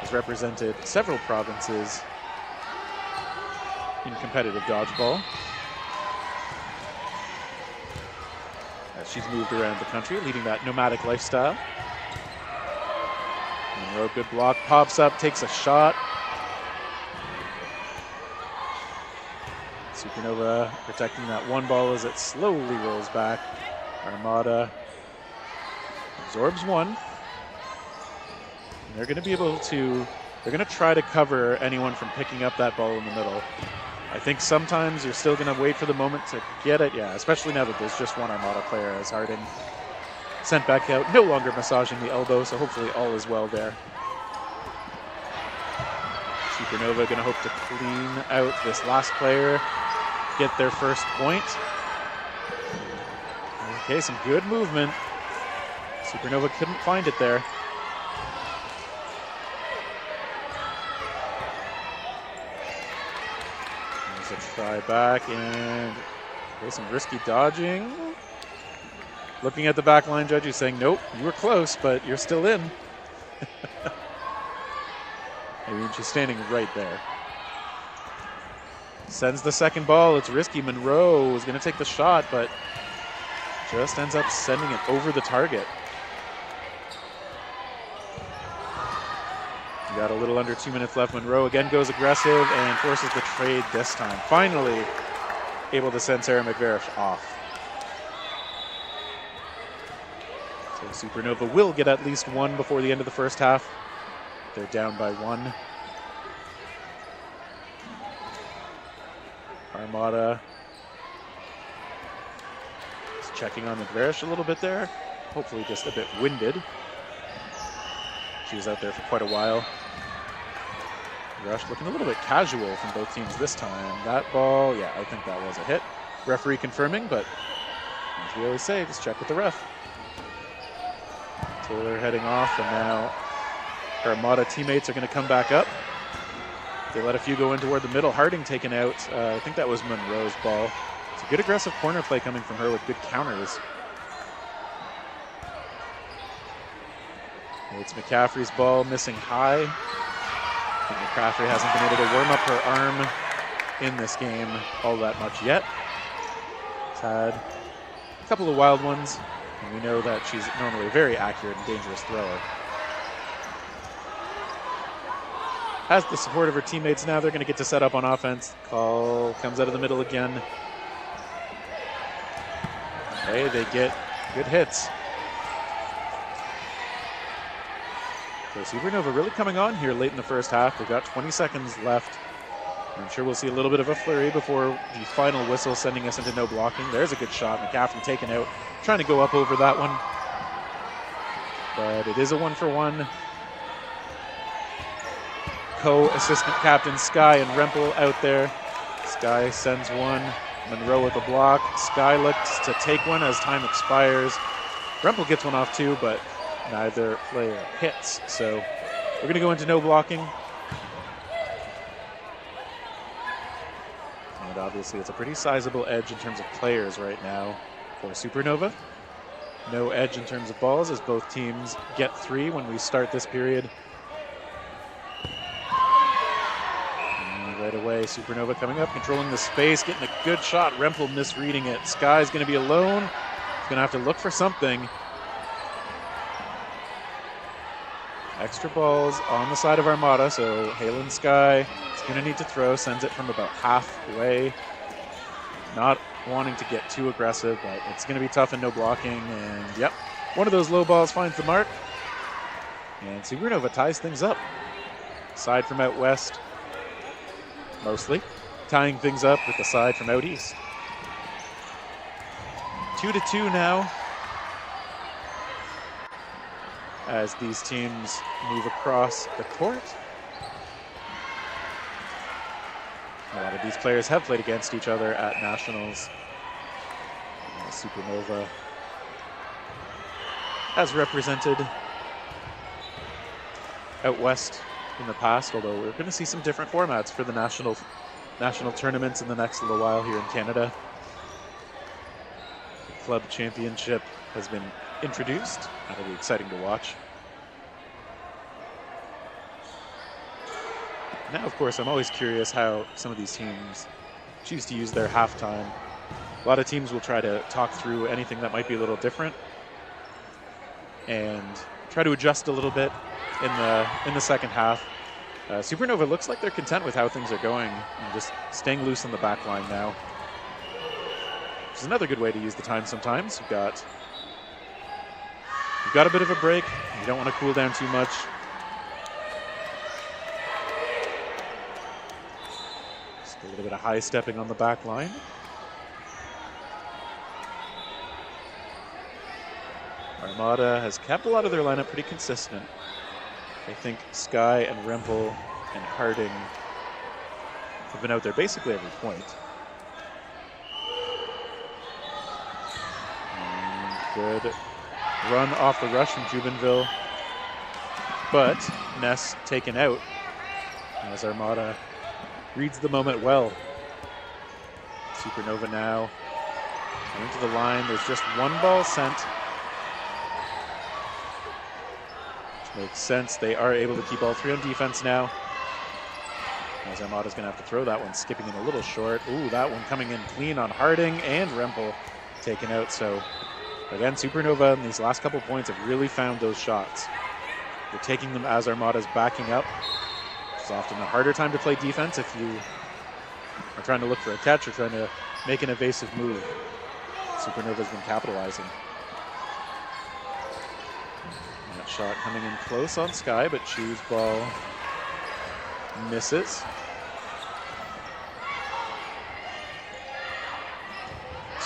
has represented several provinces in competitive dodgeball. As she's moved around the country, leading that nomadic lifestyle. Monroe, good block, pops up, takes a shot. Supernova protecting that one ball as it slowly rolls back. Armada absorbs one. And they're going to be able to, they're going to try to cover anyone from picking up that ball in the middle. I think sometimes you're still going to wait for the moment to get it. Yeah, especially now that there's just one Armada player as Harding sent back out, no longer massaging the elbow, so hopefully all is well there. Supernova going to hope to clean out this last player, get their first point. Okay, some good movement. Supernova couldn't find it there. There's a try back, and there's some risky dodging. Looking at the back line judge, who's saying, nope, you were close, but you're still in. I mean, she's standing right there. Sends the second ball. It's risky. Monroe is going to take the shot, but just ends up sending it over the target. We got a little under 2 minutes left. Monroe again goes aggressive and forces the trade this time. Finally able to send Sarah McVarish off. So Supernova will get at least one before the end of the first half. They're down by one. Armada is checking on McVarish a little bit there. Hopefully just a bit winded. She was out there for quite a while. Rush looking a little bit casual from both teams this time. That ball, yeah, I think that was a hit. Referee confirming, but as we always say, just check with the ref. Taylor heading off, and now her Armada teammates are going to come back up. They let a few go in toward the middle. Harding taken out. I think that was Monroe's ball. It's a good aggressive corner play coming from her with good counters. It's McCaffrey's ball missing high. I think McCaffrey hasn't been able to warm up her arm in this game all that much yet. She's had a couple of wild ones, and we know that she's normally a very accurate and dangerous thrower. Has the support of her teammates now. They're going to get to set up on offense. Call comes out of the middle again. Okay, they get good hits. So Supernova really coming on here late in the first half. They've got 20 seconds left. I'm sure we'll see a little bit of a flurry before the final whistle, sending us into no blocking. There's a good shot. McCaffrey taken out, trying to go up over that one. But it is a 1-for-1. Co-assistant captain Sky and Rempel out there. Sky sends one. Monroe with a block. Sky looks to take one as time expires. Rempel gets one off too, but neither player hits. So we're going to go into no blocking. And obviously it's a pretty sizable edge in terms of players right now for Supernova. No edge in terms of balls as both teams get 3 when we start this period. And right away, Supernova coming up, controlling the space, getting a good shot. Rempel misreading it. Sky's going to be alone. He's going to have to look for something. Extra balls on the side of Armada, so Halen Sky is going to need to throw, sends it from about halfway. Not wanting to get too aggressive, but it's going to be tough and no blocking. And yep, one of those low balls finds the mark. And Supernova ties things up. Side from out west, mostly. Tying things up with the side from out east. 2-2 now, as these teams move across the court. A lot of these players have played against each other at Nationals. Supernova has represented out west in the past, although we're going to see some different formats for the national tournaments in the next little while here in Canada. The Club Championship has been introduced. That'll be exciting to watch. Now, of course, I'm always curious how some of these teams choose to use their halftime. A lot of teams will try to talk through anything that might be a little different and try to adjust a little bit in the second half. Supernova looks like they're content with how things are going and just staying loose on the back line now, which is another good way to use the time sometimes. You've got a bit of a break. You don't want to cool down too much. Just a little bit of high stepping on the back line. Armada has kept a lot of their lineup pretty consistent. I think Sky and Rempel and Harding have been out there basically every point. And good run off the rush from Jubenville, but Ness taken out as Armada reads the moment well. Supernova now coming to the line. There's just one ball sent, which makes sense. They are able to keep all 3 on defense now, as Armada's going to have to throw that one, skipping in a little short. Ooh, that one coming in clean on Harding, and Rempel taken out. So again, Supernova in these last couple points have really found those shots. They're taking them as Armada's backing up. It's often a harder time to play defense if you are trying to look for a catch or trying to make an evasive move. Supernova's been capitalizing. And that shot coming in close on Sky, but Chu's ball misses.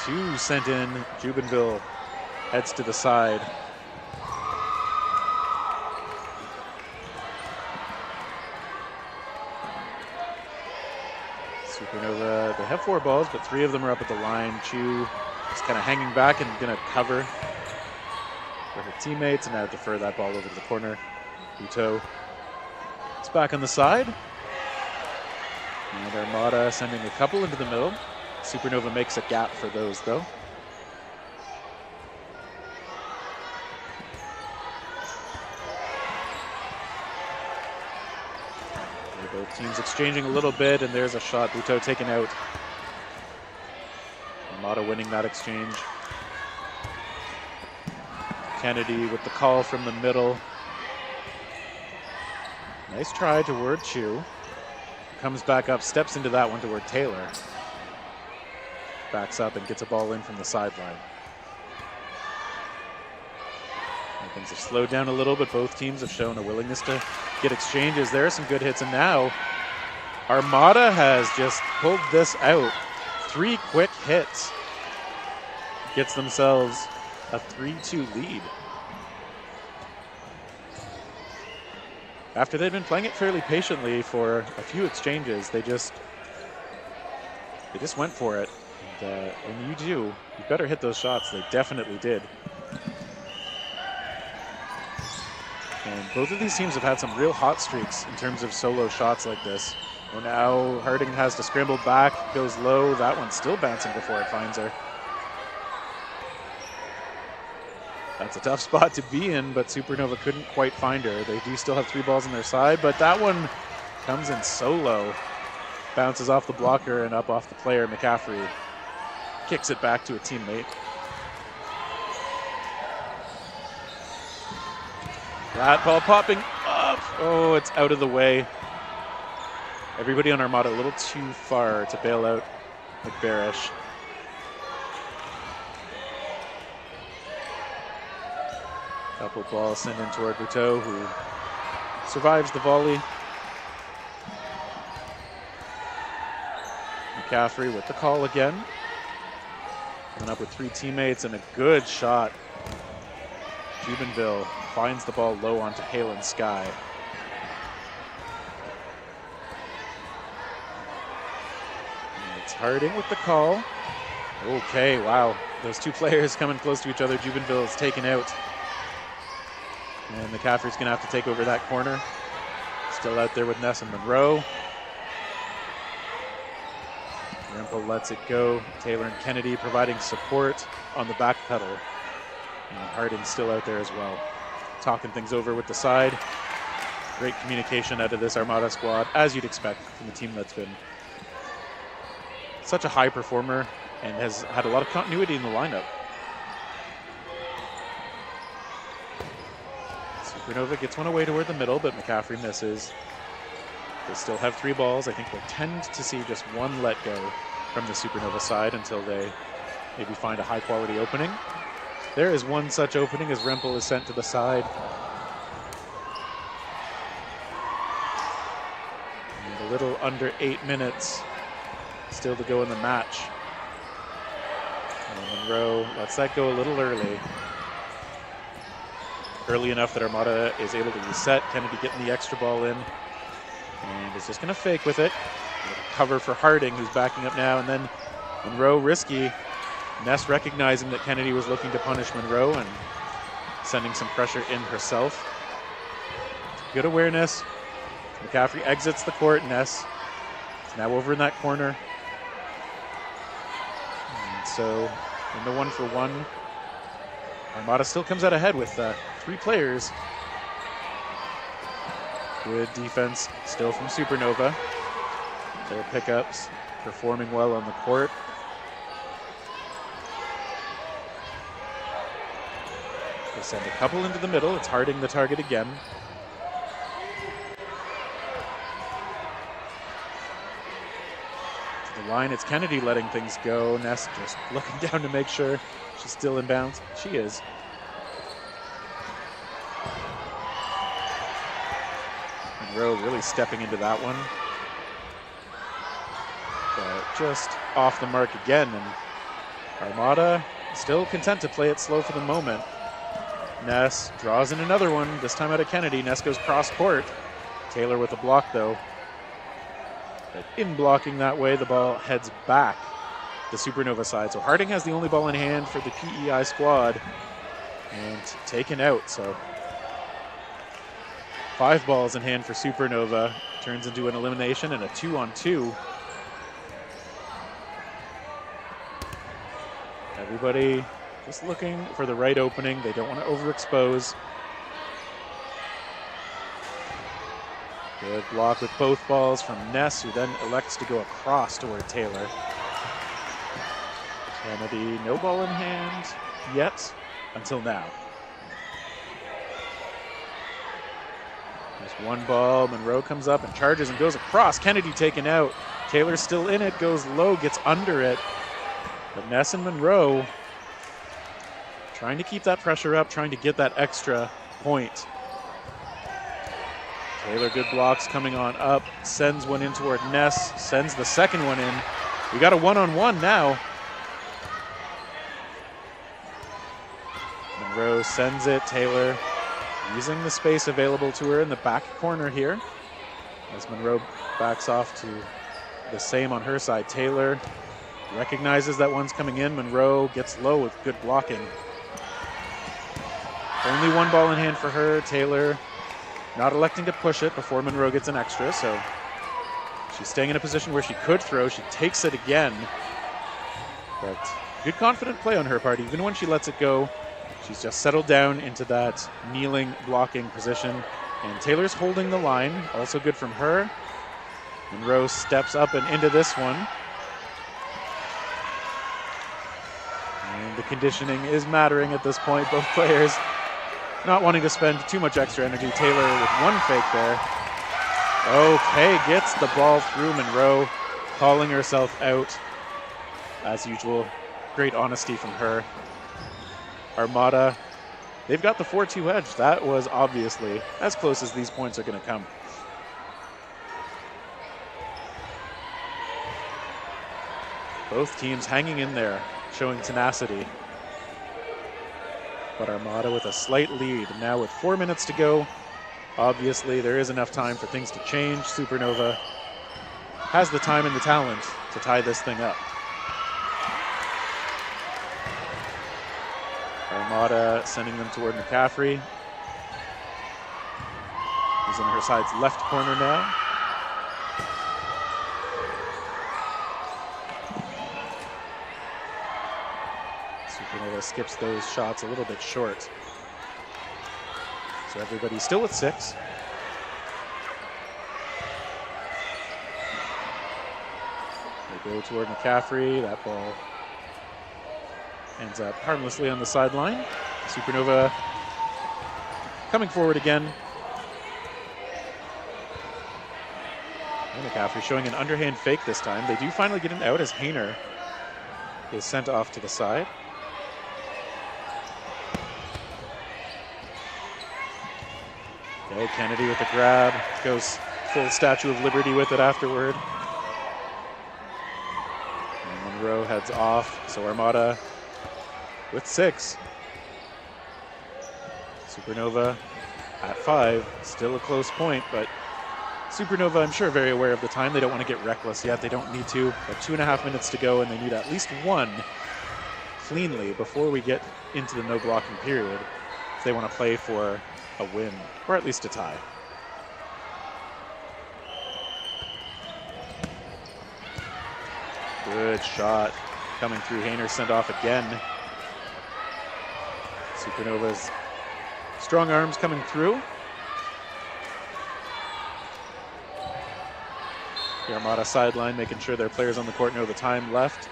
Chu sent in. Jubenville heads to the side. Supernova, they have 4 balls, but 3 of them are up at the line. Chu is kind of hanging back and going to cover for her teammates, and now defer that ball over to the corner. Buteau is back on the side. And Armada sending a couple into the middle. Supernova makes a gap for those, though. Both teams exchanging a little bit, and there's a shot. Buteau taken out. Armada winning that exchange. Kennedy with the call from the middle. Nice try toward Chu. Comes back up, steps into that one toward Taylor. Backs up and gets a ball in from the sideline. Things have slowed down a little, but both teams have shown a willingness to get exchanges. There are some good hits, and now Armada has just pulled this out. 3 quick hits. Gets themselves a 3-2 lead. After they'd been playing it fairly patiently for a few exchanges, they just went for it. And when you do, you better hit those shots. They definitely did. And both of these teams have had some real hot streaks in terms of solo shots like this. Well, now Harding has to scramble back, goes low. That one's still bouncing before it finds her. That's a tough spot to be in, but Supernova couldn't quite find her. They do still have 3 balls on their side, but that one comes in solo. Bounces off the blocker and up off the player. McCaffrey kicks it back to a teammate. That ball popping up. Oh, it's out of the way. Everybody on Armada a little too far to bail out McBarish. Couple balls sent in toward Buteau, who survives the volley. McCaffrey with the call again. Coming up with 3 teammates and a good shot. Jubenville finds the ball low onto Halen Sky. And it's Harding with the call. Okay, wow. Those 2 players coming close to each other. Jubenville is taken out. And McCaffrey's going to have to take over that corner. Still out there with Ness and Monroe. Rimple lets it go. Taylor and Kennedy providing support on the back pedal. And Harding's still out there as well. Talking things over with the side. Great communication out of this Armada squad, as you'd expect from a team that's been such a high performer and has had a lot of continuity in the lineup. Supernova gets one away toward the middle, but McCaffrey misses. They still have 3 balls. I think we'll tend to see just 1 let go from the Supernova side until they maybe find a high quality opening. There is one such opening as Rempel is sent to the side. And a little under 8 minutes still to go in the match. And Monroe lets that go a little early. Early enough that Armada is able to reset. Kennedy getting the extra ball in. And is just going to fake with it. Cover for Harding, who's backing up now. And then Monroe risky. Ness recognizing that Kennedy was looking to punish Monroe and sending some pressure in herself. Good awareness. McCaffrey exits the court. Ness is now over in that corner. And so in the 1-for-1, Armada still comes out ahead with 3 players. Good defense still from Supernova. Their pickups performing well on the court. They send a couple into the middle. It's Harding the target again. To the line, it's Kennedy letting things go. Ness just looking down to make sure she's still in bounds. She is. Monroe really stepping into that one. But just off the mark again. And Armada still content to play it slow for the moment. Ness draws in another one, this time out of Kennedy. Ness goes cross court. Taylor with a block though. But in blocking that way, the ball heads back the Supernova side. So Harding has the only ball in hand for the PEI squad and taken out. So 5 balls in hand for Supernova. Turns into an elimination and a 2-on-2. Everybody just looking for the right opening. They don't want to overexpose. Good block with both balls from Ness, who then elects to go across toward Taylor. Kennedy, no ball in hand yet until now. There's 1 ball. Monroe comes up and charges and goes across. Kennedy taken out. Taylor's still in it, goes low, gets under it. But Ness and Monroe Trying to keep that pressure up, trying to get that extra point. Taylor, good blocks coming on up, sends one in toward Ness, sends the second one in. We got a one-on-one now. Monroe sends it, Taylor using the space available to her in the back corner here. As Monroe backs off to the same on her side. Taylor recognizes that one's coming in. Monroe gets low with good blocking. Only one ball in hand for her. Taylor not electing to push it before Monroe gets an extra, so she's staying in a position where she could throw. She takes it again. But good confident play on her part. Even when she lets it go, she's just settled down into that kneeling blocking position. And Taylor's holding the line. Also good from her. Monroe steps up and into this one. And the conditioning is mattering at this point. Both players not wanting to spend too much extra energy. Taylor with one fake there. Okay, gets the ball through. Monroe calling herself out as usual. Great honesty from her. Armada, they've got the 4-2 edge. That was obviously as close as these points are going to come. Both teams hanging in there, showing tenacity. But Armada with a slight lead. Now with 4 minutes to go, obviously there is enough time for things to change. Supernova has the time and the talent to tie this thing up. Armada sending them toward McCaffrey. He's in her side's left corner now. Supernova skips those shots a little bit short. So everybody's still with 6. They go toward McCaffrey. That ball ends up harmlessly on the sideline. Supernova coming forward again. And McCaffrey showing an underhand fake this time. They do finally get an out as Hayner is sent off to the side. Okay, Kennedy with the grab. Goes full Statue of Liberty with it afterward. And Monroe heads off. So Armada with 6. Supernova at 5. Still a close point, but Supernova, I'm sure, very aware of the time. They don't want to get reckless yet. They don't need to. But 2.5 minutes to go, and they need at least one cleanly before we get into the no blocking period if they want to play for a win, or at least a tie. Good shot coming through. Hayner sent off again. Supernova's strong arms coming through. The Armada sideline making sure their players on the court know the time left.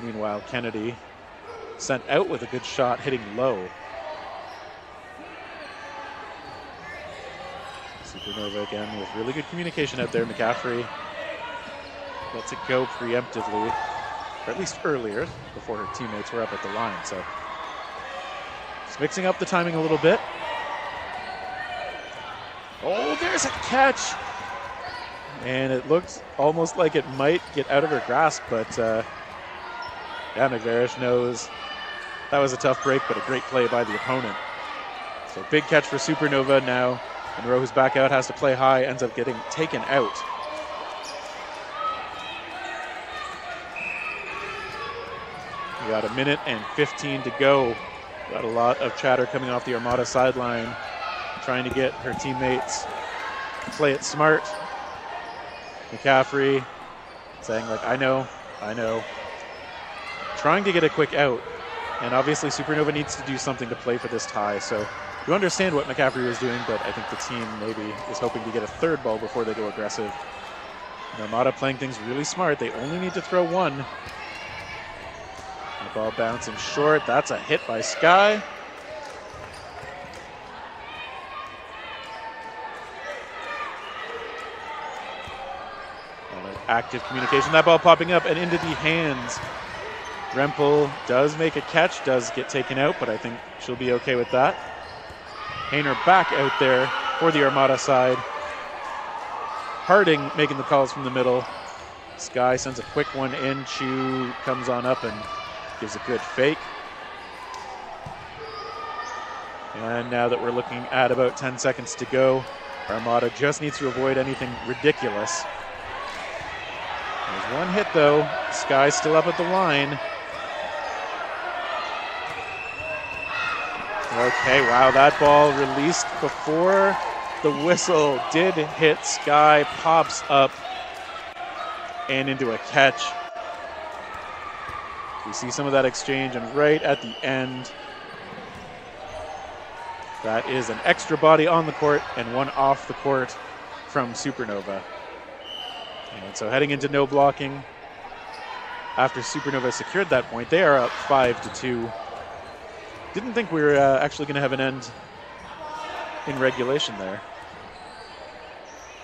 Meanwhile, Kennedy sent out with a good shot, hitting low. Supernova again with really good communication out there. McCaffrey lets it go preemptively, or at least earlier, before her teammates were up at the line. So just mixing up the timing a little bit. Oh, there's a catch! And it looked almost like it might get out of her grasp, but yeah, McVarish knows that was a tough break, but a great play by the opponent. So big catch for Supernova now. Monroe, who's back out, has to play high, ends up getting taken out. We got 1 minute and 15 to go. Got a lot of chatter coming off the Armada sideline, trying to get her teammates to play it smart. McCaffrey saying, like, I know. Trying to get a quick out. And obviously Supernova needs to do something to play for this tie. So you understand what McCaffrey was doing, but I think the team maybe is hoping to get a third ball before they go aggressive. And Armada playing things really smart. They only need to throw one. The ball bouncing short. That's a hit by Sky. Active communication. That ball popping up and into the hands Rempel does make a catch, does get taken out, but I think she'll be okay with that. Hayner back out there for the Armada side. Harding making the calls from the middle. Sky sends a quick one in. Chu comes on up and gives a good fake. And now that we're looking at about 10 seconds to go, Armada just needs to avoid anything ridiculous. There's one hit though. Sky still up at the line. Okay, wow, that ball released before the whistle did hit Sky, pops up and into a catch. We see some of that exchange, and right at the end, that is an extra body on the court and one off the court from Supernova. And so heading into no blocking, after Supernova secured that point, they are up 5-2. Didn't think we were actually going to have an end in regulation there.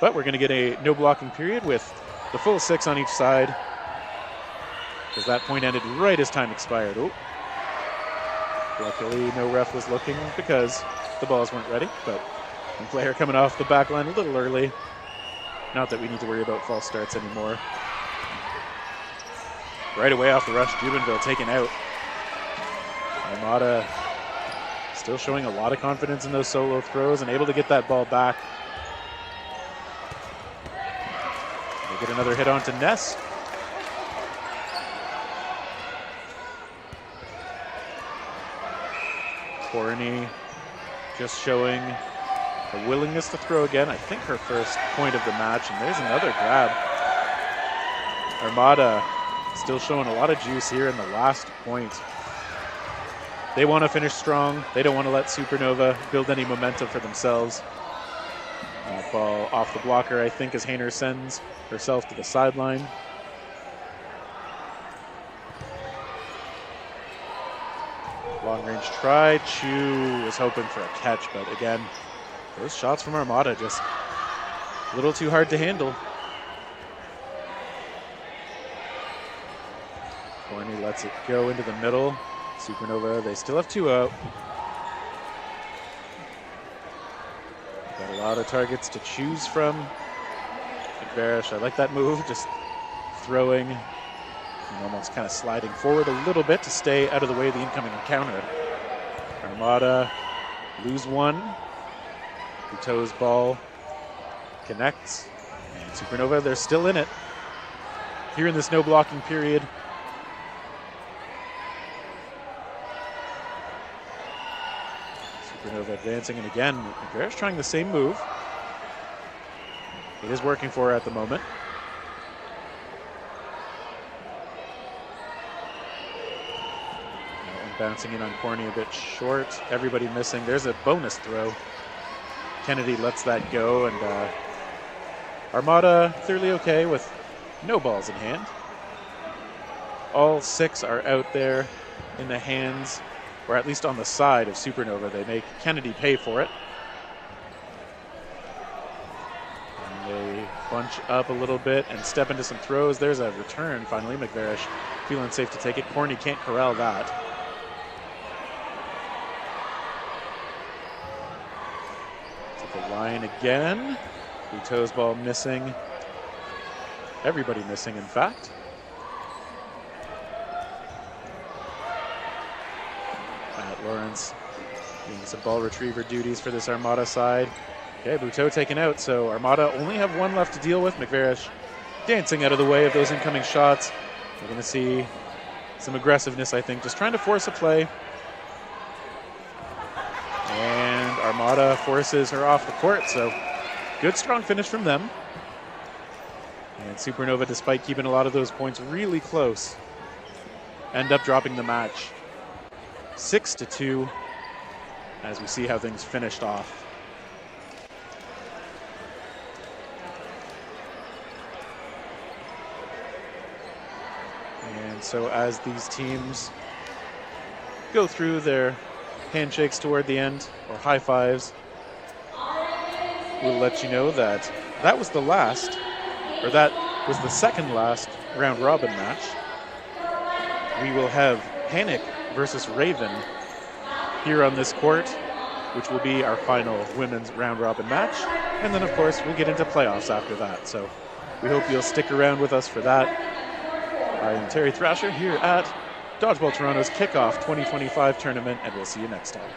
But we're going to get a no blocking period with the full 6 on each side, because that point ended right as time expired. Oh. Luckily, no ref was looking because the balls weren't ready, but one player coming off the back line a little early. Not that we need to worry about false starts anymore. Right away off the rush, Jubenville taken out. Armada still showing a lot of confidence in those solo throws and able to get that ball back. They get another hit onto Ness. Corney just showing a willingness to throw again. I think her first point of the match, and there's another grab. Armada still showing a lot of juice here in the last point. They want to finish strong. They don't want to let Supernova build any momentum for themselves. Ball off the blocker, I think, as Hayner sends herself to the sideline. Long range try. Chu was hoping for a catch, but again, those shots from Armada just a little too hard to handle. Corney lets it go into the middle. Supernova, they still have 2 out. Got a lot of targets to choose from. McVarish, I like that move, just throwing and almost kind of sliding forward a little bit to stay out of the way of the incoming counter. Armada lose one. Buteau's ball connects. And Supernova, they're still in it here in this no blocking period. Supernova advancing, and again, McVarish trying the same move. It is working for her at the moment. And bouncing in on Corney a bit short. Everybody missing. There's a bonus throw. Kennedy lets that go, and Armada clearly okay with no balls in hand. All 6 are out there in the hands, or at least on the side of Supernova. They make Kennedy pay for it. And they bunch up a little bit and step into some throws. There's a return, finally. McVarish feeling safe to take it. Corney can't corral that. To the line again. Buteau's ball missing. Everybody missing, in fact. Lawrence doing some ball retriever duties for this Armada side. Okay, Buteau taken out, so Armada only have 1 left to deal with. McVarish dancing out of the way of those incoming shots. We're going to see some aggressiveness, I think, just trying to force a play. And Armada forces her off the court, so good, strong finish from them. And Supernova, despite keeping a lot of those points really close, end up dropping the match 6-2 as we see how things finished off. And so as these teams go through their handshakes toward the end, or high fives, we'll let you know that that was the last, or that was the second last round robin match. we will have Panic versus Raven here on this court, which will be our final women's round robin match. And then, of course, we'll get into playoffs after that. So we hope you'll stick around with us for that. I am Terry Thrasher here at Dodgeball Toronto's Kickoff 2025 tournament, and we'll see you next time.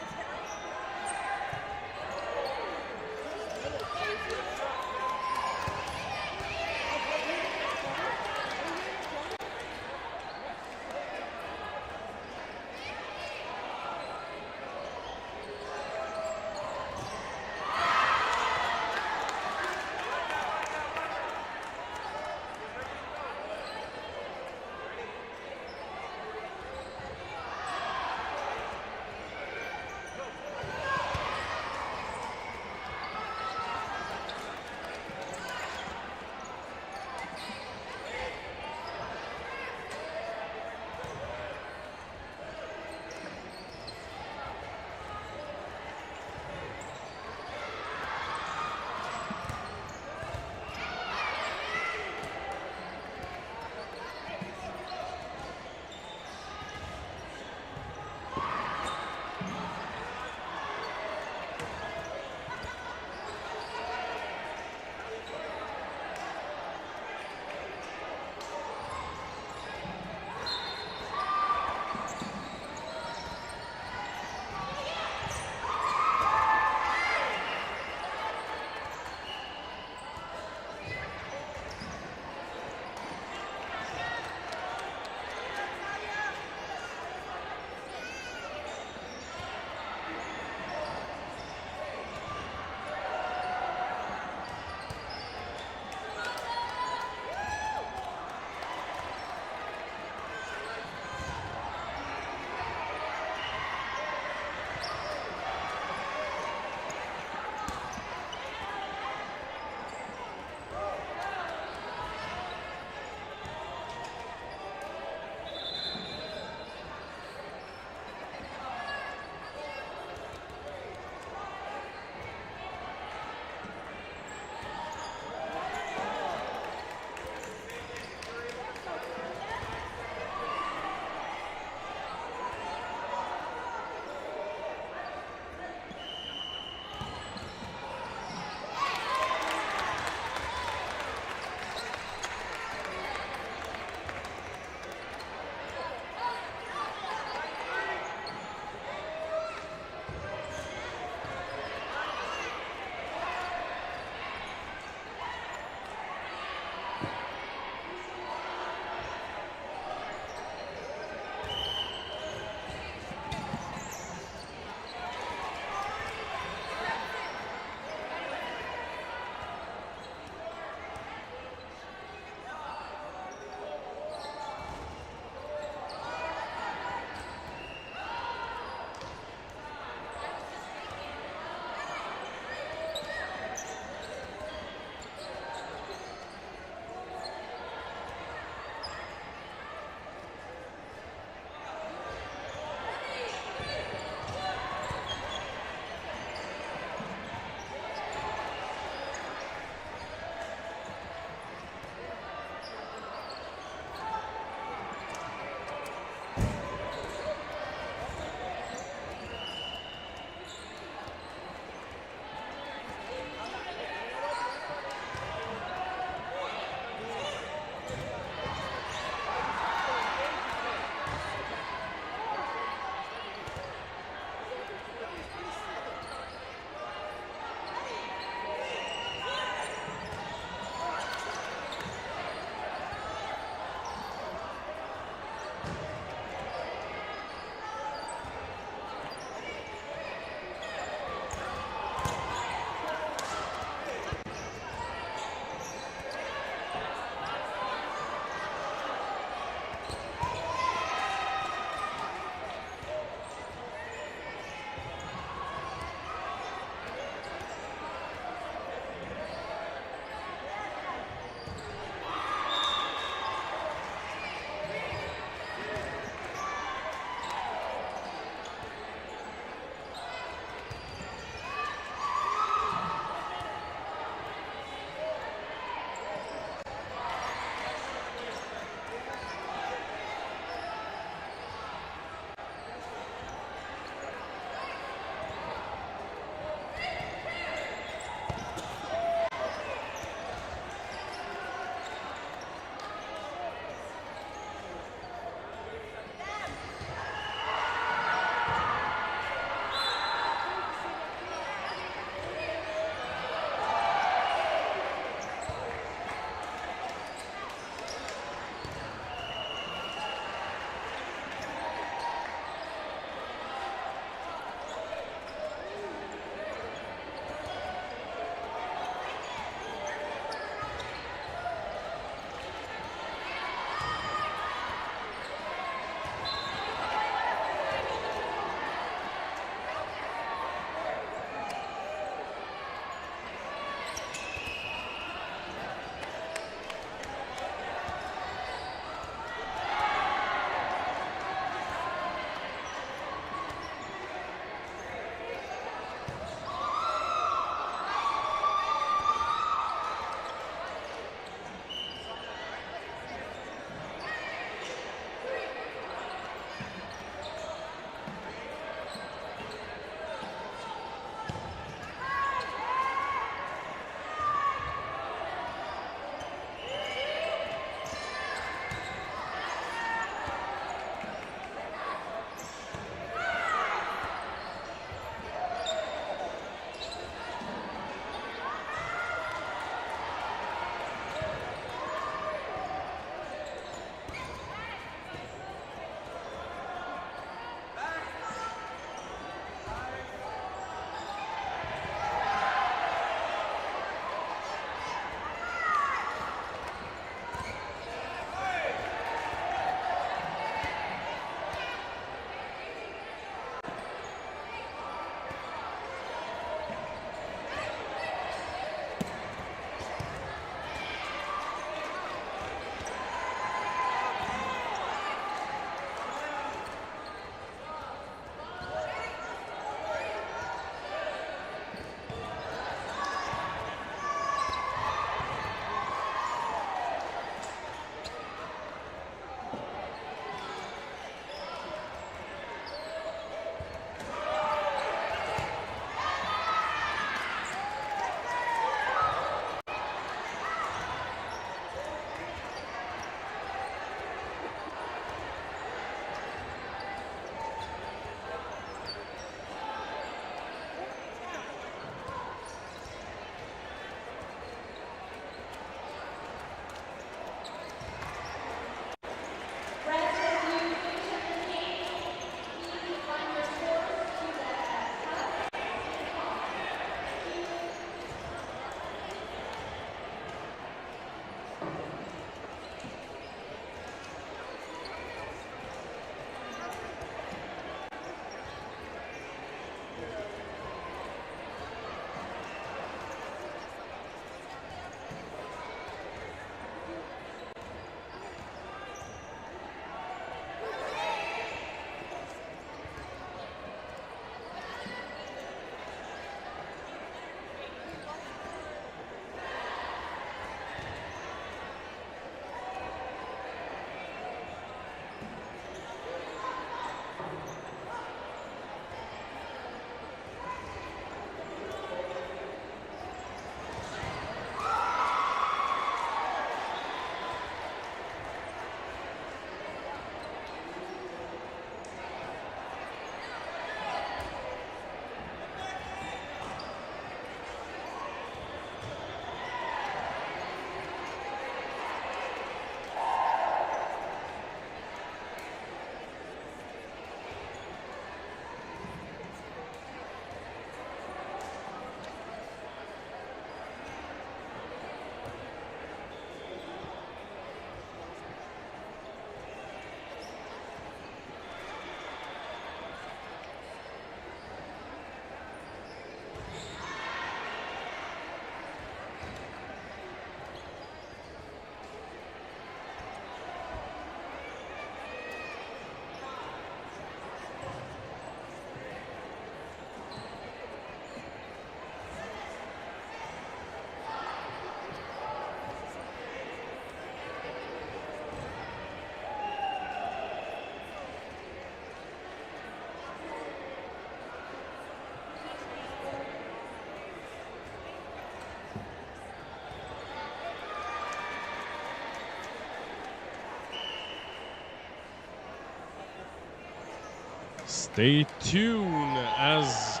Stay tuned as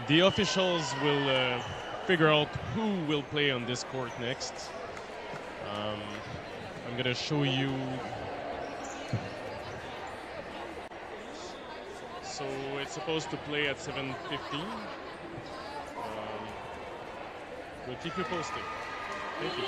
the officials will figure out who will play on this court next. I'm going to show you. So it's supposed to play at 7:15. We'll keep you posted. Thank you.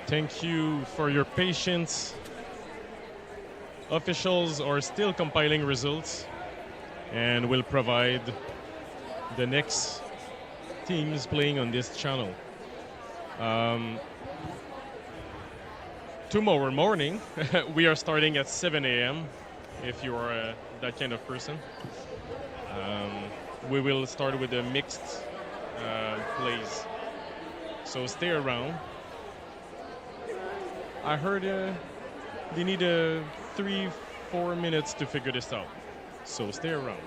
Thank you for your patience. Officials are still compiling results and will provide the next teams playing on this channel. Tomorrow morning, we are starting at 7 a.m. if you are that kind of person. We will start with the mixed plays. So stay around. I heard they need 3-4 minutes to figure this out. So stay around.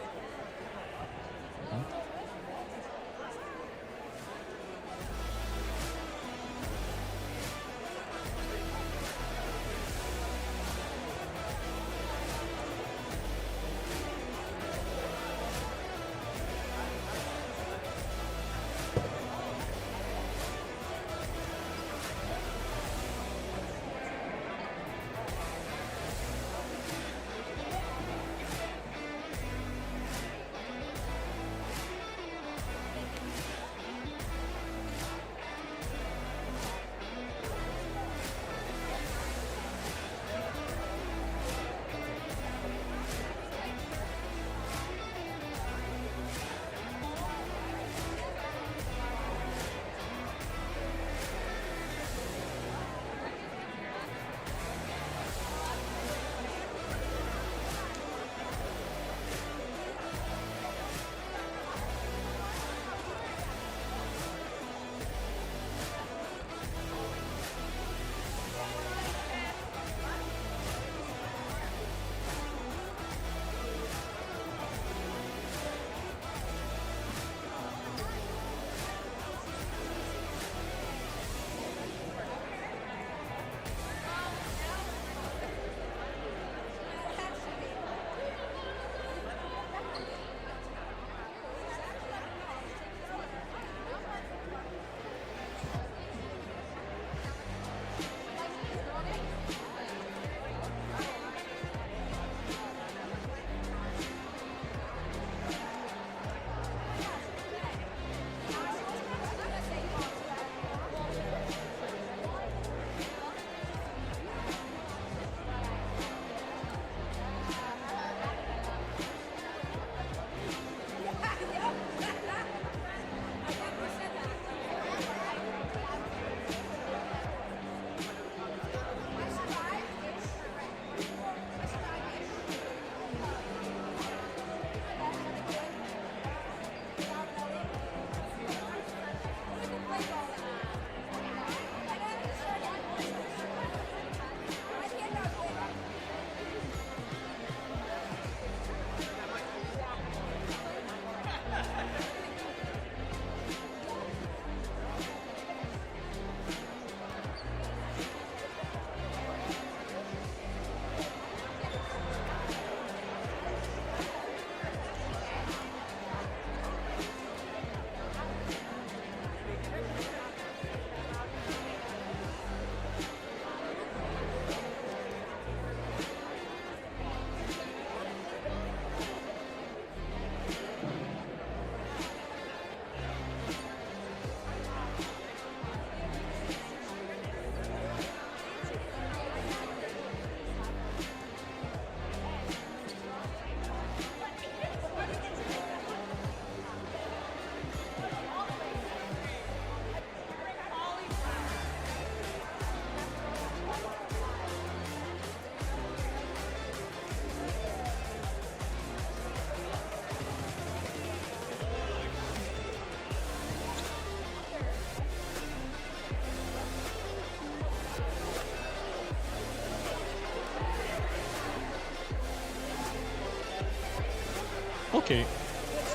Okay.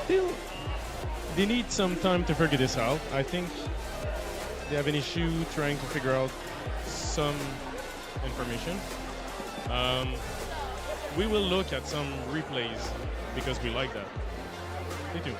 Still, they need some time to figure this out. I think they have an issue trying to figure out some information. We will look at some replays because we like that. They do.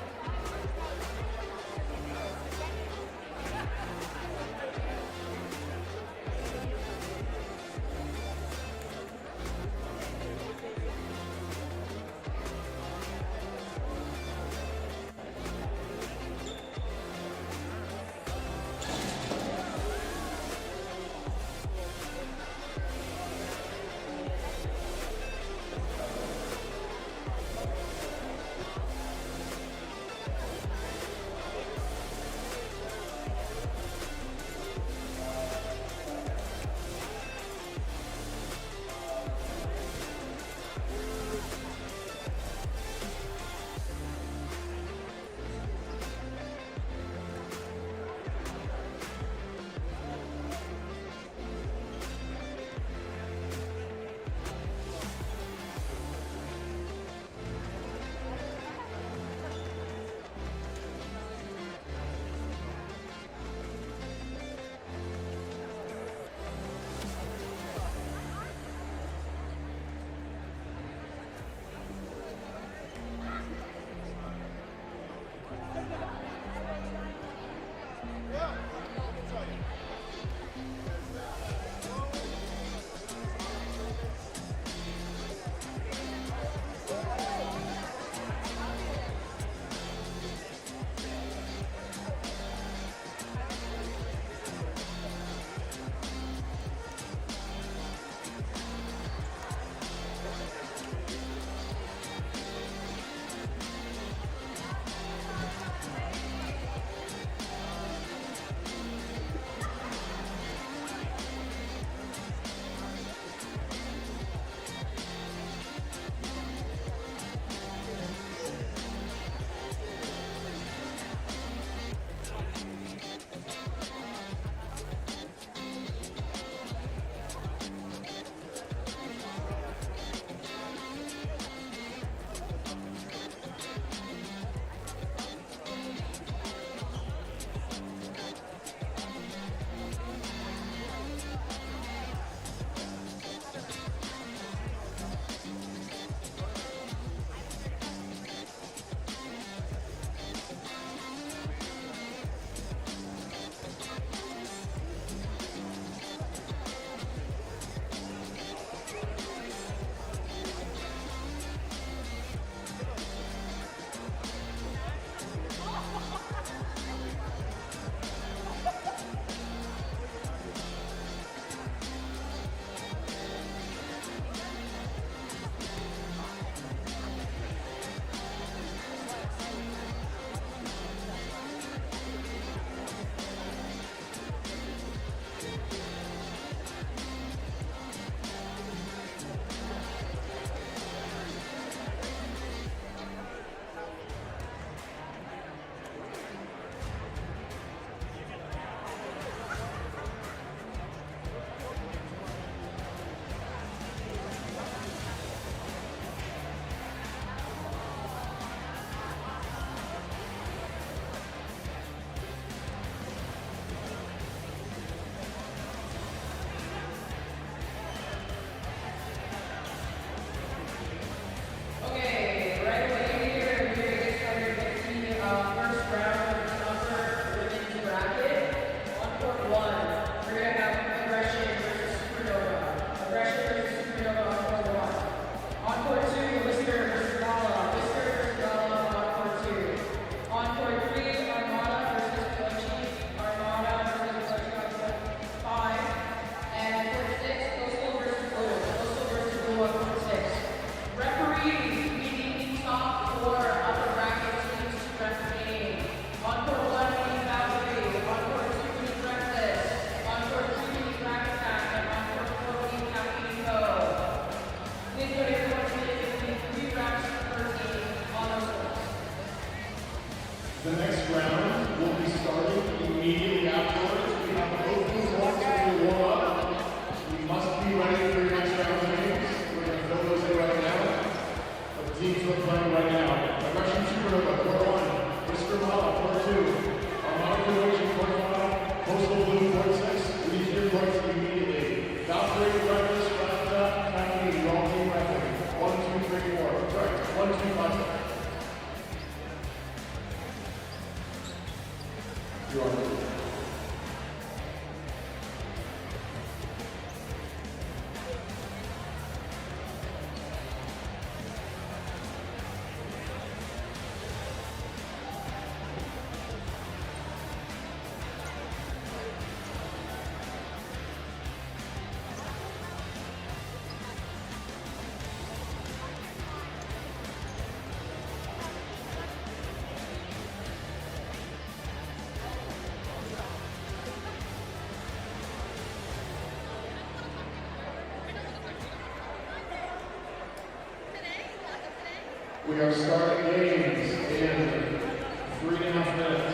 The next round will be starting immediately afterwards. We have both teams to warm up. You must be ready for your next round of games. We're going to fill those in right now. But the teams are playing right now. Aggression Supernova, court 1. Whisker Mala, court 2. Armada Convention, court 5. Coastal Blue, court 6. Leave your courts immediately. Valkyrie, Reckless, Raptor, Academy, your all team record. 1, 2, 3, 4. Correct. 1, 2, 5. You are ready. We are starting games in 3.5 minutes.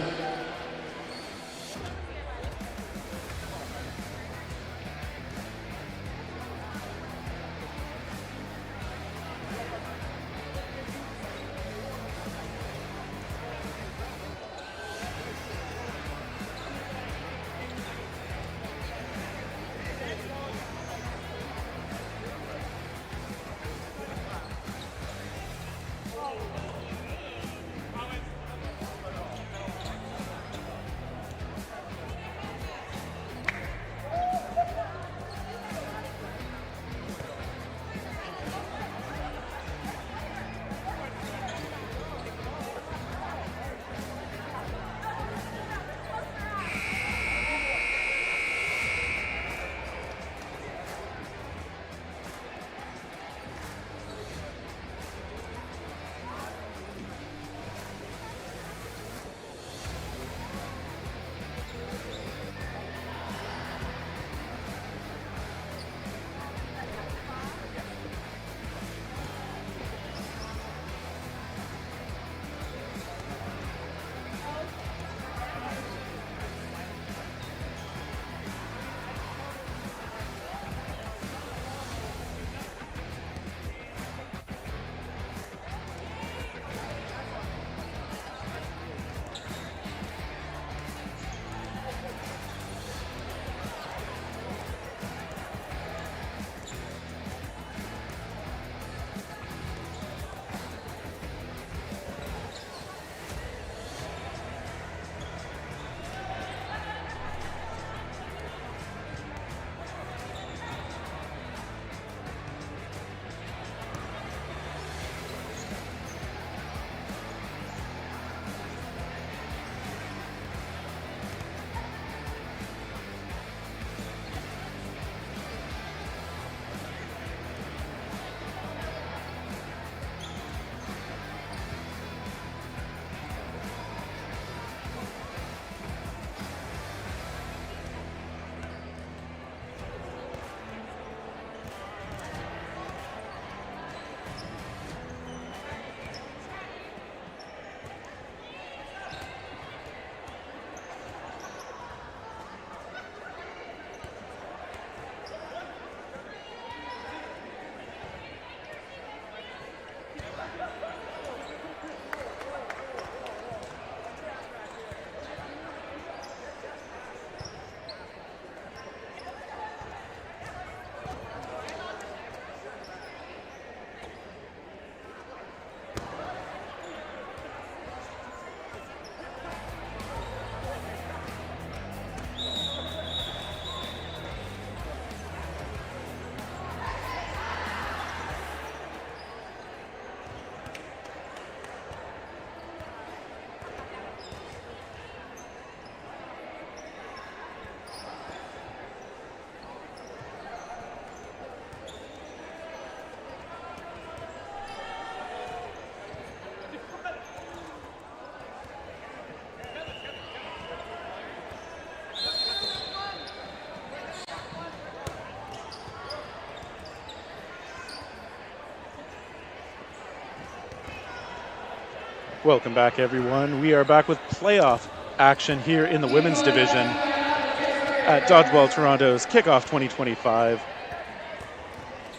Welcome back, everyone. We are back with playoff action here in the women's division at Dodgeball Toronto's Kickoff 2025.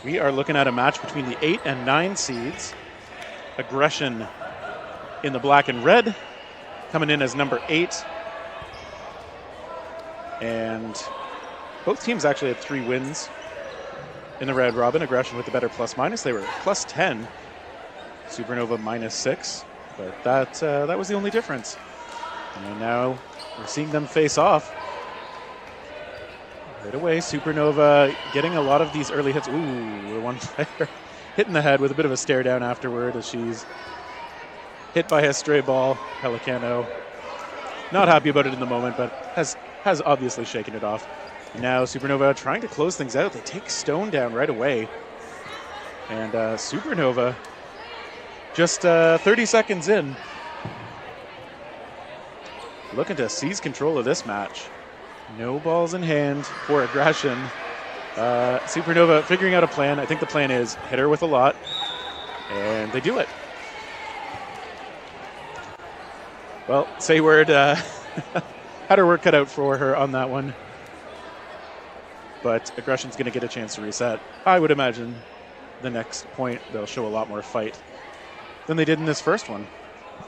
We are looking at a match between the 8 and 9 seeds. Aggression in the black and red, coming in as number 8. And both teams actually had 3 wins in the Red Robin. Aggression with the better plus-minus. They were plus 10. Supernova minus 6. But that was the only difference. And now we're seeing them face off. Right away, Supernova getting a lot of these early hits. Ooh, one player hit in the head with a bit of a stare down afterward as she's hit by a stray ball. Pelicano not happy about it in the moment, but has obviously shaken it off. And now Supernova trying to close things out. They take Stone down right away. And Supernova just 30 seconds in, looking to seize control of this match. No balls in hand for Aggression. Supernova figuring out a plan. I think the plan is hit her with a lot, and they do it. Well, Sayward had her work cut out for her on that one, but Aggression's going to get a chance to reset. I would imagine the next point they'll show a lot more fight than they did in this first one.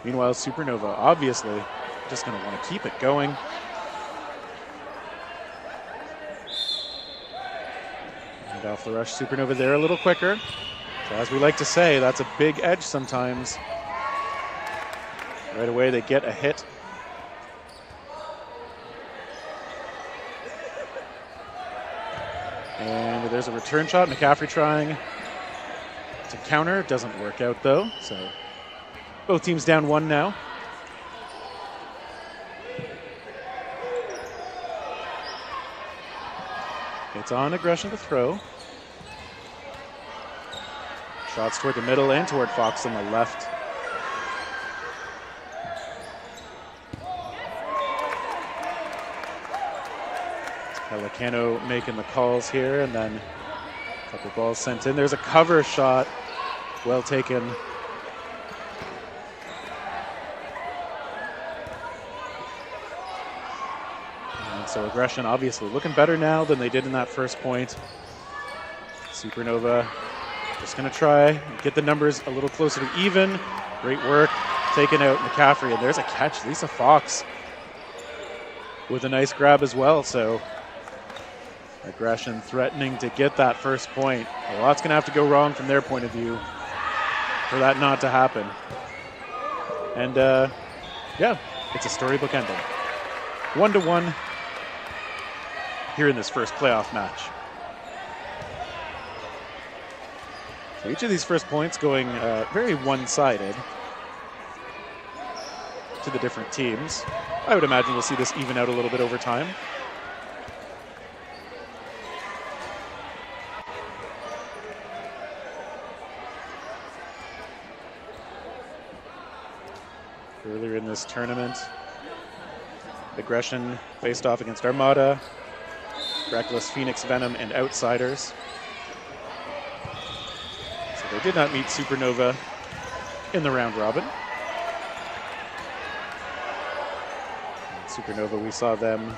Meanwhile, Supernova obviously just going to want to keep it going. And off the rush, Supernova there a little quicker. So as we like to say, that's a big edge sometimes. Right away they get a hit. And there's a return shot. McCaffrey trying to counter. Doesn't work out though. So both teams down 1 now. It's on Aggression to throw. Shots toward the middle and toward Fox on the left. Pelicano making the calls here, and then a couple balls sent in. There's a cover shot. Well taken. And so Aggression obviously looking better now than they did in that first point. Supernova just going to try and get the numbers a little closer to even. Great work taking out McCaffrey, and there's a catch. Lisa Fox with a nice grab as well. So Aggression threatening to get that first point. A lot's going to have to go wrong from their point of view for that not to happen. And yeah, it's a storybook ending. 1-1 here in this first playoff match. So each of these first points going very one-sided to the different teams. I would imagine we'll see this even out a little bit over time. Earlier in this tournament, Aggression faced off against Armada, Reckless, Phoenix, Venom, and Outsiders. So they did not meet Supernova in the round robin. And Supernova, we saw them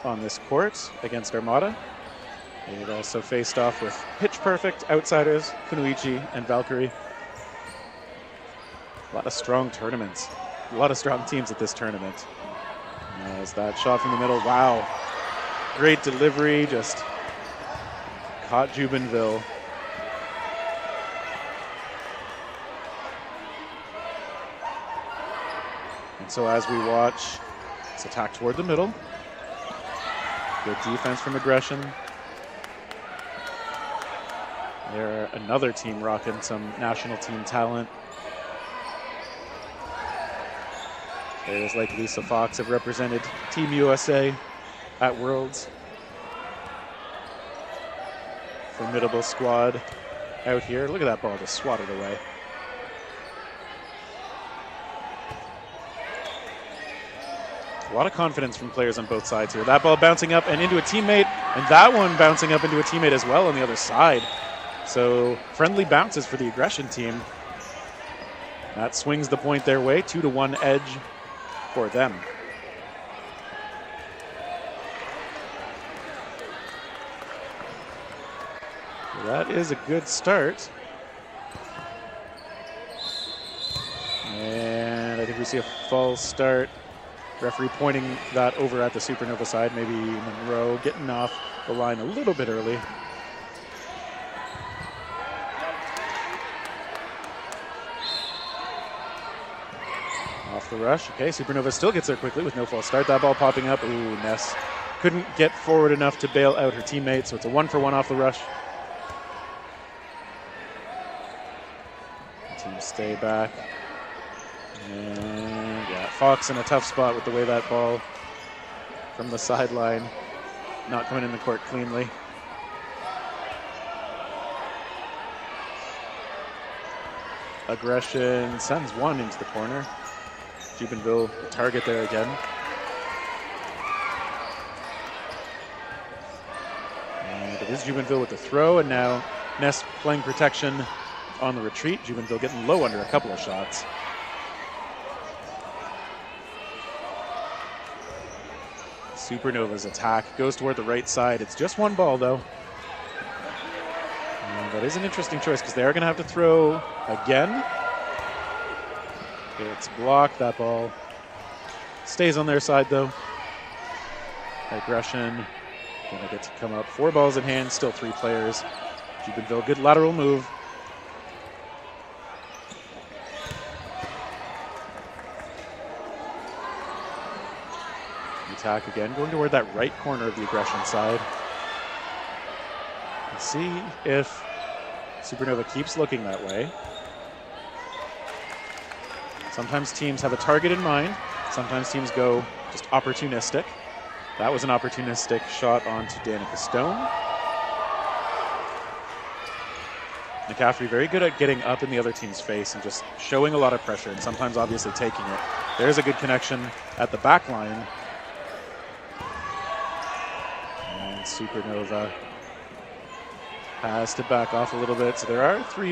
on this court against Armada. They had also faced off with Pitch Perfect, Outsiders, Kunoichi, and Valkyrie. A lot of strong tournaments. A lot of strong teams at this tournament. As that shot from the middle, wow. Great delivery, just caught Jubenville. And so as we watch, it's attack toward the middle. Good defense from Aggression. They're another team rocking some national team talent. Players like Lisa Fox have represented Team USA at Worlds. Formidable squad out here. Look at that ball just swatted away. A lot of confidence from players on both sides here. That ball bouncing up and into a teammate, and that one bouncing up into a teammate as well on the other side. So friendly bounces for the Aggression team. That swings the point their way, 2-1 edge for them. So that is a good start. And I think we see a false start. Referee pointing that over at the Supernova side. Maybe Monroe getting off the line a little bit early. Off the rush. Okay, Supernova still gets there quickly with no false start. That ball popping up. Ooh, Ness couldn't get forward enough to bail out her teammate, so it's a 1-for-1 off the rush. Teams stay back. And yeah, Fox in a tough spot with the way that ball from the sideline not coming in the court cleanly. Aggression sends one into the corner. Jubenville target there again. And it is Jubenville with the throw, and now Ness playing protection on the retreat. Jubenville getting low under a couple of shots. Supernova's attack goes toward the right side. It's just one ball, though. And that is an interesting choice because they are going to have to throw again. It's blocked. That ball stays on their side, though. Aggression. Going to get to come up. 4 balls in hand, still 3 players. Jubenville, good lateral move. Attack again, going toward that right corner of the aggression side. Let's see if Supernova keeps looking that way. Sometimes teams have a target in mind. Sometimes teams go just opportunistic. That was an opportunistic shot onto Danica Stone. McCaffrey very good at getting up in the other team's face and just showing a lot of pressure and sometimes obviously taking it. There's a good connection at the back line. Supernova has to back off a little bit. So there are 4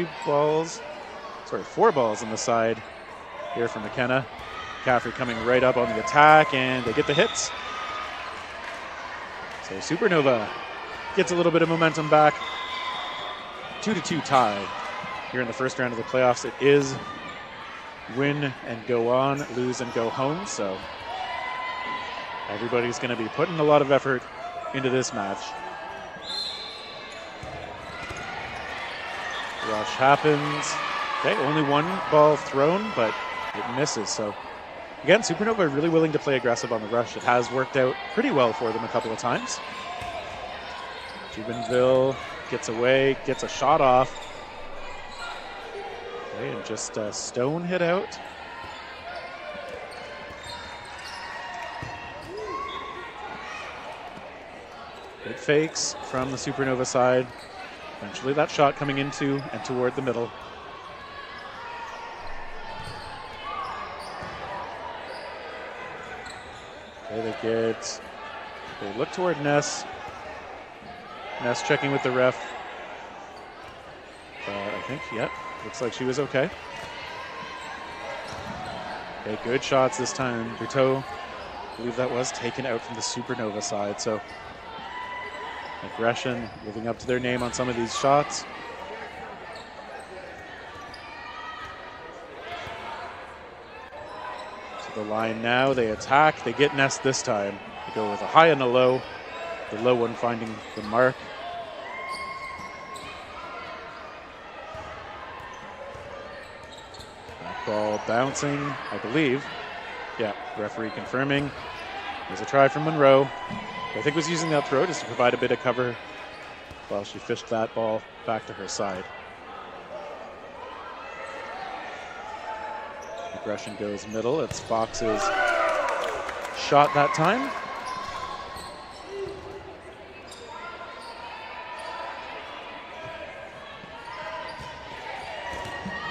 balls on the side here for McKenna. McCaffrey coming right up on the attack, and they get the hits. So Supernova gets a little bit of momentum back. 2-2 tie here in the first round of the playoffs. It is win and go on, lose and go home. So everybody's going to be putting a lot of effort into this match. Rush happens. Okay, only 1 ball thrown, but it misses. So again, Supernova really willing to play aggressive on the rush. It has worked out pretty well for them a couple of times. Jubenville gets away, gets a shot off. Okay, and just Stone hit out. Good fakes from the Supernova side. Eventually that shot coming into and toward the middle. Okay, they look toward Ness. Ness checking with the ref. I think, yep, looks like she was okay. Okay, good shots this time. Berteau, I believe that was taken out from the Supernova side. So aggression living up to their name on some of these shots. So the line now, they attack, they get Ness this time. They go with a high and a low, the low one finding the mark. That ball bouncing, I believe. Yeah, referee confirming. There's a try from Monroe. I think was using that throw just to provide a bit of cover while she fished that ball back to her side. Aggression goes middle. It's Fox's shot that time.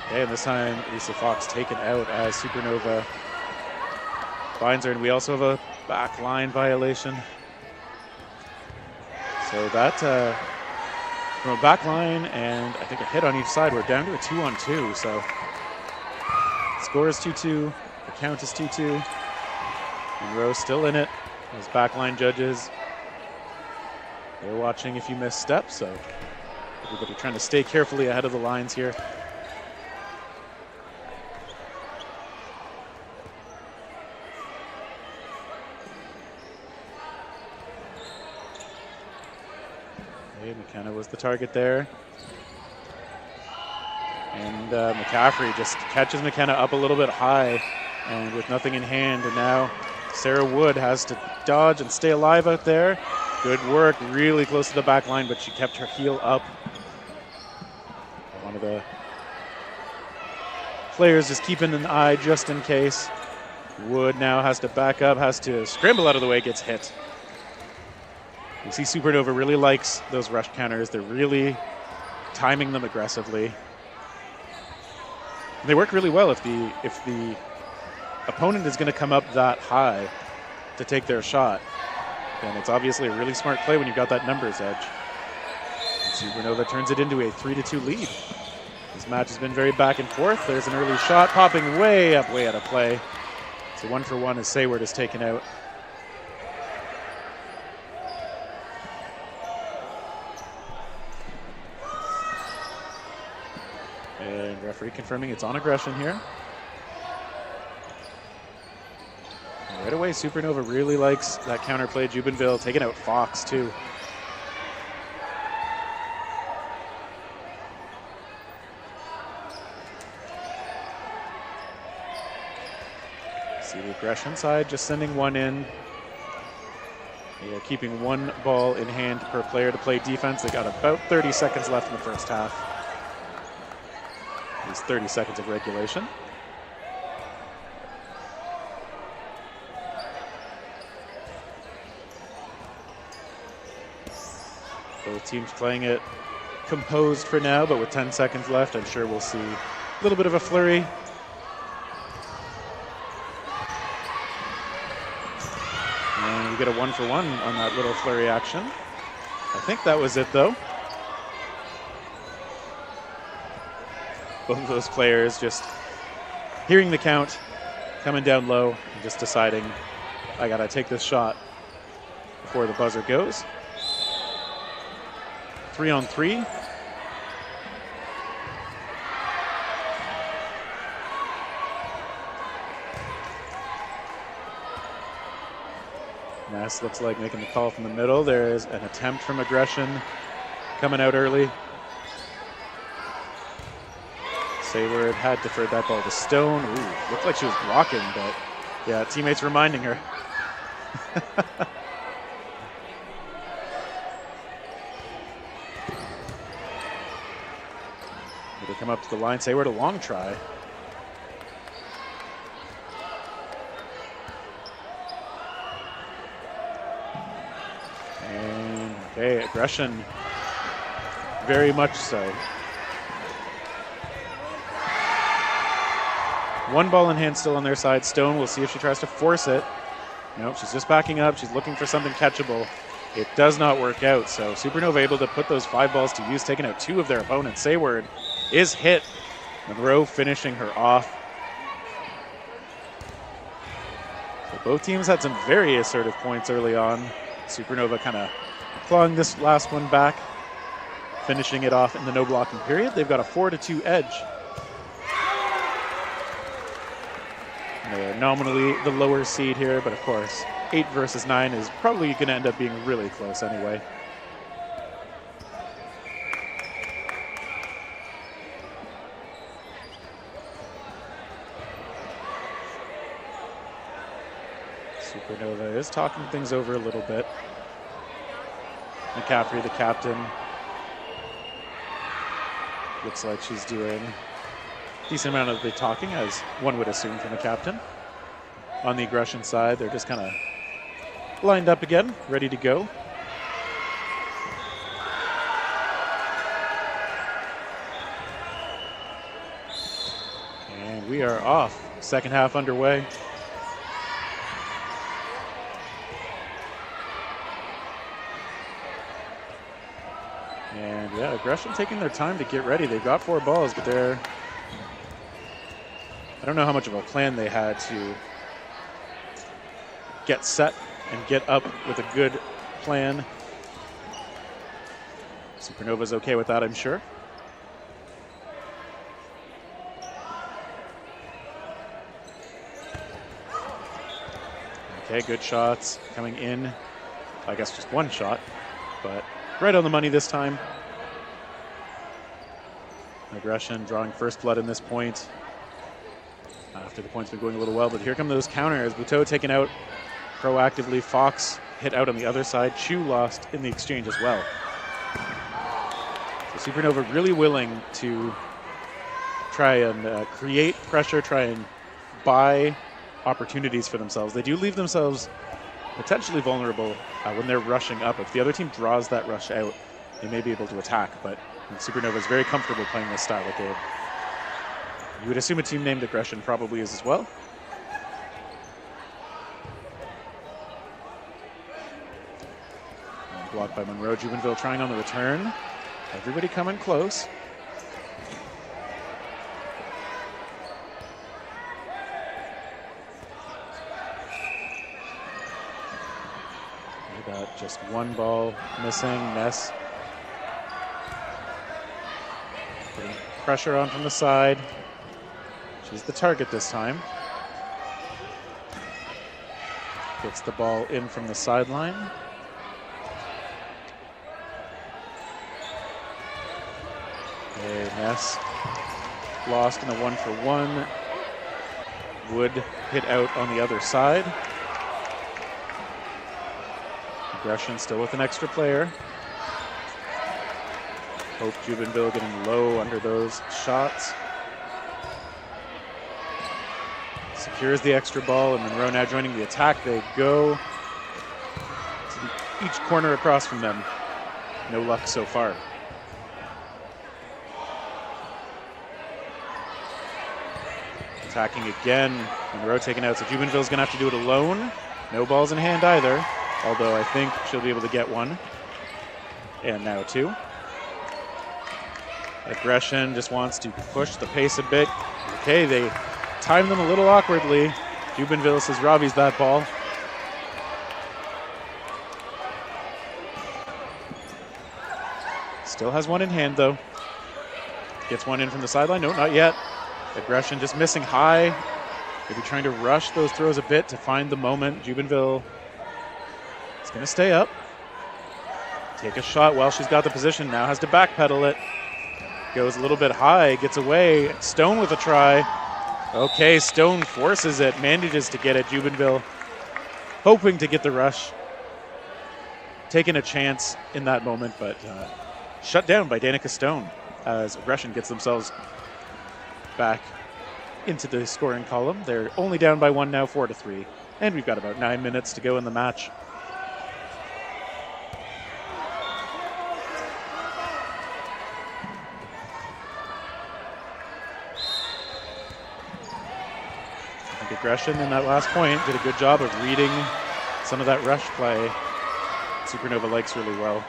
Okay, and this time Lisa Fox taken out as Supernova finds her, and we also have a back line violation. So that, from a back line and I think a hit on each side, we're down to a 2-on-2. So score is 2-2. The count is 2-2. Monroe still in it. Those backline judges, they're watching if you miss steps, so everybody trying to stay carefully ahead of the lines here. Okay, McKenna was the target there. And McCaffrey just catches McKenna up a little bit high and with nothing in hand. And now Sarah Wood has to dodge and stay alive out there. Good work, really close to the back line, but she kept her heel up. One of the players just keeping an eye just in case. Wood now has to back up, has to scramble out of the way, gets hit. You see Supernova really likes those rush counters. They're really timing them aggressively. They work really well if the opponent is going to come up that high to take their shot. Then it's obviously a really smart play when you've got that numbers edge. And Supernova turns it into a 3-2 lead. This match has been very back and forth. There's an early shot popping way up, way out of play. So 1-for-1 as Sayward is taken out. And referee confirming it's on aggression here. And right away, Supernova really likes that counterplay. Jubenville taking out Fox too. See the aggression side just sending one in. They are keeping one ball in hand per player to play defense. They got about 30 seconds left in the first half. At least 30 seconds of regulation. Both teams playing it composed for now, but with 10 seconds left, I'm sure we'll see a little bit of a flurry. And we get a 1-for-1 on that little flurry action. I think that was it though. Both of those players just hearing the count, coming down low, and just deciding, I gotta take this shot before the buzzer goes. 3-on-3. Ness looks like making the call from the middle. There's an attempt from aggression coming out early. Sayward had deferred that ball to Stone. Ooh, looked like she was blocking, but yeah, teammates reminding her. They come up to the line. Sayward a long try. And okay, aggression, very much so. One ball in hand still on their side. Stone, we'll see if she tries to force it. Nope, she's just backing up. She's looking for something catchable. It does not work out. So Supernova able to put those 5 balls to use, taking out 2 of their opponents. Sayward is hit. Monroe finishing her off. So both teams had some very assertive points early on. Supernova kind of clawing this last one back, finishing it off in the no blocking period. They've got a 4-2 edge. They're nominally the lower seed here, but of course, 8 versus 9 is probably going to end up being really close anyway. Supernova is talking things over a little bit. McCaffrey, the captain, looks like she's doing decent amount of the talking, as one would assume from the captain. On the aggression side, they're just kind of lined up again, ready to go. And we are off. Second half underway. And yeah, aggression taking their time to get ready. They've got 4 balls, but they're I don't know how much of a plan they had to get set and get up with a good plan. Supernova's okay with that, I'm sure. Okay, good shots coming in. I guess just one shot, but right on the money this time. Aggression drawing first blood in this point. After the point's been going a little well, but here come those counters. Buteau taken out proactively. Fox hit out on the other side. Chu lost in the exchange as well. So Supernova really willing to try and create pressure, try and buy opportunities for themselves. They do leave themselves potentially vulnerable when they're rushing up. If the other team draws that rush out, they may be able to attack, but Supernova is very comfortable playing this style of game. You would assume a team named Aggression probably is as well. And blocked by Monroe. Jubenville trying on the return. Everybody coming close. We got just one ball missing. Ness putting pressure on from the side. She's the target this time. Gets the ball in from the sideline. Okay, Ness lost in a 1-for-1. Wood hit out on the other side. Aggression still with an extra player. Hope Jubenville getting low under those shots. Secures the extra ball, and Monroe now joining the attack. They go to each corner across from them. No luck so far. Attacking again. Monroe taken out, so Jubenville's going to have to do it alone. No balls in hand either, although I think she'll be able to get one. And now two. Aggression just wants to push the pace a bit. Okay, they time them a little awkwardly. Jubenville says Robbie's that ball. Still has one in hand though. Gets one in from the sideline. No, not yet. Aggression just missing high. Maybe trying to rush those throws a bit to find the moment. Jubenville is going to stay up. Take a shot while she's got the position. Now has to backpedal it. Goes a little bit high, gets away. Stone with a try. Okay, Stone forces it, manages to get it. Jubenville hoping to get the rush. Taking a chance in that moment, but shut down by Danica Stone as Aggression gets themselves back into the scoring column. They're only down by one now, 4-3. And we've got about 9 minutes to go in the match. Aggression in that last point did a good job of reading some of that rush play. Supernova likes really well.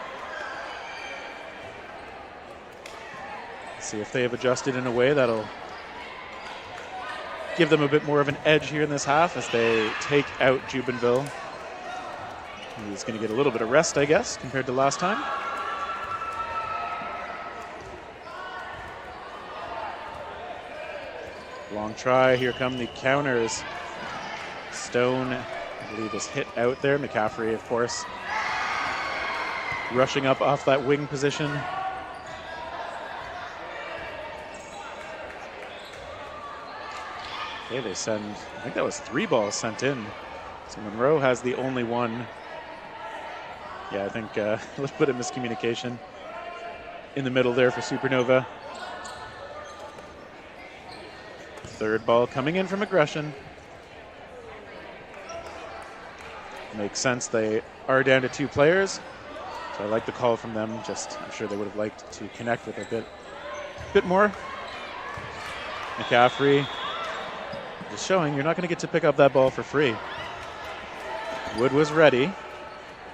Let's see if they have adjusted in a way that'll give them a bit more of an edge here in this half as they take out Jubenville. He's going to get a little bit of rest, I guess, compared to last time. Long try, here come the counters. Stone, I believe, is hit out there. McCaffrey, of course, rushing up off that wing position. Okay, they send, I think that was 3 balls sent in. So Monroe has the only one. Yeah, I think a little bit of miscommunication in the middle there for Supernova. Third ball coming in from Aggression. Makes sense, they are down to 2 players. So I like the call from them. Just, I'm sure they would have liked to connect with a bit more. McCaffrey just showing you're not going to get to pick up that ball for free. Wood was ready.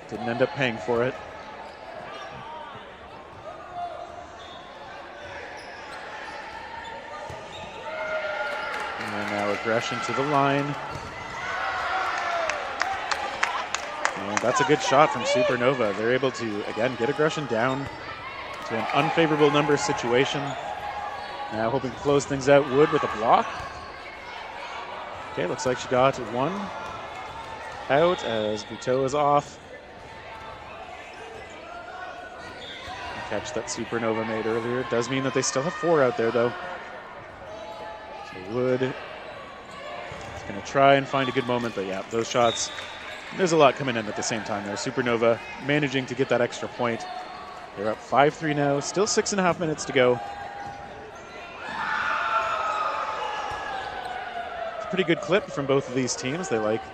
Didn't end up paying for it. And now aggression to the line. And that's a good shot from Supernova. They're able to, again, get aggression down to an unfavorable number situation. Now hoping to close things out. Wood with a block. Okay, looks like she got one out as Buteau is off. Catch that Supernova made earlier. Does mean that they still have 4 out there, though. So Wood is going to try and find a good moment, but yeah, those shots, there's a lot coming in at the same time there. Supernova managing to get that extra point. They're up 5-3 now, still 6.5 minutes to go. It's a pretty good clip from both of these teams. They like to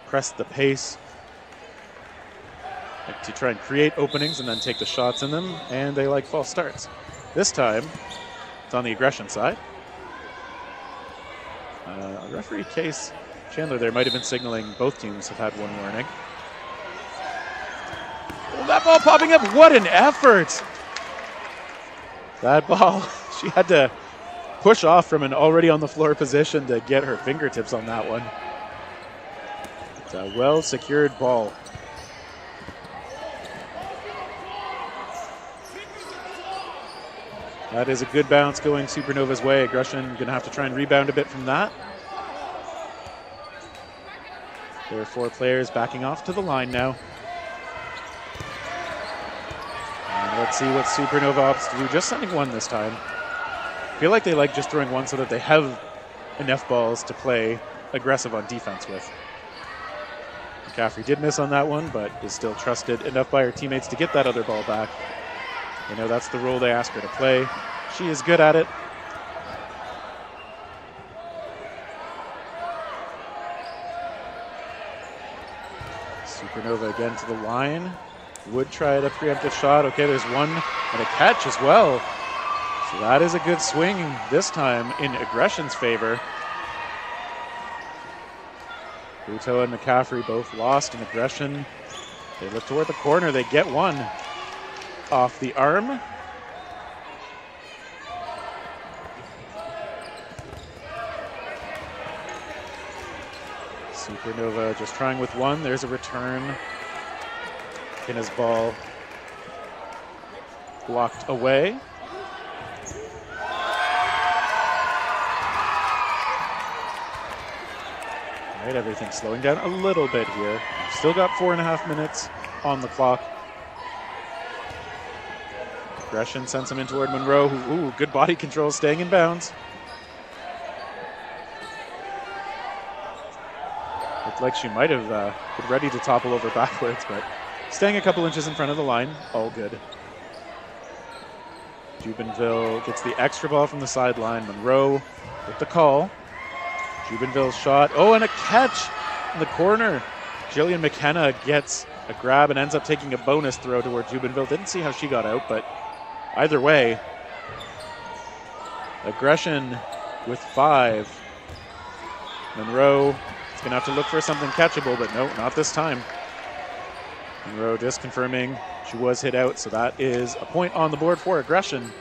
press the pace, like to try and create openings and then take the shots in them, and they like false starts. This time, it's on the aggression side. Referee Case Chandler there might have been signaling both teams have had one warning. Oh, that ball popping up, what an effort! That ball, she had to push off from an already on the floor position to get her fingertips on that one. It's a well-secured ball. That is a good bounce going Supernova's way. Aggression going to have to try and rebound a bit from that. There are 4 players backing off to the line now. And let's see what Supernova opts to do. Just sending one this time. I feel like they like just throwing one so that they have enough balls to play aggressive on defense with. McCaffrey did miss on that one, but is still trusted enough by her teammates to get that other ball back. You know, that's the role they ask her to play. She is good at it. Supernova again to the line. Would try a preemptive shot. Okay, there's one and a catch as well. So that is a good swing this time in aggression's favor. Buteau and McCaffrey both lost in aggression. They look toward the corner. They get one off the arm. Supernova just trying with one. There's a return. Kinna's ball blocked away. All right, everything's slowing down a little bit here. Still got 4.5 minutes on the clock. Aggression sends him in toward Monroe, who, ooh, good body control, staying in bounds. Looked like she might have been ready to topple over backwards, but staying a couple inches in front of the line, all good. Jubenville gets the extra ball from the sideline. Monroe with the call. Jubenville's shot. Oh, and a catch in the corner. Jillian McKenna gets a grab and ends up taking a bonus throw toward Jubenville. Didn't see how she got out, but either way, aggression with 5. Monroe is going to have to look for something catchable, but no, not this time. Monroe just confirming she was hit out, so that is a point on the board for aggression.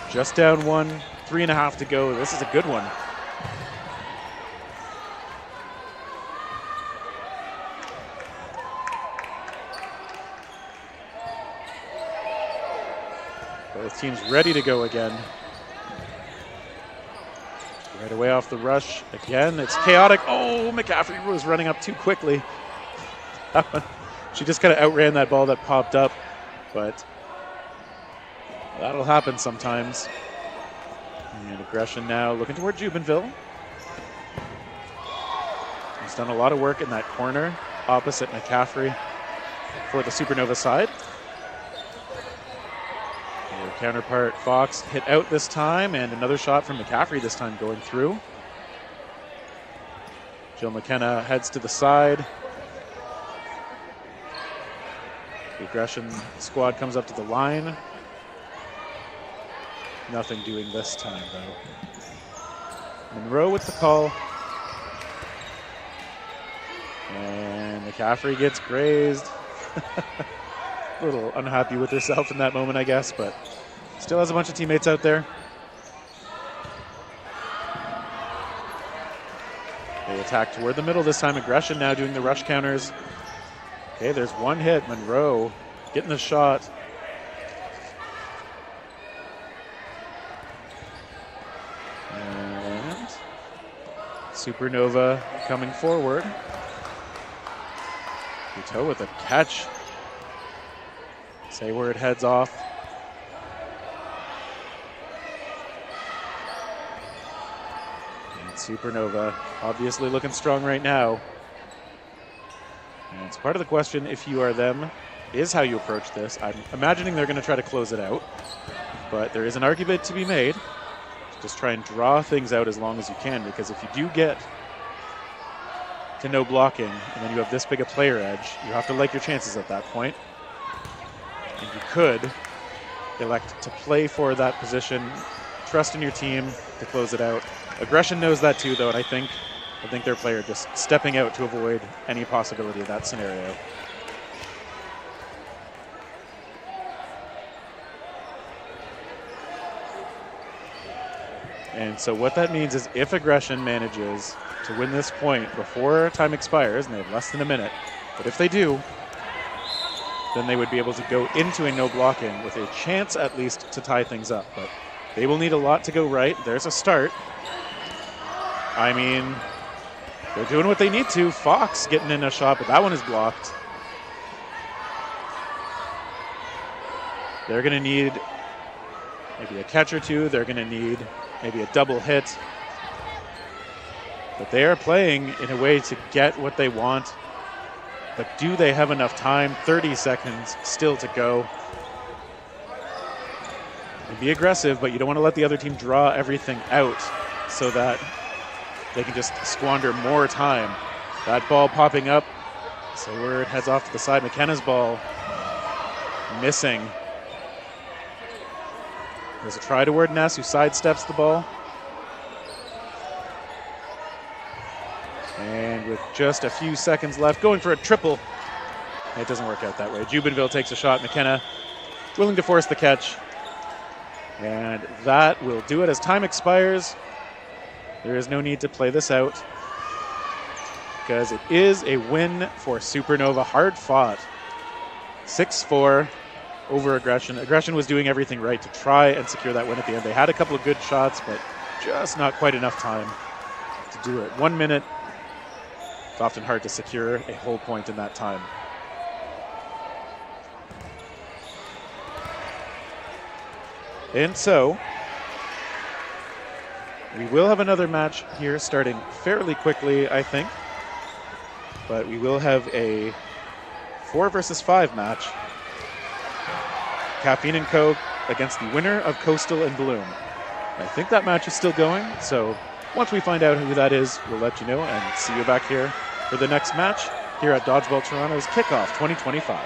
Just down 1, 3.5 to go. This is a good one. Both teams ready to go again. Right away off the rush. Again, it's chaotic. Oh, McCaffrey was running up too quickly. She just kind of outran that ball that popped up, but that'll happen sometimes. And aggression now looking toward Jubenville. He's done a lot of work in that corner opposite McCaffrey for the Supernova side. Their counterpart Fox hit out this time, and another shot from McCaffrey this time going through. Jill McKenna heads to the side. The aggression squad comes up to the line. Nothing doing this time, though. Monroe with the call. And McCaffrey gets grazed. A little unhappy with herself in that moment, I guess, but still has a bunch of teammates out there. They attack toward the middle this time. Aggression now doing the rush counters. Okay, there's one hit. Monroe getting the shot. And Supernova coming forward. Couteau with a catch. Say where it heads off. And Supernova obviously looking strong right now. And it's part of the question, if you are them, is how you approach this. I'm imagining they're going to try to close it out, but there is an argument to be made. Just try and draw things out as long as you can, because if you do get to no blocking and then you have this big a player edge, you have to like your chances at that point. And you could elect to play for that position, trust in your team to close it out. Aggression knows that too, though, and I think their player just stepping out to avoid any possibility of that scenario. And so what that means is if Aggression manages to win this point before time expires, and they have less than a minute, but if they do, then they would be able to go into a no blocking with a chance at least to tie things up. But they will need a lot to go right. There's a start. I mean, they're doing what they need to. Fox getting in a shot, but that one is blocked. They're going to need maybe a catch or two. They're going to need maybe a double hit. But they are playing in a way to get what they want. But do they have enough time? 30 seconds still to go. And be aggressive, but you don't want to let the other team draw everything out so that they can just squander more time. That ball popping up. So where it heads off to the side. McKenna's ball missing. There's a try toward Ness, who sidesteps the ball. And with just a few seconds left, going for a triple. It doesn't work out that way. Jubenville takes a shot. McKenna willing to force the catch. And that will do it as time expires. There is no need to play this out, because it is a win for Supernova. Hard fought. 6-4 over Aggression. Aggression was doing everything right to try and secure that win at the end. They had a couple of good shots, but just not quite enough time to do it. 1 minute. It's often hard to secure a whole point in that time. And so we will have another match here starting fairly quickly, I think. But we will have a 4 versus 5 match. Caffeine and Co. against the winner of Coastal and Bloom. I think that match is still going, so once we find out who that is, we'll let you know, and see you back here for the next match here at Dodgeball Toronto's Kickoff 2025.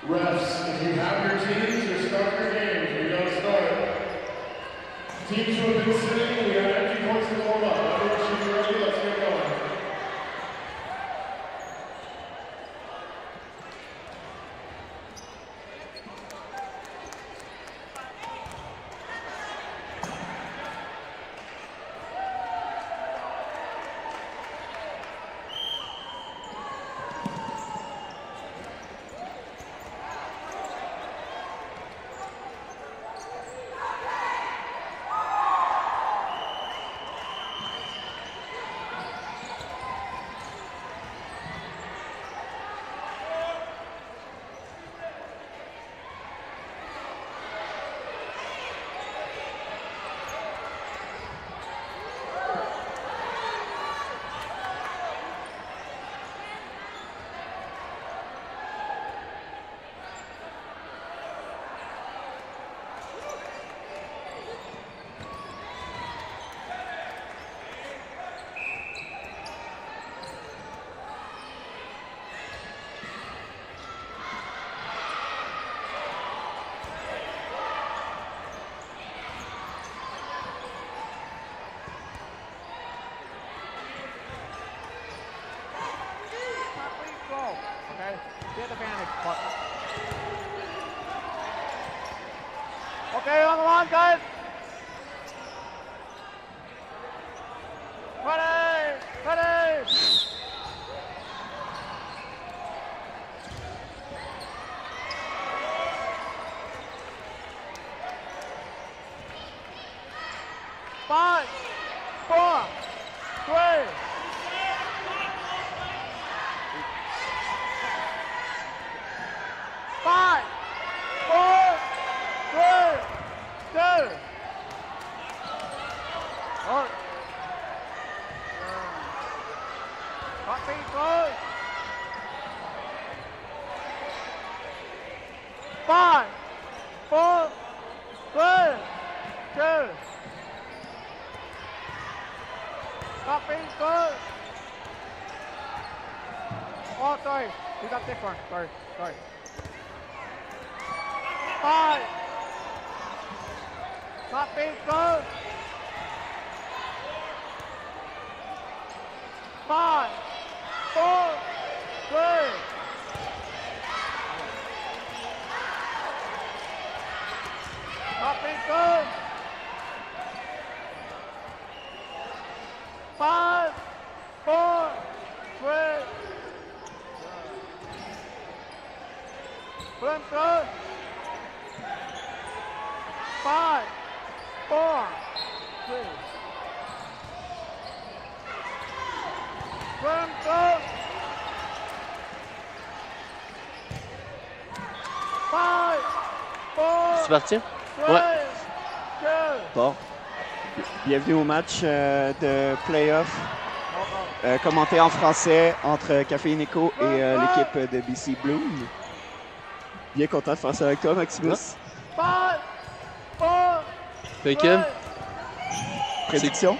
Refs, if you have your teams or start your games, we gotta start. Teams who have been sitting, we got empty courts to warm up. Everyone should be ready. Let's get going. Get the advantage. Okay, on the line, guys. Ready, ready. Five, four, three. Five, four, three, two. One. Copy, close. 5, 4, 3, 2. Copy, close. Oh, sorry. We got this one. Sorry. 5. Copy, close. 5, 4, 3. Copy, close. 5, 4, 3. Front close. 5, 4, 3. Front close. 5, 4. C'est parti? 3, Ouais. 2. Bon. Bienvenue au match de playoff commenté en français entre Café Nico et l'équipe de BC Bloom. Bien content de faire ça avec toi, Maximus. 5, 4. Fait que, Prédiction?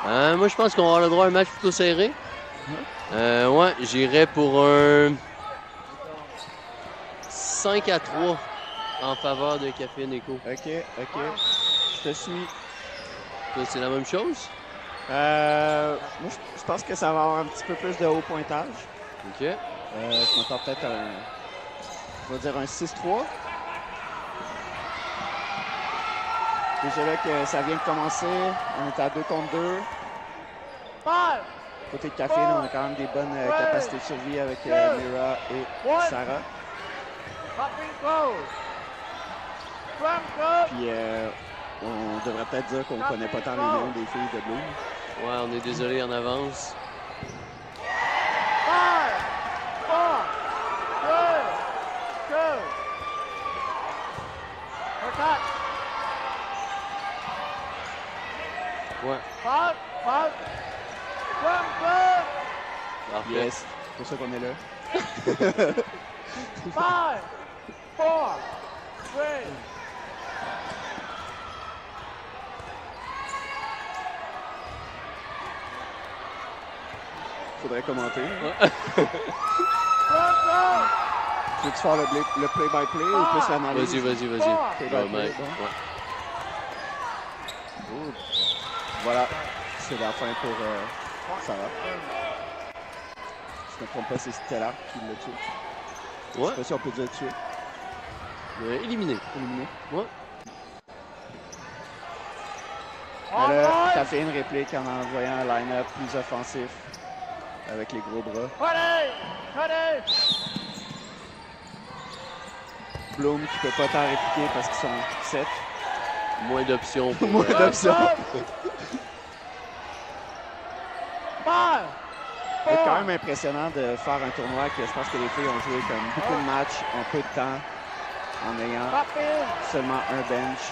moi, je pense qu'on va avoir le droit à un match plutôt serré. Ouais, j'irais pour un 5-3 en faveur de Café Nico. Ok. Je te suis. Toi, c'est la même chose? Moi, je pense que ça va avoir un petit peu plus de haut pointage. Ok. Je m'attends peut-être à on va dire un 6-3. Déjà là que ça vient de commencer, on est à 2 contre 2. Côté de Café, là, on a quand même des bonnes capacités de survie avec Mira et Sarah. Puis on devrait peut-être dire qu'on connaît pas tant les noms des filles de Bloom. Ouais, on est désolé en avance. 5, 4, 3, 2. Attack. Ouais. 5, 5. Parfait. Yes, c'est pour ça qu'on est là. 5, 4, 3. Faudrait commenter. Ouais. Peux-tu faire le play-by-play ou plus l'analyse? Vas-y. Play-by-play, Ouais, mec. bon. Ouais. Oh. Voilà, c'est la fin pour Sarah. Si je ne me trompe pas, c'est Stella qui l'a tué. Je sais pas si on peut dire tuer. Éliminé. Ouais. Mais là, Caféine réplique en envoyant un line-up plus offensif avec les gros bras. Bloom qui peut pas tant répliquer parce qu'ils sont 7. Moins d'options. Moins d'options. C'est quand même impressionnant de faire un tournoi que je pense que les filles ont joué comme beaucoup de matchs en peu de temps en ayant seulement un bench.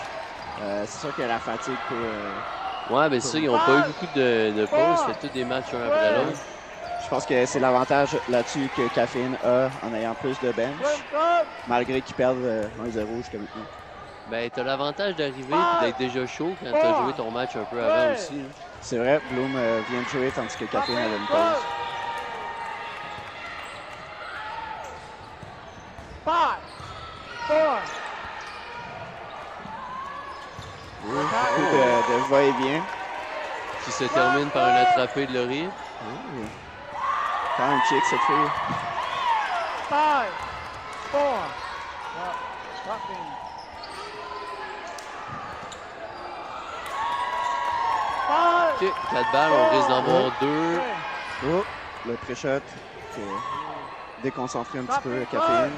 C'est sûr que la fatigue peut... Ouais, mais c'est ça, ils n'ont pas eu beaucoup de pauses. Fait tous des matchs un après l'autre. Je pense que c'est l'avantage là-dessus que Caféine a en ayant plus de bench, malgré qu'ils perdent 1-0 jusqu'à maintenant. Ben, t'as l'avantage d'arriver et d'être déjà chaud quand t'as joué ton match un peu avant aussi. C'est vrai, Bloom vient de jouer tandis que Caféine avait une pause. Beaucoup de va-et-vient. Qui se termine par une attrapée de Laurier. Quand même chic cette fille. 5, 4. OK, 4 balles, on risque d'en avoir 2. Oh, le pré-shot qui est déconcentré un petit peu, Caféine.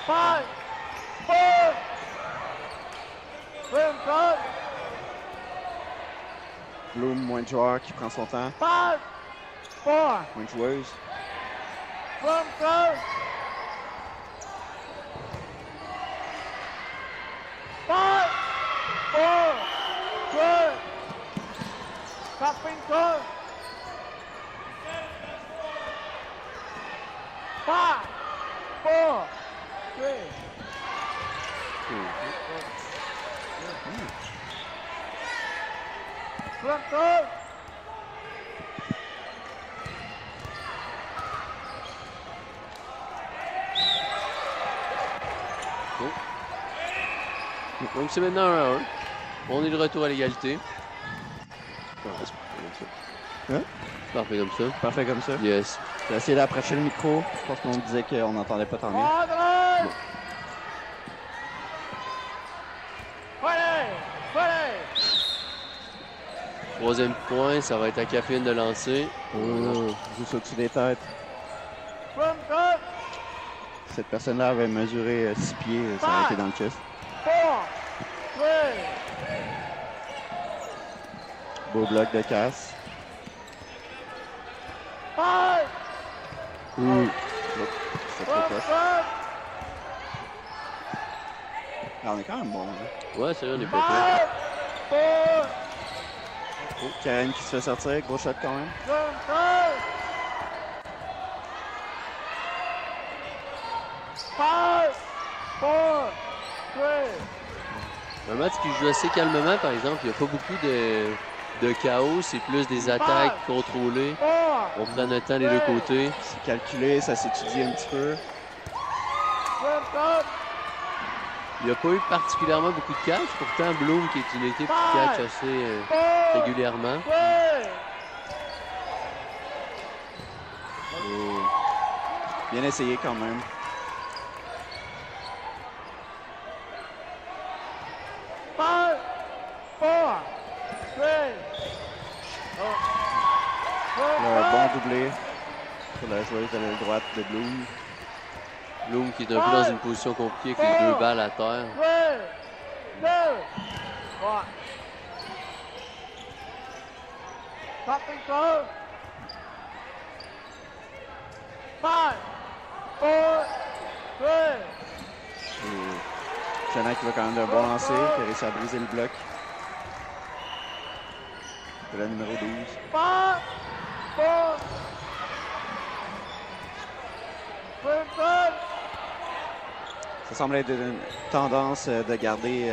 5, 4. Bloom, moins de joueurs qui prend son temps. 5, 4. Moins de joueuses. From close. 5, 4, 3. Stopping close. 5, 4, 3. From close. Donc c'est maintenant 1-1. On est de retour à l'égalité. Hein? Parfait comme ça. Parfait comme ça. Yes. J'ai essayé d'approcher le micro. Je pense qu'on disait qu'on n'entendait pas tant mieux. Bon. Troisième point, ça va être à Caféine de lancer. Juste au-dessus des têtes. Cette personne-là avait mesuré 6 pieds, ça aurait été dans le chest. 4, 3. Beau bloc de casse. 5. C'est trop proche. Ah, on est quand même bon. Hein? Ouais, c'est vrai, on est pas prêts. Oh, Karen qui se fait sortir, gros shot quand même. Un match qui joue assez calmement, par exemple. Il n'y a pas beaucoup de chaos. C'est plus des attaques contrôlées. On prend notre temps des deux côtés. C'est calculé, ça s'étudie un petit peu. Il n'y a pas eu particulièrement beaucoup de catch. Pourtant, Bloom, qui est une équipe qui catch assez régulièrement. Bien essayé quand même. Un bon doublé pour la joueuse de l'aile droite de Bloom. Bloom qui est un peu dans une position compliquée avec les 2 balles à terre. Stopping close. 5, 4, 3. Jana qui va quand même d'un bon lancer, qui a réussi à briser le bloc. De la numéro 12. 5, 4. Ça semble être une tendance de garder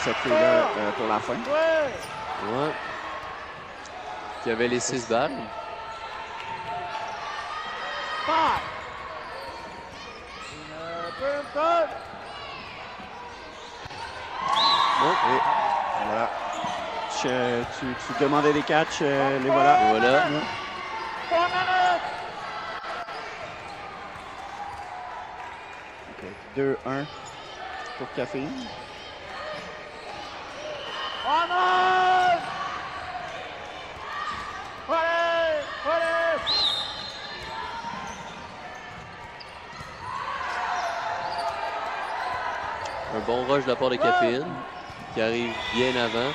cette fille-là pour la fin. Ouais. Qui avait les 6 balles. 5. Crimson. Et voilà. Tu demandais des catchs, les voilà. Et voilà. 1 minute. Ok, 2-1 pour Caféine. 1 minute. Ready. Un bon rush de la part de Caféine qui arrive bien avant.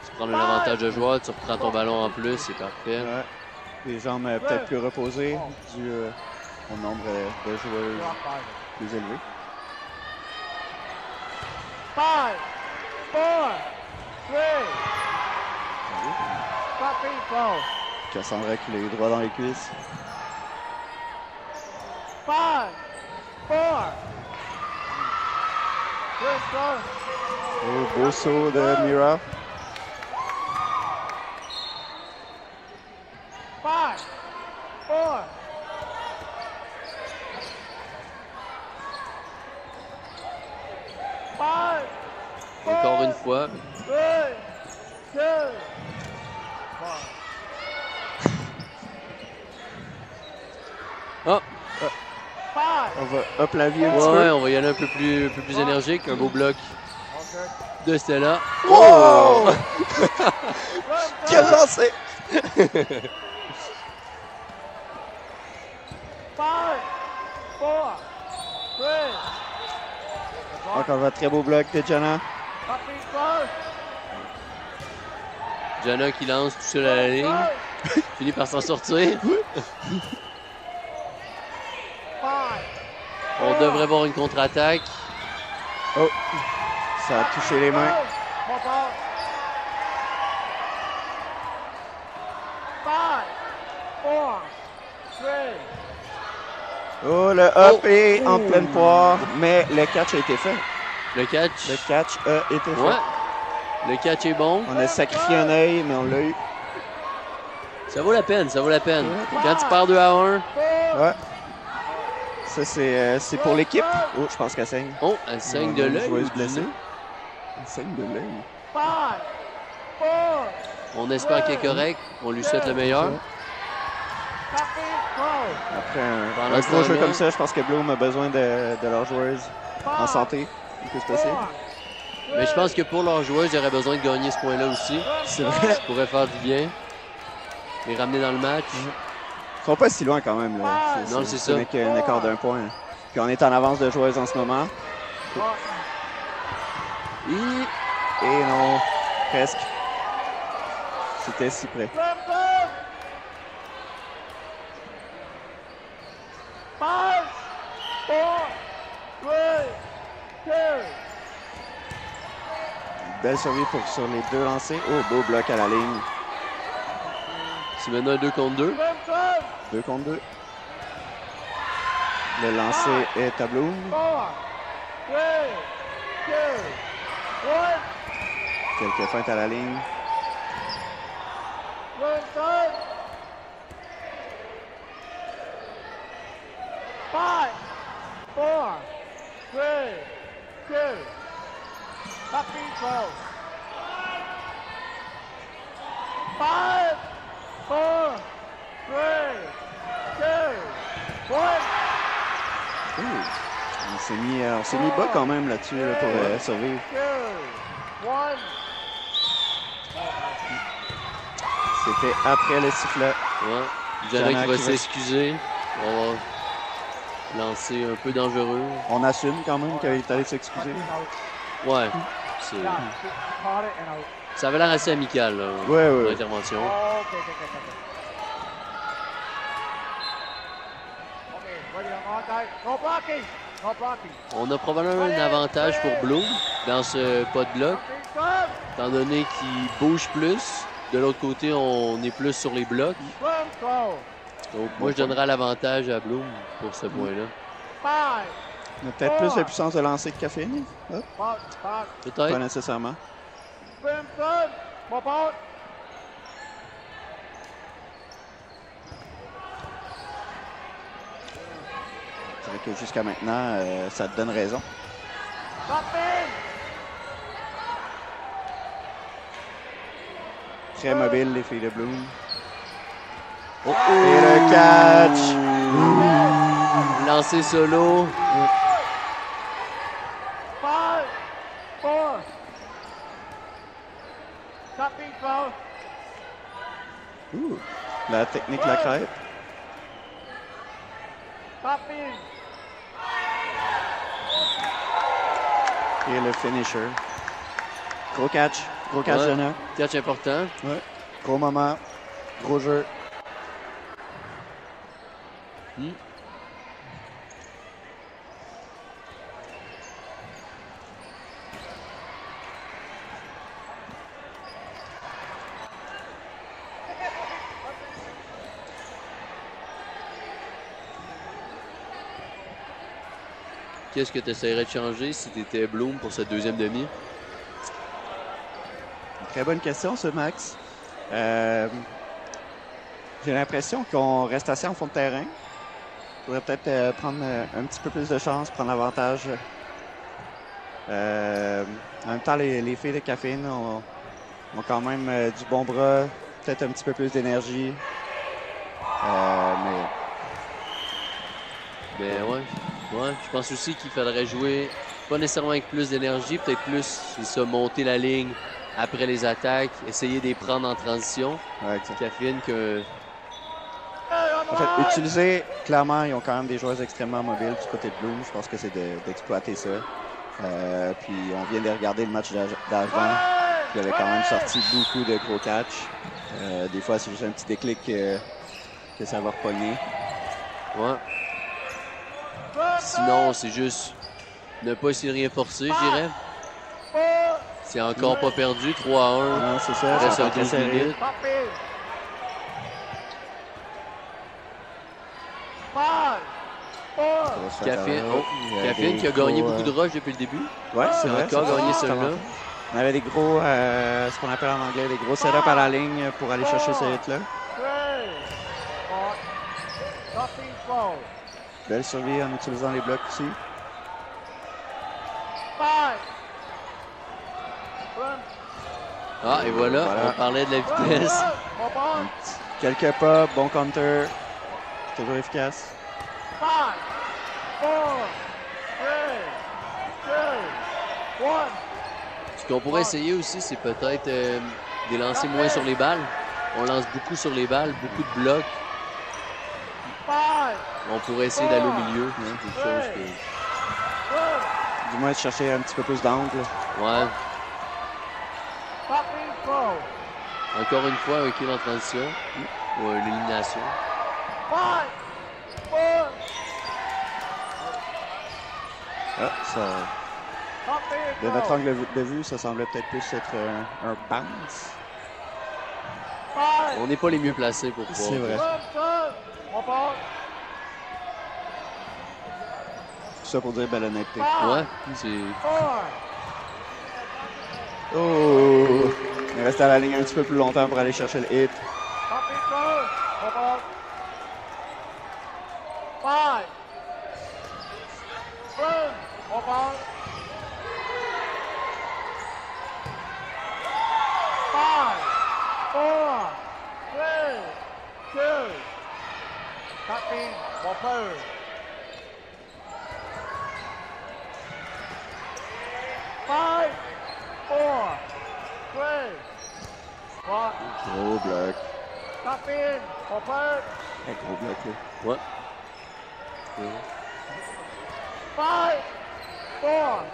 Tu prends un avantage de joueur, tu reprends ton ballon en plus, c'est parfait. Ouais. Les jambes peut-être plus reposées dû au nombre de joueurs plus élevé. 5, 4, 3. Copy, go. Cassandra qui l'a eu droit dans les cuisses. 5, 4. Crimson. Oh, beau saut de Mira. 5, 4. Encore une fois. 3, 2, 1. Ah! On va up la vie un petit Ouais, peu. on va y aller un peu plus énergique. Un beau bloc de Stella. Oh! Quel lancer! 5, 4, 3. Encore un très beau bloc de Jana. Copy, close. Jana qui lance tout seul à la ligne. Finit par s'en sortir. 5. On devrait voir une contre-attaque. Oh! Ça a touché les mains. 5, 4, 3. Oh, le up est en pleine poire, mais le catch a été fait. Le catch. Le catch a été fait. Ouais. Le catch est bon. On a sacrifié un œil, mais on l'a eu. Ça vaut la peine, ça vaut la peine. Quand tu perds 2-1. Ouais. Ça, c'est pour l'équipe. Oh, je pense qu'elle saigne. Oh, elle saigne de l'œil. Joueuse blessée. Elle saigne de l'œil. 5, 4. On espère qu'elle est correcte. On lui souhaite le meilleur. Après un Pendant ce gros jeu temps-là. comme ça, je pense que Bloom a besoin de leur joueuse en santé le plus possible. Mais je pense que pour leurs joueurs, j'aurais besoin de gagner ce point-là aussi. C'est vrai. Ça pourrait faire du bien. Les ramener dans le match. Ils sont pas si loin quand même. Là. Non, c'est ça. C'est qu'un écart d'un point. Puis on est en avance de joueuses en ce moment. Et non, presque. C'était si près. 5, 4, 3, 2. Belle survie sur les deux lancers. Oh, beau bloc à la ligne. C'est maintenant un 2 contre 2. 2 contre 2. Le lancer est à Bloom. 4, 3, 2, 1. Quelques feintes à la ligne. Crimson. 5, 4, 3, 2. Copy, close. 5, 4, 3, 2, 1. On s'est mis bas quand même là-dessus là, pour survivre. 2, 1. C'était après le sifflet. Ouais. Jana qui va s'excuser. On va lancer un peu dangereux. On assume quand même qu'il est allé s'excuser. Ouais. Ça avait l'air assez amical, là, ouais. l'intervention. On a probablement un avantage pour Bloom dans ce pas de bloc, étant donné qu'il bouge plus. De l'autre côté, on est plus sur les blocs. Donc, moi, je donnerais l'avantage à Bloom pour ce point-là. On a peut-être plus de puissance de lancer que Caféine. Peut-être. Pas nécessairement. dirais que jusqu'à maintenant, ça te donne raison. Très mobile, les filles de Bloom. Oh, et le catch! Lancé solo. 5, 4. Tapping close. Ouh, la technique la crêpe. Tapping. Et le finisher. Gros catch Ouais. Jenna. Catch important. Ouais. Gros moment, gros jeu. Qu'est-ce que tu essaierais de changer si tu étais Bloom pour cette deuxième demi? Très bonne question, ce Max. J'ai l'impression qu'on reste assez en fond de terrain. Il faudrait peut-être prendre un petit peu plus de chance, prendre l'avantage. En même temps, les filles de caféine ont quand même du bon bras, peut-être un petit peu plus d'énergie. Ben ouais. Ouais, je pense aussi qu'il faudrait jouer, pas nécessairement avec plus d'énergie, peut-être plus, c'est ça, monter la ligne après les attaques, essayer de les prendre en transition. Ouais, Caféine que... En fait, utiliser, clairement, ils ont quand même des joueurs extrêmement mobiles du côté de Bloom. Je pense que c'est d'exploiter ça. Puis on vient de regarder le match d'avant. Il avait quand même sorti beaucoup de gros catch. Des fois, c'est juste un petit déclic que ça va repogner. Ouais. Sinon, c'est juste ne pas essayer de rien forcer, je dirais. C'est encore pas perdu, 3-1. Non, c'est ça. Reste Ça à 12 minutes. Caféine qui a gagné beaucoup de rush depuis le début. Ouais, c'est vrai. Encore gagné celui-là. On avait des gros, ce qu'on appelle en anglais, des gros setups à la ligne pour aller chercher ce hit-là. Belle survie en utilisant les blocs aussi. Ah, et voilà, on parlait de la vitesse. Quelques pas, bon counter. Toujours efficace. 5, 4, 3, 2, 1. Ce qu'on pourrait essayer aussi, c'est peut-être de lancer moins sur les balles. On lance beaucoup sur les balles, beaucoup de blocs. On pourrait essayer d'aller au milieu. C'est quelque chose que... Du moins, de chercher un petit peu plus d'angle. Ouais. Encore une fois, un kill en transition. Ou une élimination. Ah, ça... De notre angle de vue, ça semblait peut-être plus être un bounce. On n'est pas les mieux placés pour pouvoir. C'est vrai. Tout ça pour dire belle honnêteté. Ouais, c'est... Oh! Il reste à la ligne un petit peu plus longtemps pour aller chercher le hit. 5, 4, 3, 2, tapping, whopper. 5, 4, 3, 1. Gros bloc. Tapping, whopper. Un gros bloc, là. Ouais. 5, 4,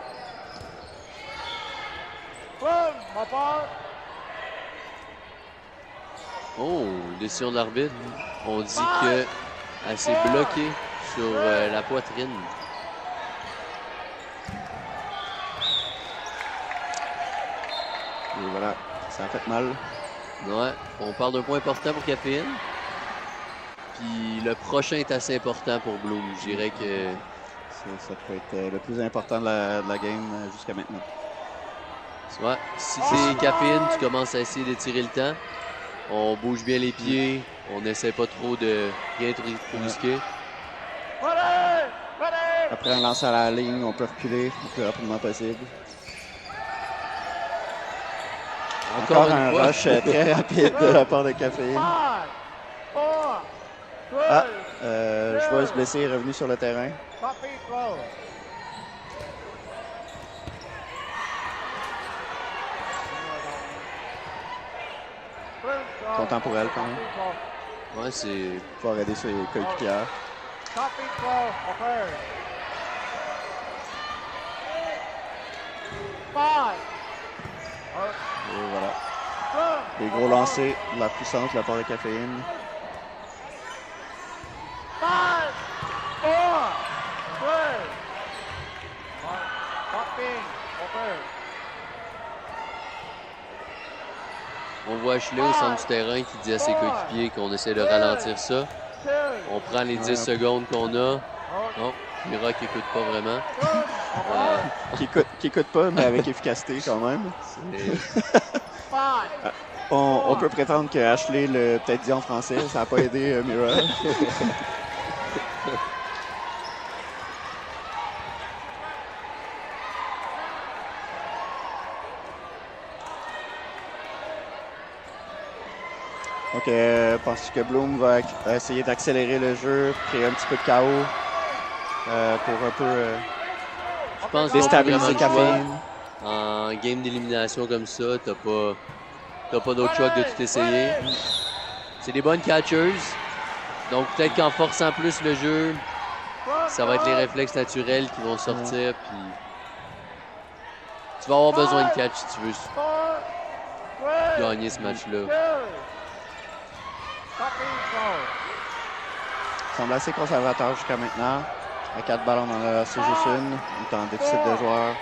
boom, whopper. Oh, décision de l'arbitre. On dit qu'elle s'est bloquée sur la poitrine. Et voilà, ça a fait mal. Ouais, on parle d'un point important pour Caféine. Puis le prochain est assez important pour Bloom. Je dirais que... Ça peut être le plus important de la game jusqu'à maintenant. Ouais, si c'est Caféine, tu commences à essayer d'étirer le temps. On bouge bien les pieds. On n'essaie pas trop de rien trop risquer. Ready, ready. Après un lance à la ligne, on peut reculer le plus rapidement possible. Encore un fois. rush très rapide de la part de Caféine. Ah, le joueur blessé est revenu sur le terrain. Content pour elle quand même. Ouais, c'est. Faut aider ses coéquipières. Et voilà. Des gros lancers, de la puissance de la part de Caféine. On voit Ashley au centre du terrain qui dit à ses coéquipiers qu'on essaie de ralentir ça. On prend les 10 secondes qu'on a. Non, Mira qui écoute pas vraiment. Qui écoute pas, mais avec efficacité quand même. On peut prétendre que Ashley l'a peut-être dit en français, ça n'a pas aidé Mira. Donc, pense que Bloom va essayer d'accélérer le jeu, créer un petit peu de chaos pour un peu Je pense déstabiliser vraiment le Caféine. choix. En game d'élimination comme ça, t'as pas d'autre choix que de tout essayer. C'est des bonnes catchers. Donc peut-être qu'en forçant plus le jeu, ça va être les réflexes naturels qui vont sortir. Puis tu vas avoir besoin de catch si tu veux gagner ce match-là. Il semble assez conservateur jusqu'à maintenant. À 4 ballons dans la c'est juste une. Il est en déficit de joueurs.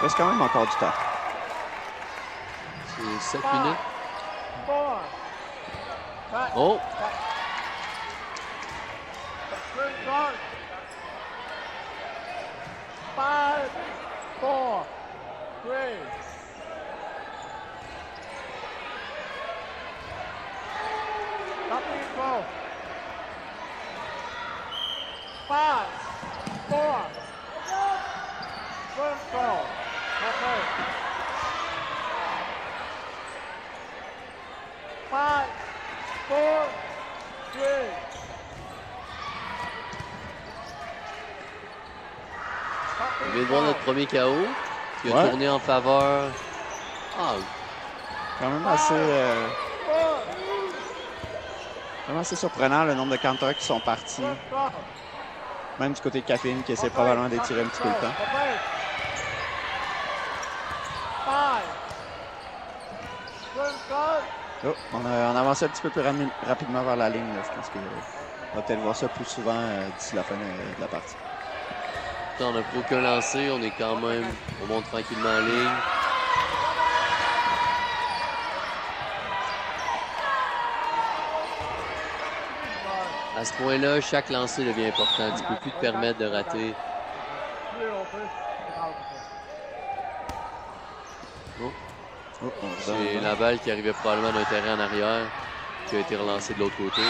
Il reste quand même encore du temps. C'est 7 minutes. Oh! Five, 4, 3. Copy and go. 5, 4. First go. Okay. 5, 4, 3. On vient de voir notre premier KO qui a tourné en faveur. Ah, Quand même assez surprenant le nombre de counters qui sont partis. Même du côté de Caféine qui essaie probablement d'étirer un petit peu le temps. Oh, on a avancé un petit peu plus rapidement vers la ligne. Là. Je pense qu'on va peut-être voir ça plus souvent d'ici la fin de la partie. on n'a plus aucun lancé, on est quand même, on monte tranquillement en ligne. À ce point-là, chaque lancer devient important. Tu ne peux plus te permettre de rater. C'est la balle qui arrivait probablement d'un terrain en arrière, qui a été relancée de l'autre côté.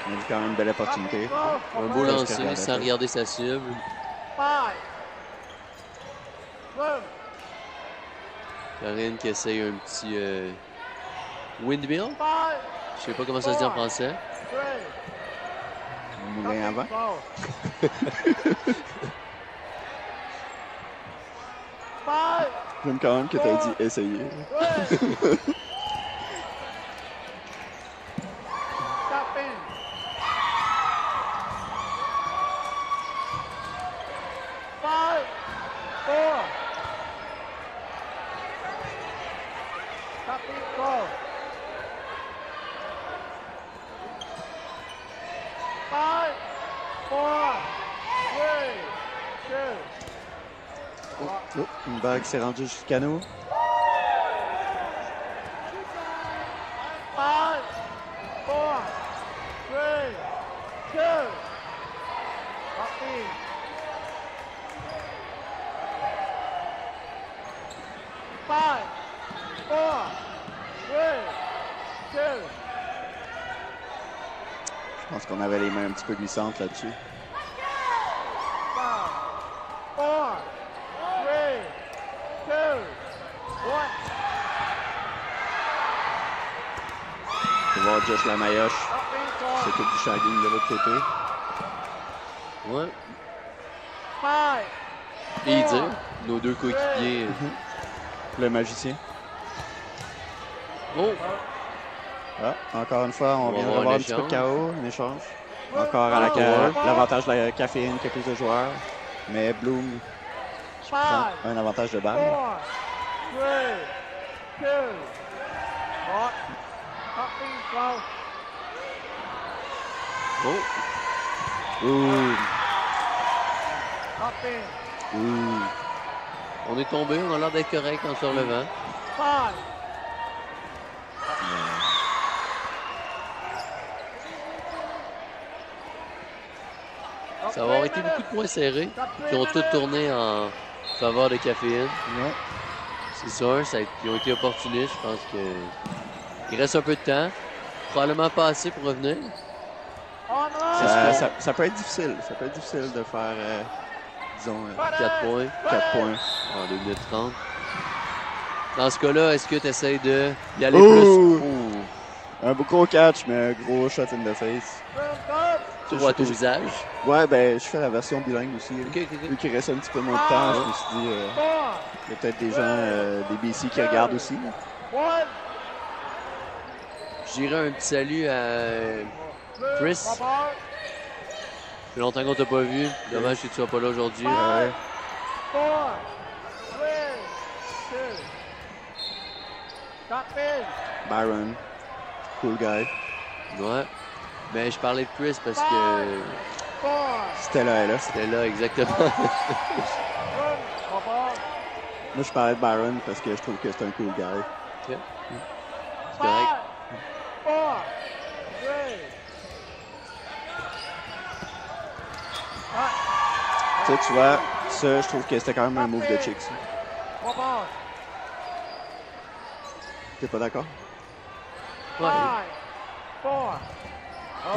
On a vu quand même une belle opportunité. Un beau lancer sans regarder sa cible. Karine qui essaye un petit windmill. Je sais pas comment ça se dit en français. Moulin avant. J'aime quand même que tu as dit essayer. Oh, une bague s'est rendue jusqu'à nous. 5, 4, 3, 2. Copy. 5, 4, 3, 2. Je pense qu'on avait les mains un petit peu glissantes là-dessus. 5, 4, 3, 2, 1. On va voir Josh Lamayoche s'occupe du shagging de l'autre côté. Ouais. 5, Et dire, nos deux coéquipiers. Le magicien. Oh! Ah, encore une fois, on va vient de avoir revoir un un petit peu de échange. KO, un échange. Encore à l'avantage de la caféine qui a plus de joueurs. Mais Bloom prend un avantage de balle. 4, 3, 2. Hot. Copy. Go. Oh! Ouh, Copy. ouh. On est tombé, on a l'air d'être correct en se relevant. 5. Ça va avoir été beaucoup de points serrés qui ont tous tourné en faveur de caféine. Ouais. C'est sûr, ils ont été opportunistes. Je pense qu'il reste un peu de temps. Probablement pas assez pour revenir. Ça peut être difficile. Ça peut être difficile de faire, disons, 4 points. 4 points. En 2 minutes 30. Dans ce cas-là, est-ce que tu essaies d'y aller Ouh! plus? Ouh. Un gros catch, mais un gros shot in the face. Droit au visage. Ouais, ben, je fais la version bilingue aussi. Ok. Vu qu'il reste un petit peu moins de temps, je me suis dit, il y a peut-être des gens, des BC qui regardent aussi. Je dirais un petit salut à Chris. Ça fait longtemps qu'on t'a pas vu. Dommage que tu sois pas là aujourd'hui. Ouais. 4, 3, 2. Copy. Byron, cool guy. Ouais. Mais je parlais de Chris parce que 4. C'était là, là. c'était là exactement. Moi, je parlais de Byron parce que je trouve que c'est un cool guy. Ok. C'est correct. 4, 3. Ça, tu vois, ça, je trouve que c'était quand même un move de chick, ça. T'es pas d'accord? Ouais. 5, 4.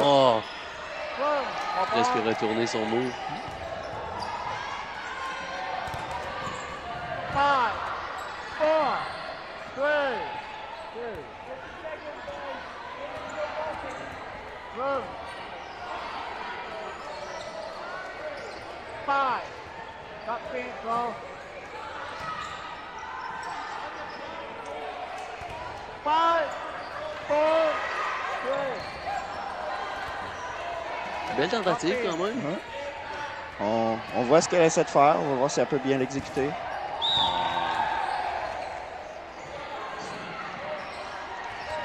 Oh! Presque retourner son move. 5, 4, 3, 2. Room. 5. Copy. Go. 5, 4, 3. Belle tentative quand même. On voit ce qu'elle essaie de faire. On va voir si elle peut bien l'exécuter.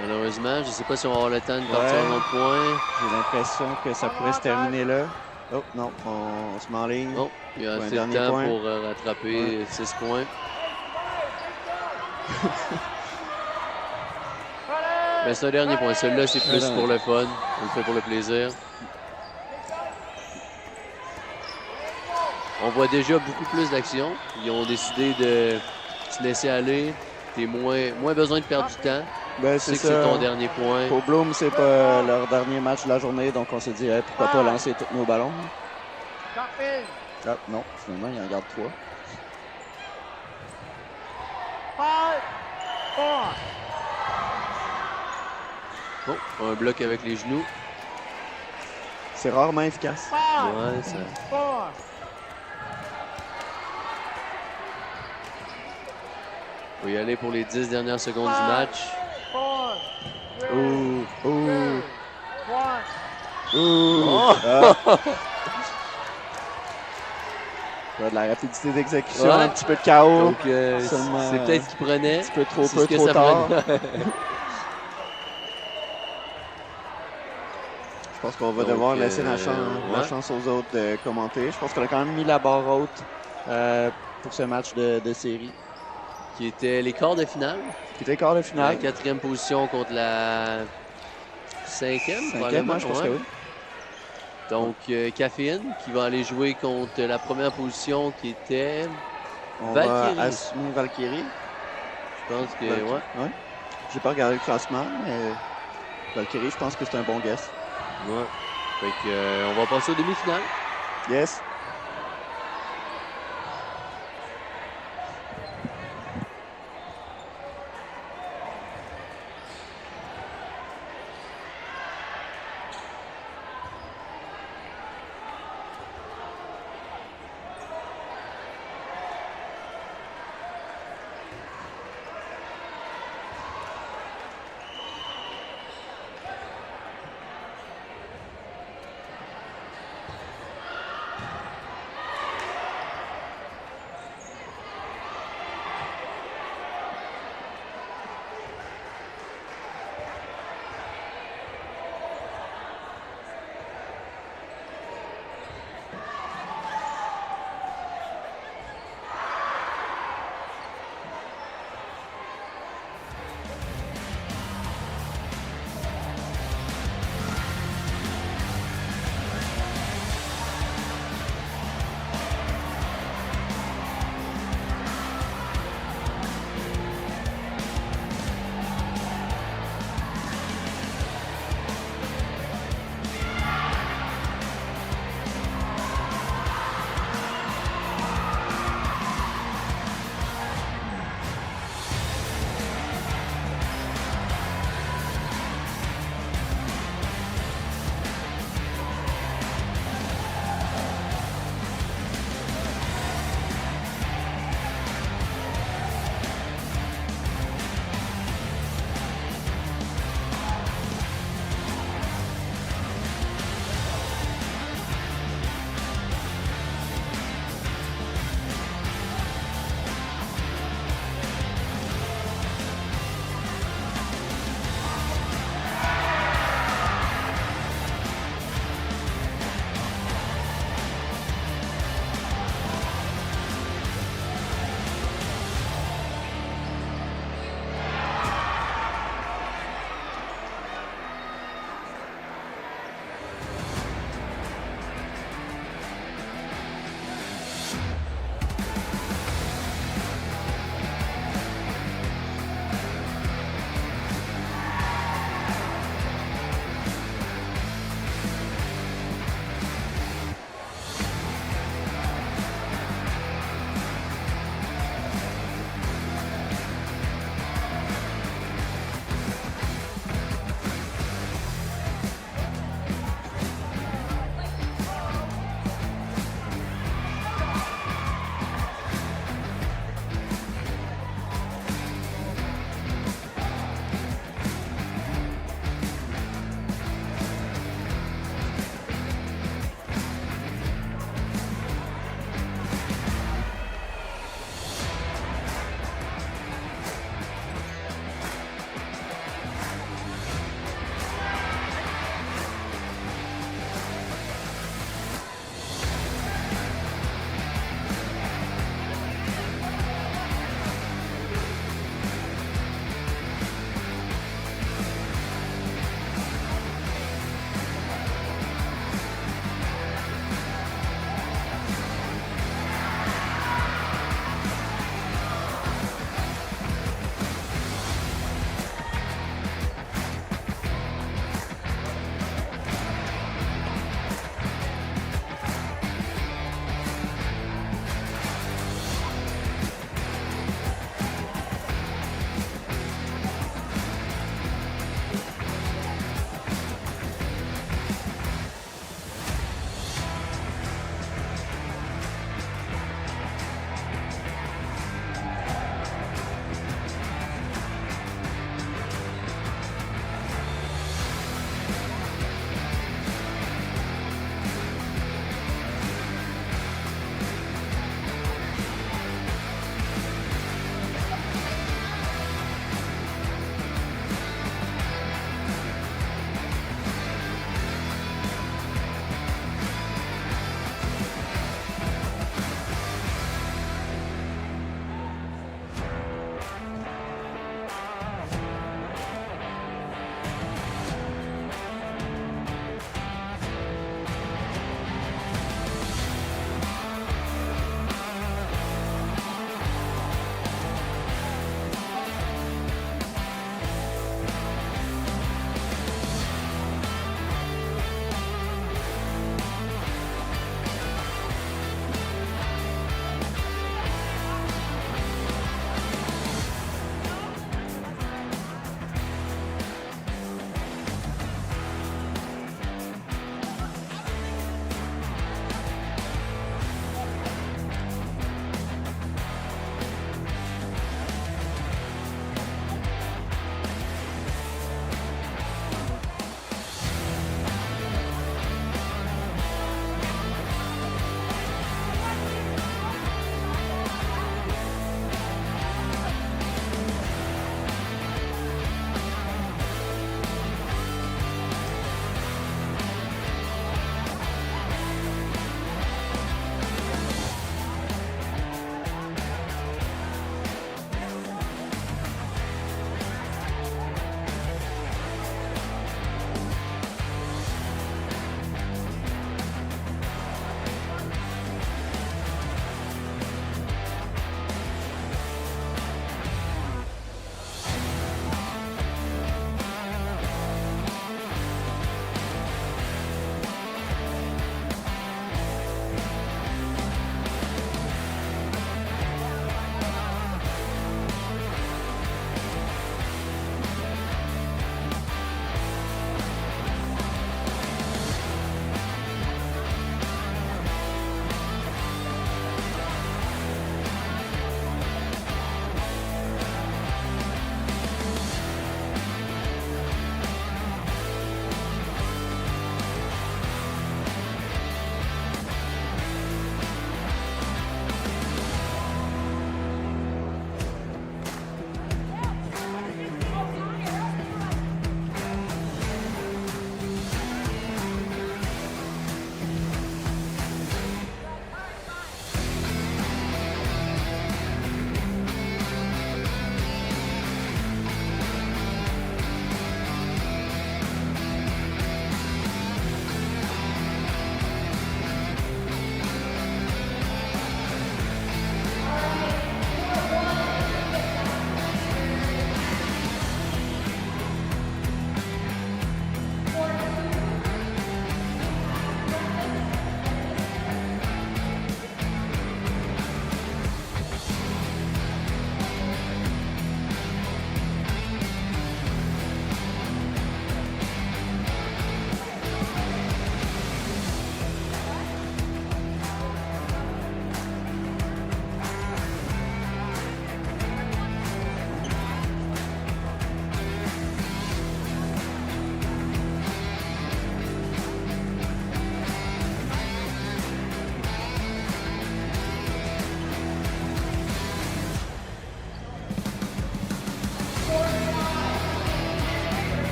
Malheureusement, je ne sais pas si on va avoir le temps de partir un autre point. J'ai l'impression que ça pourrait se terminer là. Oh non, on se met en ligne. Oh, il y a assez de dernier temps point. pour rattraper 6 points. Mais c'est un dernier point. Celui-là, c'est plus pour le fun. On le fait pour le plaisir. On voit déjà beaucoup plus d'action. Ils ont décidé de se laisser aller. T'es moins besoin de perdre du temps. Ben, c'est ton dernier point. Pour Bloom, c'est pas leur dernier match de la journée, donc on se dit pourquoi pas lancer tous nos ballons. Ah, non, finalement, il en garde 3. 5, 4. Oh, un bloc avec les genoux. C'est rarement efficace. Ouais, ça. 4. On va y aller pour les 10 dernières secondes du match. 4. Ouh, ouh, 1. ouh. Oh! Ah. De la rapidité d'exécution, Ouais. un petit peu de chaos. Donc, c'est peut-être ce qu'il prenait. Un petit peu trop C'est peu, ce que trop ça tard. prenait. Je pense qu'on va Donc, devoir laisser la ouais. chance aux autres de commenter. Je pense qu'on a quand même mis la barre haute pour ce match de série. Qui était les quarts de finale. Qui était quart de La finale. 4e position contre la 5e, probablement. Je pense que oui. Donc, Caféine qui va aller jouer contre la première position qui était On Valkyrie. va assumer Valkyrie. Je pense que, Valkyrie, ouais. ouais. J'ai pas regardé le classement, mais Valkyrie, je pense que c'est un bon guess. Ouais. Fait que, on va passer aux demi-finales. Yes.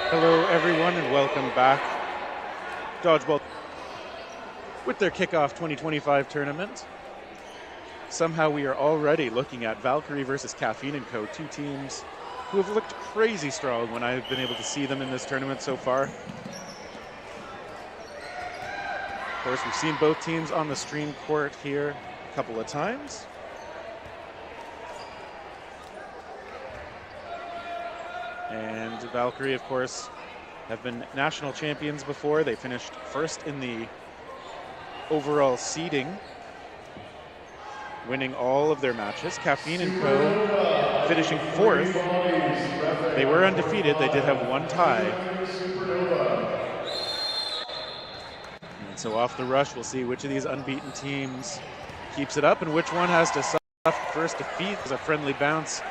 Hello, everyone, and welcome back. Dodgeball with their kickoff 2025 tournament. Somehow we are already looking at Valkyrie versus Caffeine & Co., two teams who have looked crazy strong when I've been able to see them in this tournament so far. Of course, we've seen both teams on the stream court here a couple of times. And Valkyrie, of course, have been national champions before. They finished first in the overall seeding, winning all of their matches. Caffeine & Co. finishing fourth. They were undefeated. They did have one tie. And so off the rush, we'll see which of these unbeaten teams keeps it up and which one has to suffer first defeat. There's a friendly bounce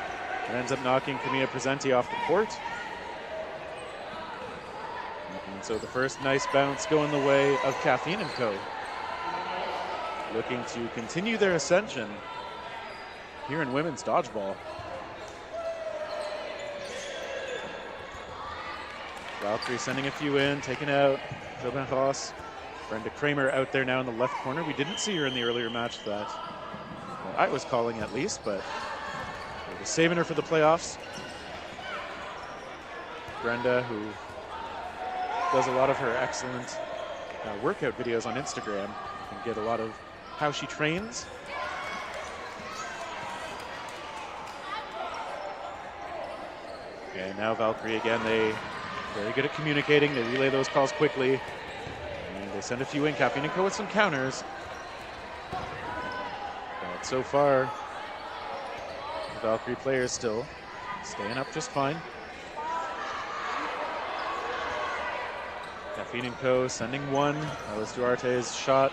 that ends up knocking Camilla Presenti off the court. And so the first nice bounce going the way of Caffeine & Co. Looking to continue their ascension here in women's dodgeball. Valkyrie sending a few in, taking out Jobin Ross. Brenda Kramer out there now in the left corner. We didn't see her in the earlier match that I was calling at least, but we're just saving her for the playoffs. Brenda, who does a lot of her excellent workout videos on Instagram, and get a lot of how she trains. Okay, now Valkyrie again, they very good at communicating. They relay those calls quickly. And they send a few in. Caffeine & Co. with some counters. But so far, the Valkyrie players still staying up just fine. Caffeine & Co. sending one. That was Duarte's shot.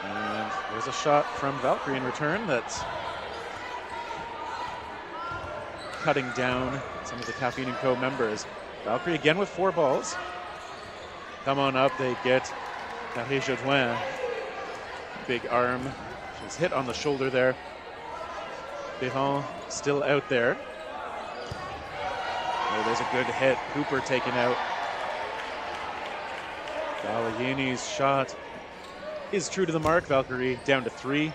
And there's a shot from Valkyrie in return that's cutting down some of the Caffeine & Co. members. Valkyrie again with 4 balls. Come on up, they get Marie Jodouin. Big arm. She's hit on the shoulder there. Biron still out there. Oh, there's a good hit. Cooper taken out. Galliani's shot is true to the mark. Valkyrie down to 3.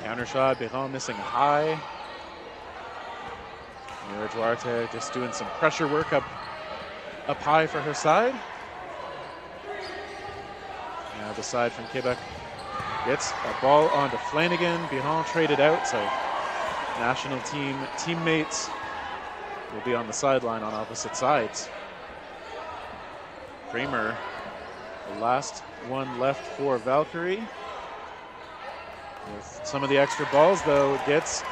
Counter shot, Biron missing high. Mira Duarte just doing some pressure work up high for her side. Now the side from Quebec gets a ball onto Flanagan. Biron traded out, so national team teammates will be on the sideline on opposite sides. Kramer, the last one left for Valkyrie. With some of the extra balls, though, gets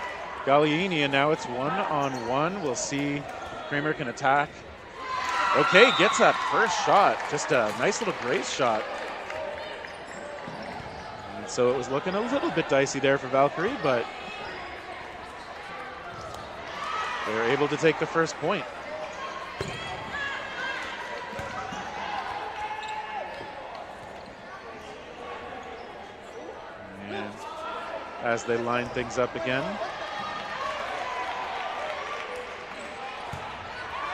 Galliani, and now it's 1-on-1. We'll see if Kramer can attack. Okay, gets that first shot. Just a nice little grace shot. And so it was looking a little bit dicey there for Valkyrie, but they're able to take the first point. And as they line things up again,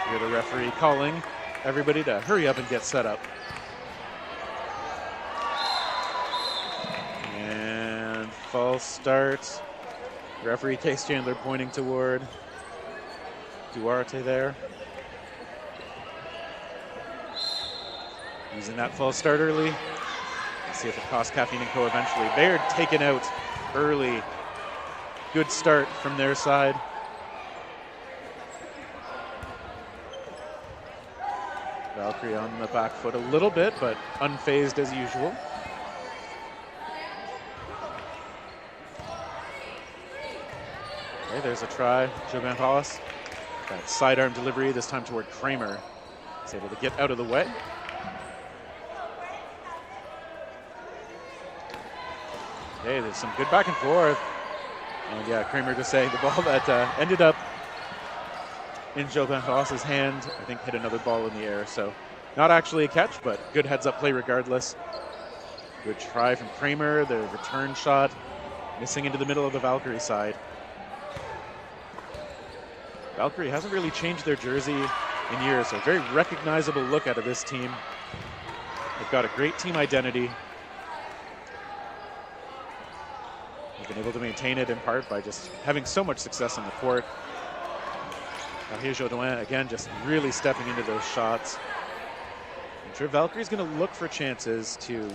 you hear the referee calling everybody to hurry up and get set up. And false start. Referee Case Chandler pointing toward Duarte there. Using that false start early. Let's see if it costs Caffeine & Co. eventually. They're taken out early. Good start from their side. Valkyrie on the back foot a little bit, but unfazed as usual. Okay, there's a try. Jobin Ross. That sidearm delivery, this time toward Kramer. He's able to get out of the way. Okay, there's some good back and forth. And yeah, Kramer just saying the ball that ended up in Jobin Ross's hand, I think hit another ball in the air. So not actually a catch, but good heads up play regardless. Good try from Kramer, the return shot, missing into the middle of the Valkyrie side. Valkyrie hasn't really changed their jersey in years, so a very recognizable look out of this team. They've got a great team identity. They've been able to maintain it in part by just having so much success on the court. Here Jodoin, again, just really stepping into those shots. I'm sure Valkyrie's going to look for chances to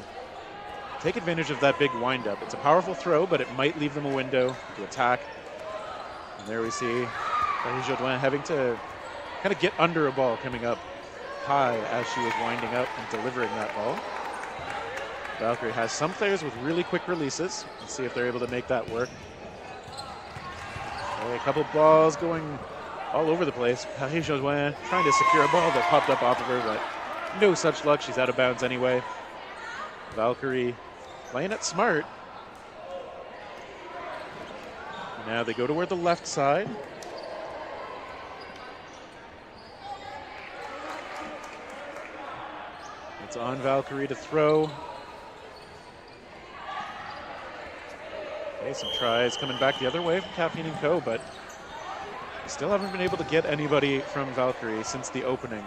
take advantage of that big windup. It's a powerful throw, but it might leave them a window to attack. And there we see Jodoin having to kind of get under a ball coming up high as she was winding up and delivering that ball. Valkyrie has some players with really quick releases. Let's see if they're able to make that work. A couple balls going all over the place. Paris Jodoin trying to secure a ball that popped up off of her, but no such luck. She's out of bounds anyway. Valkyrie playing it smart. Now they go toward the left side. It's on Valkyrie to throw. Okay, some tries coming back the other way from Caffeine & Co., but still haven't been able to get anybody from Valkyrie since the opening.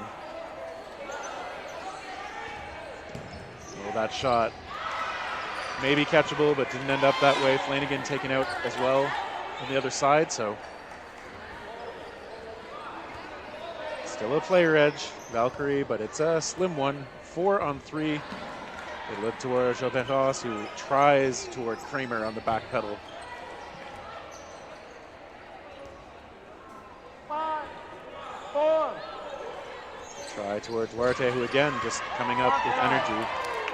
Well, that shot maybe catchable, but didn't end up that way. Flanagan taken out as well on the other side, so still a player edge, Valkyrie, but it's a slim one. 4 on 3. They look toward Jobin Ross, who tries toward Kramer on the back pedal. 5, 4. Try toward Duarte, who again just coming up with energy.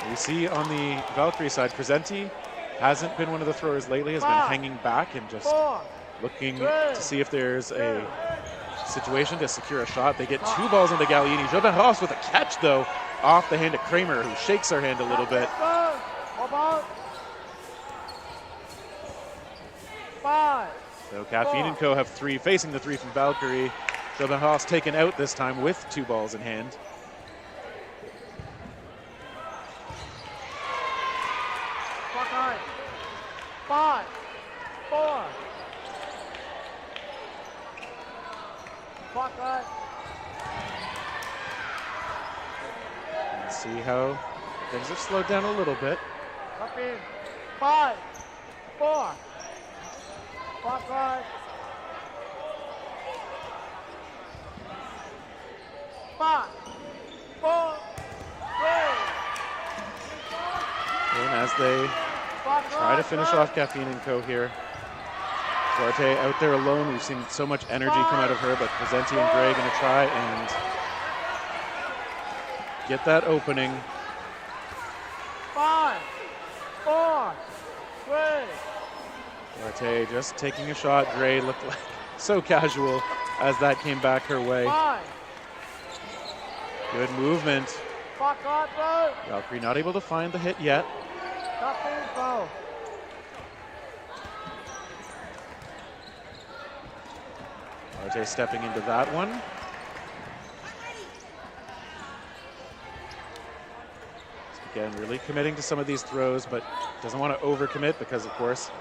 You see on the Valkyrie side, Presenti hasn't been one of the throwers lately, has been hanging back and just looking to see if there's a situation to secure a shot. They get 2 balls into Gallieni. Jobin Ross with a catch, though, off the hand of Kramer, who shakes her hand a little bit. 5. So Caffeine & Co. have 3, facing the 3 from Valkyrie. Jobin Ross taken out this time with 2 balls in hand. Buckeye. 5, 4. Buckeye. Let's see how things have slowed down a little bit. Up in. 5, 4. Buckeye. 5, 4, 3. And as they try to finish off Caffeine & Co. here, Duarte out there alone. We've seen so much energy come out of her, but Presenti and Gray going to try and get that opening. 5, 4, 3. Duarte just taking a shot. Gray looked like so casual as that came back her way. 5. Good movement. Valkyrie not able to find the hit yet. Duarte stepping into that one. Again, really committing to some of these throws, but doesn't want to overcommit because, of course,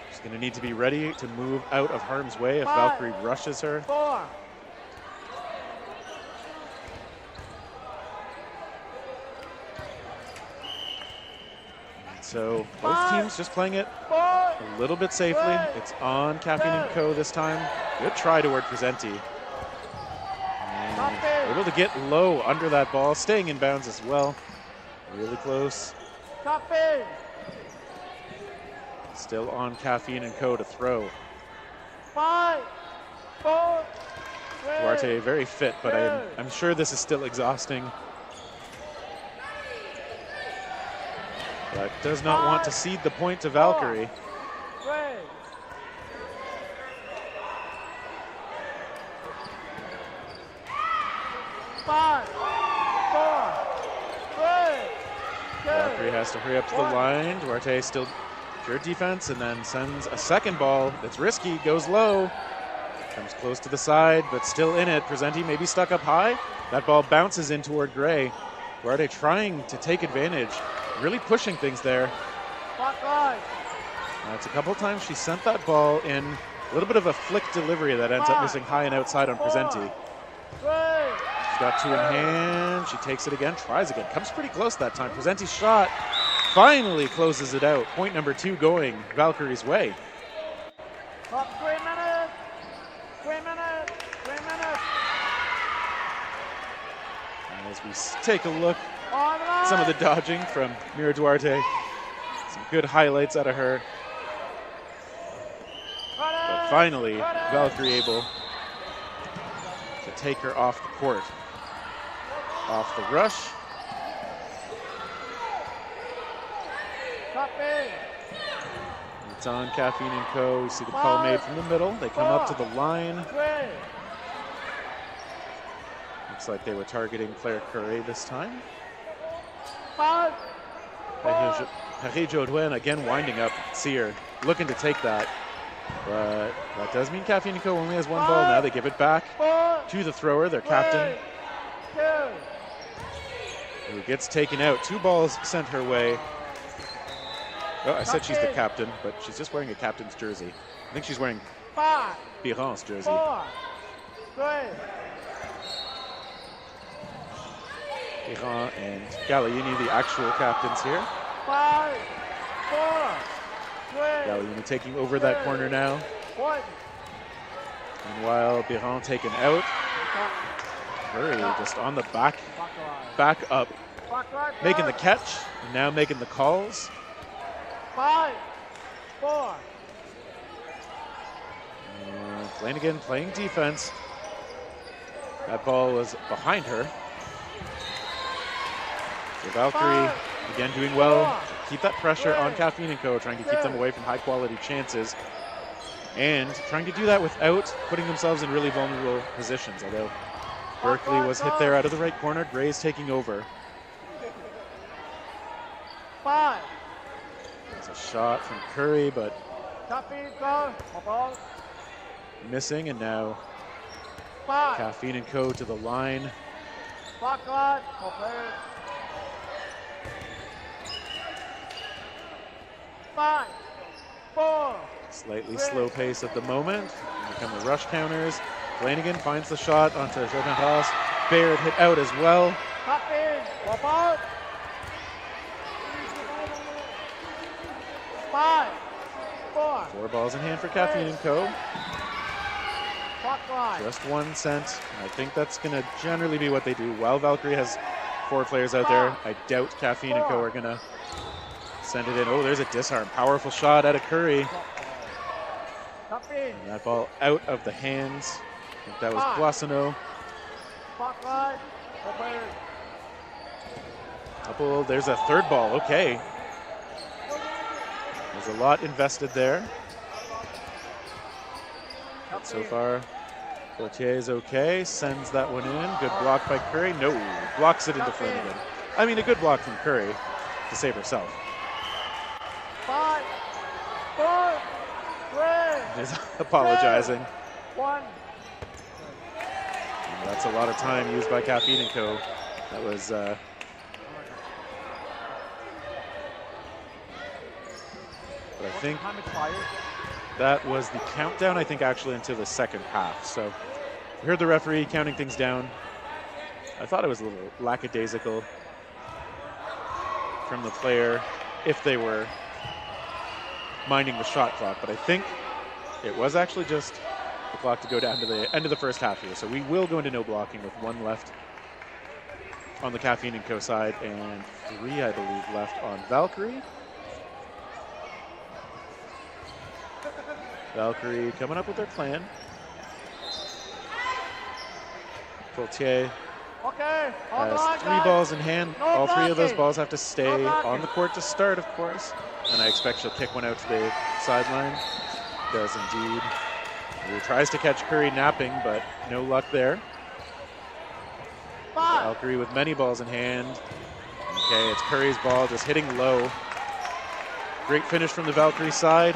she's going to need to be ready to move out of harm's way if Valkyrie rushes her. 4. So both teams just playing it a little bit safely. It's on Caffeine & Co. this time. Good try toward Presenti. And able to get low under that ball, staying in bounds as well. Really close. Still on Caffeine & Co. to throw. 5, 4, 3. Duarte very fit, but I'm sure this is still exhausting. But does not want to cede the point to Valkyrie. 3. 5, 4, 3. Valkyrie has to hurry up to the line. Duarte still pure defense and then sends a second ball that's risky, goes low. Comes close to the side, but still in it. Presenti maybe stuck up high. That ball bounces in toward Gray. Duarte trying to take advantage, really pushing things there. It's a couple times she sent that ball in A little bit of a flick delivery that ends up missing high and outside on Presenti. She's got two in hand. She takes it again, tries again. Comes pretty close that time. Presenti's shot finally closes it out. Point number 2 going Valkyrie's way. 3 minutes. 3 minutes. 3 minutes. And as we take a look at some of the dodging from Mira Duarte, some good highlights out of her. But finally, Valkyrie able to take her off the court. Off the rush. It's on Caffeine and Co. We see the call made from the middle. They come up to the line. Looks like they were targeting Claire Curry this time. Harry Jodouin again winding up. See her looking to take that. But that does mean Caffeine and Co. only has one ball now. They give it back to the thrower, their captain, who gets taken out. 2 balls sent her way. Oh, I said she's the captain, but she's just wearing a captain's jersey. I think she's wearing Biron's jersey. Biron and Gallieni, the actual captains here. Gallieni taking over that corner now. Meanwhile, Biron taken out. Curry just on the back up, making the catch, and now making the calls. 5, 4. Flanagan playing defense. That ball was behind her. So Valkyrie again doing well to keep that pressure on Caffeine and Co., trying to keep them away from high quality chances, and trying to do that without putting themselves in really vulnerable positions. Although Berkeley was hit there out of the right corner, Gray's taking over. 5. There's a shot from Curry, but missing, and now Caffeine and Co. to the line. 5, 4. Slightly slow pace at the moment. Here come the rush counters. Flanagan finds the shot onto Jordan Ross. Baird hit out as well. 5, 4. 4 balls in hand for Caffeine and Co. Just 1 cent. I think that's going to generally be what they do. While Valkyrie has 4 players out there, I doubt Caffeine and Co. are going to send it in. Oh, there's a disarm. Powerful shot out of Curry. And that ball out of the hands. I think that was Boissonneau. There's a 3rd ball. Okay. There's a lot invested there. But so far, Gauthier is okay. Sends that one in. Good block by Curry. No, blocks it into Flanagan. I mean, a good block from Curry to save herself. 5, 4, 3. He's apologizing. 1. And that's a lot of time used by Caffeine and Co. That was but I think that was the countdown, I think, actually into the second half. So we heard the referee counting things down. I thought it was a little lackadaisical from the player if they were minding the shot clock, but I think it was actually just the clock to go down to the end of the first half here. So we will go into no blocking with 1 left on the Caffeine and Co. side and 3, I believe, left on Valkyrie. Valkyrie coming up with their plan. Gauthier has 3 balls in hand. All 3 of those balls have to stay on the court to start, of course. And I expect she'll kick one out to the sideline. Does indeed. He tries to catch Curry napping, but no luck there. Valkyrie with many balls in hand. Okay, it's Curry's ball, just hitting low. Great finish from the Valkyrie side.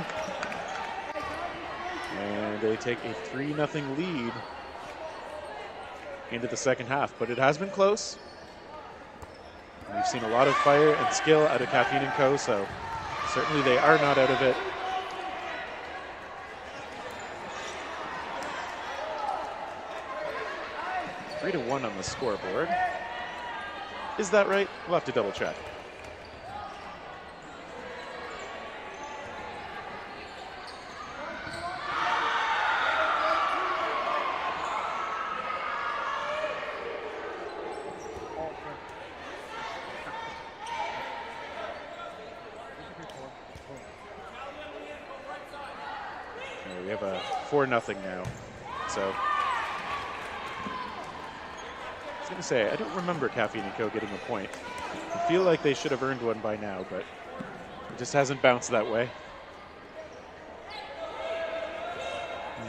And they take a 3-0 lead into the second half, but it has been close. We've seen a lot of fire and skill out of Caffeine and Co., so certainly they are not out of it. 3-1 on the scoreboard. Is that right? We'll have to double check. We have a 4-0 now. So I was going to say, I don't remember Caffeine & Co. getting a point. I feel like they should have earned one by now, but it just hasn't bounced that way.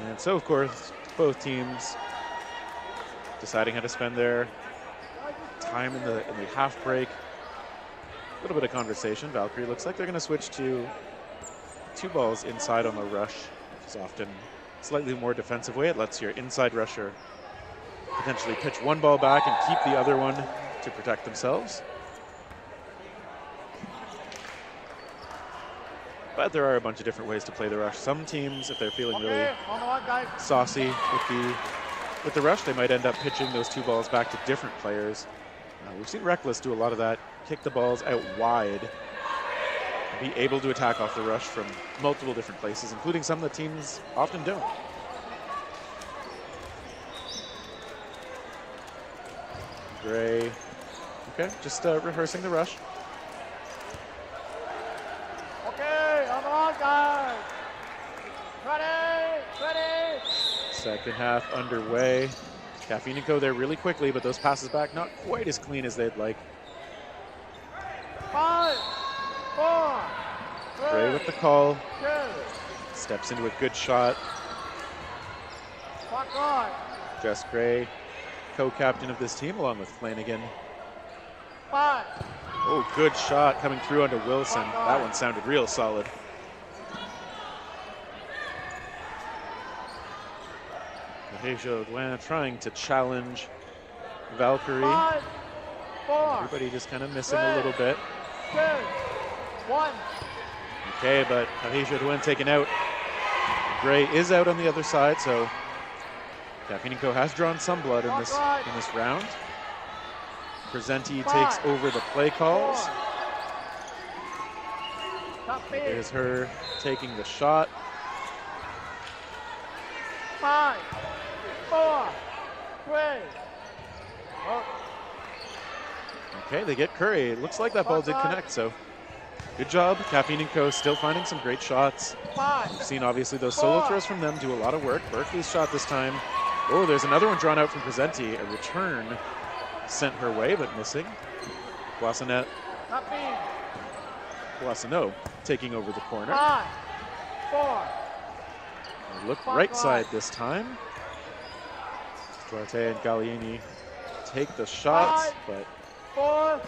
And so, of course, both teams deciding how to spend their time in the half break. A little bit of conversation. Valkyrie looks like they're going to switch to 2 balls inside on the rush, which is often slightly more defensive way. It lets your inside rusher potentially pitch 1 ball back and keep the other one to protect themselves. But there are a bunch of different ways to play the rush. Some teams, if they're feeling really saucy with the rush, they might end up pitching those 2 balls back to different players. We've seen Reckless do a lot of that, kick the balls out wide, be able to attack off the rush from multiple different places, including some that teams often don't. Gray, okay, just rehearsing the rush. Okay, on the line, guys. Ready. Second half underway. Caffeine & Co. there really quickly, but those passes back not quite as clean as they'd like. 5, 4, 3, Gray with the call. 2, Steps into a good shot. clock on. Jess Gray, co-captain of this team, along with Flanagan. 5, Oh, good shot coming through onto Wilson. That one sounded real solid. Mahejo Douin trying to challenge Valkyrie. 5, 4, Everybody just kind of missing a little bit. 2, 1. Okay, but Mahejo Douin taken out. Gray is out on the other side, so Caffeine & Co. has drawn some blood in this round. Presenti takes over the play calls. There's her taking the shot. 5, 4, 3. Okay, they get Curry. It looks like that ball did connect, so good job. Caffeine & Co. still finding some great shots. We've seen obviously those solo throws from them do a lot of work. Berkeley's shot this time. Oh, there's another one drawn out from Presenti. A return sent her way, but missing. Boissonneau taking over the corner. 5, 4. Look right side this time. Duarte and Gallieni take the shots, 5, but 4,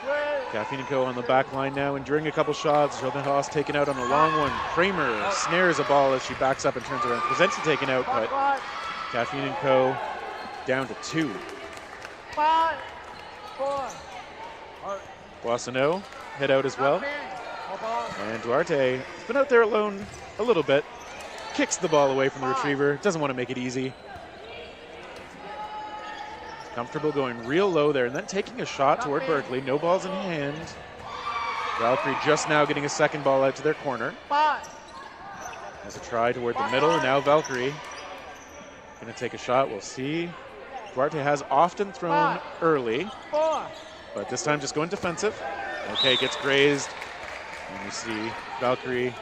3. Caffeine & Co. on the back line now, enduring a couple shots. Jodenhaus taken out on a long one. Kramer snares a ball as she backs up and turns around. Presenti taken out, but Caffeine & Co. down to 2. 5, 4. Boissonneau head out as well. And Duarte has been out there alone a little bit. Kicks the ball away from the retriever. Doesn't want to make it easy. Comfortable going real low there and then taking a shot toward Berkeley. No balls in hand. Valkyrie just now getting a second ball out to their corner. As a try toward the middle, and now Valkyrie going to take a shot. We'll see. Duarte has often thrown early, but this time just going defensive. Okay, gets grazed. And you see Valkyrie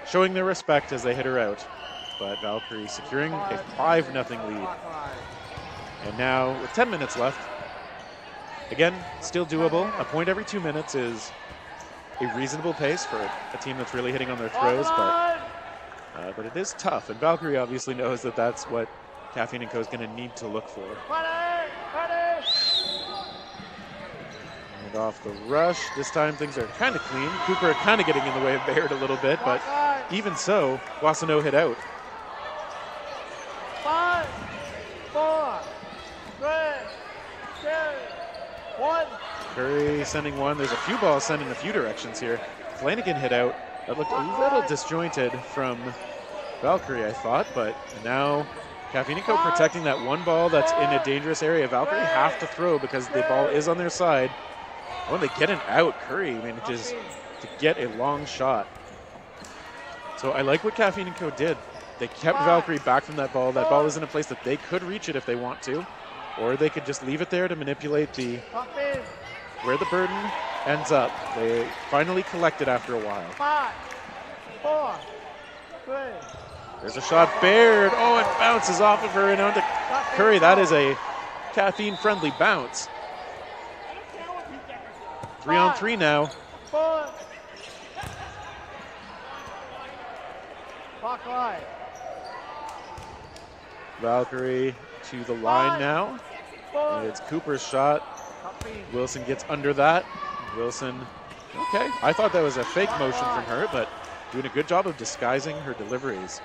showing their respect as they hit her out. But Valkyrie securing a 5-0 lead. And now, with 10 minutes left, again, still doable. A point every 2 minutes is a reasonable pace for a team that's really hitting on their throws, but it is tough. And Valkyrie obviously knows that that's what Caffeine & Co. is going to need to look for. And off the rush, this time things are kind of clean. Cooper kind of getting in the way of Baird a little bit, but even so, Boissonneau hit out. 5, 4, 3, 2, 1. Curry sending one. There's a few balls sent in a few directions here. Flanagan hit out. That looked a little disjointed from Valkyrie, I thought, but now Caffeine & Co. protecting that one ball that's in a dangerous area. Valkyrie have to throw because the ball is on their side. When they get an out, Curry manages to get a long shot. So I like what Caffeine & Co. did. They kept Valkyrie back from that ball. That ball is in a place that they could reach it if they want to, or they could just leave it there to manipulate where the burden ends up. They finally collect it after a while. 5, 4, 3. There's a shot, Baird. Oh, it bounces off of her and onto Curry. That is a caffeine-friendly bounce. 3-on-3 now. 4. Clock right. Valkyrie to the line now. And it's Cooper's shot. Wilson gets under that. Wilson, okay. I thought that was a fake motion from her, but doing a good job of disguising her deliveries.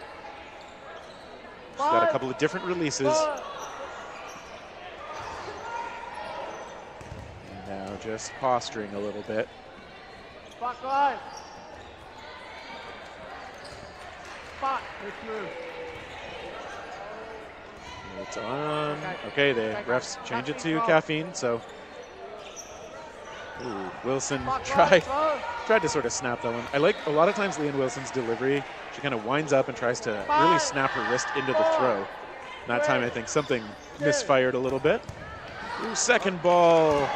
She's got a couple of different releases. And now just posturing a little bit. Clock right. Spot. It's through. It's on. Okay, the refs change it to caffeine, so. Ooh, Wilson tried to sort of snap that one. I like a lot of times Leanne Wilson's delivery. She kind of winds up and tries to really snap her wrist into the throw. And that time I think something misfired a little bit. Ooh, second ball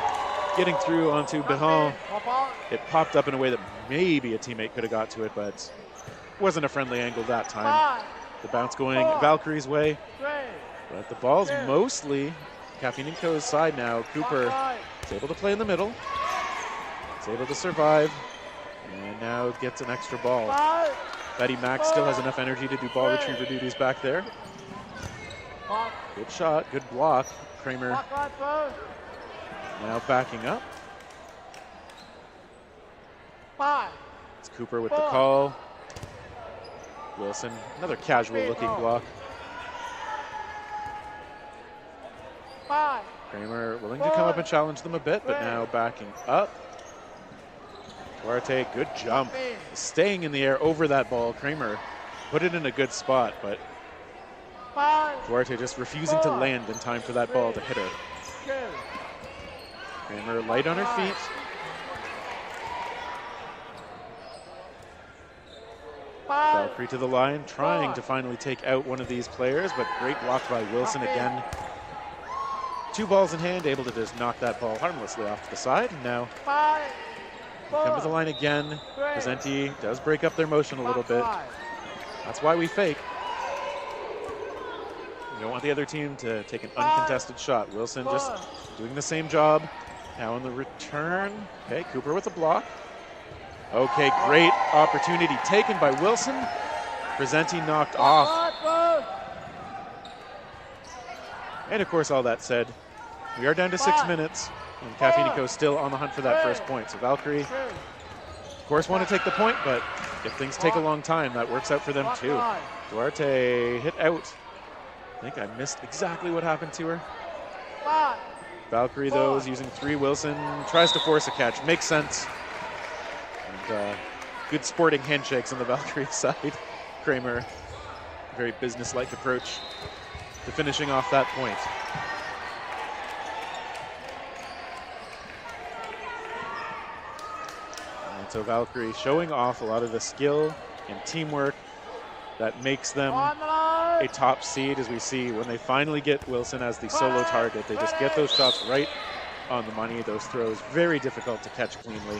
getting through onto Behan. It popped up in a way that maybe a teammate could have got to it, but wasn't a friendly angle that time. The bounce going Valkyrie's way. But the ball's mostly Caffeine & Co.'s side now. Cooper is able to play in the middle. Is able to survive. And now gets an extra ball. Betty Mack still has enough energy to do ball retriever duties back there. Good shot, good block. Kramer now backing up. It's Cooper with the call. Wilson, another casual looking block. Kramer willing to come up and challenge them a bit, but now backing up. Duarte, good jump. Staying in the air over that ball. Kramer put it in a good spot, but Duarte just refusing to land in time for that ball to hit her. Kramer light on her feet. Valkyrie to the line, trying to finally take out one of these players, but great block by Wilson again. 2 balls in hand, able to just knock that ball harmlessly off to the side. And now come to the line again. Presenti does break up their motion a little bit. That's why we fake. We don't want the other team to take an uncontested shot. Wilson just doing the same job. Now on the return, okay, Cooper with a block. Okay, great opportunity taken by Wilson. Presenti knocked off. And of course, all that said, we are down to 6 minutes, and Caffeine & Co. still on the hunt for that first point. So Valkyrie, of course, want to take the point, but if things take a long time, that works out for them too. Duarte hit out. I think I missed exactly what happened to her. Valkyrie, though, is using 3. Wilson tries to force a catch. Makes sense. And good sporting handshakes on the Valkyrie side. Kramer, very business-like approach to finishing off that point. And so Valkyrie showing off a lot of the skill and teamwork that makes them a top seed, as we see when they finally get Wilson as the solo target. They just get those shots right on the money. Those throws very difficult to catch cleanly.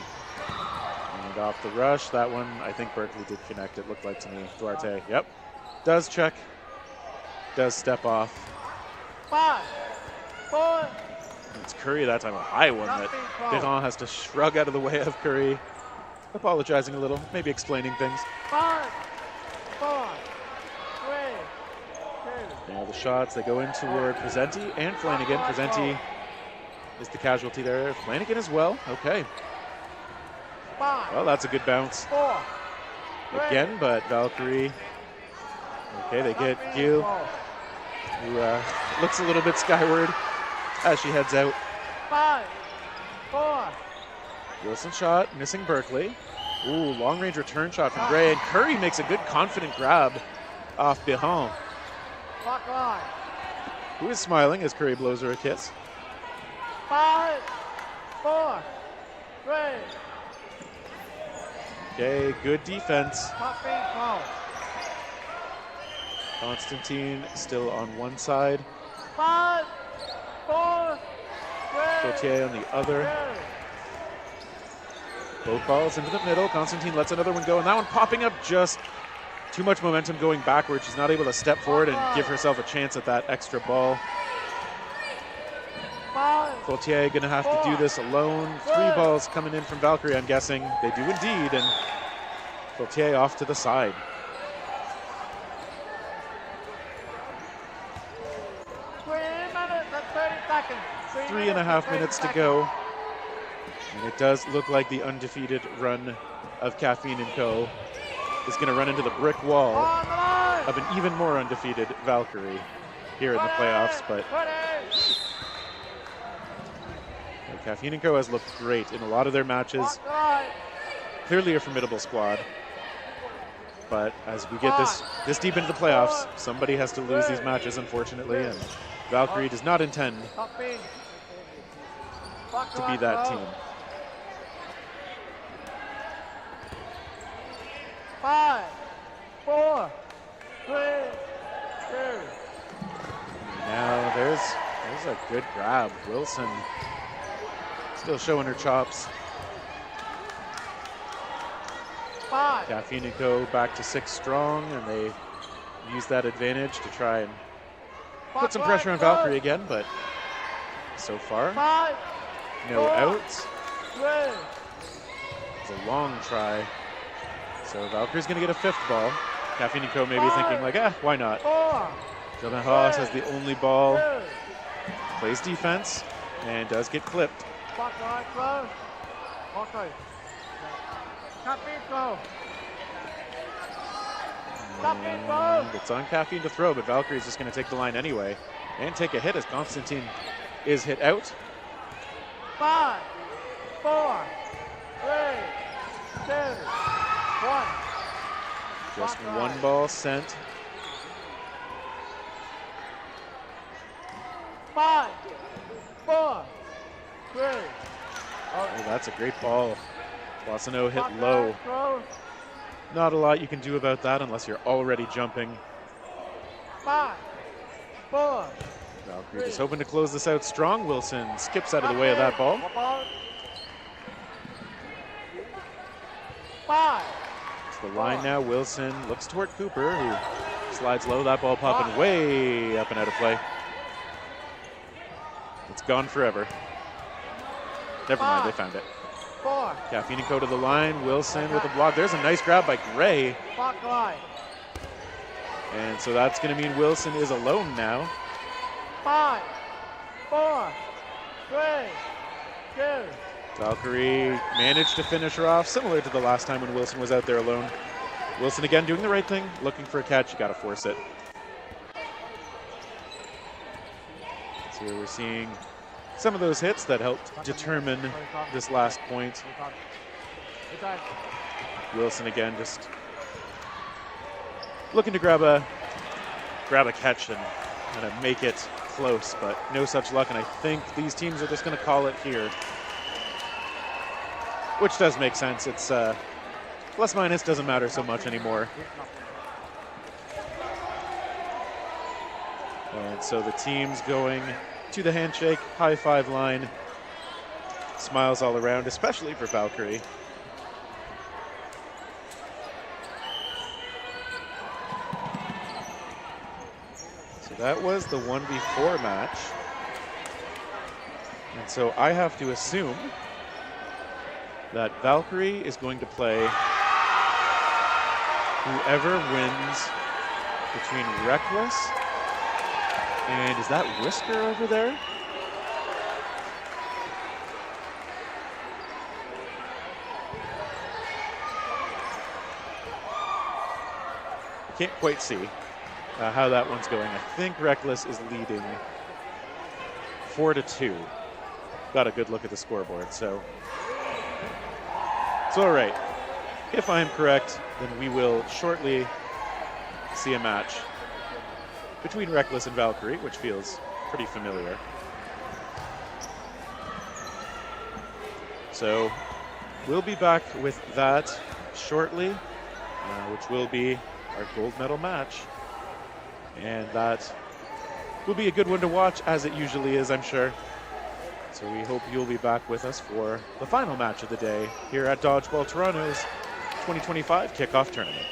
And off the rush, that one, I think Berkeley did connect, it looked like to me. Duarte, yep, does check, does step off. 5, 4. It's Curry that time, a high one that Behan has to shrug out of the way of Curry. Apologizing a little, maybe explaining things. 5, 4, 3, 2. Now the shots, they go in toward Presenti and Flanagan. Presenti is the casualty there. Flanagan as well, okay. Well, that's a good bounce. 4, again, but Valkyrie, okay, they get Gil, who looks a little bit skyward as she heads out. 5, 4. Wilson shot, missing Berkeley. Ooh, long-range return shot from Gray, and Curry makes a good confident grab off Behan. Clock line. who is smiling as Curry blows her a kiss. 5, 4, 3. Okay, good defense. Top being called. Constantine still on one side. 5, 4, 3. Gauthier on the other. Both balls into the middle. Constantine lets another one go, and that one popping up just too much momentum going backwards. She's not able to step forward and give herself a chance at that extra ball. Gauthier gonna have to do this alone. 3 balls coming in from Valkyrie, I'm guessing. They do indeed, and Gauthier off to the side. 3 minutes and 30 seconds. 3.5 minutes to go. And it does look like the undefeated run of Caffeine & Co. is going to run into the brick wall of an even more undefeated Valkyrie here in the playoffs. But Caffeine & Co. has looked great in a lot of their matches. Clearly a formidable squad. But as we get this deep into the playoffs, somebody has to lose these matches, unfortunately. And Valkyrie does not intend to be that team. 5, 4, 3, 2. Now there's a good grab. Wilson still showing her chops. 5. Caffeine & Co. back to 6 strong, and they use that advantage to try and put some pressure on Valkyrie again, but so far, 5, no 4, outs. 3. It's a long try. So Valkyrie's going to get a 5th ball. Caffeine & Co. maybe thinking like, why not? 4. Jonah Haas has the only ball. Plays defense and does get clipped. Clock line close. Okay. Caffeine go. Caffeine go. It's on Caffeine to throw, but Valkyrie's just going to take the line anyway and take a hit as Constantine is hit out. 5, 4, 3, 2, 1. Just one ball sent. 5, 4, 3. Oh, that's a great ball. Boissonneau hit low. Not a lot you can do about that unless you're already jumping. 5, 4. Valkyrie just hoping to close this out strong. Wilson skips out of the way of that ball. 5. It's the line now. Wilson looks toward Cooper, who slides low. That ball popping way up and out of play. It's gone forever. Never mind, they found it. 4. Caffeine & Co. to the line. Wilson with a block. There's a nice grab by Gray. Clock line. And so that's going to mean Wilson is alone now. 5, 4, 3, 2. Valkyrie managed to finish her off, similar to the last time when Wilson was out there alone. Wilson again doing the right thing, looking for a catch. You got to force it. So we're seeing some of those hits that helped determine this last point. Wilson again just looking to grab a catch and kind of make it close, but no such luck. And I think these teams are just going to call it here, which does make sense. It's plus minus doesn't matter so much anymore. And so the team's going to the handshake, high five line. Smiles all around, especially for Valkyrie. So that was the 1v4 match. And so I have to assume that Valkyrie is going to play whoever wins between Reckless and, is that Whisker over there? I can't quite see how that one's going. I think Reckless is leading 4-2. Got a good look at the scoreboard, so it's all right. If I am correct, then we will shortly see a match between Reckless and Valkyrie, which feels pretty familiar. So we'll be back with that shortly, which will be our gold medal match. And that will be a good one to watch, as it usually is, I'm sure. So we hope you'll be back with us for the final match of the day here at Dodgeball Toronto's 2025 kickoff tournament.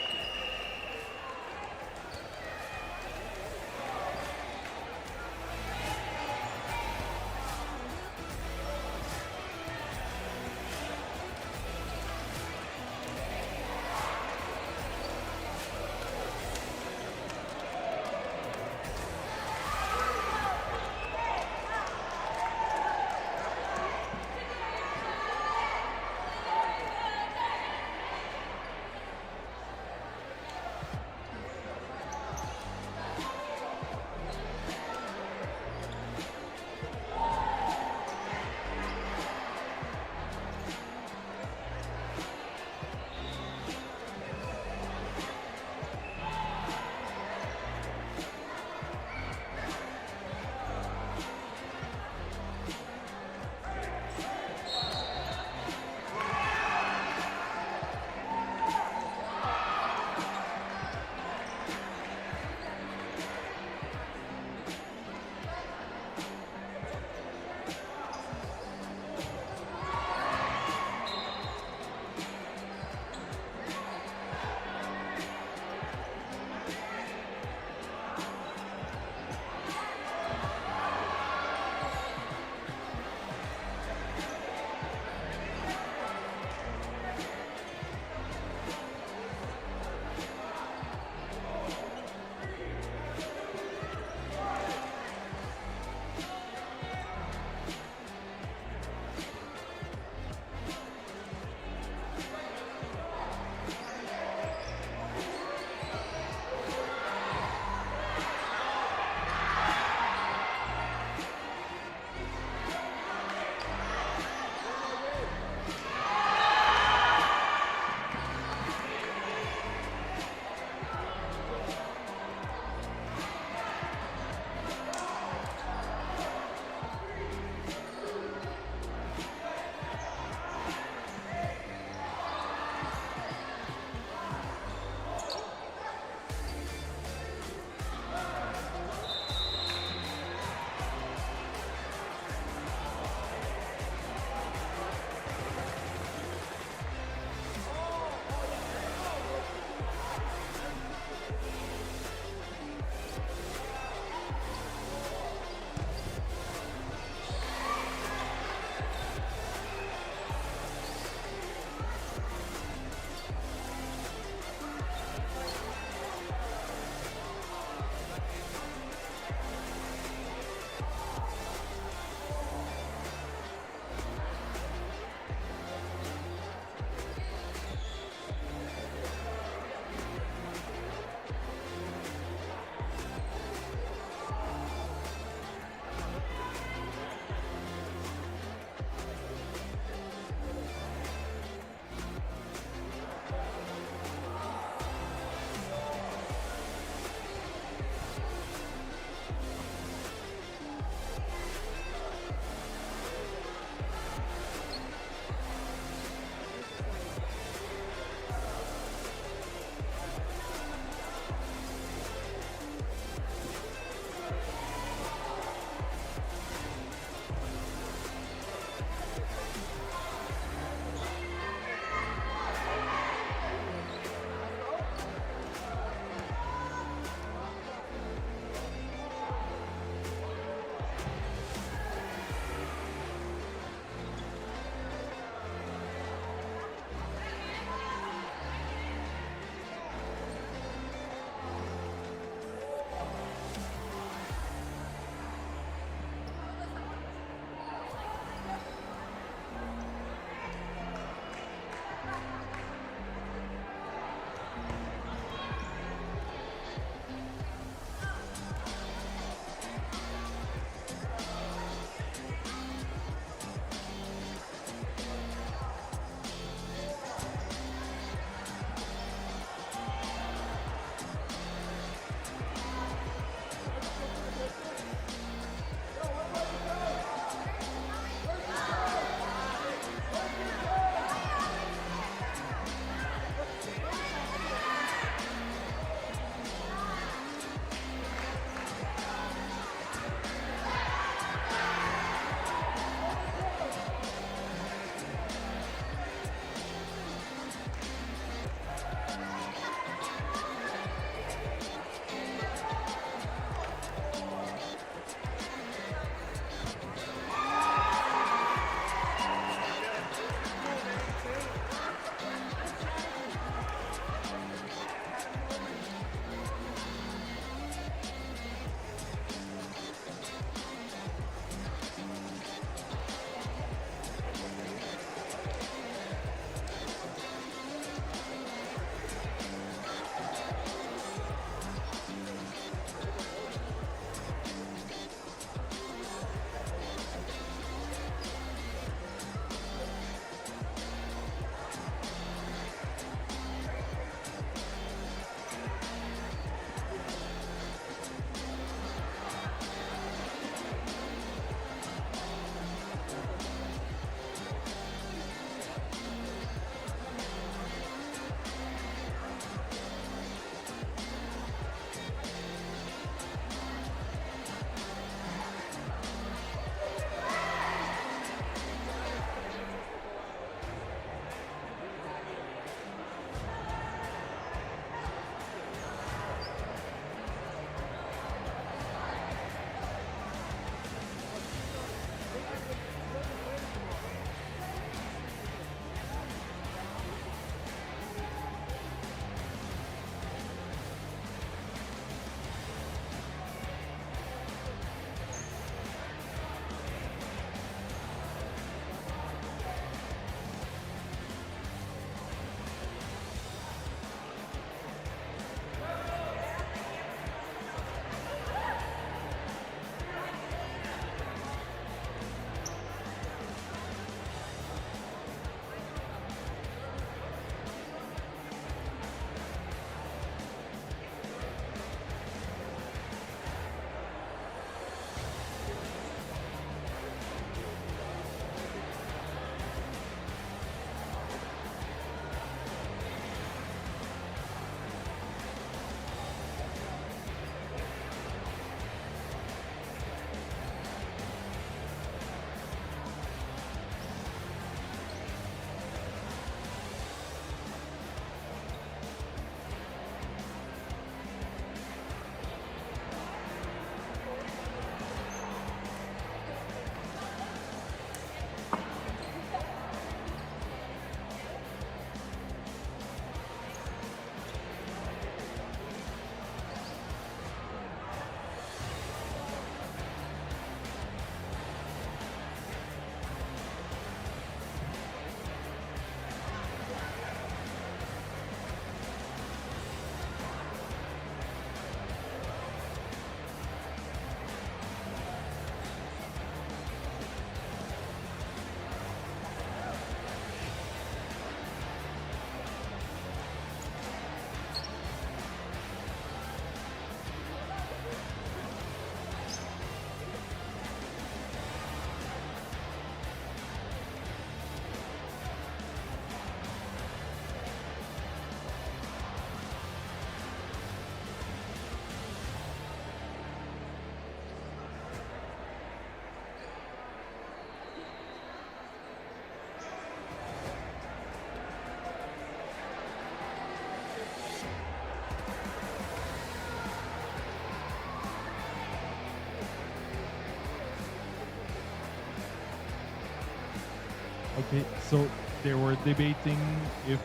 Okay, so they were debating if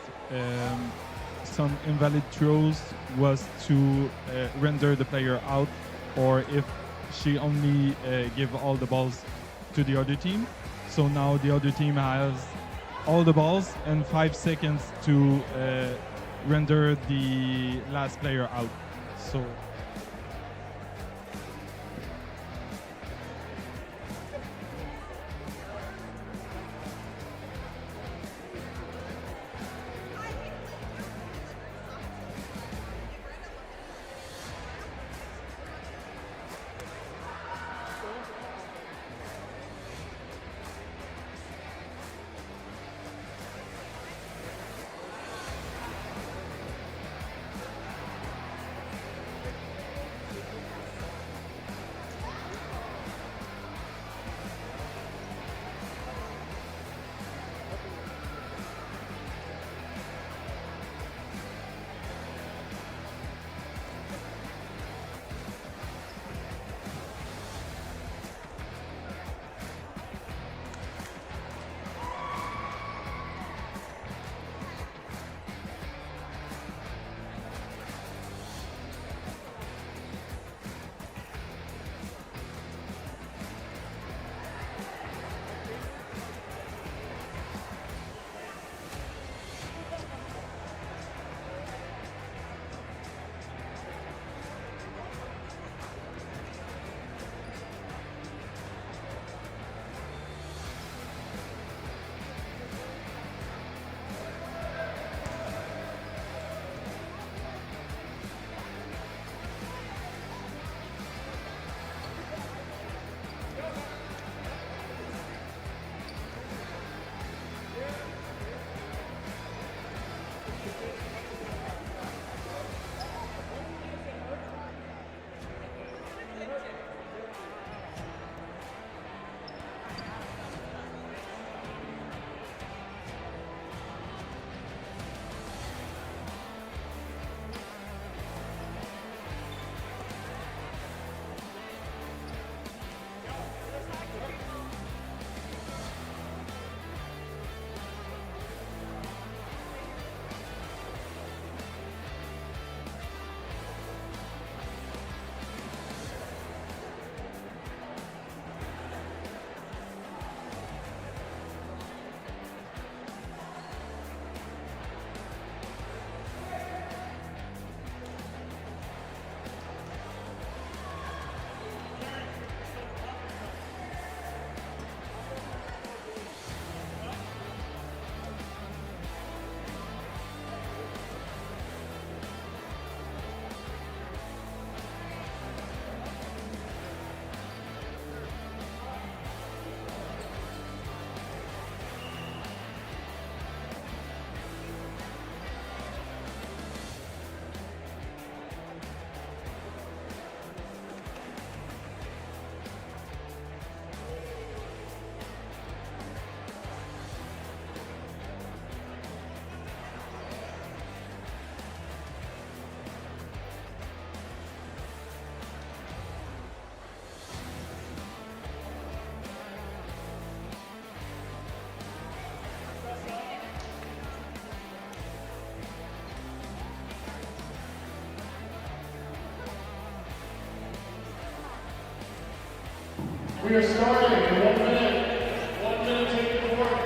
some invalid throws was to render the player out, or if she only give all the balls to the other team. So now the other team has all the balls and 5 seconds to render the last player out. So We are starting in 1 minute. 1 minute, take the court.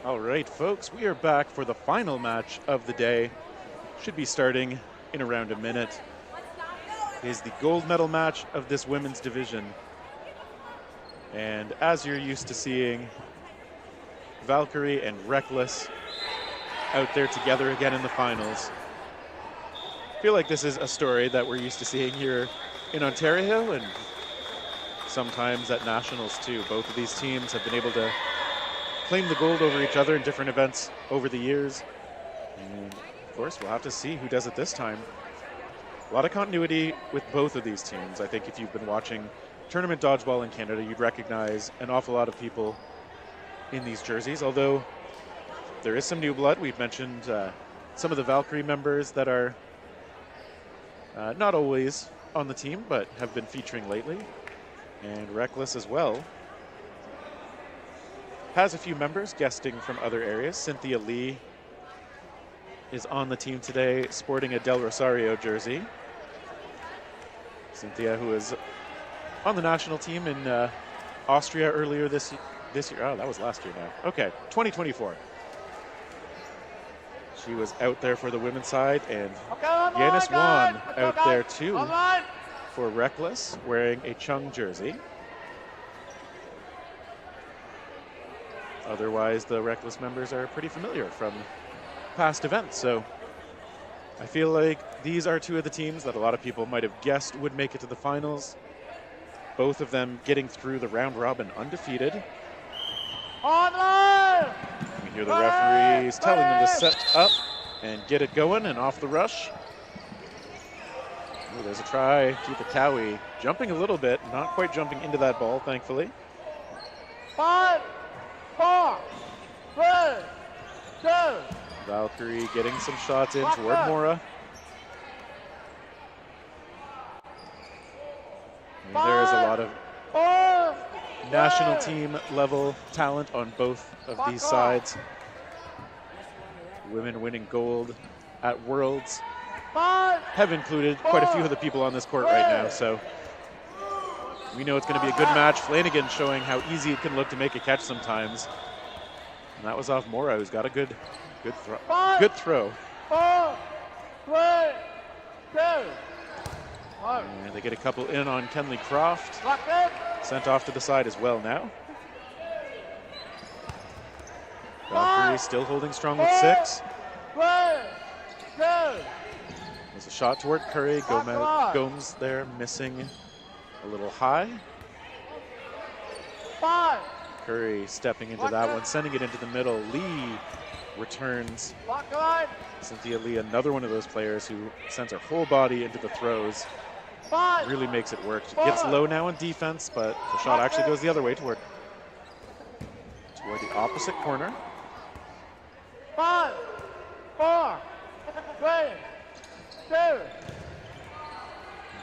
All right, folks, we are back for the final match of the day. Should be starting in around a minute. It is the gold medal match of this women's division. And as you're used to seeing, Valkyrie and Reckless out there together again in the finals. I feel like this is a story that we're used to seeing here in Ontario and sometimes at nationals too. Both of these teams have been able to claim the gold over each other in different events over the years. And of course, we'll have to see who does it this time. A lot of continuity with both of these teams. I think if you've been watching tournament dodgeball in Canada, you'd recognize an awful lot of people in these jerseys, although there is some new blood. We've mentioned some of the Valkyrie members that are not always on the team, but have been featuring lately. And Reckless as well has a few members guesting from other areas. Cynthia Lee is on the team today, sporting a Del Rosario jersey. Cynthia, who is on the national team in Austria earlier this year. Oh, that was last year now. Okay, 2024. She was out there for the women's side, and Yanis Wan out there too for Reckless, wearing a Chung jersey. Otherwise, the Reckless members are pretty familiar from past events, so I feel like these are two of the teams that a lot of people might have guessed would make it to the finals. Both of them getting through the round robin undefeated. We hear the referees telling them to set up and get it going and off the rush. Ooh, there's a try. Keitha Cowie jumping a little bit, not quite jumping into that ball, thankfully. 5, 4, 3, 2. Valkyrie getting some shots in toward Mora. And there is a lot of national team level talent on both of these sides. Women winning gold at Worlds have included quite a few of the people on this court right now, so we know it's going to be a good match. Flanagan showing how easy it can look to make a catch sometimes. And that was off Mora, who's got a good throw. 4, 3, 2. And they get a couple in on Kenley Croft. Sent off to the side as well now. Valkyrie still holding strong with 6. There's a shot toward Curry. Gomes there missing a little high. Curry stepping into that one, sending it into the middle. Lee returns. Cynthia Lee, another one of those players who sends her whole body into the throws. Really makes it work. She gets low now in defense, but the shot actually goes the other way toward the opposite corner. 5, 4, 3, 2.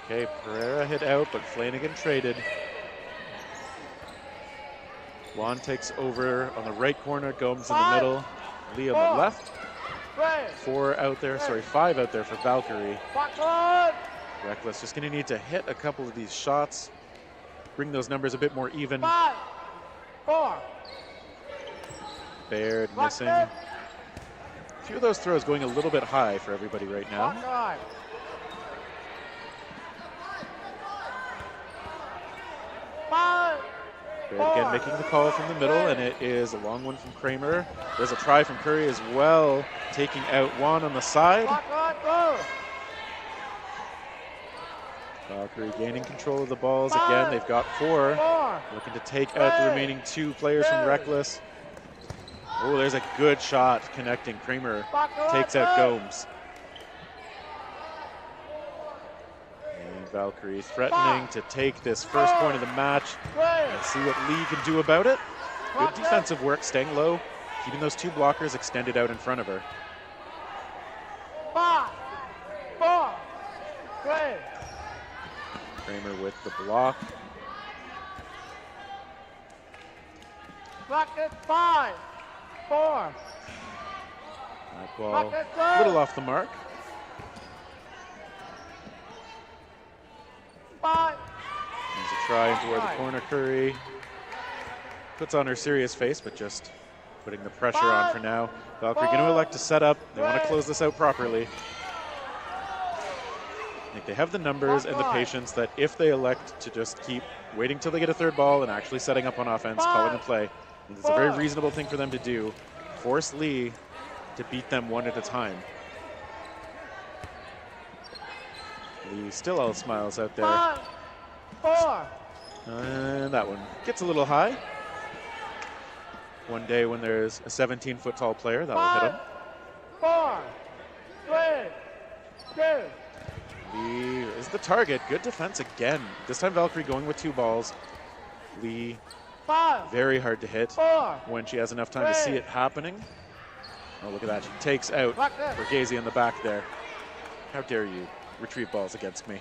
Okay, Pereira hit out, but Flanagan traded. Juan takes over on the right corner, Gomes in the middle, Lee on the left. 5 out there for Valkyrie. Reckless just going to need to hit a couple of these shots, bring those numbers a bit more even. 5, 4. Baird missing. A few of those throws going a little bit high for everybody right now. Baird again making the call from the middle, and it is a long one from Kramer. There's a try from Curry as well, taking out Juan on the side. Valkyrie gaining control of the balls again. They've got 4. Looking to take out the remaining 2 players from Reckless. Oh, there's a good shot connecting. Kramer takes out Gomes. And Valkyrie threatening to take this first point of the match and see what Lee can do about it. Good defensive work, staying low, keeping those 2 blockers extended out in front of her. 5, 4, 3. Kramer with the block. Bucket 5, 4. That ball a little off the mark. 5. There's a try toward the corner. Curry puts on her serious face, but just putting the pressure on for now. Valkyrie going to elect to set up. They want to close this out properly. I think they have the numbers and the patience that if they elect to just keep waiting till they get a 3rd ball and actually setting up on offense, calling a play, I think it's a very reasonable thing for them to do. Force Lee to beat them one at a time. Lee still all smiles out there. 5, 4. And that one gets a little high. One day when there's a 17-foot tall player, that will hit him. 4, 3, 2. Lee is the target. Good defense again. This time Valkyrie going with 2 balls. Lee, very hard to hit when she has enough time to see it happening. Oh, look at that. She takes out Borghese in the back there. How dare you retrieve balls against me.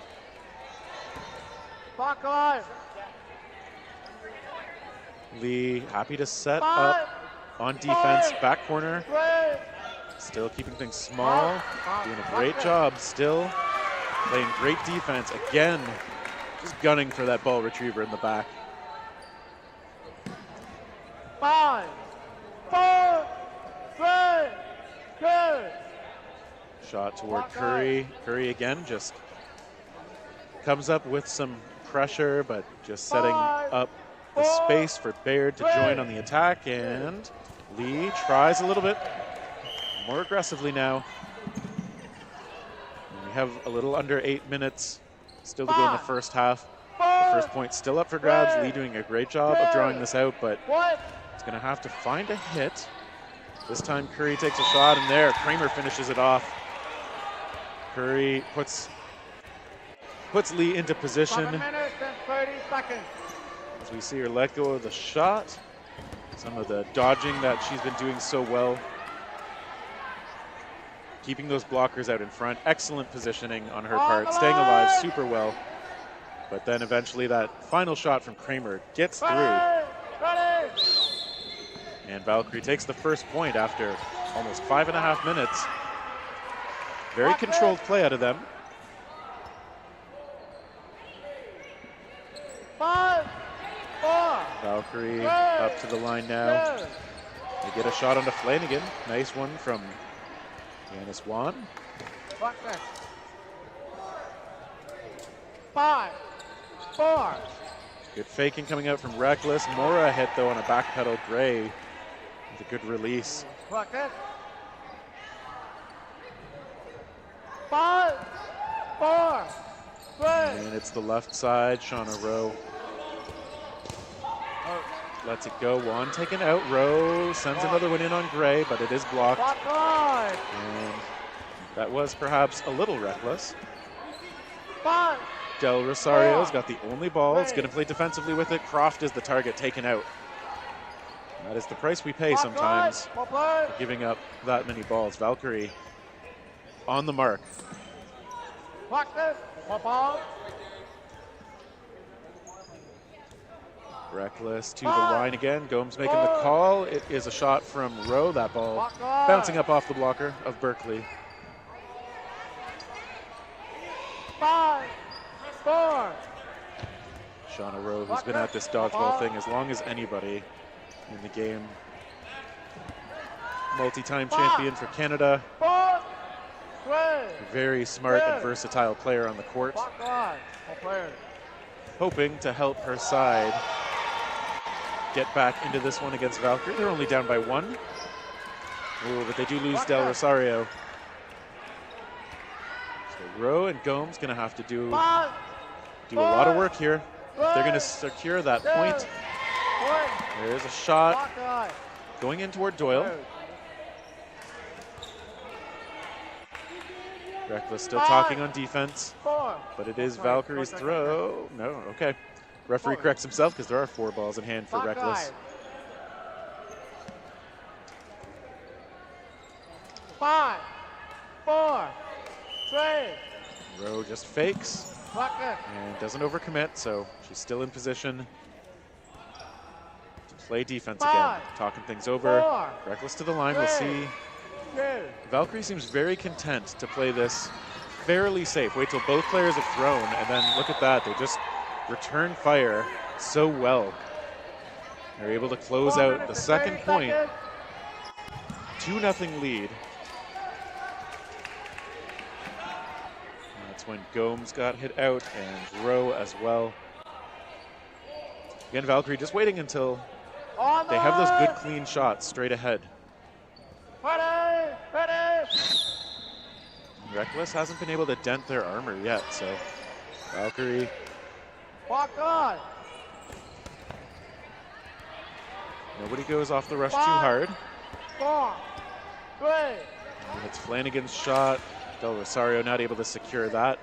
Lee happy to set up on defense. Back corner. Still keeping things small. Doing a great job. Still playing great defense. Again, just gunning for that ball retriever in the back. 5, 4, 3, 2. Shot toward Curry. Curry again just comes up with some pressure, but just setting up the space for Baird to join on the attack. And Lee tries a little bit more aggressively now. And we have a little under 8 minutes still to go in the first half. The first point still up for grabs. Lee doing a great job of drawing this out, but it's going to have to find a hit. This time Curry takes a shot, and there, Kramer finishes it off. Curry puts Lee into position. 7 minutes and 30 seconds. As we see her let go of the shot. Some of the dodging that she's been doing so well. Keeping those blockers out in front. Excellent positioning on her part. Staying alive super well. But then eventually that final shot from Kramer gets through. And Valkyrie takes the first point after almost 5.5 minutes. Very controlled play out of them. 5, 4. Valkyrie up to the line now. They get a shot onto Flanagan. Nice one from Janice Wan. 5, 4. Good faking coming out from Reckless. Mora hit though on a back pedal. Gray with a good release. 5, 4, 3. And it's the left side. Shauna Rowe lets it go. Wan taken out. Rowe sends another one in on Gray, but it is blocked. And that was perhaps a little reckless. 5. Del Rosario's got the only ball. It's going to play defensively with it. Croft is the target taken out. That is the price we pay sometimes for giving up that many balls. Valkyrie on the mark. Reckless to the line again. Gomes making the call. It is a shot from Rowe. That ball bouncing up off the blocker of Berkeley. 5, 4. Shauna Rowe, who's been at this dodgeball thing as long as anybody in the game. Multi-time champion for Canada. A very smart and versatile player on the court. Hoping to help her side get back into this one against Valkyrie. They're only down by 1. Ooh, but they do lose Del Rosario. So Rowe and Gomes gonna have to do a lot of work here. If they're gonna secure that point. There's a shot going in toward Doyle. Reckless still talking on defense, but it is Valkyrie's throw. No, okay. Referee corrects himself because there are 4 balls in hand for Reckless. 5, 4, 3. Rowe just fakes and doesn't overcommit, so she's still in position to play defense again. Talking things over. Reckless to the line, we'll see. Valkyrie seems very content to play this fairly safe. Wait till both players have thrown, and then look at that. They just return fire so well. They're able to close out the second point. 2-0 lead. That's when Gomes got hit out and Rowe as well. Again, Valkyrie just waiting until they have those good clean shots straight ahead. Reckless hasn't been able to dent their armor yet, so Valkyrie nobody goes off the rush too hard. 4, 3. And it's Flanagan's shot. Del Rosario not able to secure that.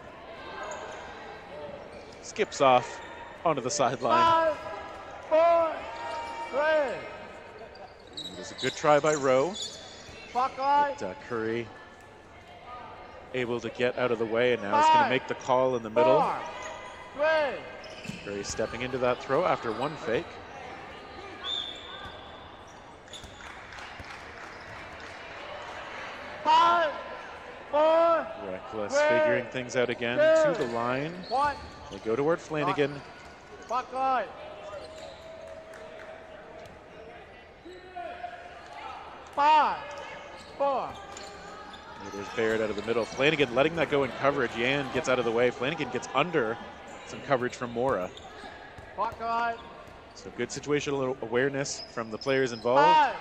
skips off onto the sideline. 5, 4, 3. It was a good try by Rowe. Buckeye. But Curry able to get out of the way, and now he's going to make the call in the middle. 4, 3. Curry stepping into that throw after one fake. Five, 4, Reckless figuring things out again to the line. 1. They go toward Flanagan. Buckeye. 5, 4. There's Baird out of the middle. Flanagan letting that go in coverage. Yan gets out of the way. Flanagan gets under some coverage from Mora. Buckeye. So good situational awareness from the players involved. 5.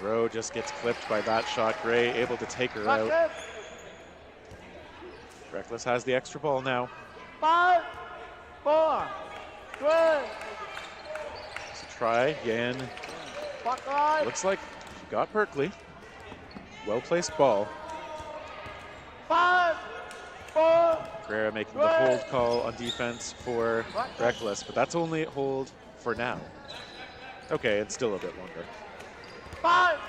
Rowe just gets clipped by that shot. Gray able to take her out. Reckless has the extra ball now. 5, 4, 3. It's a try. Yan Buckeye. looks like she got Berkeley. Well-placed ball. 5, 4. Pereira making the hold call on defense for Reckless, but that's only hold for now. Okay, it's still a bit longer. 5,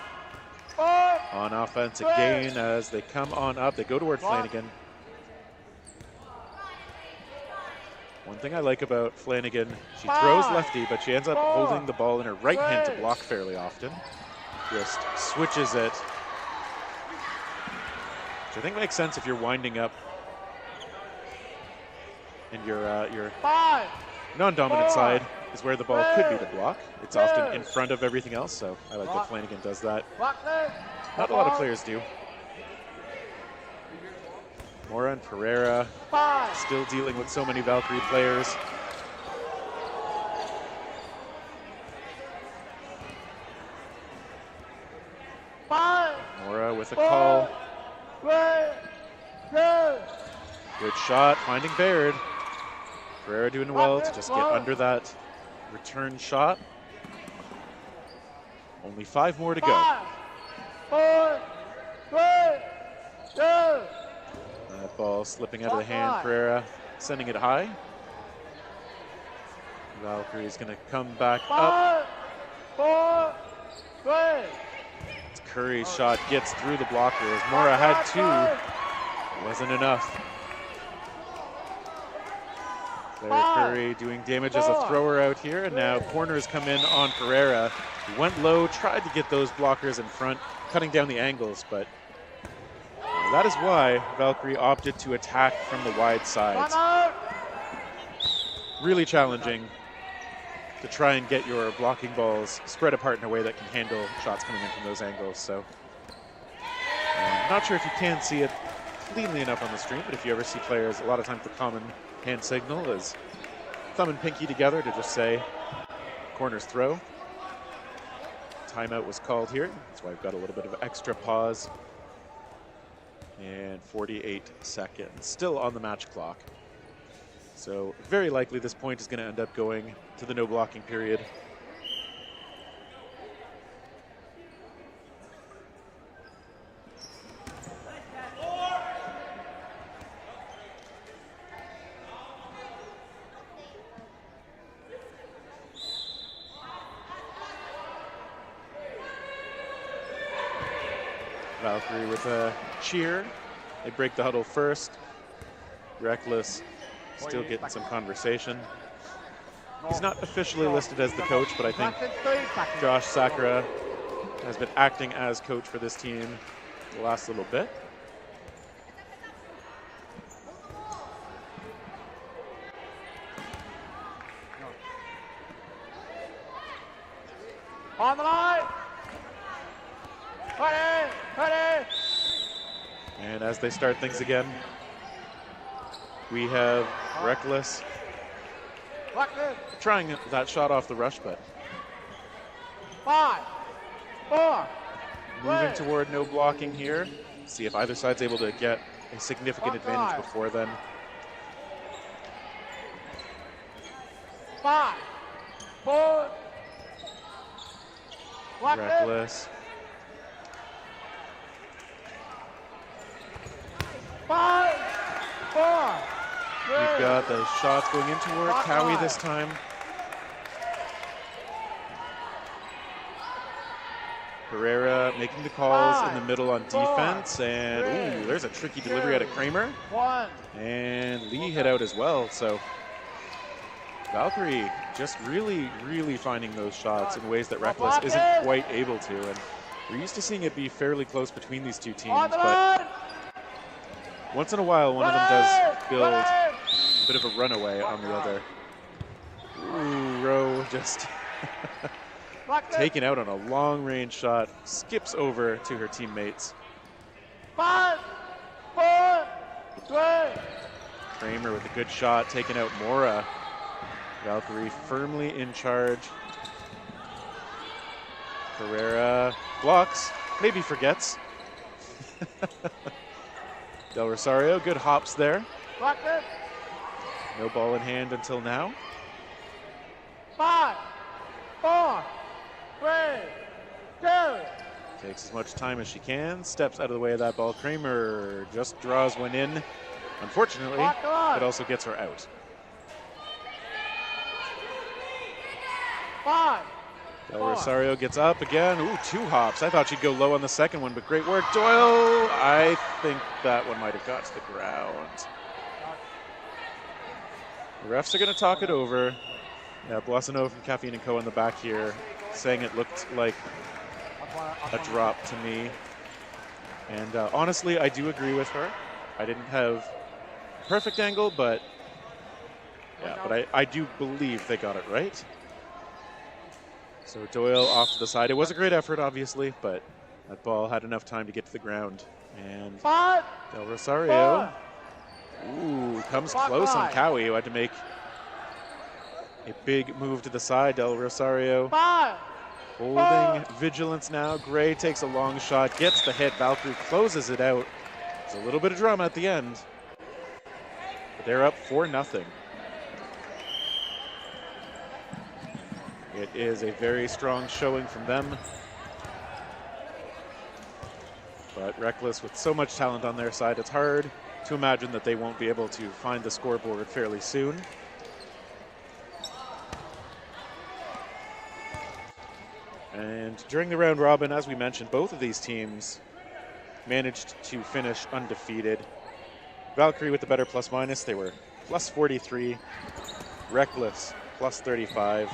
4. On offense again as they come on up. They go toward Flanagan. One thing I like about Flanagan, she throws lefty, but she ends up holding the ball in her right hand to block fairly often. Just switches it. Which I think makes sense if you're winding up and your non-dominant side is where the ball could be to block. It's often in front of everything else, so I like that Flanagan does that. Not a lot of players do. Mora and Pereira still dealing with so many Valkyrie players. Mora with a call. Good shot, finding Baird. Pereira doing well to just get under that return shot. Only 5 more to go. 5, 4, 3, 2. That ball slipping out of the hand. Pereira sending it high. Valkyrie is going to come back up. 5, 4, 3. Curry's shot gets through the blockers. Mora had 2. Wasn't enough. Claire Curry doing damage as a thrower out here, and now corners come in on Pereira. He went low, tried to get those blockers in front, cutting down the angles, but that is why Valkyrie opted to attack from the wide sides. Really challenging to try and get your blocking balls spread apart in a way that can handle shots coming in from those angles. So I'm not sure if you can see it cleanly enough on the stream, but if you ever see players, a lot of times the common hand signal is thumb and pinky together to just say corners throw. Timeout was called here. That's why I've got a little bit of extra pause. And 48 seconds still on the match clock. So very likely this point is going to end up going to the no blocking period. Valkyrie with a cheer. They break the huddle first. Reckless still getting some conversation. He's not officially listed as the coach, but I think Josh Sakura has been acting as coach for this team the last little bit. On the line. 20. And as they start things again, we have Reckless trying that shot off the rush, but 5, 4. moving toward no blocking here. See if either side's able to get a significant advantage before then. 5, 4. Reckless. 5, 4. We've got the shots going in toward Cowie this time. Pereira making the calls in the middle on defense, and ooh, there's a tricky delivery out of Kramer. And Lee hit out as well, so Valkyrie just really, really finding those shots in ways that Reckless isn't quite able to. And we're used to seeing it be fairly close between these two teams, but once in a while, one of them does build a bit of a runaway on the other. Ooh, Rowe just taken out on a long-range shot, skips over to her teammates. 5, 4, 3. Kramer with a good shot, taking out Mora. Valkyrie firmly in charge. Pereira blocks, maybe forgets. Del Rosario, good hops there. No ball in hand until now. 5, 4, 3, 2. Takes as much time as she can, steps out of the way of that ball. Kramer just draws one in. Unfortunately, it also gets her out. 5. Del Rosario gets up again. Ooh, 2 hops. I thought she'd go low on the second one, but great work. Doyle, I think that one might have got to the ground. The refs are going to talk it over. Yeah, Boissonneau from Caffeine & Co. on the back here saying it looked like a drop to me. And honestly, I do agree with her. I didn't have a perfect angle, but yeah, but I do believe they got it right. So Doyle off to the side. It was a great effort, obviously, but that ball had enough time to get to the ground. And Del Rosario, ooh, comes close on Cowie, who had to make a big move to the side. Del Rosario holding vigilance now. Gray takes a long shot, gets the hit. Valkyrie closes it out. There's a little bit of drama at the end. But they're up 4-0. It is a very strong showing from them. But Reckless, with so much talent on their side, it's hard to imagine that they won't be able to find the scoreboard fairly soon. And during the round robin, as we mentioned, both of these teams managed to finish undefeated. Valkyrie with the better plus minus, they were plus 43. Reckless plus 35.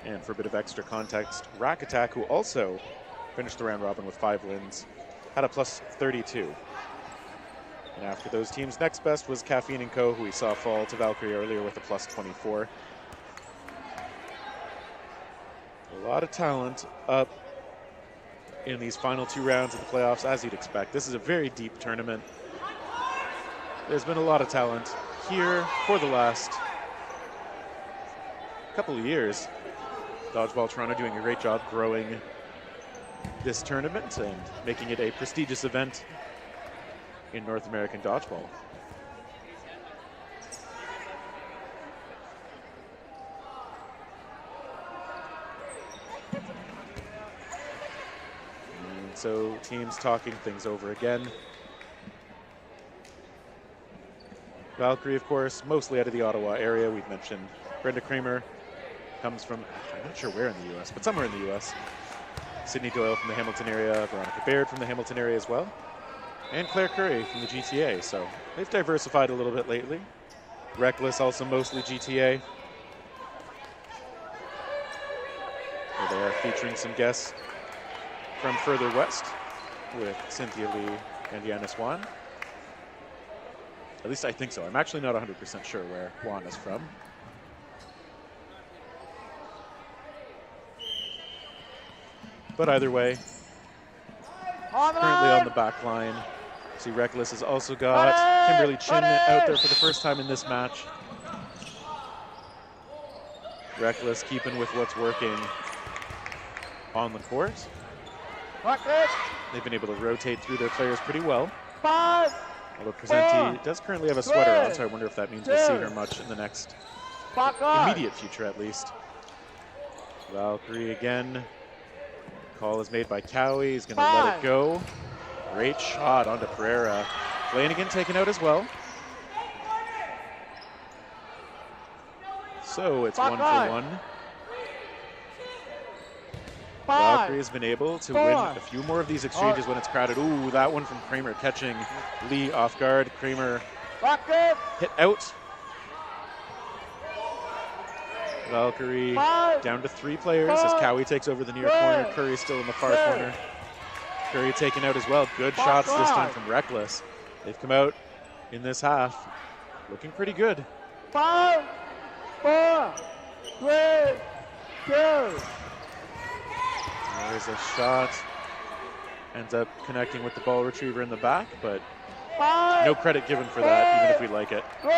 And for a bit of extra context, Rack Attack, who also finished the round robin with 5 wins, had a plus 32. And after those teams, next best was Caffeine & Co., who we saw fall to Valkyrie earlier with a plus 24. A lot of talent up in these final 2 rounds of the playoffs, as you'd expect. This is a very deep tournament. There's been a lot of talent here for the last couple of years. Dodgeball Toronto doing a great job growing this tournament and making it a prestigious event in North American dodgeball. And so teams talking things over again. Valkyrie, of course, mostly out of the Ottawa area. We've mentioned Brenda Kramer comes from, I'm not sure where in the U.S., but somewhere in the U.S. Sydney Doyle from the Hamilton area, Veronica Baird from the Hamilton area as well, and Claire Curry from the GTA. So they've diversified a little bit lately. Reckless also mostly GTA. Where they are featuring some guests from further west with Cynthia Lee and Deanna Swan. At least I think so. I'm actually not 100% sure where Juan is from. But either way, currently on the back line. See, Reckless has also got Kimberly Chin out there for the first time in this match. Reckless keeping with what's working on the court. They've been able to rotate through their players pretty well. Although Presenti does currently have a sweater on, so I wonder if that means we'll see her much in the next immediate future at least. Valkyrie again. Call is made by Cowie. He's going to let it go. Great shot onto Pereira. Flanagan taken out as well. So it's Back 1 line. for 1. 5, Valkyrie has been able to 4. win a few more of these exchanges when it's crowded. Ooh, that one from Kramer catching Lee off guard. Kramer Back it. hit out. Valkyrie 5, down to 3 players as Cowie takes over the near corner. Curry still in the far corner. Curry taken out as well. Good shots this time from Reckless. They've come out in this half looking pretty good. 5, 4, 3, 2. There's a shot. Ends up connecting with the ball retriever in the back, but 5, no credit given for that, even if we like it. 3.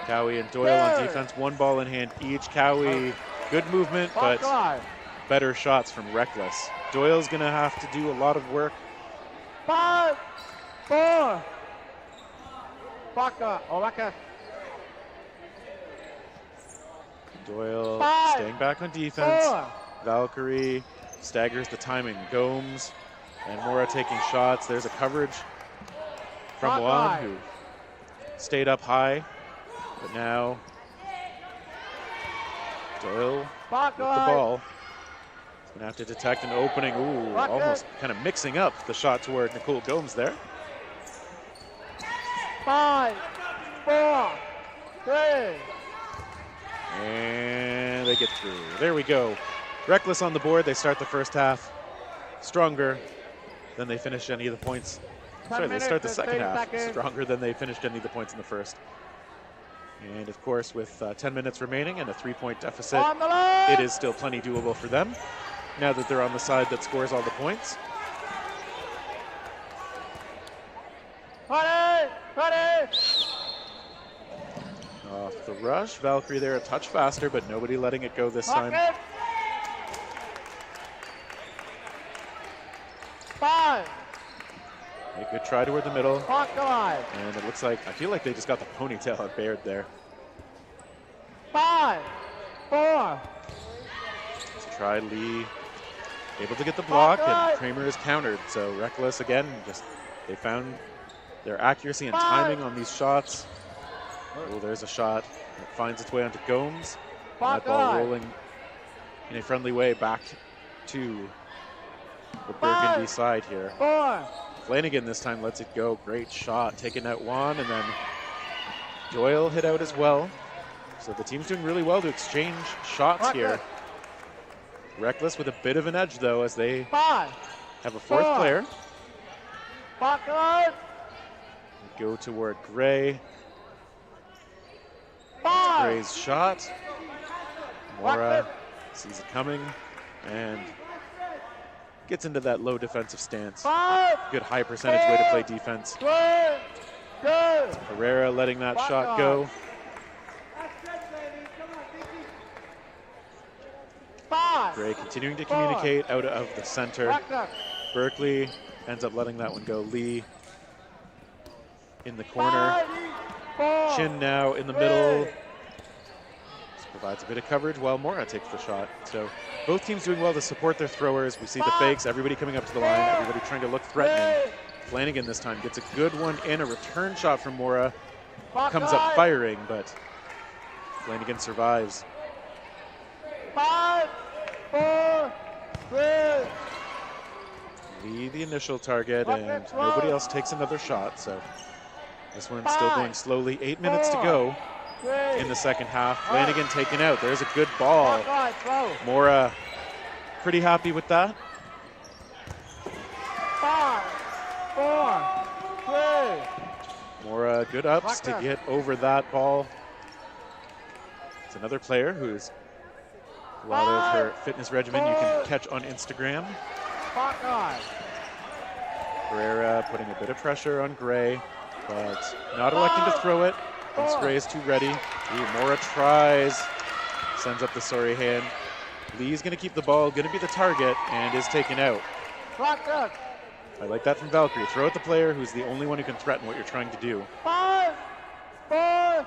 Cowie and Doyle on defense, 1 ball in hand each. Cowie, good movement, but better shots from Reckless. Doyle's going to have to do a lot of work. 5, 4. Back up. Oh, back up. Doyle 5, staying back on defense. 4. Valkyrie staggers the timing. Gomes and Mora taking shots. There's a coverage from Juan, who stayed up high, but now Doyle with the ball. He's going to have to detect an opening. Ooh, almost kind of mixing up the shot toward Nicole Gomes there. 5, 4, 3. And they get through. There we go. Reckless on the board. They start the first half stronger than they finish any of the points. Sorry, they start the second half stronger than they finished any of the points in the first. And of course, with 10 minutes remaining and a 3-point deficit, it is still plenty doable for them now that they're on the side that scores all the points. Ready. Off the rush, Valkyrie there a touch faster, but nobody letting it go this time. 5. A good try toward the middle. Alive. And it looks like, I feel like they just got the ponytail of Baird there. 5, 4. To try Lee, able to get the block, and Kramer is countered. So Reckless again, just they found their accuracy and timing on these shots. Oh, there's a shot that finds its way onto Gomes. That ball rolling in a friendly way back to the Burgundy side here. 4. Flanagan this time lets it go. Great shot, taking out Juan, and then Doyle hit out as well. So the team's doing really well to exchange shots here. Reckless with a bit of an edge though, as they have a 4th player. Go toward Gray. Gray's shot. Mora sees it coming and gets into that low defensive stance. Good high percentage way to play defense. Herrera letting that shot go. Gray continuing to communicate out of the center. Berkeley ends up letting that one go. Lee in the corner. Chin now in the middle. This provides a bit of coverage while Mora takes the shot. So both teams doing well to support their throwers. We see the fakes, everybody coming up to the line, everybody trying to look threatening. Flanagan this time gets a good one in, a return shot from Mora. Comes up firing, but Flanagan survives. 5, 4, 3. Lee the initial target, and nobody else takes another shot, so this one's still going slowly. 8 minutes to go in the second half. Flanagan taken out. There's a good ball. Mora pretty happy with that. 5, 4, 3. Mora good ups to get over that ball. It's another player who's a lot of her fitness regimen you can catch on Instagram. Herrera putting a bit of pressure on Gray, but not electing to throw it. Once Gray is too ready. Ooh, Mora tries, sends up the sorry hand. Lee's going to keep the ball, going to be the target, and is taken out. I like that from Valkyrie. Throw at the player who's the only one who can threaten what you're trying to do. 5, 4,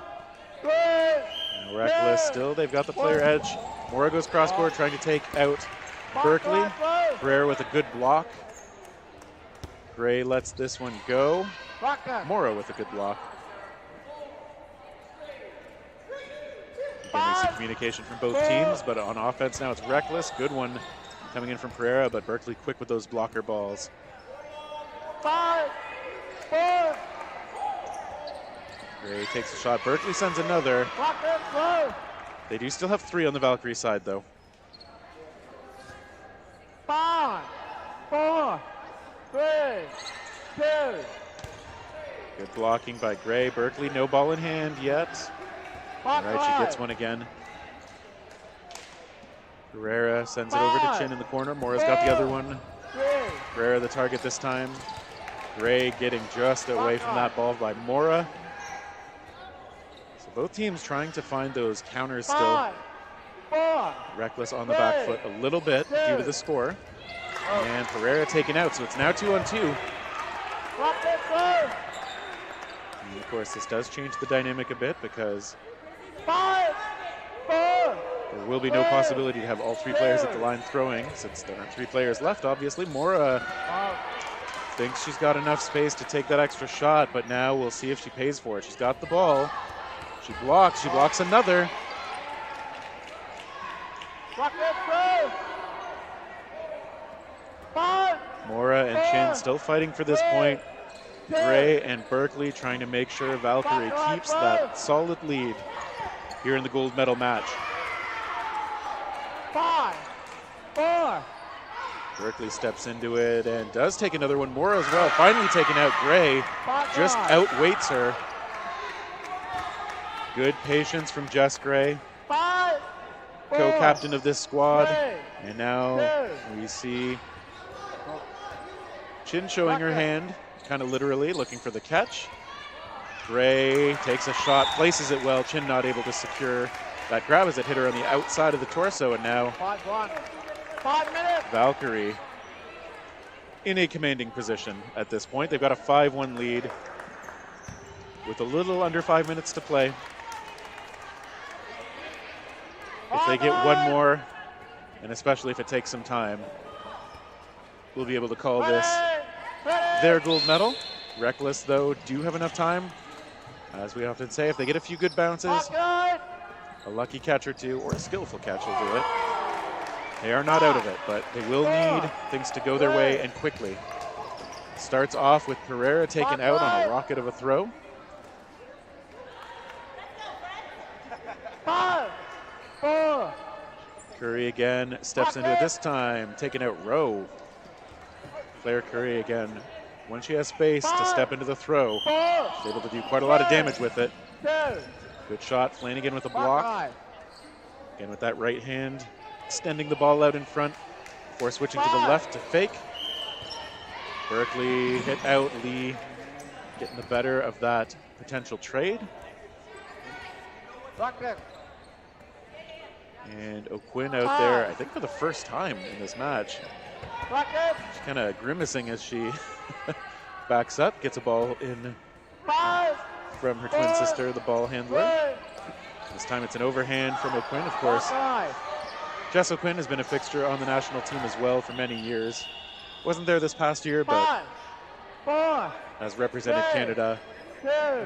3. And Reckless still, they've got the player edge. Mora goes cross court trying to take out Berkeley. Herrera with a good block. Gray lets this one go. Mora with a good block. Again, we see communication from both teams, but on offense now it's Reckless. Good one coming in from Pereira, but Berkeley quick with those blocker balls. 5, 4. Gray takes a shot. Berkeley sends another. Block it, slow. They do still have 3 on the Valkyrie side, though. 5, 4, 3, 2. Good blocking by Gray. Berkeley, no ball in hand yet. All right, she gets one again. Pereira sends it over to Chin in the corner. Mora's got the other one. Pereira the target this time. Gray getting just away from that ball by Mora. So both teams trying to find those counters still. Reckless on the back foot a little bit due to the score. And Pereira taken out, so it's now 2-on-2. And of course, this does change the dynamic a bit because there will be no possibility to have all 3 players at the line throwing since there are 3 players left, obviously. Mora thinks she's got enough space to take that extra shot, but now we'll see if she pays for it. She's got the ball. She blocks another. Mora and Chin still fighting for this point. Gray and Berkeley trying to make sure Valkyrie keeps that solid lead here in the gold medal match. 5, 4. Berkeley steps into it and does take another one. Mora as well, finally taken out. Gray just outweights her. Good patience from Jess Gray, co-captain of this squad. And now we see Chin showing her hand, kind of literally looking for the catch. Gray takes a shot, places it well. Chin not able to secure that grab as it hit her on the outside of the torso. And now 5 minutes. Valkyrie in a commanding position at this point. They've got a 5-1 lead with a little under 5 minutes to play. If they get one more, and especially if it takes some time, we'll be able to call this their gold medal. Reckless, though, do have enough time. As we often say, if they get a few good bounces, a lucky catch or two, or a skillful catch will do it. They are not out of it, but they will need things to go their way and quickly. Starts off with Pereira taken out on a rocket of a throw. 5, 4. Curry again steps into it this time, taking out Rowe. Claire Curry again, when she has space to step into the throw, she's able to do quite a lot of damage with it. Good shot, Flanagan with a block. Again with that right hand, extending the ball out in front before switching to the left to fake. Berkeley hit out, Lee getting the better of that potential trade. And O'Quinn out there, I think for the first time in this match. She's kind of grimacing as she backs up, gets a ball in from her twin sister, the ball handler. This time it's an overhand from O'Quinn, of course. Jess O'Quinn has been a fixture on the national team as well for many years. Wasn't there this past year, but has represented Canada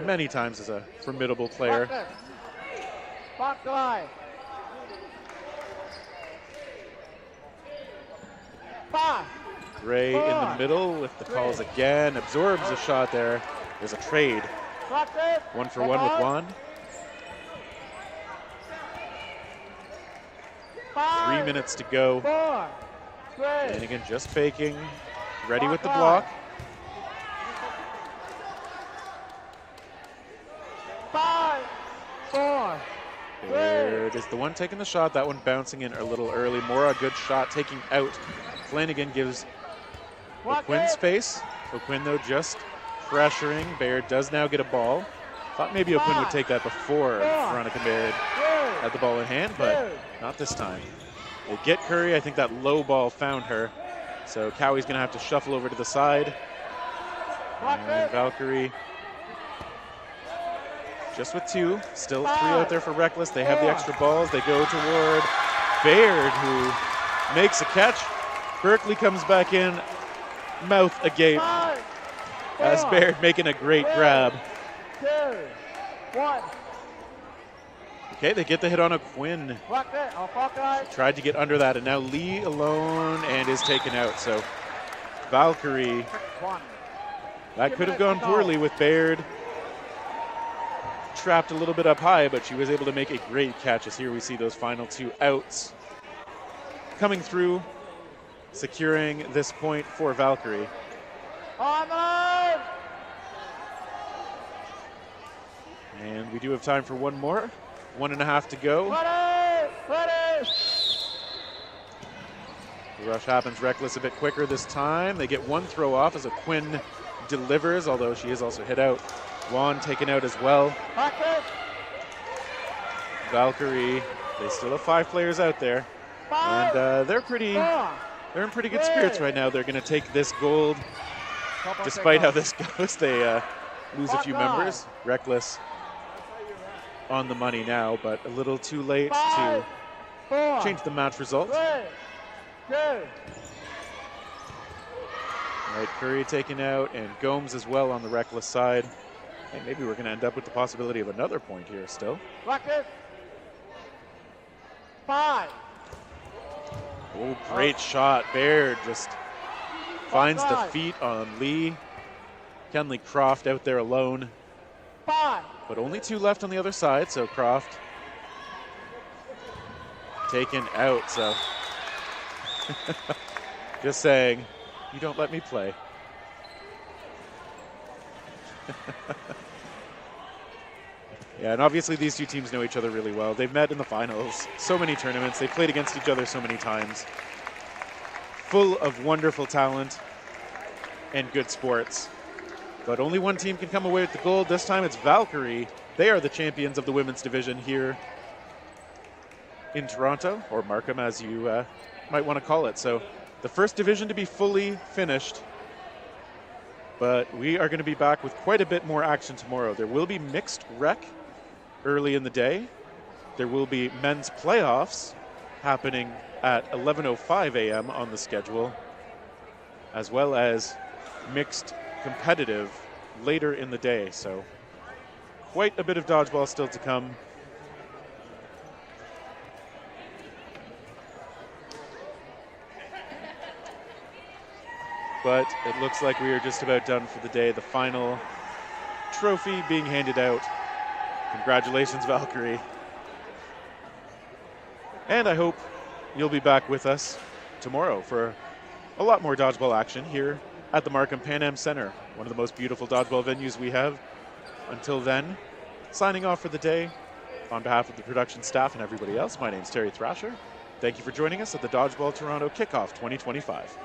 many times as a formidable player. Gray in the middle with the calls again, absorbs a shot there. There's a trade. 1-for-1 with Juan. 3 minutes to go. And again, just faking. Ready with the block. There it is, the one taking the shot, that one bouncing in a little early. Mora, good shot, taking out. Flanagan gives O'Quinn space. O'Quinn, though, just pressuring. Baird does now get a ball. Thought maybe O'Quinn would take that before Veronica Baird had the ball in hand, but not this time. They get Curry. I think that low ball found her. So Cowie's going to have to shuffle over to the side. And Valkyrie just with 2. Still 3 out there for Reckless. They have the extra balls. They go toward Baird, who makes a catch. Berkeley comes back in, mouth agape, as Baird making a great grab. Okay, they get the hit on a Quinn. She tried to get under that, and now Lee alone and is taken out. So Valkyrie, that could have gone poorly with Baird trapped a little bit up high, but she was able to make a great catch. As here we see those final 2 outs coming through, securing this point for Valkyrie. And we do have time for one more. 1.5 to go. The rush happens. Reckless a bit quicker this time. They get one throw off as a Quinn delivers, although she is also hit out. Juan taken out as well. Valkyrie, they still have 5 players out there. And they're in pretty good spirits right now. They're going to take this gold. Despite how this goes, they lose a few members. Reckless on the money now, but a little too late to change the match result. Right, Curry taken out, and Gomes as well on the Reckless side. And maybe we're going to end up with the possibility of another point here still. 5. Oh, great shot. Baird just finds the feet on Lee. Kenley Croft out there alone. 5. But only 2 left on the other side, so Croft taken out. So just saying, you don't let me play. Yeah, and obviously these 2 teams know each other really well. They've met in the finals, so many tournaments. They've played against each other so many times. Full of wonderful talent and good sports. But only one team can come away with the gold. This time it's Valkyrie. They are the champions of the women's division here in Toronto, or Markham as you might want to call it. So the first division to be fully finished. But we are going to be back with quite a bit more action tomorrow. There will be mixed rec early in the day. There will be men's playoffs happening at 11:05 a.m. on the schedule, as well as mixed competitive later in the day. So quite a bit of dodgeball still to come. But it looks like we are just about done for the day. The final trophy being handed out. Congratulations, Valkyrie. And I hope you'll be back with us tomorrow for a lot more dodgeball action here at the Markham Pan Am Center, one of the most beautiful dodgeball venues we have. Until then, signing off for the day, on behalf of the production staff and everybody else, my name's Terry Thrasher. Thank you for joining us at the Dodgeball Toronto Kickoff 2025.